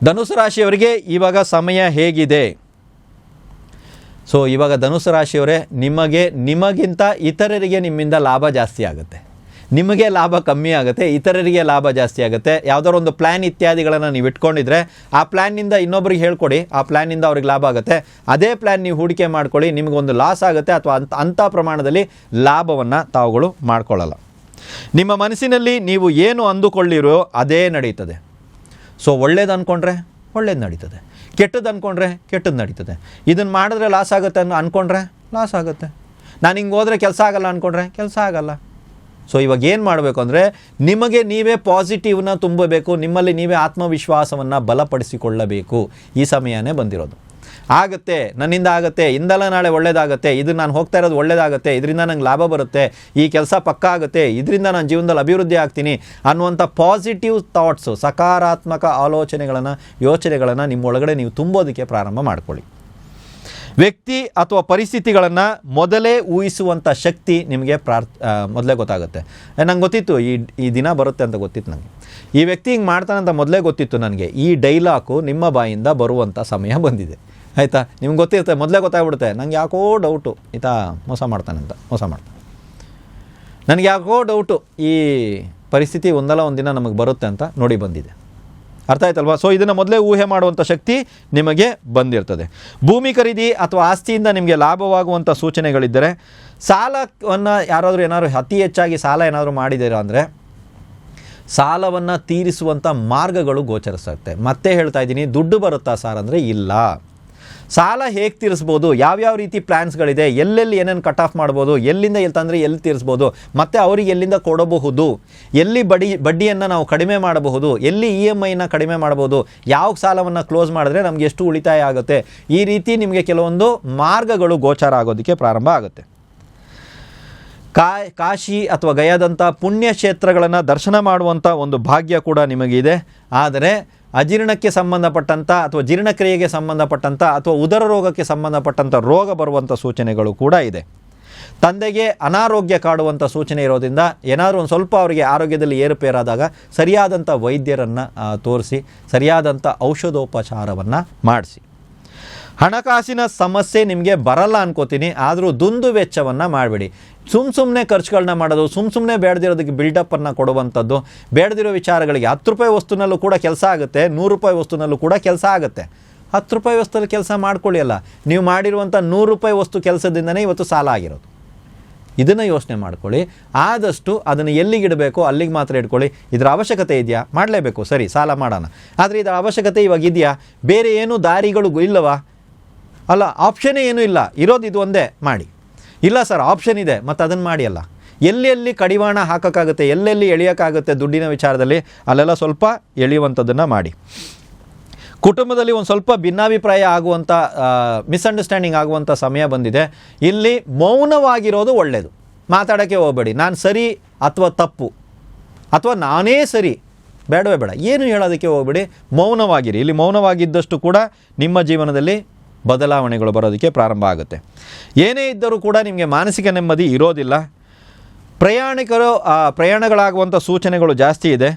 ಧನುಸು ರಾಶಿಯವರಿಗೆ ಇವಾಗ ಸಮಯ ಹೇಗಿದೆ? ಸೊ ಇವಾಗ ಧನುಸು ರಾಶಿಯವರೇ, ನಿಮಗಿಂತ ಇತರರಿಗೆ ನಿಮ್ಮಿಂದ ಲಾಭ ಜಾಸ್ತಿ ಆಗುತ್ತೆ. ನಿಮಗೆ ಲಾಭ ಕಮ್ಮಿ ಆಗುತ್ತೆ, ಇತರರಿಗೆ ಲಾಭ ಜಾಸ್ತಿ ಆಗುತ್ತೆ. ಯಾವುದಾದ್ರು ಒಂದು ಪ್ಲ್ಯಾನ್ ಇತ್ಯಾದಿಗಳನ್ನು ನೀವು ಇಟ್ಕೊಂಡಿದ್ರೆ ಆ ಪ್ಲ್ಯಾನ್ನಿಂದ ಇನ್ನೊಬ್ರಿಗೆ ಹೇಳ್ಕೊಡಿ, ಆ ಪ್ಲ್ಯಾನ್ನಿಂದ ಅವ್ರಿಗೆ ಲಾಭ ಆಗುತ್ತೆ. ಅದೇ ಪ್ಲ್ಯಾನ್ ನೀವು ಹೂಡಿಕೆ ಮಾಡ್ಕೊಳ್ಳಿ, ನಿಮಗೊಂದು ಲಾಸ್ ಆಗುತ್ತೆ ಅಥವಾ ಅಂಥ ಪ್ರಮಾಣದಲ್ಲಿ ಲಾಭವನ್ನು ತಾವುಗಳು ಮಾಡ್ಕೊಳ್ಳಲ್ಲ. ನಿಮ್ಮ ಮನಸ್ಸಿನಲ್ಲಿ ನೀವು ಏನು ಅಂದುಕೊಳ್ಳಿರೋ ಅದೇ ನಡೀತದೆ. ಸೊ ಒಳ್ಳೇದು ಅಂದ್ಕೊಂಡ್ರೆ ಒಳ್ಳೇದು ನಡೀತದೆ, ಕೆಟ್ಟದ್ದು ಅಂದ್ಕೊಂಡ್ರೆ ಕೆಟ್ಟದ್ದು ನಡೀತದೆ. ಇದನ್ನು ಮಾಡಿದ್ರೆ ಲಾಸ್ ಆಗುತ್ತೆ ಅಂದ್ಕೊಂಡ್ರೆ ಲಾಸ್ ಆಗುತ್ತೆ. ನಾನು ಹಿಂಗೆ ಹೋದರೆ ಕೆಲಸ ಆಗಲ್ಲ ಅಂದ್ಕೊಂಡ್ರೆ ಕೆಲಸ ಆಗಲ್ಲ. ಸೊ ಇವಾಗ ಏನು ಮಾಡಬೇಕು ಅಂದರೆ ನಿಮಗೆ ನೀವೇ ಪಾಸಿಟಿವ್ನ ತುಂಬಬೇಕು, ನಿಮ್ಮಲ್ಲಿ ನೀವೇ ಆತ್ಮವಿಶ್ವಾಸವನ್ನು ಬಲಪಡಿಸಿಕೊಳ್ಳಬೇಕು. ಈ ಸಮಯನೇ ಬಂದಿರೋದು. ಆಗುತ್ತೆ, ನನ್ನಿಂದ ಆಗುತ್ತೆ, ಇಂದಲ್ಲ ನಾಳೆ ಒಳ್ಳೇದಾಗುತ್ತೆ, ಇದು ನಾನು ಹೋಗ್ತಾ ಇರೋದು ಒಳ್ಳೇದಾಗುತ್ತೆ, ಇದರಿಂದ ನಂಗೆ ಲಾಭ ಬರುತ್ತೆ, ಈ ಕೆಲಸ ಪಕ್ಕಾ ಆಗುತ್ತೆ, ಇದರಿಂದ ನಾನು ಜೀವನದಲ್ಲಿ ಅಭಿವೃದ್ಧಿ ಆಗ್ತೀನಿ ಅನ್ನುವಂಥ ಪಾಸಿಟಿವ್ ಥಾಟ್ಸು, ಸಕಾರಾತ್ಮಕ ಯೋಚನೆಗಳನ್ನು ನಿಮ್ಮೊಳಗಡೆ ನೀವು ತುಂಬೋದಕ್ಕೆ ಪ್ರಾರಂಭ ಮಾಡ್ಕೊಳ್ಳಿ. ವ್ಯಕ್ತಿ ಅಥವಾ ಪರಿಸ್ಥಿತಿಗಳನ್ನು ಮೊದಲೇ ಊಹಿಸುವಂಥ ಶಕ್ತಿ ನಿಮಗೆ ಮೊದಲೇ ಗೊತ್ತಾಗುತ್ತೆ. ನಂಗೆ ಗೊತ್ತಿತ್ತು ಈ ದಿನ ಬರುತ್ತೆ ಅಂತ ಗೊತ್ತಿತ್ತು ನನಗೆ. ಈ ವ್ಯಕ್ತಿ ಹಿಂಗೆ ಮಾಡ್ತಾನೆ ಅಂತ ಮೊದಲೇ ಗೊತ್ತಿತ್ತು ನನಗೆ. ಈ ಡೈಲಾಗು ನಿಮ್ಮ ಬಾಯಿಂದ ಬರುವಂಥ ಸಮಯ ಬಂದಿದೆ. ಆಯಿತಾ? ನಿಮ್ಗೆ ಗೊತ್ತಿರುತ್ತೆ, ಮೊದಲೇ ಗೊತ್ತಾಗ್ಬಿಡುತ್ತೆ. ನಂಗೆ ಯಾಕೋ ಡೌಟು ಈತ ಮೋಸ ಮಾಡ್ತಾನೆ. ನನಗೆ ಯಾಕೋ ಡೌಟು ಈ ಪರಿಸ್ಥಿತಿ ಒಂದಲ್ಲ ಒಂದು ದಿನ ನಮಗೆ ಬರುತ್ತೆ ಅಂತ ನೋಡಿ ಬಂದಿದೆ. ಅರ್ಥ ಆಯ್ತಲ್ವಾ? ಸೊ ಇದನ್ನು ಮೊದಲೇ ಊಹೆ ಮಾಡುವಂಥ ಶಕ್ತಿ ನಿಮಗೆ ಬಂದಿರ್ತದೆ. ಭೂಮಿ ಖರೀದಿ ಅಥವಾ ಆಸ್ತಿಯಿಂದ ನಿಮಗೆ ಲಾಭವಾಗುವಂಥ ಸೂಚನೆಗಳಿದ್ದರೆ, ಸಾಲವನ್ನು ಏನಾದರೂ ಅತಿ ಹೆಚ್ಚಾಗಿ ಸಾಲ ಏನಾದರೂ ಮಾಡಿದ್ದೀರಾ ಅಂದರೆ ಸಾಲವನ್ನು ತೀರಿಸುವಂಥ ಮಾರ್ಗಗಳು ಗೋಚರಿಸುತ್ತೆ. ಮತ್ತೆ ಹೇಳ್ತಾ ಇದ್ದೀನಿ, ದುಡ್ಡು ಬರುತ್ತಾ ಸರ್ ಅಂದರೆ ಇಲ್ಲ. ಸಾಲ ಹೇಗೆ ತೀರಿಸ್ಬೋದು, ಯಾವ್ಯಾವ ರೀತಿ ಪ್ಲ್ಯಾನ್ಸ್ಗಳಿದೆ, ಎಲ್ಲೆಲ್ಲಿ ಏನೇನು ಕಟ್ ಆಫ್ ಮಾಡ್ಬೋದು, ಎಲ್ಲಿಂದ ಎಲ್ಲಿ ತಂದರೆ ಎಲ್ಲಿ ತೀರಿಸ್ಬೋದು, ಮತ್ತು ಅವರಿಗೆ ಎಲ್ಲಿಂದ ಕೊಡಬಹುದು, ಎಲ್ಲಿ ಬಡ್ಡಿಯನ್ನು ನಾವು ಕಡಿಮೆ ಮಾಡಬಹುದು, ಎಲ್ಲಿ EMIನ ಕಡಿಮೆ ಮಾಡಬಹುದು, ಯಾವ ಸಾಲವನ್ನು ಕ್ಲೋಸ್ ಮಾಡಿದ್ರೆ ನಮಗೆ ಎಷ್ಟು ಉಳಿತಾಯ ಆಗುತ್ತೆ, ಈ ರೀತಿ ನಿಮಗೆ ಕೆಲವೊಂದು ಮಾರ್ಗಗಳು ಗೋಚಾರ ಆಗೋದಕ್ಕೆ ಪ್ರಾರಂಭ ಆಗುತ್ತೆ. ಕಾಶಿ ಅಥವಾ ಗಯಾದಂಥ ಪುಣ್ಯಕ್ಷೇತ್ರಗಳನ್ನು ದರ್ಶನ ಮಾಡುವಂಥ ಒಂದು ಭಾಗ್ಯ ಕೂಡ ನಿಮಗಿದೆ. ಆದರೆ ಅಜೀರ್ಣಕ್ಕೆ ಸಂಬಂಧಪಟ್ಟಂಥ ಅಥವಾ ಜೀರ್ಣಕ್ರಿಯೆಗೆ ಸಂಬಂಧಪಟ್ಟಂಥ ಅಥವಾ ಉದರ ರೋಗಕ್ಕೆ ಸಂಬಂಧಪಟ್ಟಂಥ ರೋಗ ಬರುವಂಥ ಸೂಚನೆಗಳು ಕೂಡ ಇದೆ. ತಂದೆಗೆ ಅನಾರೋಗ್ಯ ಕಾಡುವಂಥ ಸೂಚನೆ ಇರೋದ್ರಿಂದ ಏನಾದರೂ ಒಂದು ಸ್ವಲ್ಪ ಅವರಿಗೆ ಆರೋಗ್ಯದಲ್ಲಿ ಏರುಪೇರಾದಾಗ ಸರಿಯಾದಂಥ ವೈದ್ಯರನ್ನು ತೋರಿಸಿ ಸರಿಯಾದಂಥ ಔಷಧೋಪಚಾರವನ್ನು ಮಾಡಿಸಿ. ಹಣಕಾಸಿನ ಸಮಸ್ಯೆ ನಿಮಗೆ ಬರಲ್ಲ ಅನ್ಕೋತೀನಿ, ಆದರೂ ದುಂದು ವೆಚ್ಚವನ್ನು ಮಾಡಬೇಡಿ. ಸುಮ್ಮನೆ ಖರ್ಚುಗಳನ್ನ ಮಾಡೋದು, ಸುಮ್ಮನೆ ಬೇಡದಿರೋದಕ್ಕೆ ಬಿಲ್ಡಪ್ಪನ್ನು ಕೊಡುವಂಥದ್ದು, ಬೇಡದಿರೋ ವಿಚಾರಗಳಿಗೆ 10 ರೂಪಾಯಿ ವಸ್ತುನಲ್ಲೂ ಕೂಡ ಕೆಲಸ ಆಗುತ್ತೆ, 100 ರೂಪಾಯಿ ವಸ್ತುನಲ್ಲೂ ಕೂಡ ಕೆಲಸ ಆಗುತ್ತೆ. 10 ರೂಪಾಯಿ ವಸ್ತುದಲ್ಲಿ ಕೆಲಸ ಮಾಡ್ಕೊಳ್ಳಿ ಅಲ್ಲ, ನೀವು ಮಾಡಿರುವಂಥ 100 ರೂಪಾಯಿ ವಸ್ತು ಕೆಲಸದಿಂದನೇ ಇವತ್ತು ಸಾಲ ಆಗಿರೋದು. ಇದನ್ನು ಯೋಚನೆ ಮಾಡ್ಕೊಳ್ಳಿ. ಆದಷ್ಟು ಅದನ್ನು ಎಲ್ಲಿಗಿಡಬೇಕು ಅಲ್ಲಿಗೆ ಮಾತ್ರ ಇಟ್ಕೊಳ್ಳಿ. ಇದರ ಅವಶ್ಯಕತೆ ಇದೆಯಾ, ಮಾಡಲೇಬೇಕು, ಸರಿ ಸಾಲ ಮಾಡೋಣ, ಆದರೆ ಇದರ ಅವಶ್ಯಕತೆ ಇವಾಗ ಇದೆಯಾ, ಬೇರೆ ಏನೂ ದಾರಿಗಳು ಇಲ್ಲವಾ, ಅಲ್ಲ ಆಪ್ಷನ್ನೇ ಏನೂ ಇಲ್ಲ, ಇರೋದು ಇದು ಒಂದೇ ಮಾಡಿ. ಇಲ್ಲ ಸರ್ ಆಪ್ಷನ್ ಇದೆ, ಮತ್ತು ಅದನ್ನು ಮಾಡಿ ಅಲ್ಲ. ಎಲ್ಲೆಲ್ಲಿ ಕಡಿವಾಣ ಹಾಕೋಕ್ಕಾಗುತ್ತೆ, ಎಲ್ಲೆಲ್ಲಿ ಎಳೆಯೋಕ್ಕಾಗುತ್ತೆ ದುಡ್ಡಿನ ವಿಚಾರದಲ್ಲಿ ಅಲ್ಲೆಲ್ಲ ಸ್ವಲ್ಪ ಎಳೆಯುವಂಥದ್ದನ್ನು ಮಾಡಿ. ಕುಟುಂಬದಲ್ಲಿ ಒಂದು ಸ್ವಲ್ಪ ಭಿನ್ನಾಭಿಪ್ರಾಯ ಆಗುವಂಥ ಮಿಸ್ಅಂಡರ್ಸ್ಟ್ಯಾಂಡಿಂಗ್ ಆಗುವಂಥ ಸಮಯ ಬಂದಿದೆ. ಇಲ್ಲಿ ಮೌನವಾಗಿರೋದು ಒಳ್ಳೆಯದು. ಮಾತಾಡೋಕ್ಕೆ ಹೋಗಬೇಡಿ, ನಾನು ಸರಿ ಅಥವಾ ತಪ್ಪು ಅಥವಾ ನಾನೇ ಸರಿ, ಬೇಡವೇ ಬೇಡ, ಏನು ಹೇಳೋದಕ್ಕೆ ಹೋಗಬೇಡಿ, ಮೌನವಾಗಿರಿ. ಇಲ್ಲಿ ಮೌನವಾಗಿದ್ದಷ್ಟು ಕೂಡ ನಿಮ್ಮ ಜೀವನದಲ್ಲಿ ಬದಲಾವಣೆಗಳು ಬರೋದಕ್ಕೆ ಪ್ರಾರಂಭ ಆಗುತ್ತೆ. ಏನೇ ಇದ್ದರೂ ಕೂಡ ನಿಮಗೆ ಮಾನಸಿಕ ನೆಮ್ಮದಿ ಇರೋದಿಲ್ಲ. ಪ್ರಯಾಣಗಳಾಗುವಂಥ ಸೂಚನೆಗಳು ಜಾಸ್ತಿ ಇದೆ.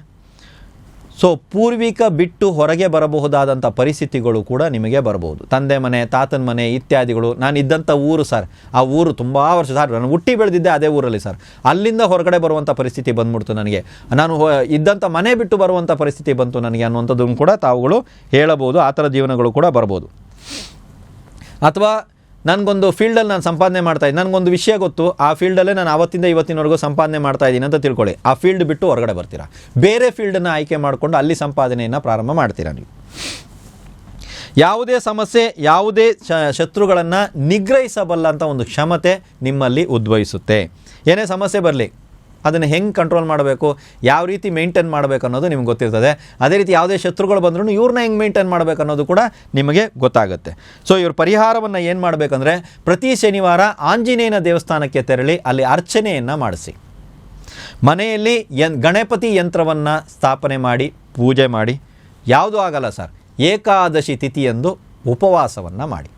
ಸೊ ಪೂರ್ವಿಕ ಬಿಟ್ಟು ಹೊರಗೆ ಬರಬಹುದಾದಂಥ ಪರಿಸ್ಥಿತಿಗಳು ಕೂಡ ನಿಮಗೆ ಬರಬಹುದು. ತಂದೆ ಮನೆ, ತಾತನ ಮನೆ ಇತ್ಯಾದಿಗಳು. ನಾನು ಇದ್ದಂಥ ಊರು ಸರ್, ಆ ಊರು ತುಂಬ ವರ್ಷ ಸರ್, ನಾನು ಹುಟ್ಟಿ ಬೆಳೆದಿದ್ದೆ ಅದೇ ಊರಲ್ಲಿ ಸರ್, ಅಲ್ಲಿಂದ ಹೊರಗಡೆ ಬರುವಂಥ ಪರಿಸ್ಥಿತಿ ಬಂದ್ಬಿಡ್ತು ನನಗೆ, ನಾನು ಇದ್ದಂಥ ಮನೆ ಬಿಟ್ಟು ಬರುವಂಥ ಪರಿಸ್ಥಿತಿ ಬಂತು ನನಗೆ ಅನ್ನುವಂಥದ್ದನ್ನು ಕೂಡ ತಾವುಗಳು ಹೇಳಬಹುದು. ಆ ಥರ ಜೀವನಗಳು ಕೂಡ ಬರ್ಬೋದು. ಅಥವಾ ನನಗೊಂದು ಫೀಲ್ಡಲ್ಲಿ ನಾನು ಸಂಪಾದನೆ ಮಾಡ್ತಾಯಿದ್ದೀನಿ, ನನಗೊಂದು ವಿಷಯ ಗೊತ್ತು, ಆ ಫೀಲ್ಡಲ್ಲೇ ನಾನು ಆವತ್ತಿಂದ ಇವತ್ತಿನವರೆಗೂ ಸಂಪಾದನೆ ಮಾಡ್ತಾಯಿದ್ದೀನಿ ಅಂತ ತಿಳ್ಕೊಳ್ಳಿ. ಆ ಫೀಲ್ಡ್ ಬಿಟ್ಟು ಹೊರಗಡೆ ಬರ್ತೀರಾ, ಬೇರೆ ಫೀಲ್ಡನ್ನು ಆಯ್ಕೆ ಮಾಡಿಕೊಂಡು ಅಲ್ಲಿ ಸಂಪಾದನೆಯನ್ನು ಪ್ರಾರಂಭ ಮಾಡ್ತೀರಾ. ನೀವು ಯಾವುದೇ ಸಮಸ್ಯೆ, ಯಾವುದೇ ಶತ್ರುಗಳನ್ನು ನಿಗ್ರಹಿಸಬಲ್ಲ ಅಂತ ಒಂದು ಕ್ಷಮತೆ ನಿಮ್ಮಲ್ಲಿ ಉದ್ಭವಿಸುತ್ತೆ. ಏನೇ ಸಮಸ್ಯೆ ಬರಲಿ ಅದನ್ನು ಹೆಂಗೆ ಕಂಟ್ರೋಲ್ ಮಾಡಬೇಕು, ಯಾವ ರೀತಿ ಮೇಂಟೈನ್ ಮಾಡಬೇಕು ಅನ್ನೋದು ನಿಮ್ಗೆ ಗೊತ್ತಿರ್ತದೆ. ಅದೇ ರೀತಿ ಯಾವುದೇ ಶತ್ರುಗಳು ಬಂದ್ರೂ ಇವ್ರನ್ನ ಹೆಂಗೆ ಮೇಂಟೈನ್ ಮಾಡಬೇಕು ಅನ್ನೋದು ಕೂಡ ನಿಮಗೆ ಗೊತ್ತಾಗುತ್ತೆ. ಸೊ ಇವ್ರ ಪರಿಹಾರವನ್ನು ಏನು ಮಾಡಬೇಕಂದ್ರೆ, ಪ್ರತಿ ಶನಿವಾರ ಆಂಜನೇಯನ ದೇವಸ್ಥಾನಕ್ಕೆ ತೆರಳಿ ಅಲ್ಲಿ ಅರ್ಚನೆಯನ್ನು ಮಾಡಿಸಿ. ಮನೆಯಲ್ಲಿ ಗಣಪತಿ ಯಂತ್ರವನ್ನು ಸ್ಥಾಪನೆ ಮಾಡಿ ಪೂಜೆ ಮಾಡಿ. ಯಾವುದೂ ಆಗಲ್ಲ ಸರ್, ಏಕಾದಶಿ ತಿಥಿಯಂದು ಉಪವಾಸವನ್ನು ಮಾಡಿ.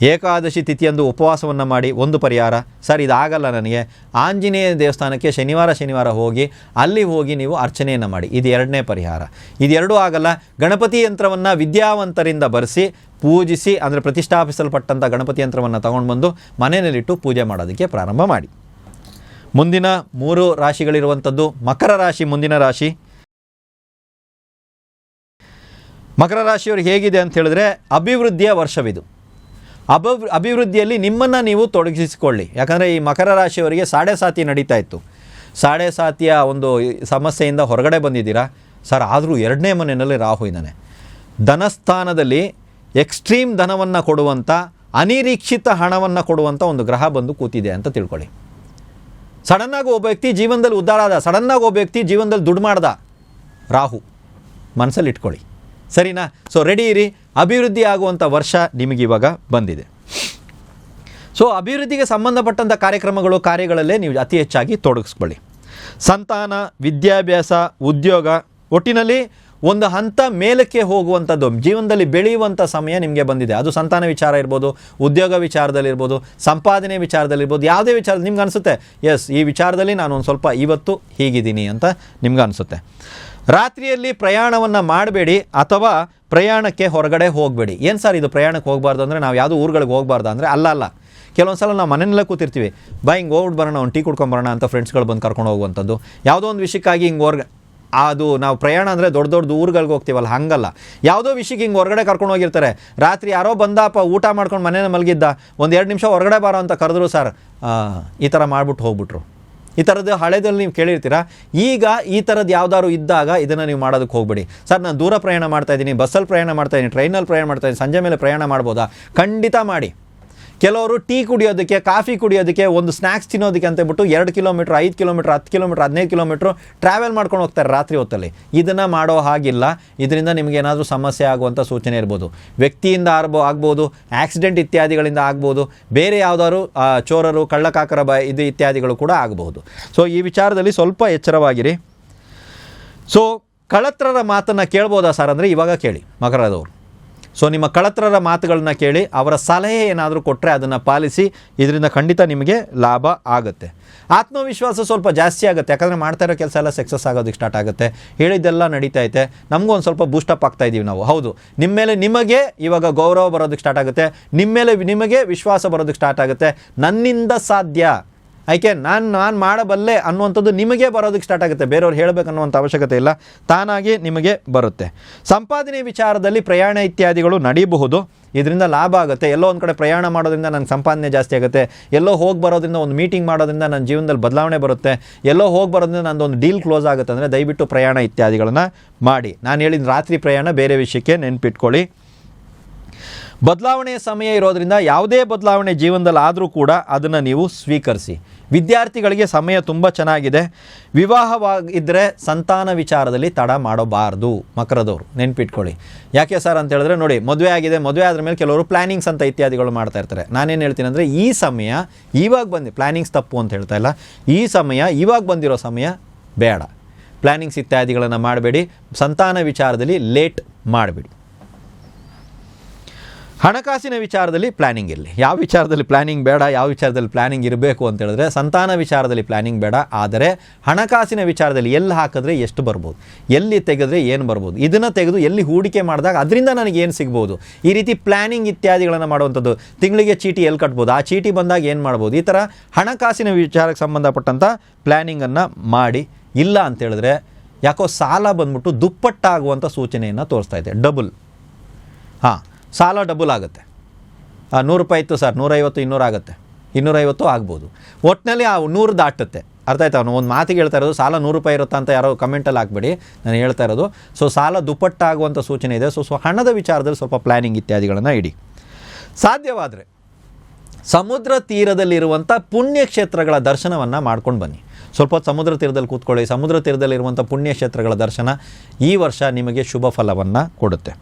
ಏಕಾದಶಿ ತಿಥಿಯಂದು ಉಪವಾಸವನ್ನು ಮಾಡಿ ಒಂದು ಪರಿಹಾರ. ಸರ್ ಇದಾಗಲ್ಲ ನನಗೆ, ಆಂಜನೇಯ ದೇವಸ್ಥಾನಕ್ಕೆ ಶನಿವಾರ ಹೋಗಿ ಅಲ್ಲಿ ಹೋಗಿ ನೀವು ಅರ್ಚನೆಯನ್ನು ಮಾಡಿ. ಇದು 2ನೇ ಪರಿಹಾರ. ಇದೆರಡೂ ಆಗಲ್ಲ, ಗಣಪತಿ ಯಂತ್ರವನ್ನು ವಿದ್ಯಾವಂತರಿಂದ ಬರೆಸಿ ಪೂಜಿಸಿ, ಅಂದರೆ ಪ್ರತಿಷ್ಠಾಪಿಸಲ್ಪಟ್ಟಂಥ ಗಣಪತಿ ಯಂತ್ರವನ್ನು ತಗೊಂಡು ಬಂದು ಮನೆಯಲ್ಲಿಟ್ಟು ಪೂಜೆ ಮಾಡೋದಕ್ಕೆ ಪ್ರಾರಂಭ ಮಾಡಿ. ಮುಂದಿನ 3 ರಾಶಿಗಳಿರುವಂಥದ್ದು ಮಕರ ರಾಶಿ. ಮುಂದಿನ ರಾಶಿ ಮಕರ ರಾಶಿಯವ್ರಿಗೆ ಹೇಗಿದೆ ಅಂತ ಹೇಳಿದ್ರೆ, ಅಭಿವೃದ್ಧಿಯ ವರ್ಷವಿದು. ಅಭಿವೃದ್ಧಿಯಲ್ಲಿ ನಿಮ್ಮನ್ನು ನೀವು ತೊಡಗಿಸಿಕೊಳ್ಳಿ. ಯಾಕಂದರೆ ಈ ಮಕರ ರಾಶಿಯವರಿಗೆ ಸಾಡೆ ಸಾತಿ ನಡೀತಾ ಇತ್ತು. ಸಾಡೆ ಸಾತಿಯ ಒಂದು ಸಮಸ್ಯೆಯಿಂದ ಹೊರಗಡೆ ಬಂದಿದ್ದೀರಾ ಸರ್. ಆದರೂ 2ನೇ ಮನೆಯಲ್ಲಿ ರಾಹು ಇದ್ದಾನೆ. ಧನಸ್ಥಾನದಲ್ಲಿ ಎಕ್ಸ್ಟ್ರೀಮ್ ಧನವನ್ನು ಕೊಡುವಂಥ, ಅನಿರೀಕ್ಷಿತ ಹಣವನ್ನು ಕೊಡುವಂಥ ಒಂದು ಗ್ರಹ ಬಂದು ಕೂತಿದೆ ಅಂತ ತಿಳ್ಕೊಳ್ಳಿ. ಸಡನ್ನಾಗಿ ಒಬ್ಬ ವ್ಯಕ್ತಿ ಜೀವನದಲ್ಲಿ ಉದ್ಧಾರ ಆದ, ಸಡನ್ನಾಗಿ ಒಬ್ಬ ವ್ಯಕ್ತಿ ಜೀವನದಲ್ಲಿ ದುಡ್ಡು ಮಾಡ್ದ, ರಾಹು ಮನಸ್ಸಲ್ಲಿ ಇಟ್ಕೊಳ್ಳಿ, ಸರಿನಾ? ಸೊ ರೆಡಿ ಇರಿ, ಅಭಿವೃದ್ಧಿ ಆಗುವಂಥ ವರ್ಷ ನಿಮಗಿವಾಗ ಬಂದಿದೆ. ಸೊ ಅಭಿವೃದ್ಧಿಗೆ ಸಂಬಂಧಪಟ್ಟಂಥ ಕಾರ್ಯಗಳಲ್ಲೇ ನೀವು ಅತಿ ಹೆಚ್ಚಾಗಿ ತೊಡಗಿಸ್ಕೊಳ್ಳಿ. ಸಂತಾನ, ವಿದ್ಯಾಭ್ಯಾಸ, ಉದ್ಯೋಗ, ಒಟ್ಟಿನಲ್ಲಿ ಒಂದು ಹಂತ ಮೇಲಕ್ಕೆ ಹೋಗುವಂಥದ್ದು, ಜೀವನದಲ್ಲಿ ಬೆಳೆಯುವಂಥ ಸಮಯ ನಿಮಗೆ ಬಂದಿದೆ. ಅದು ಸಂತಾನ ವಿಚಾರ ಇರ್ಬೋದು, ಉದ್ಯೋಗ ವಿಚಾರದಲ್ಲಿರ್ಬೋದು, ಸಂಪಾದನೆ ವಿಚಾರದಲ್ಲಿರ್ಬೋದು, ಯಾವುದೇ ವಿಚಾರ ನಿಮ್ಗೆ ಅನಿಸುತ್ತೆ ಎಸ್ ಈ ವಿಚಾರದಲ್ಲಿ ನಾನು ಒಂದು ಸ್ವಲ್ಪ ಇವತ್ತು ಹೀಗಿದ್ದೀನಿ ಅಂತ ನಿಮ್ಗೆ ಅನಿಸುತ್ತೆ. ರಾತ್ರಿಯಲ್ಲಿ ಪ್ರಯಾಣವನ್ನು ಮಾಡಬೇಡಿ ಅಥವಾ ಪ್ರಯಾಣಕ್ಕೆ ಹೊರಗಡೆ ಹೋಗಬೇಡಿ. ಏನು ಸರ್ ಇದು ಪ್ರಯಾಣಕ್ಕೆ ಹೋಗಬಾರ್ದು ಅಂದರೆ ನಾವು ಯಾವುದೋ ಊರುಗಳಿಗೆ ಹೋಗಬಾರ್ದು ಅಂದರೆ ಅಲ್ಲ. ಕೆಲವೊಂದು ಸಲ ನಾವು ಮನೆಯಲ್ಲೇ ಕೂತಿರ್ತೀವಿ, ಹಿಂಗೆ ಹೋಗ್ಬಿಟ್ಟು ಬರೋಣ, ಒಂದು ಟೀ ಕುಡ್ಕೊಂಬರೋಣ ಅಂತ ಫ್ರೆಂಡ್ಸ್ಗಳು ಬಂದು ಕರ್ಕೊಂಡು ಹೋಗುವಂಥದ್ದು, ಯಾವುದೋ ಒಂದು ವಿಷಯಕ್ಕಾಗಿ ಹಿಂಗೆ ಅದು ನಾವು ಪ್ರಯಾಣ ಅಂದರೆ ದೊಡ್ಡ ದೊಡ್ಡ ಊರುಗಳಿಗೆ ಹೋಗ್ತೀವಲ್ಲ, ಹಾಗಲ್ಲ. ಯಾವುದೋ ವಿಷಯಕ್ಕೆ ಹಿಂಗೆ ಹೊರಗಡೆ ಕರ್ಕೊಂಡು ಹೋಗಿರ್ತಾರೆ. ರಾತ್ರಿ ಯಾರೋ ಬಂದಪ್ಪ ಊಟ ಮಾಡ್ಕೊಂಡು ಮನೇಲಿ ಮಲಗಿದ್ದ, ಒಂದು 2 ನಿಮಿಷ ಹೊರಗಡೆ ಬಾರೋ ಅಂತ ಕರೆದ್ರು, ಸರ್ ಈ ಥರ ಮಾಡ್ಬಿಟ್ಟು ಹೋಗ್ಬಿಟ್ರು. ಈ ಥರದ್ದು ಹಳೆದಲ್ಲಿ ನೀವು ಕೇಳಿರ್ತೀರಾ. ಈಗ ಈ ಥರದ್ದು ಯಾವ್ದಾದ್ರು ಇದ್ದಾಗ ಇದನ್ನು ನೀವು ಮಾಡೋದಕ್ಕೆ ಹೋಗಬೇಡಿ. ಸರ್ ನಾನು ದೂರ ಪ್ರಯಾಣ ಮಾಡ್ತಾಯಿದ್ದೀನಿ, ಬಸ್ಸಲ್ಲಿ ಪ್ರಯಾಣ ಮಾಡ್ತಾಯಿದ್ದೀನಿ, ಟ್ರೈನಲ್ಲಿ ಪ್ರಯಾಣ ಮಾಡ್ತಾಯಿದ್ದೀನಿ, ಸಂಜೆ ಮೇಲೆ ಪ್ರಯಾಣ ಮಾಡ್ಬೋದಾ? ಖಂಡಿತ ಮಾಡಿ. ಕೆಲವರು ಟೀ ಕುಡಿಯೋದಕ್ಕೆ, ಕಾಫಿ ಕುಡಿಯೋದಕ್ಕೆ, ಒಂದು ಸ್ನ್ಯಾಕ್ಸ್ ತಿನ್ನೋದಕ್ಕೆ ಅಂತೇಳ್ಬಿಟ್ಟು 2 kilometre, 5 kilometre, 10 kilometre, 15 kilometre travel ಮಾಡ್ಕೊಂಡು ಹೋಗ್ತಾರೆ ರಾತ್ರಿ ಹೊತ್ತಲ್ಲಿ. ಇದನ್ನು ಮಾಡೋ ಹಾಗಿಲ್ಲ. ಇದರಿಂದ ನಿಮಗೇನಾದರೂ ಸಮಸ್ಯೆ ಆಗುವಂಥ ಸೂಚನೆ ಇರ್ಬೋದು. ವ್ಯಕ್ತಿಯಿಂದ ಆಗ್ಬೋದು, ಆಕ್ಸಿಡೆಂಟ್ ಇತ್ಯಾದಿಗಳಿಂದ ಆಗ್ಬೋದು, ಬೇರೆ ಯಾವುದಾದ್ರು ಚೋರರು, ಕಳ್ಳಕಾಕರ ಇದು ಇತ್ಯಾದಿಗಳು ಕೂಡ ಆಗಬಹುದು. ಸೊ ಈ ವಿಚಾರದಲ್ಲಿ ಸ್ವಲ್ಪ ಎಚ್ಚರವಾಗಿರಿ. ಸೊ ಕಳತ್ರರ ಮಾತನ್ನು ಕೇಳ್ಬೋದಾ ಸರ್ ಅಂದರೆ ಇವಾಗ ಕೇಳಿ ಮಕರದವರು. ಸೊ ನಿಮ್ಮ ಕಳತ್ರರ ಮಾತುಗಳನ್ನ ಕೇಳಿ ಅವರ ಸಲಹೆ ಏನಾದರೂ ಕೊಟ್ಟರೆ ಅದನ್ನು ಪಾಲಿಸಿ. ಇದರಿಂದ ಖಂಡಿತ ನಿಮಗೆ ಲಾಭ ಆಗುತ್ತೆ. ಆತ್ಮವಿಶ್ವಾಸ ಸ್ವಲ್ಪ ಜಾಸ್ತಿ ಆಗುತ್ತೆ. ಯಾಕಂದರೆ ಮಾಡ್ತಾ ಇರೋ ಕೆಲಸ ಎಲ್ಲ ಸಕ್ಸಸ್ ಆಗೋದಕ್ಕೆ ಸ್ಟಾರ್ಟ್ ಆಗುತ್ತೆ. ಹೇಳಿದ್ದೆಲ್ಲ ನಡೀತಾ ಐತೆ, ನಮಗೂ ಒಂದು ಸ್ವಲ್ಪ ಬೂಸ್ಟಪ್ ಆಗ್ತಾ ಇದ್ದೀವಿ ನಾವು. ಹೌದು, ನಿಮ್ಮ ಮೇಲೆ ನಿಮಗೆ ಇವಾಗ ಗೌರವ ಬರೋದಕ್ಕೆ ಸ್ಟಾರ್ಟ್ ಆಗುತ್ತೆ. ನಿಮ್ಮ ಮೇಲೆ ನಿಮಗೆ ವಿಶ್ವಾಸ ಬರೋದಕ್ಕೆ ಸ್ಟಾರ್ಟ್ ಆಗುತ್ತೆ. ನನ್ನಿಂದ ಸಾಧ್ಯ, ಯಾಕೆ ನಾನು ಮಾಡಬಲ್ಲೆ ಅನ್ನುವಂಥದ್ದು ನಿಮಗೆ ಬರೋದಕ್ಕೆ ಸ್ಟಾರ್ಟ್ ಆಗುತ್ತೆ. ಬೇರೆಯವ್ರು ಹೇಳಬೇಕನ್ನುವಂಥ ಅವಶ್ಯಕತೆ ಇಲ್ಲ, ತಾನಾಗಿ ನಿಮಗೆ ಬರುತ್ತೆ. ಸಂಪಾದನೆ ವಿಚಾರದಲ್ಲಿ ಪ್ರಯಾಣ ಇತ್ಯಾದಿಗಳು ನಡೀಬಹುದು. ಇದರಿಂದ ಲಾಭ ಆಗುತ್ತೆ. ಎಲ್ಲೋ ಒಂದು ಕಡೆ ಪ್ರಯಾಣ ಮಾಡೋದ್ರಿಂದ ನನ್ನ ಸಂಪಾದನೆ ಜಾಸ್ತಿ ಆಗುತ್ತೆ. ಎಲ್ಲೋ ಹೋಗಿ ಬರೋದ್ರಿಂದ, ಒಂದು ಮೀಟಿಂಗ್ ಮಾಡೋದ್ರಿಂದ ನನ್ನ ಜೀವನದಲ್ಲಿ ಬದಲಾವಣೆ ಬರುತ್ತೆ. ಎಲ್ಲೋ ಹೋಗಿ ಬರೋದ್ರಿಂದ ನಂದೊಂದು ಡೀಲ್ ಕ್ಲೋಸ್ ಆಗುತ್ತೆ. ಅಂದರೆ ದಯವಿಟ್ಟು ಪ್ರಯಾಣ ಇತ್ಯಾದಿಗಳನ್ನು ಮಾಡಿ. ನಾನು ಹೇಳಿದ ರಾತ್ರಿ ಪ್ರಯಾಣ ಬೇರೆ ವಿಷಯಕ್ಕೆ ನೆನ್ಪಿಟ್ಕೊಳ್ಳಿ. ಬದಲಾವಣೆಯ ಸಮಯ ಇರೋದರಿಂದ ಯಾವುದೇ ಬದಲಾವಣೆ ಜೀವನದಲ್ಲಿ ಆದರೂ ಕೂಡ ಅದನ್ನು ನೀವು ಸ್ವೀಕರಿಸಿ. ವಿದ್ಯಾರ್ಥಿಗಳಿಗೆ ಸಮಯ ತುಂಬ ಚೆನ್ನಾಗಿದೆ. ವಿವಾಹವಾಗಿದ್ದರೆ ಸಂತಾನ ವಿಚಾರದಲ್ಲಿ ತಡ ಮಾಡಬಾರ್ದು ಮಕರದವರು, ನೆನ್ಪಿಟ್ಕೊಳ್ಳಿ. ಯಾಕೆ ಸರ್ ಅಂತ ಹೇಳಿದ್ರೆ ನೋಡಿ, ಮದುವೆ ಆಗಿದೆ, ಮದುವೆ ಆದ್ರ ಮೇಲೆ ಕೆಲವರು ಪ್ಲ್ಯಾನಿಂಗ್ಸ್ ಅಂತ ಇತ್ಯಾದಿಗಳು ಮಾಡ್ತಾ ಇರ್ತಾರೆ. ನಾನೇನು ಹೇಳ್ತೀನಿ ಅಂದರೆ ಈ ಸಮಯ ಇವಾಗ ಬಂದು ಪ್ಲ್ಯಾನಿಂಗ್ಸ್ ತಪ್ಪು ಅಂತ ಹೇಳ್ತಾ ಇಲ್ಲ, ಈ ಸಮಯ ಇವಾಗ ಬಂದಿರೋ ಸಮಯ ಬೇಡ. ಪ್ಲ್ಯಾನಿಂಗ್ಸ್ ಇತ್ಯಾದಿಗಳನ್ನು ಮಾಡಬೇಡಿ. ಸಂತಾನ ವಿಚಾರದಲ್ಲಿ ಲೇಟ್ ಮಾಡಬೇಡಿ. ಹಣಕಾಸಿನ ವಿಚಾರದಲ್ಲಿ ಪ್ಲ್ಯಾನಿಂಗ್ ಇರಲಿ. ಯಾವ ವಿಚಾರದಲ್ಲಿ ಪ್ಲ್ಯಾನಿಂಗ್ ಬೇಡ, ಯಾವ ವಿಚಾರದಲ್ಲಿ ಪ್ಲ್ಯಾನಿಂಗ್ ಇರಬೇಕು ಅಂತ ಹೇಳಿದ್ರೆ ಸಂತಾನ ವಿಚಾರದಲ್ಲಿ ಪ್ಲ್ಯಾನಿಂಗ್ ಬೇಡ. ಆದರೆ ಹಣಕಾಸಿನ ವಿಚಾರದಲ್ಲಿ ಎಲ್ಲಿ ಹಾಕಿದ್ರೆ ಎಷ್ಟು ಬರ್ಬೋದು, ಎಲ್ಲಿ ತೆಗೆದ್ರೆ ಏನು ಬರ್ಬೋದು, ಇದನ್ನು ತೆಗೆದು ಎಲ್ಲಿ ಹೂಡಿಕೆ ಮಾಡಿದಾಗ ಅದರಿಂದ ನನಗೆ ಏನು ಸಿಗ್ಬೋದು, ಈ ರೀತಿ ಪ್ಲ್ಯಾನಿಂಗ್ ಇತ್ಯಾದಿಗಳನ್ನು ಮಾಡುವಂಥದ್ದು. ತಿಂಗಳಿಗೆ ಚೀಟಿ ಎಲ್ಲಿ ಕಟ್ಬೋದು, ಆ ಚೀಟಿ ಬಂದಾಗ ಏನು ಮಾಡ್ಬೋದು, ಈ ಥರ ಹಣಕಾಸಿನ ವಿಚಾರಕ್ಕೆ ಸಂಬಂಧಪಟ್ಟಂಥ ಪ್ಲ್ಯಾನಿಂಗನ್ನು ಮಾಡಿ. ಇಲ್ಲ ಅಂತೇಳಿದ್ರೆ ಯಾಕೋ ಸಾಲ ಬಂದ್ಬಿಟ್ಟು ದುಪ್ಪಟ್ಟಾಗುವಂಥ ಸೂಚನೆಯನ್ನು ತೋರಿಸ್ತಾ ಇದೆ. ಡಬಲ್, ಸಾಲ ಡಬಲ್ ಆಗುತ್ತೆ. 100 ರೂಪಾಯಿ ಇತ್ತು ಸರ್, 150, 200 ಆಗುತ್ತೆ, 250 ಆಗ್ಬೋದು. ಒಟ್ಟಿನಲ್ಲಿ ಆ 100 ದಾಟುತ್ತೆ. ಅರ್ಥ ಆಯ್ತು? ಅವನು ಒಂದು ಮಾತಿಗೆ ಹೇಳ್ತಾ ಇರೋದು ಸಾಲ 100 ರೂಪಾಯಿ ಇರುತ್ತಾ ಅಂತ ಯಾರೋ ಕಮೆಂಟಲ್ಲಿ ಹಾಕ್ಬೇಡಿ, ನಾನು ಹೇಳ್ತಾ ಇರೋದು. ಸೊ ಸಾಲ ದುಪ್ಪಟ್ಟಾಗುವಂಥ ಸೂಚನೆ ಇದೆ. ಸೊ ಹಣದ ವಿಚಾರದಲ್ಲಿ ಸ್ವಲ್ಪ ಪ್ಲ್ಯಾನಿಂಗ್ ಇತ್ಯಾದಿಗಳನ್ನು ಇಡಿ. ಸಾಧ್ಯವಾದರೆ ಸಮುದ್ರ ತೀರದಲ್ಲಿರುವಂಥ ಪುಣ್ಯಕ್ಷೇತ್ರಗಳ ದರ್ಶನವನ್ನು ಮಾಡ್ಕೊಂಡು ಬನ್ನಿ. ಸ್ವಲ್ಪ ಹೊತ್ತು ಸಮುದ್ರ ತೀರದಲ್ಲಿ ಕೂತ್ಕೊಳ್ಳಿ. ಸಮುದ್ರ ತೀರದಲ್ಲಿರುವಂಥ ಪುಣ್ಯಕ್ಷೇತ್ರಗಳ ದರ್ಶನ ಈ ವರ್ಷ ನಿಮಗೆ ಶುಭ ಫಲವನ್ನು ಕೊಡುತ್ತೆ.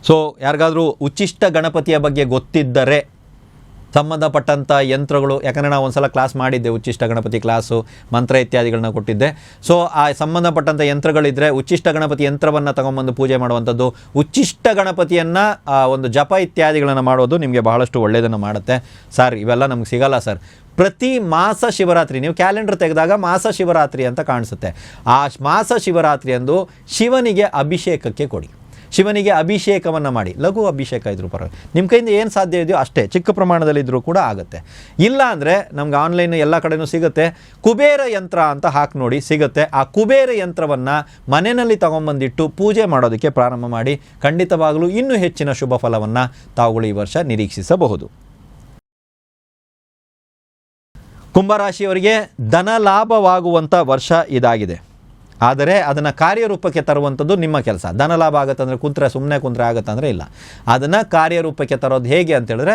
ಸೊ ಯಾರಿಗಾದರೂ ಉಚ್ಚಿಷ್ಟ ಗಣಪತಿಯ ಬಗ್ಗೆ ಗೊತ್ತಿದ್ದರೆ ಸಂಬಂಧಪಟ್ಟಂಥ ಯಂತ್ರಗಳು, ಯಾಕಂದರೆ ನಾವು ಒಂದು ಸಲ ಕ್ಲಾಸ್ ಮಾಡಿದ್ದೆ, ಉಚ್ಚಿಷ್ಟ ಗಣಪತಿ ಕ್ಲಾಸು, ಮಂತ್ರ ಇತ್ಯಾದಿಗಳನ್ನ ಕೊಟ್ಟಿದ್ದೆ. ಸೊ ಆ ಸಂಬಂಧಪಟ್ಟಂಥ ಯಂತ್ರಗಳಿದ್ದರೆ ಉಚ್ಚಿಷ್ಟ ಗಣಪತಿ ಯಂತ್ರವನ್ನು ತಗೊಂಬಂದು ಪೂಜೆ ಮಾಡುವಂಥದ್ದು, ಉಚ್ಚಿಷ್ಟ ಗಣಪತಿಯನ್ನು ಒಂದು ಜಪ ಇತ್ಯಾದಿಗಳನ್ನು ಮಾಡೋದು ನಿಮಗೆ ಬಹಳಷ್ಟು ಒಳ್ಳೆಯದನ್ನು ಮಾಡುತ್ತೆ. ಸರ್ ಇವೆಲ್ಲ ನಮ್ಗೆ ಸಿಗಲ್ಲ ಸರ್. ಪ್ರತಿ ಮಾಸ ಶಿವರಾತ್ರಿ ನೀವು ಕ್ಯಾಲೆಂಡರ್ ತೆಗೆದಾಗ ಮಾಸ ಶಿವರಾತ್ರಿ ಅಂತ ಕಾಣಿಸುತ್ತೆ. ಆ ಮಾಸ ಶಿವರಾತ್ರಿ ಅಂದು ಶಿವನಿಗೆ ಅಭಿಷೇಕಕ್ಕೆ ಕೊಡಿ. ಶಿವನಿಗೆ ಅಭಿಷೇಕವನ್ನು ಮಾಡಿ. ಲಘು ಅಭಿಷೇಕ ಇದ್ರೂ ಪರವಾಗಿ, ನಿಮ್ಮ ಕೈಯಿಂದ ಏನು ಸಾಧ್ಯ ಇದೆಯೋ ಅಷ್ಟೇ, ಚಿಕ್ಕ ಪ್ರಮಾಣದಲ್ಲಿದ್ದರೂ ಕೂಡ ಆಗುತ್ತೆ. ಇಲ್ಲ ಅಂದರೆ ನಮ್ಗೆ ಆನ್ಲೈನ್ ಎಲ್ಲ ಕಡೆಯೂ ಸಿಗುತ್ತೆ. ಕುಬೇರ ಯಂತ್ರ ಅಂತ ಹಾಕಿ ನೋಡಿ, ಸಿಗುತ್ತೆ. ಆ ಕುಬೇರ ಯಂತ್ರವನ್ನು ಮನೆಯಲ್ಲಿ ತಗೊಂಬಂದಿಟ್ಟು ಪೂಜೆ ಮಾಡೋದಕ್ಕೆ ಪ್ರಾರಂಭ ಮಾಡಿ. ಖಂಡಿತವಾಗಲೂ ಇನ್ನೂ ಹೆಚ್ಚಿನ ಶುಭ ಫಲವನ್ನು ತಾವುಗಳು ಈ ವರ್ಷ ನಿರೀಕ್ಷಿಸಬಹುದು. ಕುಂಭರಾಶಿಯವರಿಗೆ ಧನ ಲಾಭವಾಗುವಂಥ ವರ್ಷ ಇದಾಗಿದೆ. ಆದರೆ ಅದನ್ನು ಕಾರ್ಯರೂಪಕ್ಕೆ ತರುವಂಥದ್ದು ನಿಮ್ಮ ಕೆಲಸ. ಧನ ಲಾಭ ಆಗುತ್ತಂದರೆ ಸುಮ್ಮನೆ ಕುಂತ್ರೆ ಆಗುತ್ತಂದರೆ ಇಲ್ಲ. ಅದನ್ನು ಕಾರ್ಯರೂಪಕ್ಕೆ ತರೋದು ಹೇಗೆ ಅಂತೇಳಿದ್ರೆ,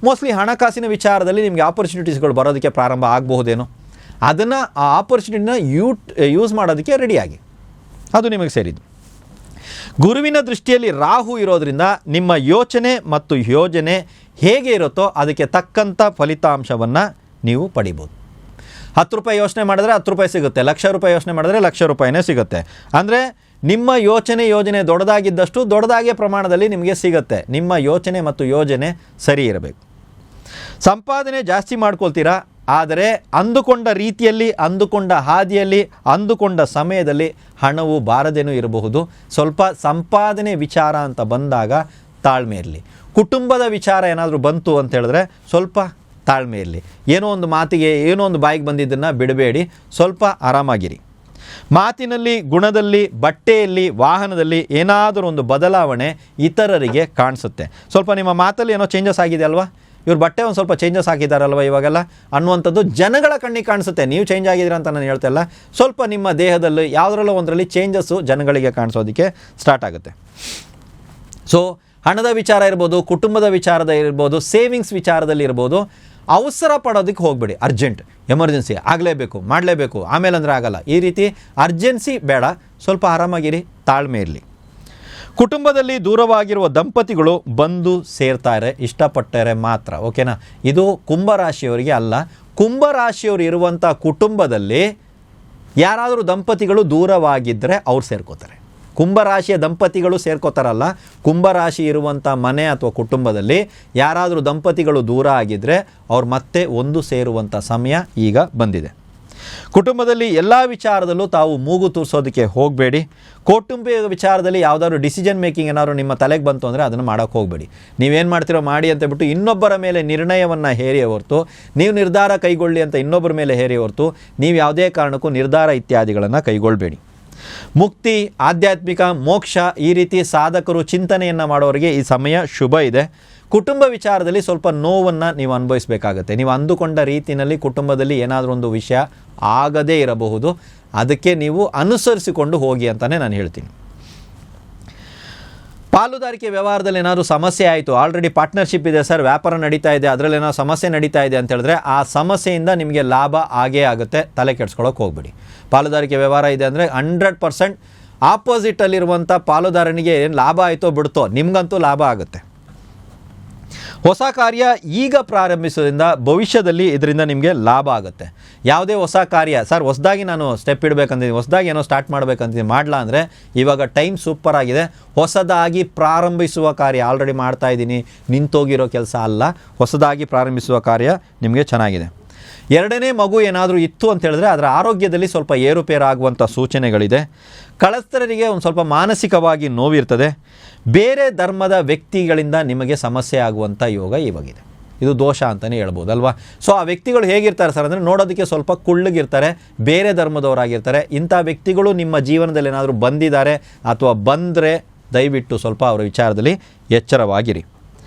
ಮೋಸ್ಟ್ಲಿ ಹಣಕಾಸಿನ ವಿಚಾರದಲ್ಲಿ ನಿಮಗೆ ಆಪರ್ಚುನಿಟೀಸ್ಗಳು ಬರೋದಕ್ಕೆ ಪ್ರಾರಂಭ ಆಗಬಹುದೇನೋ. ಅದನ್ನು ಆ ಆಪರ್ಚುನಿಟಿನ ಯೂಸ್ ಮಾಡೋದಕ್ಕೆ ರೆಡಿಯಾಗಿ, ಅದು ನಿಮಗೆ ಸೇರಿದ್ದು. ಗುರುವಿನ ದೃಷ್ಟಿಯಲ್ಲಿ ರಾಹು ಇರೋದರಿಂದ ನಿಮ್ಮ ಯೋಚನೆ ಮತ್ತು ಯೋಜನೆ ಹೇಗೆ ಇರುತ್ತೋ ಅದಕ್ಕೆ ತಕ್ಕಂಥ ಫಲಿತಾಂಶವನ್ನು ನೀವು ಪಡಿಬೋದು. 10 ರೂಪಾಯಿ ಯೋಚನೆ ಮಾಡಿದ್ರೆ 10 ರೂಪಾಯಿ ಸಿಗುತ್ತೆ, 1,00,000 ರೂಪಾಯಿ ಯೋಚನೆ ಮಾಡಿದ್ರೆ 1,00,000 ರೂಪಾಯಿನೇ ಸಿಗುತ್ತೆ. ಅಂದರೆ ನಿಮ್ಮ ಯೋಜನೆ ದೊಡ್ಡದಾಗಿದ್ದಷ್ಟು ದೊಡ್ಡದಾಗೆ ಪ್ರಮಾಣದಲ್ಲಿ ನಿಮಗೆ ಸಿಗುತ್ತೆ. ನಿಮ್ಮ ಯೋಚನೆ ಮತ್ತು ಯೋಜನೆ ಸರಿ ಇರಬೇಕು. ಸಂಪಾದನೆ ಜಾಸ್ತಿ ಮಾಡ್ಕೊಳ್ತೀರಾ, ಆದರೆ ಅಂದುಕೊಂಡ ರೀತಿಯಲ್ಲಿ, ಅಂದುಕೊಂಡ ಹಾದಿಯಲ್ಲಿ, ಅಂದುಕೊಂಡ ಸಮಯದಲ್ಲಿ ಹಣವು ಬಾರದೇನೂ ಇರಬಹುದು. ಸ್ವಲ್ಪ ಸಂಪಾದನೆ ವಿಚಾರ ಅಂತ ಬಂದಾಗ ತಾಳ್ಮೆ ಇರಲಿ. ಕುಟುಂಬದ ವಿಚಾರ ಏನಾದರೂ ಬಂತು ಅಂತ ಹೇಳಿದ್ರೆ ಸ್ವಲ್ಪ ತಾಳ್ಮೆ ಇರಲಿ. ಏನೋ ಒಂದು ಮಾತಿಗೆ, ಏನೋ ಒಂದು ಬಾಯಿಗೆ ಬಂದಿದ್ದನ್ನು ಬಿಡಬೇಡಿ, ಸ್ವಲ್ಪ ಆರಾಮಾಗಿರಿ. ಮಾತಿನಲ್ಲಿ, ಗುಣದಲ್ಲಿ, ಬಟ್ಟೆಯಲ್ಲಿ, ವಾಹನದಲ್ಲಿ ಏನಾದರೂ ಒಂದು ಬದಲಾವಣೆ ಇತರರಿಗೆ ಕಾಣಿಸುತ್ತೆ. ಸ್ವಲ್ಪ ನಿಮ್ಮ ಮಾತಲ್ಲಿ ಏನೋ ಚೇಂಜಸ್ ಆಗಿದೆ ಅಲ್ವಾ, ಇವ್ರ ಬಟ್ಟೆ ಒಂದು ಸ್ವಲ್ಪ ಚೇಂಜಸ್ ಆಗಿದ್ದಾರಲ್ವ ಇವಾಗೆಲ್ಲ ಅನ್ನುವಂಥದ್ದು ಜನಗಳ ಕಣ್ಣಿಗೆ ಕಾಣಿಸುತ್ತೆ. ನೀವು ಚೇಂಜ್ ಆಗಿದ್ದೀರಾ ಅಂತ ನಾನು ಹೇಳ್ತಾ ಇಲ್ಲ, ಸ್ವಲ್ಪ ನಿಮ್ಮ ದೇಹದಲ್ಲಿ ಯಾವುದರಲ್ಲೋ ಒಂದರಲ್ಲಿ ಚೇಂಜಸ್ಸು ಜನಗಳಿಗೆ ಕಾಣಿಸೋದಕ್ಕೆ ಸ್ಟಾರ್ಟ್ ಆಗುತ್ತೆ. ಸೊ ಹಣದ ವಿಚಾರ ಇರ್ಬೋದು, ಕುಟುಂಬದ ವಿಚಾರದ ಇರ್ಬೋದು, ಸೇವಿಂಗ್ಸ್ ವಿಚಾರದಲ್ಲಿ ಇರ್ಬೋದು, ಅವಸರ ಪಡೋದಕ್ಕೆ ಹೋಗಬೇಡಿ. ಅರ್ಜೆಂಟ್, ಎಮರ್ಜೆನ್ಸಿ ಆಗಲೇಬೇಕು, ಮಾಡಲೇಬೇಕು, ಆಮೇಲೆ ಅಂದರೆ ಆಗಲ್ಲ, ಈ ರೀತಿ ಅರ್ಜೆನ್ಸಿ ಬೇಡ. ಸ್ವಲ್ಪ ಆರಾಮಾಗಿರಿ, ತಾಳ್ಮೆ ಇರಲಿ. ಕುಟುಂಬದಲ್ಲಿ ದೂರವಾಗಿರುವ ದಂಪತಿಗಳು ಬಂದು ಸೇರ್ತಾರೆ, ಇಷ್ಟಪಟ್ಟರೆ ಮಾತ್ರ. ಓಕೆನಾ? ಇದು ಕುಂಭರಾಶಿಯವರಿಗೆ ಅಲ್ಲ. ಕುಂಭರಾಶಿಯವರು ಇರುವಂಥ ಕುಟುಂಬದಲ್ಲಿ ಯಾರಾದರೂ ದಂಪತಿಗಳು ದೂರವಾಗಿದ್ದರೆ ಅವ್ರು ಸೇರ್ಕೋತಾರೆ. ಕುಂಭರಾಶಿಯ ದಂಪತಿಗಳು ಸೇರ್ಕೋತಾರಲ್ಲ, ಕುಂಭರಾಶಿ ಇರುವಂಥ ಮನೆ ಅಥವಾ ಕುಟುಂಬದಲ್ಲಿ ಯಾರಾದರೂ ದಂಪತಿಗಳು ದೂರ ಆಗಿದ್ದರೆ ಅವ್ರು ಮತ್ತೆ ಒಂದು ಸೇರುವಂಥ ಸಮಯ ಈಗ ಬಂದಿದೆ. ಕುಟುಂಬದಲ್ಲಿ ಎಲ್ಲ ವಿಚಾರದಲ್ಲೂ ತಾವು ಮೂಗು ತೂರಿಸೋದಕ್ಕೆ ಹೋಗಬೇಡಿ. ಕೌಟುಂಬಿಕ ವಿಚಾರದಲ್ಲಿ ಯಾವುದಾದ್ರು ಡಿಸಿಷನ್ ಮೇಕಿಂಗ್ ಏನಾದ್ರು ನಿಮ್ಮ ತಲೆಗೆ ಬಂತು ಅಂದರೆ ಅದನ್ನು ಮಾಡೋಕ್ಕೆ ಹೋಗಬೇಡಿ. ನೀವೇನು ಮಾಡ್ತಿರೋ ಮಾಡಿ ಅಂತ ಬಿಟ್ಟು ಇನ್ನೊಬ್ಬರ ಮೇಲೆ ನಿರ್ಣಯವನ್ನು ಹೇರಿಯೇ ಹೊರತು, ನೀವು ನಿರ್ಧಾರ ಕೈಗೊಳ್ಳಿ ಅಂತ ಇನ್ನೊಬ್ಬರ ಮೇಲೆ ಹೇರಿಯೇ ಹೊರತು, ನೀವು ಯಾವುದೇ ಕಾರಣಕ್ಕೂ ನಿರ್ಧಾರ ಇತ್ಯಾದಿಗಳನ್ನು ಕೈಗೊಳ್ಳಬೇಡಿ. ಮುಕ್ತಿ, ಆಧ್ಯಾತ್ಮಿಕ, ಮೋಕ್ಷ ಈ ರೀತಿ ಸಾಧಕರು ಚಿಂತನೆಯನ್ನು ಮಾಡೋರಿಗೆ ಈ ಸಮಯ ಶುಭ ಇದೆ. ಕುಟುಂಬ ವಿಚಾರದಲ್ಲಿ ಸ್ವಲ್ಪ ನೋವನ್ನು ನೀವು ಅನುಭವಿಸಬೇಕಾಗತ್ತೆ. ನೀವು ಅಂದುಕೊಂಡ ರೀತಿಯಲ್ಲಿ ಕುಟುಂಬದಲ್ಲಿ ಏನಾದರೂ ಒಂದು ವಿಷಯ ಆಗದೇ ಇರಬಹುದು, ಅದಕ್ಕೆ ನೀವು ಅನುಸರಿಸಿಕೊಂಡು ಹೋಗಿ ಅಂತಲೇ ನಾನು ಹೇಳ್ತೀನಿ. ಪಾಲುದಾರಿಕೆ ವ್ಯವಹಾರದಲ್ಲಿ ಏನಾದರೂ ಸಮಸ್ಯೆ ಆಯಿತು, ಆಲ್ರೆಡಿ ಪಾರ್ಟ್ನರ್ಶಿಪ್ ಇದೆ ಸರ್, ವ್ಯಾಪಾರ ನಡೀತಾ ಇದೆ, ಅದರಲ್ಲಿ ಏನಾದರೂ ಸಮಸ್ಯೆ ನಡೀತಾ ಇದೆ ಅಂತ ಹೇಳಿದ್ರೆ ಆ ಸಮಸ್ಯೆಯಿಂದ ನಿಮಗೆ ಲಾಭ ಆಗೇ ಆಗುತ್ತೆ, ತಲೆ ಕೆಡ್ಸ್ಕೊಳ್ಳೋಕೆ ಹೋಗ್ಬೇಡಿ. ಪಾಲುದಾರಿಕೆ ವ್ಯವಹಾರ ಇದೆ ಅಂದರೆ 100% ಆಪೋಸಿಟಲ್ಲಿರುವಂಥ ಪಾಲುದಾರನಿಗೆ ಏನು ಲಾಭ ಆಯಿತೋ ಬಿಡ್ತೋ, ನಿಮಗಂತೂ ಲಾಭ ಆಗುತ್ತೆ. ಹೊಸ ಕಾರ್ಯ ಈಗ ಪ್ರಾರಂಭಿಸೋದ್ರಿಂದ ಭವಿಷ್ಯದಲ್ಲಿ ಇದರಿಂದ ನಿಮಗೆ ಲಾಭ ಆಗುತ್ತೆ. ಯಾವುದೇ ಹೊಸ ಕಾರ್ಯ, ಸರ್ ಹೊಸದಾಗಿ ನಾನು ಸ್ಟೆಪ್ ಇಡಬೇಕಂತಿದ್ದೀನಿ, ಹೊಸದಾಗಿ ಏನೋ ಸ್ಟಾರ್ಟ್ ಮಾಡಬೇಕಂತಿದ್ದೀನಿ, ಮಾಡಲ ಅಂದರೆ ಇವಾಗ ಟೈಮ್ ಸೂಪರ್ ಆಗಿದೆ. ಹೊಸದಾಗಿ ಪ್ರಾರಂಭಿಸುವ ಕಾರ್ಯ, ಆಲ್ರೆಡಿ ಮಾಡ್ತಾ ಇದ್ದೀನಿ, ನಿಂತೋಗಿರೋ ಕೆಲಸ ಅಲ್ಲ, ಹೊಸದಾಗಿ ಪ್ರಾರಂಭಿಸುವ ಕಾರ್ಯ ನಿಮಗೆ ಚೆನ್ನಾಗಿದೆ. ಎರಡನೇ ಮಗು ಏನಾದರೂ ಇತ್ತು ಅಂತ ಹೇಳಿದ್ರೆ ಅದರ ಆರೋಗ್ಯದಲ್ಲಿ ಸ್ವಲ್ಪ ಏರುಪೇರಾಗುವಂಥ ಸೂಚನೆಗಳಿದೆ. ಕಳಸ್ತರರಿಗೆ ಒಂದು ಸ್ವಲ್ಪ ಮಾನಸಿಕವಾಗಿ ನೋವಿರ್ತದೆ. ಬೇರೆ ಧರ್ಮದ ವ್ಯಕ್ತಿಗಳಿಂದ ನಿಮಗೆ ಸಮಸ್ಯೆ ಆಗುವಂಥ ಯೋಗ ಇವಾಗಿದೆ. ಇದು ದೋಷ ಅಂತಲೇ ಹೇಳ್ಬೋದು ಅಲ್ವಾ. ಸೊ ಆ ವ್ಯಕ್ತಿಗಳು ಹೇಗಿರ್ತಾರೆ ಸರ್ ಅಂದರೆ ನೋಡೋದಕ್ಕೆ ಸ್ವಲ್ಪ ಕುಳ್ಳಗಿರ್ತಾರೆ, ಬೇರೆ ಧರ್ಮದವರಾಗಿರ್ತಾರೆ. ಇಂಥ ವ್ಯಕ್ತಿಗಳು ನಿಮ್ಮ ಜೀವನದಲ್ಲಿ ಏನಾದರೂ ಬಂದಿದ್ದಾರೆ ಅಥವಾ ಬಂದರೆ ದಯವಿಟ್ಟು ಸ್ವಲ್ಪ ಅವರ ವಿಚಾರದಲ್ಲಿ ಎಚ್ಚರವಾಗಿರಿ.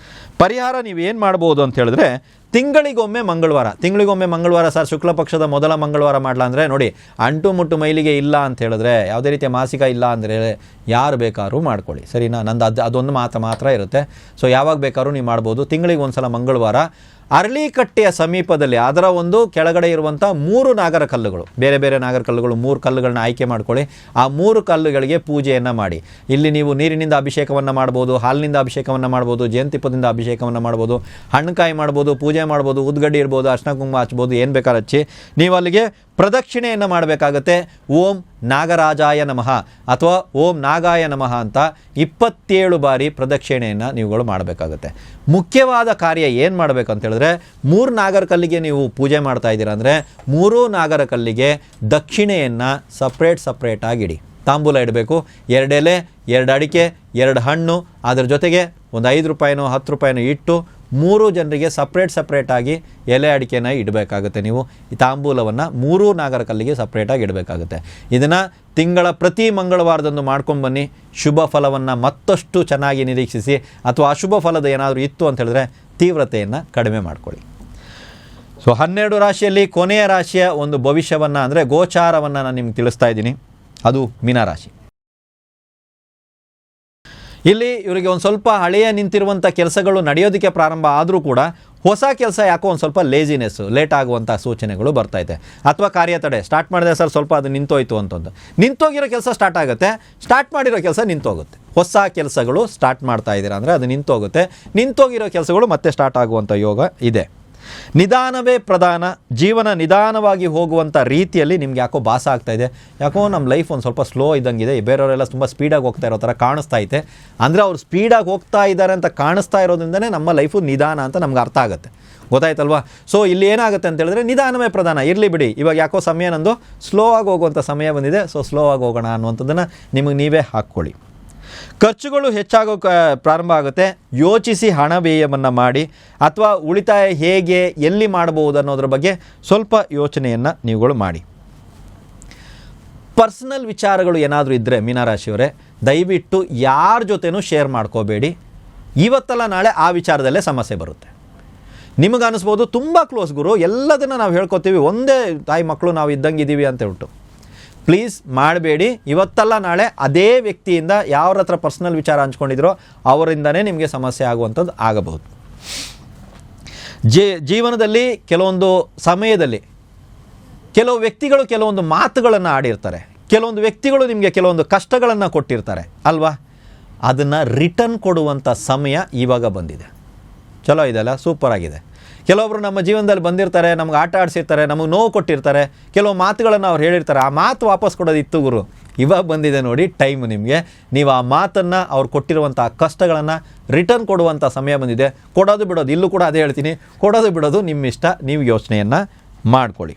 ಪರಿಹಾರ ನೀವೇನು ಮಾಡ್ಬೋದು ಅಂತ ಹೇಳಿದ್ರೆ, ತಿಂಗಳಿಗೊಮ್ಮೆ ಮಂಗಳವಾರ ಸರ್, ಶುಕ್ಲ ಪಕ್ಷದ ಮೊದಲ ಮಂಗಳವಾರ ಮಾಡಲ ಅಂದರೆ ನೋಡಿ, ಅಂಟು ಮುಟ್ಟು ಮೈಲಿಗೆ ಇಲ್ಲ ಅಂತ ಹೇಳಿದ್ರೆ, ಯಾವುದೇ ರೀತಿಯ ಮಾಸಿಕ ಇಲ್ಲ ಅಂದರೆ ಯಾರು ಬೇಕಾದ್ರೂ ಮಾಡ್ಕೊಳ್ಳಿ, ಸರಿನಾ? ನಂದು ಅದೊಂದು ಮಾತ್ರ ಇರುತ್ತೆ. ಸೊ ಯಾವಾಗ ಬೇಕಾದ್ರೂ ನೀವು ಮಾಡ್ಬೋದು. ತಿಂಗಳಿಗೆ ಒಂದು ಸಲ ಮಂಗಳವಾರ ಅರಳಿಕಟ್ಟೆಯ ಸಮೀಪದಲ್ಲಿ ಅದರ ಒಂದು ಕೆಳಗಡೆ ಇರುವಂಥ 3 ನಾಗರ ಕಲ್ಲುಗಳು, ಬೇರೆ ಬೇರೆ ನಾಗರ ಕಲ್ಲುಗಳು 3 ಕಲ್ಲುಗಳನ್ನ ಆಯ್ಕೆ ಮಾಡ್ಕೊಳ್ಳಿ. ಆ 3 ಕಲ್ಲುಗಳಿಗೆ ಪೂಜೆಯನ್ನು ಮಾಡಿ. ಇಲ್ಲಿ ನೀವು ನೀರಿನಿಂದ ಅಭಿಷೇಕವನ್ನು ಮಾಡ್ಬೋದು, ಹಾಲಿನಿಂದ ಅಭಿಷೇಕವನ್ನು ಮಾಡ್ಬೋದು, ಜೇನುತುಪ್ಪದಿಂದ ಅಭಿಷೇಕವನ್ನು ಮಾಡ್ಬೋದು, ಹಣ್ಣುಕಾಯಿ ಮಾಡ್ಬೋದು, ಪೂಜೆ ಮಾಡ್ಬೋದು, ಉದ್ಗಡ್ಡಿ ಇರ್ಬೋದು, ಅರ್ಶಿನ ಕುಂಕುಮ ಹಚ್ಬೋದು, ಏನು ಬೇಕಾದ್ರೆ ಹಚ್ಚಿ ನೀವು ಅಲ್ಲಿಗೆ ಪ್ರದಕ್ಷಿಣೆಯನ್ನು ಮಾಡಬೇಕಾಗತ್ತೆ. ಓಂ ನಾಗರಾಜಾಯ ನಮಃ ಅಥವಾ ಓಂ ನಾಗಾಯ ನಮಃ ಅಂತ 27 ಬಾರಿ ಪ್ರದಕ್ಷಿಣೆಯನ್ನು ನೀವುಗಳು ಮಾಡಬೇಕಾಗತ್ತೆ. ಮುಖ್ಯವಾದ ಕಾರ್ಯ ಏನು ಮಾಡಬೇಕು ಅಂತ ಹೇಳಿದ್ರೆ, 3 ನಾಗರ ಕಲ್ಲಿಗೆ ನೀವು ಪೂಜೆ ಮಾಡ್ತಾ ಇದ್ದೀರಾ ಅಂದರೆ 3 ನಾಗರ ಕಲ್ಲಿಗೆ ದಕ್ಷಿಣೆಯನ್ನು ಸಪ್ರೇಟಾಗಿಡಿ. ತಾಂಬೂಲ ಇಡಬೇಕು, 2 ಎಲೆ, 2 ಅಡಿಕೆ, 2 ಹಣ್ಣು, ಅದರ ಜೊತೆಗೆ ಒಂದು 5 ರೂಪಾಯಿನೋ 10 ರೂಪಾಯಿನೋ ಇಟ್ಟು 3 ಜನರಿಗೆ ಸಪ್ರೇಟಾಗಿ ಎಲೆ ಅಡಿಕೆನ ಇಡಬೇಕಾಗುತ್ತೆ. ನೀವು ಈ ತಾಂಬೂಲವನ್ನು 3 ನಾಗರ ಕಲ್ಲಿಗೆ ಸಪ್ರೇಟಾಗಿ ಇಡಬೇಕಾಗುತ್ತೆ. ಇದನ್ನು ತಿಂಗಳ ಪ್ರತಿ ಮಂಗಳವಾರದಂದು ಮಾಡ್ಕೊಂಡು ಬನ್ನಿ. ಶುಭ ಫಲವನ್ನು ಮತ್ತಷ್ಟು ಚೆನ್ನಾಗಿ ನಿರೀಕ್ಷಿಸಿ. ಅಥವಾ ಅಶುಭ ಫಲದ ಏನಾದರೂ ಇತ್ತು ಅಂತ ಹೇಳಿದ್ರೆ ತೀವ್ರತೆಯನ್ನು ಕಡಿಮೆ ಮಾಡ್ಕೊಳ್ಳಿ. ಸೊ 12 ರಾಶಿಯಲ್ಲಿ ಕೊನೆಯ ರಾಶಿಯ ಒಂದು ಭವಿಷ್ಯವನ್ನು ಅಂದರೆ ಗೋಚಾರವನ್ನು ನಾನು ನಿಮ್ಗೆ ತಿಳಿಸ್ತಾ ಇದ್ದೀನಿ. ಅದು ಮೀನರಾಶಿ. ಇಲ್ಲಿ ಇವರಿಗೆ ಒಂದು ಸ್ವಲ್ಪ ಹಳೆಯ ನಿಂತಿರುವಂಥ ಕೆಲಸಗಳು ನಡೆಯೋದಕ್ಕೆ ಪ್ರಾರಂಭ ಆದರೂ ಕೂಡ ಹೊಸ ಕೆಲಸ ಯಾಕೋ ಒಂದು ಸ್ವಲ್ಪ ಲೇಜಿನೆಸ್ಸು, ಲೇಟ್ ಆಗುವಂಥ ಸೂಚನೆಗಳು ಬರ್ತೈತೆ. ಅಥವಾ ಕಾರ್ಯತಡೆ, ಸ್ಟಾರ್ಟ್ ಮಾಡಿದೆ ಸರ್ ಸ್ವಲ್ಪ ಅದು ನಿಂತೋಯ್ತು ಅಂತಂದು, ನಿಂತೋಗಿರೋ ಕೆಲಸ ಸ್ಟಾರ್ಟ್ ಆಗುತ್ತೆ, ಸ್ಟಾರ್ಟ್ ಮಾಡಿರೋ ಕೆಲಸ ನಿಂತೋಗುತ್ತೆ. ಹೊಸ ಕೆಲಸಗಳು ಸ್ಟಾರ್ಟ್ ಮಾಡ್ತಾ ಇದ್ದೀರಾ ಅಂದರೆ ಅದು ನಿಂತೋಗುತ್ತೆ, ನಿಂತೋಗಿರೋ ಕೆಲಸಗಳು ಮತ್ತೆ ಸ್ಟಾರ್ಟ್ ಆಗುವಂಥ ಯೋಗ ಇದೆ. ನಿಧಾನವೇ ಪ್ರಧಾನ. ಜೀವನ ನಿಧಾನವಾಗಿ ಹೋಗುವಂಥ ರೀತಿಯಲ್ಲಿ ನಿಮ್ಗೆ ಯಾಕೋ ಭಾಸ ಆಗ್ತಾಯಿದೆ. ಯಾಕೋ ನಮ್ಮ ಲೈಫ್ ಒಂದು ಸ್ವಲ್ಪ ಸ್ಲೋ ಇದ್ದಂಗಿದೆ, ಬೇರೆಯವರೆಲ್ಲ ತುಂಬ ಸ್ಪೀಡಾಗಿ ಹೋಗ್ತಾ ಇರೋ ಥರ ಕಾಣಿಸ್ತಾ ಐತೆ. ಅಂದರೆ ಅವ್ರು ಸ್ಪೀಡಾಗಿ ಹೋಗ್ತಾ ಇದ್ದಾರೆ ಅಂತ ಕಾಣಿಸ್ತಾ ಇರೋದ್ರಿಂದನೇ ನಮ್ಮ ಲೈಫು ನಿಧಾನ ಅಂತ ನಮ್ಗೆ ಅರ್ಥ ಆಗುತ್ತೆ. ಗೊತ್ತಾಯ್ತಲ್ವಾ? ಸೊ ಇಲ್ಲಿ ಏನಾಗುತ್ತೆ ಅಂತ ಹೇಳಿದ್ರೆ ನಿಧಾನವೇ ಪ್ರಧಾನ. ಇರಲಿ ಬಿಡಿ, ಇವಾಗ ಯಾಕೋ ಸಮಯ ನಂದು ಸ್ಲೋ ಆಗಿ ಹೋಗುವಂಥ ಸಮಯ ಬಂದಿದೆ, ಸೊ ಸ್ಲೋ ಆಗಿ ಹೋಗೋಣ ಅನ್ನುವಂಥದ್ದನ್ನು ನಿಮಗೆ ನೀವೇ ಹಾಕ್ಕೊಳ್ಳಿ. ಖರ್ಚುಗಳು ಹೆಚ್ಚಾಗೋ ಪ್ರಾರಂಭ ಆಗುತ್ತೆ. ಯೋಚಿಸಿ ಹಣ ವ್ಯಯವನ್ನು ಮಾಡಿ. ಅಥವಾ ಉಳಿತಾಯ ಹೇಗೆ ಎಲ್ಲಿ ಮಾಡಬಹುದು ಅನ್ನೋದ್ರ ಬಗ್ಗೆ ಸ್ವಲ್ಪ ಯೋಚನೆಯನ್ನು ನೀವುಗಳು ಮಾಡಿ. ಪರ್ಸನಲ್ ವಿಚಾರಗಳು ಏನಾದರೂ ಇದ್ದರೆ ಮೀನರಾಶಿಯವರೇ, ದಯವಿಟ್ಟು ಯಾರ ಜೊತೆನೂ ಶೇರ್ ಮಾಡ್ಕೋಬೇಡಿ. ಇವತ್ತಲ್ಲ ನಾಳೆ ಆ ವಿಚಾರದಲ್ಲೇ ಸಮಸ್ಯೆ ಬರುತ್ತೆ. ನಿಮಗನ್ನಿಸ್ಬೋದು ತುಂಬ ಕ್ಲೋಸ್ ಗುರು, ಎಲ್ಲದನ್ನು ನಾವು ಹೇಳ್ಕೊತೀವಿ, ಒಂದೇ ತಾಯಿ ಮಕ್ಕಳು ನಾವು ಇದ್ದಂಗೆ ಇದ್ದೀವಿ ಅಂತ ಹೇಳ್ಬಿಟ್ಟು. ಪ್ಲೀಸ್ ಮಾಡಬೇಡಿ. ಇವತ್ತಲ್ಲ ನಾಳೆ ಅದೇ ವ್ಯಕ್ತಿಯಿಂದ ಯಾರ ಹತ್ರ ಪರ್ಸನಲ್ ವಿಚಾರ ಹಂಚ್ಕೊಂಡಿದ್ರೋ ಅವರಿಂದನೇ ನಿಮಗೆ ಸಮಸ್ಯೆ ಆಗುವಂಥದ್ದು ಆಗಬಹುದು. ಜೀವನದಲ್ಲಿ ಕೆಲವೊಂದು ಸಮಯದಲ್ಲಿ ಕೆಲವು ವ್ಯಕ್ತಿಗಳು ಕೆಲವೊಂದು ಮಾತುಗಳನ್ನು ಆಡಿರ್ತಾರೆ, ಕೆಲವೊಂದು ವ್ಯಕ್ತಿಗಳು ನಿಮಗೆ ಕೆಲವೊಂದು ಕಷ್ಟಗಳನ್ನು ಕೊಟ್ಟಿರ್ತಾರೆ ಅಲ್ವಾ, ಅದನ್ನು ರಿಟರ್ನ್ ಕೊಡುವಂಥ ಸಮಯ ಇವಾಗ ಬಂದಿದೆ. ಚಲೋ ಇದೆಲ್ಲ, ಸೂಪರ್ ಆಗಿದೆ. ಕೆಲವೊಬ್ಬರು ನಮ್ಮ ಜೀವನದಲ್ಲಿ ಬಂದಿರ್ತಾರೆ, ನಮ್ಗೆ ಆಟ ಆಡಿಸಿರ್ತಾರೆ, ನಮಗೆ ನೋವು ಕೊಟ್ಟಿರ್ತಾರೆ, ಕೆಲವು ಮಾತುಗಳನ್ನು ಅವ್ರು ಹೇಳಿರ್ತಾರೆ, ಆ ಮಾತು ವಾಪಸ್ ಕೊಡೋದಿತ್ತು ಗುರು, ಇವಾಗ ಬಂದಿದೆ ನೋಡಿ ಟೈಮ್ ನಿಮಗೆ. ನೀವು ಆ ಮಾತನ್ನು ಅವ್ರು ಕೊಟ್ಟಿರುವಂಥ ಕಷ್ಟಗಳನ್ನು ರಿಟರ್ನ್ ಕೊಡುವಂಥ ಸಮಯ ಬಂದಿದೆ. ಕೊಡೋದು ಬಿಡೋದು, ಇಲ್ಲೂ ಕೂಡ ಅದೇ ಹೇಳ್ತೀನಿ, ಕೊಡೋದು ಬಿಡೋದು ನಿಮ್ಮ ಇಷ್ಟ, ನೀವು ಯೋಚನೆಯನ್ನು ಮಾಡ್ಕೊಳ್ಳಿ.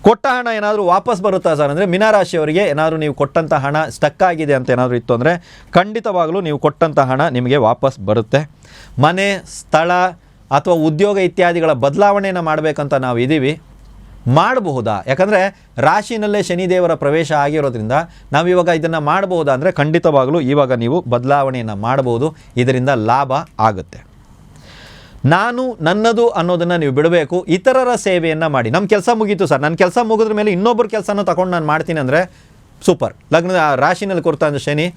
ಕೊಟ್ಟ ಹಣ ಏನಾದರೂ ವಾಪಸ್ ಬರುತ್ತಾ ಸರ್ ಅಂದರೆ, ಮೀನರಾಶಿಯವರಿಗೆ ಏನಾದರೂ ನೀವು ಕೊಟ್ಟಂಥ ಹಣ ಸ್ಟಕ್ ಆಗಿದೆ ಅಂತ ಏನಾದರೂ ಇತ್ತು ಅಂದರೆ ಖಂಡಿತವಾಗಲೂ ನೀವು ಕೊಟ್ಟಂಥ ಹಣ ನಿಮಗೆ ವಾಪಸ್ ಬರುತ್ತೆ. ಮನೆ, ಸ್ಥಳ ಅಥವಾ ಉದ್ಯೋಗ ಇತ್ಯಾದಿಗಳ ಬದಲಾವಣೆಯನ್ನು ಮಾಡಬೇಕಂತ ನಾವು ಇದ್ದೀವಿ, ಮಾಡಬಹುದಾ? ಯಾಕಂದರೆ ರಾಶಿನಲ್ಲೇ ಶನಿದೇವರ ಪ್ರವೇಶ ಆಗಿರೋದ್ರಿಂದ ನಾವಿವಾಗ ಇದನ್ನು ಮಾಡಬಹುದಾ ಅಂದರೆ ಖಂಡಿತವಾಗಲೂ ಇವಾಗ ನೀವು ಬದಲಾವಣೆಯನ್ನು ಮಾಡಬಹುದು, ಇದರಿಂದ ಲಾಭ ಆಗುತ್ತೆ. ನಾನು ನನ್ನದು ಅನ್ನೋದನ್ನು ನೀವು ಬಿಡಬೇಕು, ಇತರರ ಸೇವೆಯನ್ನು ಮಾಡಿ. ನಮ್ಮ ಕೆಲಸ ಮುಗೀತು ಸರ್, ನನ್ನ ಕೆಲಸ ಮುಗಿದ್ರ ಮೇಲೆ ಇನ್ನೊಬ್ಬರ ಕೆಲಸನೂ ತಗೊಂಡು ನಾನು ಮಾಡ್ತೀನಿ ಅಂದರೆ ಸೂಪರ್. ಲಗ್ನದ ರಾಶಿನಲ್ಲಿ ಕೊಡ್ತಾ ಶನಿ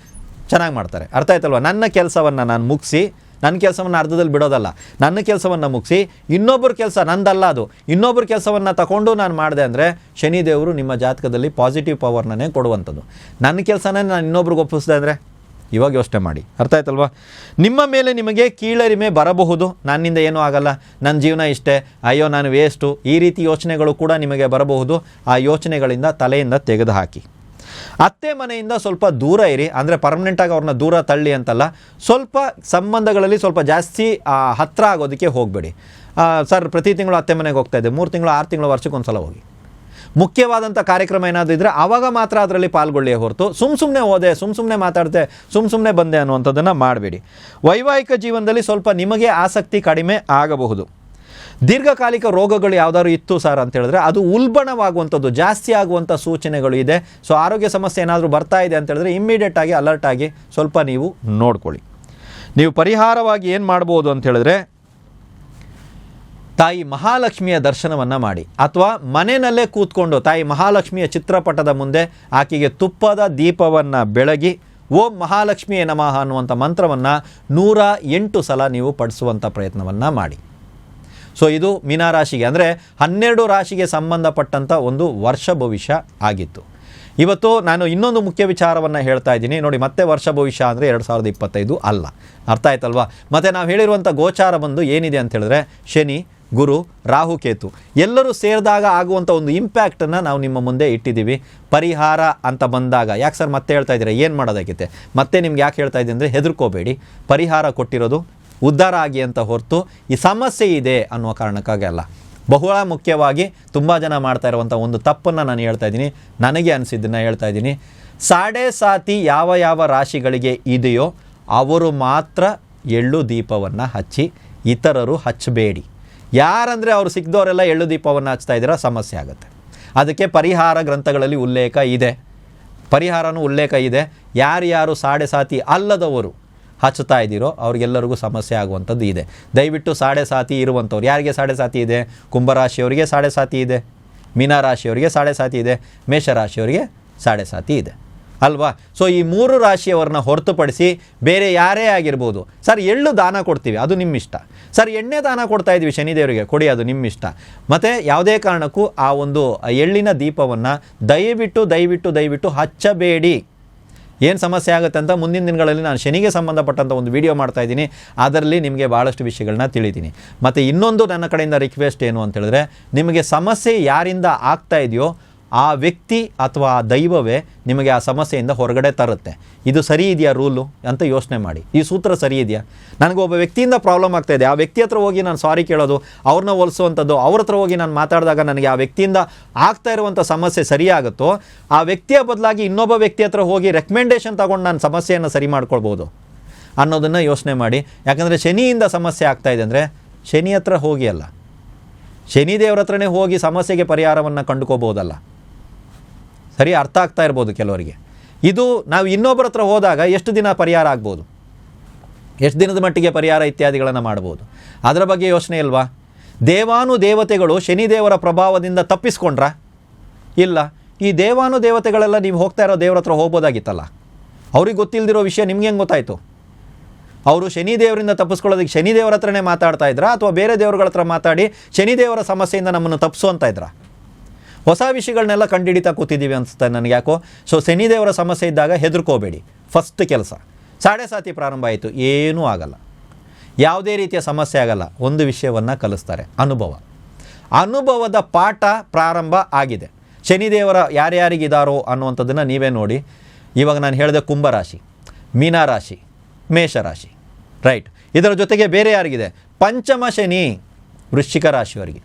ಚೆನ್ನಾಗಿ ಮಾಡ್ತಾರೆ, ಅರ್ಥ ಆಯ್ತಲ್ವ? ನನ್ನ ಕೆಲಸವನ್ನು ನಾನು ಮುಗಿಸಿ, ನನ್ನ ಕೆಲಸವನ್ನು ಅರ್ಧದಲ್ಲಿ ಬಿಡೋದಲ್ಲ, ನನ್ನ ಕೆಲಸವನ್ನು ಮುಗಿಸಿ ಇನ್ನೊಬ್ಬರ ಕೆಲಸ ನಂದಲ್ಲ, ಅದು ಇನ್ನೊಬ್ಬರ ಕೆಲಸವನ್ನು ತಗೊಂಡು ನಾನು ಮಾಡಿದೆ ಅಂದರೆ ಶನಿದೇವರು ನಿಮ್ಮ ಜಾತಕದಲ್ಲಿ ಪಾಸಿಟಿವ್ ಪವರ್ನೇ ಕೊಡುವಂಥದ್ದು. ನನ್ನ ಕೆಲಸನೇ ನಾನು ಇನ್ನೊಬ್ರಿಗೆ ಒಪ್ಪಿಸಿದೆ ಅಂದರೆ ಇವಾಗ ಯೋಚನೆ ಮಾಡಿ, ಅರ್ಥ ಆಯ್ತಲ್ವ? ನಿಮ್ಮ ಮೇಲೆ ನಿಮಗೆ ಕೀಳರಿಮೆ ಬರಬಹುದು, ನನ್ನಿಂದ ಏನೂ ಆಗಲ್ಲ, ನನ್ನ ಜೀವನ ಇಷ್ಟೇ, ಅಯ್ಯೋ ನಾನು ವೇಸ್ಟು, ಈ ರೀತಿ ಯೋಚನೆಗಳು ಕೂಡ ನಿಮಗೆ ಬರಬಹುದು. ಆ ಯೋಚನೆಗಳಿಂದ ತಲೆಯಿಂದ ತೆಗೆದು ಹಾಕಿ. ಅತ್ತೆ ಮನೆಯಿಂದ ಸ್ವಲ್ಪ ದೂರ ಇರಿ, ಅಂದರೆ ಪರ್ಮನೆಂಟಾಗಿ ಅವ್ರನ್ನ ದೂರ ತಳ್ಳಿ ಅಂತಲ್ಲ, ಸ್ವಲ್ಪ ಸಂಬಂಧಗಳಲ್ಲಿ ಸ್ವಲ್ಪ ಜಾಸ್ತಿ ಹತ್ತಿರ ಆಗೋದಕ್ಕೆ ಹೋಗಬೇಡಿ. ಸರ್ ಪ್ರತಿ ತಿಂಗಳು ಅತ್ತೆ ಮನೆಗೆ ಹೋಗ್ತಾ ಇದ್ದೆ, 3 ತಿಂಗಳು 6 ತಿಂಗಳು ವರ್ಷಕ್ಕೊಂದು ಸಲ ಹೋಗಿ. ಮುಖ್ಯವಾದಂಥ ಕಾರ್ಯಕ್ರಮ ಏನಾದರೂ ಇದ್ದರೆ ಆವಾಗ ಮಾತ್ರ ಅದರಲ್ಲಿ ಪಾಲ್ಗೊಳ್ಳಿ ಹೊರತು ಸುಮ್ಮನೆ ಹೋದೆ, ಸುಮ್ಮನೆ ಮಾತಾಡ್ತೆ, ಸುಮ್ಮನೆ ಬಂದೆ ಅನ್ನುವಂಥದ್ದನ್ನು ಮಾಡಬೇಡಿ. ವೈವಾಹಿಕ ಜೀವನದಲ್ಲಿ ಸ್ವಲ್ಪ ನಿಮಗೆ ಆಸಕ್ತಿ ಕಡಿಮೆ ಆಗಬಹುದು. ದೀರ್ಘಕಾಲಿಕ ರೋಗಗಳು ಯಾವುದಾದ್ರು ಇತ್ತು ಸರ್ ಅಂತ ಹೇಳಿದ್ರೆ ಅದು ಉಲ್ಬಣವಾಗುವಂಥದ್ದು, ಜಾಸ್ತಿ ಆಗುವಂಥ ಸೂಚನೆಗಳು ಇದೆ. ಸೊ ಆರೋಗ್ಯ ಸಮಸ್ಯೆ ಏನಾದರೂ ಬರ್ತಾ ಇದೆ ಅಂತ ಹೇಳಿದ್ರೆ ಇಮ್ಮಿಡಿಯೇಟಾಗಿ ಅಲರ್ಟ್ ಆಗಿ ಸ್ವಲ್ಪ ನೀವು ನೋಡ್ಕೊಳ್ಳಿ. ನೀವು ಪರಿಹಾರವಾಗಿ ಏನು ಮಾಡ್ಬೋದು ಅಂತ ಹೇಳಿದ್ರೆ, ತಾಯಿ ಮಹಾಲಕ್ಷ್ಮಿಯ ದರ್ಶನವನ್ನು ಮಾಡಿ, ಅಥವಾ ಮನೆಯಲ್ಲೇ ಕೂತ್ಕೊಂಡು ತಾಯಿ ಮಹಾಲಕ್ಷ್ಮಿಯ ಚಿತ್ರಪಟದ ಮುಂದೆ ಆಕೆಗೆ ತುಪ್ಪದ ದೀಪವನ್ನು ಬೆಳಗಿ ಓಂ ಮಹಾಲಕ್ಷ್ಮಿಯೇ ನಮಃ ಅನ್ನುವಂಥ ಮಂತ್ರವನ್ನು 108 ಸಲ ನೀವು ಪಡಿಸುವಂಥ ಪ್ರಯತ್ನವನ್ನು ಮಾಡಿ. ಸೊ ಇದು ಮೀನರಾಶಿಗೆ ಅಂದರೆ 12 ರಾಶಿಗೆ ಸಂಬಂಧಪಟ್ಟಂಥ ಒಂದು ವರ್ಷ ಭವಿಷ್ಯ ಆಗಿತ್ತು. ಇವತ್ತು ನಾನು ಇನ್ನೊಂದು ಮುಖ್ಯ ವಿಚಾರವನ್ನು ಹೇಳ್ತಾ ಇದ್ದೀನಿ ನೋಡಿ. ಮತ್ತೆ ವರ್ಷ ಭವಿಷ್ಯ ಅಂದರೆ 2025 ಅಲ್ಲ, ಅರ್ಥ ಆಯ್ತಲ್ವಾ? ಮತ್ತು ನಾವು ಹೇಳಿರುವಂಥ ಗೋಚಾರ ಬಂದು ಏನಿದೆ ಅಂತ ಹೇಳಿದ್ರೆ ಶನಿ, ಗುರು, ರಾಹು, ಕೇತು ಎಲ್ಲರೂ ಸೇರಿದಾಗ ಆಗುವಂಥ ಒಂದು ಇಂಪ್ಯಾಕ್ಟನ್ನು ನಾವು ನಿಮ್ಮ ಮುಂದೆ ಇಟ್ಟಿದ್ದೀವಿ. ಪರಿಹಾರ ಅಂತ ಬಂದಾಗ ಯಾಕೆ ಸರ್ ಮತ್ತೆ ಹೇಳ್ತಾ ಇದ್ದೀರಾ, ಏನು ಮಾಡೋದಾಗಿತ್ತೆ? ಮತ್ತೆ ನಿಮ್ಗೆ ಯಾಕೆ ಹೇಳ್ತಾ ಇದ್ದೀನಿ ಅಂದರೆ ಹೆದರ್ಕೋಬೇಡಿ, ಪರಿಹಾರ ಕೊಟ್ಟಿರೋದು ಉದ್ಧಾರ ಆಗಿ ಅಂತ ಹೊರತು ಈ ಸಮಸ್ಯೆ ಇದೆ ಅನ್ನುವ ಕಾರಣಕ್ಕಾಗಿ ಅಲ್ಲ. ಬಹಳ ಮುಖ್ಯವಾಗಿ ತುಂಬ ಜನ ಮಾಡ್ತಾ ಇರುವಂಥ ಒಂದು ತಪ್ಪನ್ನು ನಾನು ಹೇಳ್ತಾ ಇದ್ದೀನಿ, ನನಗೆ ಅನಿಸಿದ್ದನ್ನು ಹೇಳ್ತಾ ಇದ್ದೀನಿ. ಸಾಡೆ ಸಾತಿ ಯಾವ ರಾಶಿಗಳಿಗೆ ಇದೆಯೋ ಅವರು ಮಾತ್ರ ಎಳ್ಳು ದೀಪವನ್ನು ಹಚ್ಚಿ, ಇತರರು ಹಚ್ಚಬೇಡಿ. ಯಾರಂದರೆ ಅವರು ಸಿಕ್ಕದವರೆಲ್ಲ ಎಳ್ಳು ದೀಪವನ್ನು ಹಚ್ತಾ ಇದ್ದೀರಾ, ಸಮಸ್ಯೆ ಆಗುತ್ತೆ. ಅದಕ್ಕೆ ಪರಿಹಾರ ಗ್ರಂಥಗಳಲ್ಲಿ ಉಲ್ಲೇಖ ಇದೆ, ಪರಿಹಾರನೂ ಉಲ್ಲೇಖ ಇದೆ. ಯಾರ್ಯಾರು ಸಾಡೆ ಸಾತಿ ಅಲ್ಲದವರು ಹಚ್ಚುತ್ತಾ ಇದ್ದೀರೋ ಅವ್ರಿಗೆಲ್ಲರಿಗೂ ಸಮಸ್ಯೆ ಆಗುವಂಥದ್ದು ಇದೆ. ದಯವಿಟ್ಟು ಸಾಡೆ ಸಾತಿ ಇರುವಂಥವ್ರು, ಯಾರಿಗೆ ಸಾಡೆ ಸಾತಿ ಇದೆ? ಕುಂಭರಾಶಿಯವರಿಗೆ ಸಾಡೆ ಸಾತಿ ಇದೆ, ಮೀನರಾಶಿಯವರಿಗೆ ಸಾಡೆ ಸಾತಿ ಇದೆ, ಮೇಷರಾಶಿಯವರಿಗೆ ಸಾಡೆ ಸಾತಿ ಇದೆ ಅಲ್ವಾ? ಸೊ ಈ 3 ರಾಶಿಯವರನ್ನ ಹೊರತುಪಡಿಸಿ ಬೇರೆ ಯಾರೇ ಆಗಿರ್ಬೋದು. ಸರ್ ಎಳ್ಳು ದಾನ ಕೊಡ್ತೀವಿ, ಅದು ನಿಮ್ಮ ಇಷ್ಟ. ಸರ್ ಎಣ್ಣೆ ದಾನ ಕೊಡ್ತಾ ಇದ್ವಿ ಶನಿದೇವರಿಗೆ, ಕೊಡಿ, ಅದು ನಿಮ್ಮ ಇಷ್ಟ. ಮತ್ತು ಯಾವುದೇ ಕಾರಣಕ್ಕೂ ಆ ಒಂದು ಎಳ್ಳಿನ ದೀಪವನ್ನು ದಯವಿಟ್ಟು ಹಚ್ಚಬೇಡಿ. ಏನು ಸಮಸ್ಯೆ ಆಗುತ್ತೆ ಅಂತ ಮುಂದಿನ ದಿನಗಳಲ್ಲಿ ನಾನು ಶನಿಗೆ ಸಂಬಂಧಪಟ್ಟಂಥ ಒಂದು ವಿಡಿಯೋ ಮಾಡ್ತಾಯಿದ್ದೀನಿ, ಅದರಲ್ಲಿ ನಿಮಗೆ ಭಾಳಷ್ಟು ವಿಷಯಗಳನ್ನ ತಿಳಿತೀನಿ. ಮತ್ತು ಇನ್ನೊಂದು ನನ್ನ ಕಡೆಯಿಂದ ರಿಕ್ವೆಸ್ಟ್ ಏನು ಅಂತ ಹೇಳಿದ್ರೆ, ನಿಮಗೆ ಸಮಸ್ಯೆ ಯಾರಿಂದ ಆಗ್ತಾ ಇದೆಯೋ ಆ ವ್ಯಕ್ತಿ ಅಥವಾ ಆ ದೈವವೇ ನಿಮಗೆ ಆ ಸಮಸ್ಯೆಯಿಂದ ಹೊರಗಡೆ ತರುತ್ತೆ. ಇದು ಸರಿ ಇದೆಯಾ ರೂಲು ಅಂತ ಯೋಚನೆ ಮಾಡಿ. ಈ ಸೂತ್ರ ಸರಿ ಇದೆಯಾ? ನನಗೊಬ್ಬ ವ್ಯಕ್ತಿಯಿಂದ ಪ್ರಾಬ್ಲಮ್ ಆಗ್ತಾಯಿದೆ, ಆ ವ್ಯಕ್ತಿ ಹತ್ರ ಹೋಗಿ ನಾನು ಸಾರಿ ಕೇಳೋದು, ಅವ್ರನ್ನ ಹೋಲಿಸುವಂಥದ್ದು, ಅವ್ರ ಹತ್ರ ಹೋಗಿ ನಾನು ಮಾತಾಡಿದಾಗ ನನಗೆ ಆ ವ್ಯಕ್ತಿಯಿಂದ ಆಗ್ತಾ ಇರುವಂಥ ಸಮಸ್ಯೆ ಸರಿಯಾಗುತ್ತೋ, ಆ ವ್ಯಕ್ತಿಯ ಬದಲಾಗಿ ಇನ್ನೊಬ್ಬ ವ್ಯಕ್ತಿ ಹತ್ರ ಹೋಗಿ ರೆಕಮೆಂಡೇಷನ್ ತೊಗೊಂಡು ನಾನು ಸಮಸ್ಯೆಯನ್ನು ಸರಿ ಮಾಡ್ಕೊಳ್ಬೋದು ಅನ್ನೋದನ್ನು ಯೋಚನೆ ಮಾಡಿ. ಯಾಕಂದರೆ ಶನಿಯಿಂದ ಸಮಸ್ಯೆ ಆಗ್ತಾಯಿದೆ ಅಂದರೆ ಶನಿ ಹತ್ರ ಹೋಗಿ ಅಲ್ಲ, ಶನಿದೇವ್ರ ಹತ್ರನೇ ಹೋಗಿ ಸಮಸ್ಯೆಗೆ ಪರಿಹಾರವನ್ನು ಕಂಡುಕೋಬೋದಲ್ಲ. ಸರಿ, ಅರ್ಥ ಆಗ್ತಾ ಇರ್ಬೋದು ಕೆಲವರಿಗೆ. ಇದು ನಾವು ಇನ್ನೊಬ್ಬರ ಹತ್ರ ಹೋದಾಗ ಎಷ್ಟು ದಿನ ಪರಿಹಾರ ಆಗ್ಬೋದು, ಎಷ್ಟು ದಿನದ ಮಟ್ಟಿಗೆ ಪರಿಹಾರ ಇತ್ಯಾದಿಗಳನ್ನು ಮಾಡ್ಬೋದು, ಅದರ ಬಗ್ಗೆ ಯೋಚನೆ ಇಲ್ವಾ? ದೇವಾನುದೇವತೆಗಳು ಶನಿದೇವರ ಪ್ರಭಾವದಿಂದ ತಪ್ಪಿಸ್ಕೊಂಡ್ರಾ? ಇಲ್ಲ. ಈ ದೇವಾನುದೇವತೆಗಳೆಲ್ಲ ನೀವು ಹೋಗ್ತಾ ಇರೋ ದೇವ್ರ ಹತ್ರ ಹೋಗ್ಬೋದಾಗಿತ್ತಲ್ಲ. ಅವ್ರಿಗೆ ಗೊತ್ತಿಲ್ಲದಿರೋ ವಿಷಯ ನಿಮ್ಗೆ ಹೆಂಗೆ ಗೊತ್ತಾಯಿತು? ಅವರು ಶನಿದೇವರಿಂದ ತಪ್ಪಿಸ್ಕೊಳ್ಳೋದಕ್ಕೆ ಶನಿದೇವರ ಹತ್ರನೇ ಮಾತಾಡ್ತಾ ಇದ್ರಾ, ಅಥವಾ ಬೇರೆ ದೇವರುಗಳ ಹತ್ರ ಮಾತಾಡಿ ಶನಿದೇವರ ಸಮಸ್ಯೆಯಿಂದ ನಮ್ಮನ್ನು ತಪ್ಪಿಸು ಅಂತ ಇದ್ರಾ? ಹೊಸ ವಿಷಯಗಳನ್ನೆಲ್ಲ ಕಂಡುಹಿಡಿತಾ ಕೂತಿದ್ದೀವಿ ಅನಿಸುತ್ತೆ ನನಗೆ ಯಾಕೋ. ಸೊ ಶನಿದೇವರ ಸಮಸ್ಯೆ ಇದ್ದಾಗ ಹೆದರ್ಕೋಬೇಡಿ. ಫಸ್ಟ್ ಕೆಲಸ ಸಾಡೆ ಸಾತಿ ಪ್ರಾರಂಭ ಆಯಿತು, ಏನೂ ಆಗಲ್ಲ, ಯಾವುದೇ ರೀತಿಯ ಸಮಸ್ಯೆ ಆಗಲ್ಲ. ಒಂದು ವಿಷಯವನ್ನು ಕಲಿಸ್ತಾರೆ, ಅನುಭವದ ಪಾಠ ಪ್ರಾರಂಭ ಆಗಿದೆ. ಶನಿದೇವರ ಯಾರ್ಯಾರಿಗಿದಾರೋ ಅನ್ನುವಂಥದ್ದನ್ನು ನೀವೇ ನೋಡಿ. ಇವಾಗ ನಾನು ಹೇಳಿದೆ ಕುಂಭರಾಶಿ, ಮೀನರಾಶಿ, ಮೇಷರಾಶಿ, ರೈಟ್. ಇದರ ಜೊತೆಗೆ ಬೇರೆ ಯಾರಿಗಿದೆ? ಪಂಚಮ ಶನಿ ವೃಶ್ಚಿಕ ರಾಶಿಯವರಿಗೆ,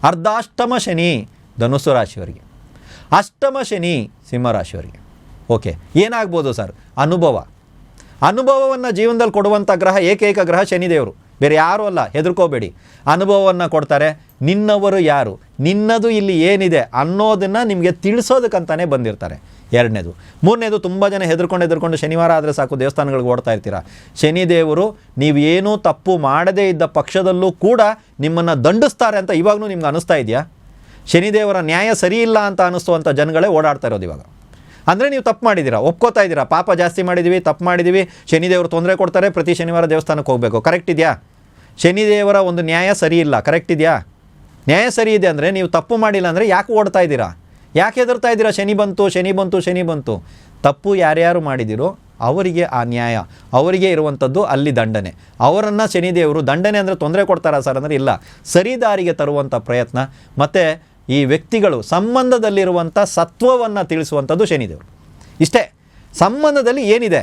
ಅರ್ಧಾಷ್ಟಮ ಶನಿ ಧನುಸ್ಸು ರಾಶಿಯವರಿಗೆ, ಅಷ್ಟಮ ಶನಿ ಸಿಂಹರಾಶಿಯವರಿಗೆ. ಓಕೆ, ಏನಾಗ್ಬೋದು ಸರ್? ಅನುಭವವನ್ನು ಜೀವನದಲ್ಲಿ ಕೊಡುವಂಥ ಗ್ರಹ ಏಕೈಕ ಗ್ರಹ ಶನಿದೇವರು, ಬೇರೆ ಯಾರೂ ಅಲ್ಲ. ಹೆದರ್ಕೋಬೇಡಿ, ಅನುಭವವನ್ನು ಕೊಡ್ತಾರೆ. ನಿನ್ನವರು ಯಾರು, ನಿನ್ನದು ಇಲ್ಲಿ ಏನಿದೆ ಅನ್ನೋದನ್ನು ನಿಮಗೆ ತಿಳಿಸೋದಕ್ಕಂತಾನೆ ಬಂದಿರ್ತಾರೆ. ಎರಡನೇದು. ಮೂರನೇದು, ತುಂಬ ಜನ ಹೆದರ್ಕೊಂಡು ಶನಿವಾರ ಆದರೆ ಸಾಕು ದೇವಸ್ಥಾನಗಳಿಗೆ ಓಡ್ತಾ ಇರ್ತೀರ. ಶನಿದೇವರು ನೀವೇನೂ ತಪ್ಪು ಮಾಡದೇ ಇದ್ದ ಪಕ್ಷದಲ್ಲೂ ಕೂಡ ನಿಮ್ಮನ್ನು ದಂಡಿಸ್ತಾರೆ ಅಂತ ಇವಾಗಲೂ ನಿಮ್ಗೆ ಅನ್ನಿಸ್ತಾ ಇದೆಯಾ? ಶನಿದೇವರ ನ್ಯಾಯ ಸರಿ ಇಲ್ಲ ಅಂತ ಅನ್ನಿಸುವಂಥ ಜನಗಳೇ ಓಡಾಡ್ತಾ ಇರೋದು ಇವಾಗ. ಅಂದರೆ ನೀವು ತಪ್ಪು ಮಾಡಿದ್ದೀರಾ, ಒಪ್ಕೋತಾ ಇದ್ದೀರಾ, ಪಾಪ ಜಾಸ್ತಿ ಮಾಡಿದ್ದೀವಿ, ತಪ್ಪು ಮಾಡಿದ್ದೀವಿ, ಶನಿದೇವರು ತೊಂದರೆ ಕೊಡ್ತಾರೆ, ಪ್ರತಿ ಶನಿವಾರ ದೇವಸ್ಥಾನಕ್ಕೆ ಹೋಗಬೇಕು. ಕರೆಕ್ಟ್ ಇದೆಯಾ? ಶನಿದೇವರ ಒಂದು ನ್ಯಾಯ ಸರಿ ಇಲ್ಲ, ಕರೆಕ್ಟ್ ಇದೆಯಾ? ನ್ಯಾಯ ಸರಿ ಇದೆ ಅಂದರೆ ನೀವು ತಪ್ಪು ಮಾಡಿಲ್ಲ ಅಂದರೆ ಯಾಕೆ ಓಡ್ತಾ ಇದ್ದೀರಾ? ಯಾಕೆ ಹೆದರ್ತಾ ಇದ್ದೀರಾ? ಶನಿ ಬಂತು. ತಪ್ಪು ಯಾರ್ಯಾರು ಮಾಡಿದಿರೋ ಅವರಿಗೆ ಆ ನ್ಯಾಯ, ಅವರಿಗೆ ಇರುವಂಥದ್ದು ಅಲ್ಲಿ ದಂಡನೆ. ಅವರನ್ನು ಶನಿದೇವರು ದಂಡನೆ ಅಂದರೆ ತೊಂದರೆ ಕೊಡ್ತಾರಾ ಸರ್ ಅಂದರೆ ಇಲ್ಲ, ಸರಿದಾರಿಗೆ ತರುವಂಥ ಪ್ರಯತ್ನ. ಮತ್ತು ಈ ವ್ಯಕ್ತಿಗಳು ಸಂಬಂಧದಲ್ಲಿರುವಂಥ ಸತ್ವವನ್ನು ತಿಳಿಸುವಂಥದ್ದು ಶನಿದೇವರು. ಇಷ್ಟೇ. ಸಂಬಂಧದಲ್ಲಿ ಏನಿದೆ,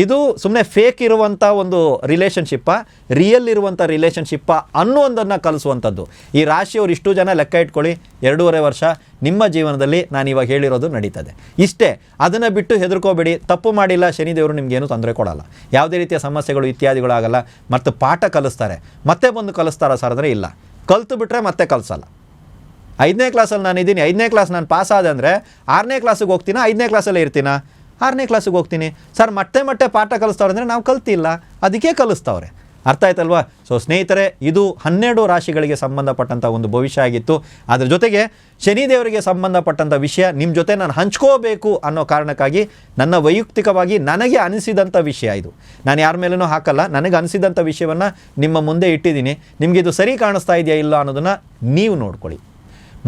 ಇದು ಸುಮ್ಮನೆ ಫೇಕ್ ಇರುವಂಥ ಒಂದು ರಿಲೇಷನ್ಶಿಪ್ಪ, ರಿಯಲ್ ಇರುವಂಥ ರಿಲೇಷನ್ಶಿಪ್ಪ ಅನ್ನೋದನ್ನು ಕಲಿಸುವಂಥದ್ದು. ಈ ರಾಶಿಯವರು ಇಷ್ಟು ಜನ ಲೆಕ್ಕ ಇಟ್ಕೊಳ್ಳಿ, 2.5 ವರ್ಷ ನಿಮ್ಮ ಜೀವನದಲ್ಲಿ ನಾನು ಇವಾಗ ಹೇಳಿರೋದು ನಡೀತದೆ. ಇಷ್ಟೇ. ಅದನ್ನು ಬಿಟ್ಟು ಹೆದರ್ಕೋಬೇಡಿ. ತಪ್ಪು ಮಾಡಿಲ್ಲ, ಶನಿದೇವರು ನಿಮಗೇನು ತೊಂದರೆ ಕೊಡಲ್ಲ, ಯಾವುದೇ ರೀತಿಯ ಸಮಸ್ಯೆಗಳು ಇತ್ಯಾದಿಗಳಾಗಲ್ಲ. ಮತ್ತು ಪಾಠ ಕಲಿಸ್ತಾರೆ. ಮತ್ತೆ ಬಂದು ಕಲಿಸ್ತಾರ ಸರ್ ಅಂದರೆ ಇಲ್ಲ, ಕಲಿತು ಬಿಟ್ಟರೆ ಮತ್ತೆ ಕಲಿಸಲ್ಲ. 5ನೇ ಕ್ಲಾಸಲ್ಲಿ ನಾನು ಇದ್ದೀನಿ, 5ನೇ ಕ್ಲಾಸ್ ನಾನು ಪಾಸ್ ಆದೆ ಅಂದರೆ 6ನೇ ಕ್ಲಾಸಿಗೆ ಹೋಗ್ತೀನಾ, 5ನೇ ಕ್ಲಾಸಲ್ಲೇ ಇರ್ತೀನಾ? 6ನೇ ಕ್ಲಾಸಿಗೆ ಹೋಗ್ತೀನಿ. ಸರ್ ಮತ್ತೆ ಪಾಠ ಕಲಿಸ್ತಾವ್ರೆ ಅಂದರೆ ನಾವು ಕಲ್ತಿಲ್ಲ, ಅದಕ್ಕೆ ಕಲಿಸ್ತಾವ್ರೆ. ಅರ್ಥ ಆಯ್ತಲ್ವಾ? ಸೊ ಸ್ನೇಹಿತರೆ, ಇದು 12 ರಾಶಿಗಳಿಗೆ ಸಂಬಂಧಪಟ್ಟಂಥ ಒಂದು ಭವಿಷ್ಯ ಆಗಿತ್ತು. ಅದ್ರ ಜೊತೆಗೆ ಶನಿದೇವರಿಗೆ ಸಂಬಂಧಪಟ್ಟಂಥ ವಿಷಯ ನಿಮ್ಮ ಜೊತೆ ನಾನು ಹಂಚ್ಕೋಬೇಕು ಅನ್ನೋ ಕಾರಣಕ್ಕಾಗಿ ನನ್ನ ವೈಯಕ್ತಿಕವಾಗಿ ನನಗೆ ಅನಿಸಿದಂಥ ವಿಷಯ ಇದು. ನಾನು ಯಾರ ಮೇಲೂ ಹಾಕಲ್ಲ, ನನಗೆ ಅನಿಸಿದಂಥ ವಿಷಯವನ್ನು ನಿಮ್ಮ ಮುಂದೆ ಇಟ್ಟಿದ್ದೀನಿ. ನಿಮಗಿದು ಸರಿ ಕಾಣಿಸ್ತಾ ಇದೆಯಾ ಇಲ್ಲ ಅನ್ನೋದನ್ನು ನೀವು ನೋಡ್ಕೊಳ್ಳಿ.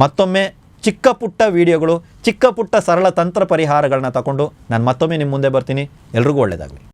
ಮತ್ತೊಮ್ಮೆ ಚಿಕ್ಕ ಪುಟ್ಟ ವಿಡಿಯೋಗಳು, ಚಿಕ್ಕ ಪುಟ್ಟ ಸರಳ ತಂತ್ರ ಪರಿಹಾರಗಳನ್ನ ತಗೊಂಡು ನಾನು ಮತ್ತೊಮ್ಮೆ ನಿಮ್ಮ ಮುಂದೆ ಬರ್ತೀನಿ. ಎಲ್ರಿಗೂ ಒಳ್ಳೆಯದಾಗಲಿ.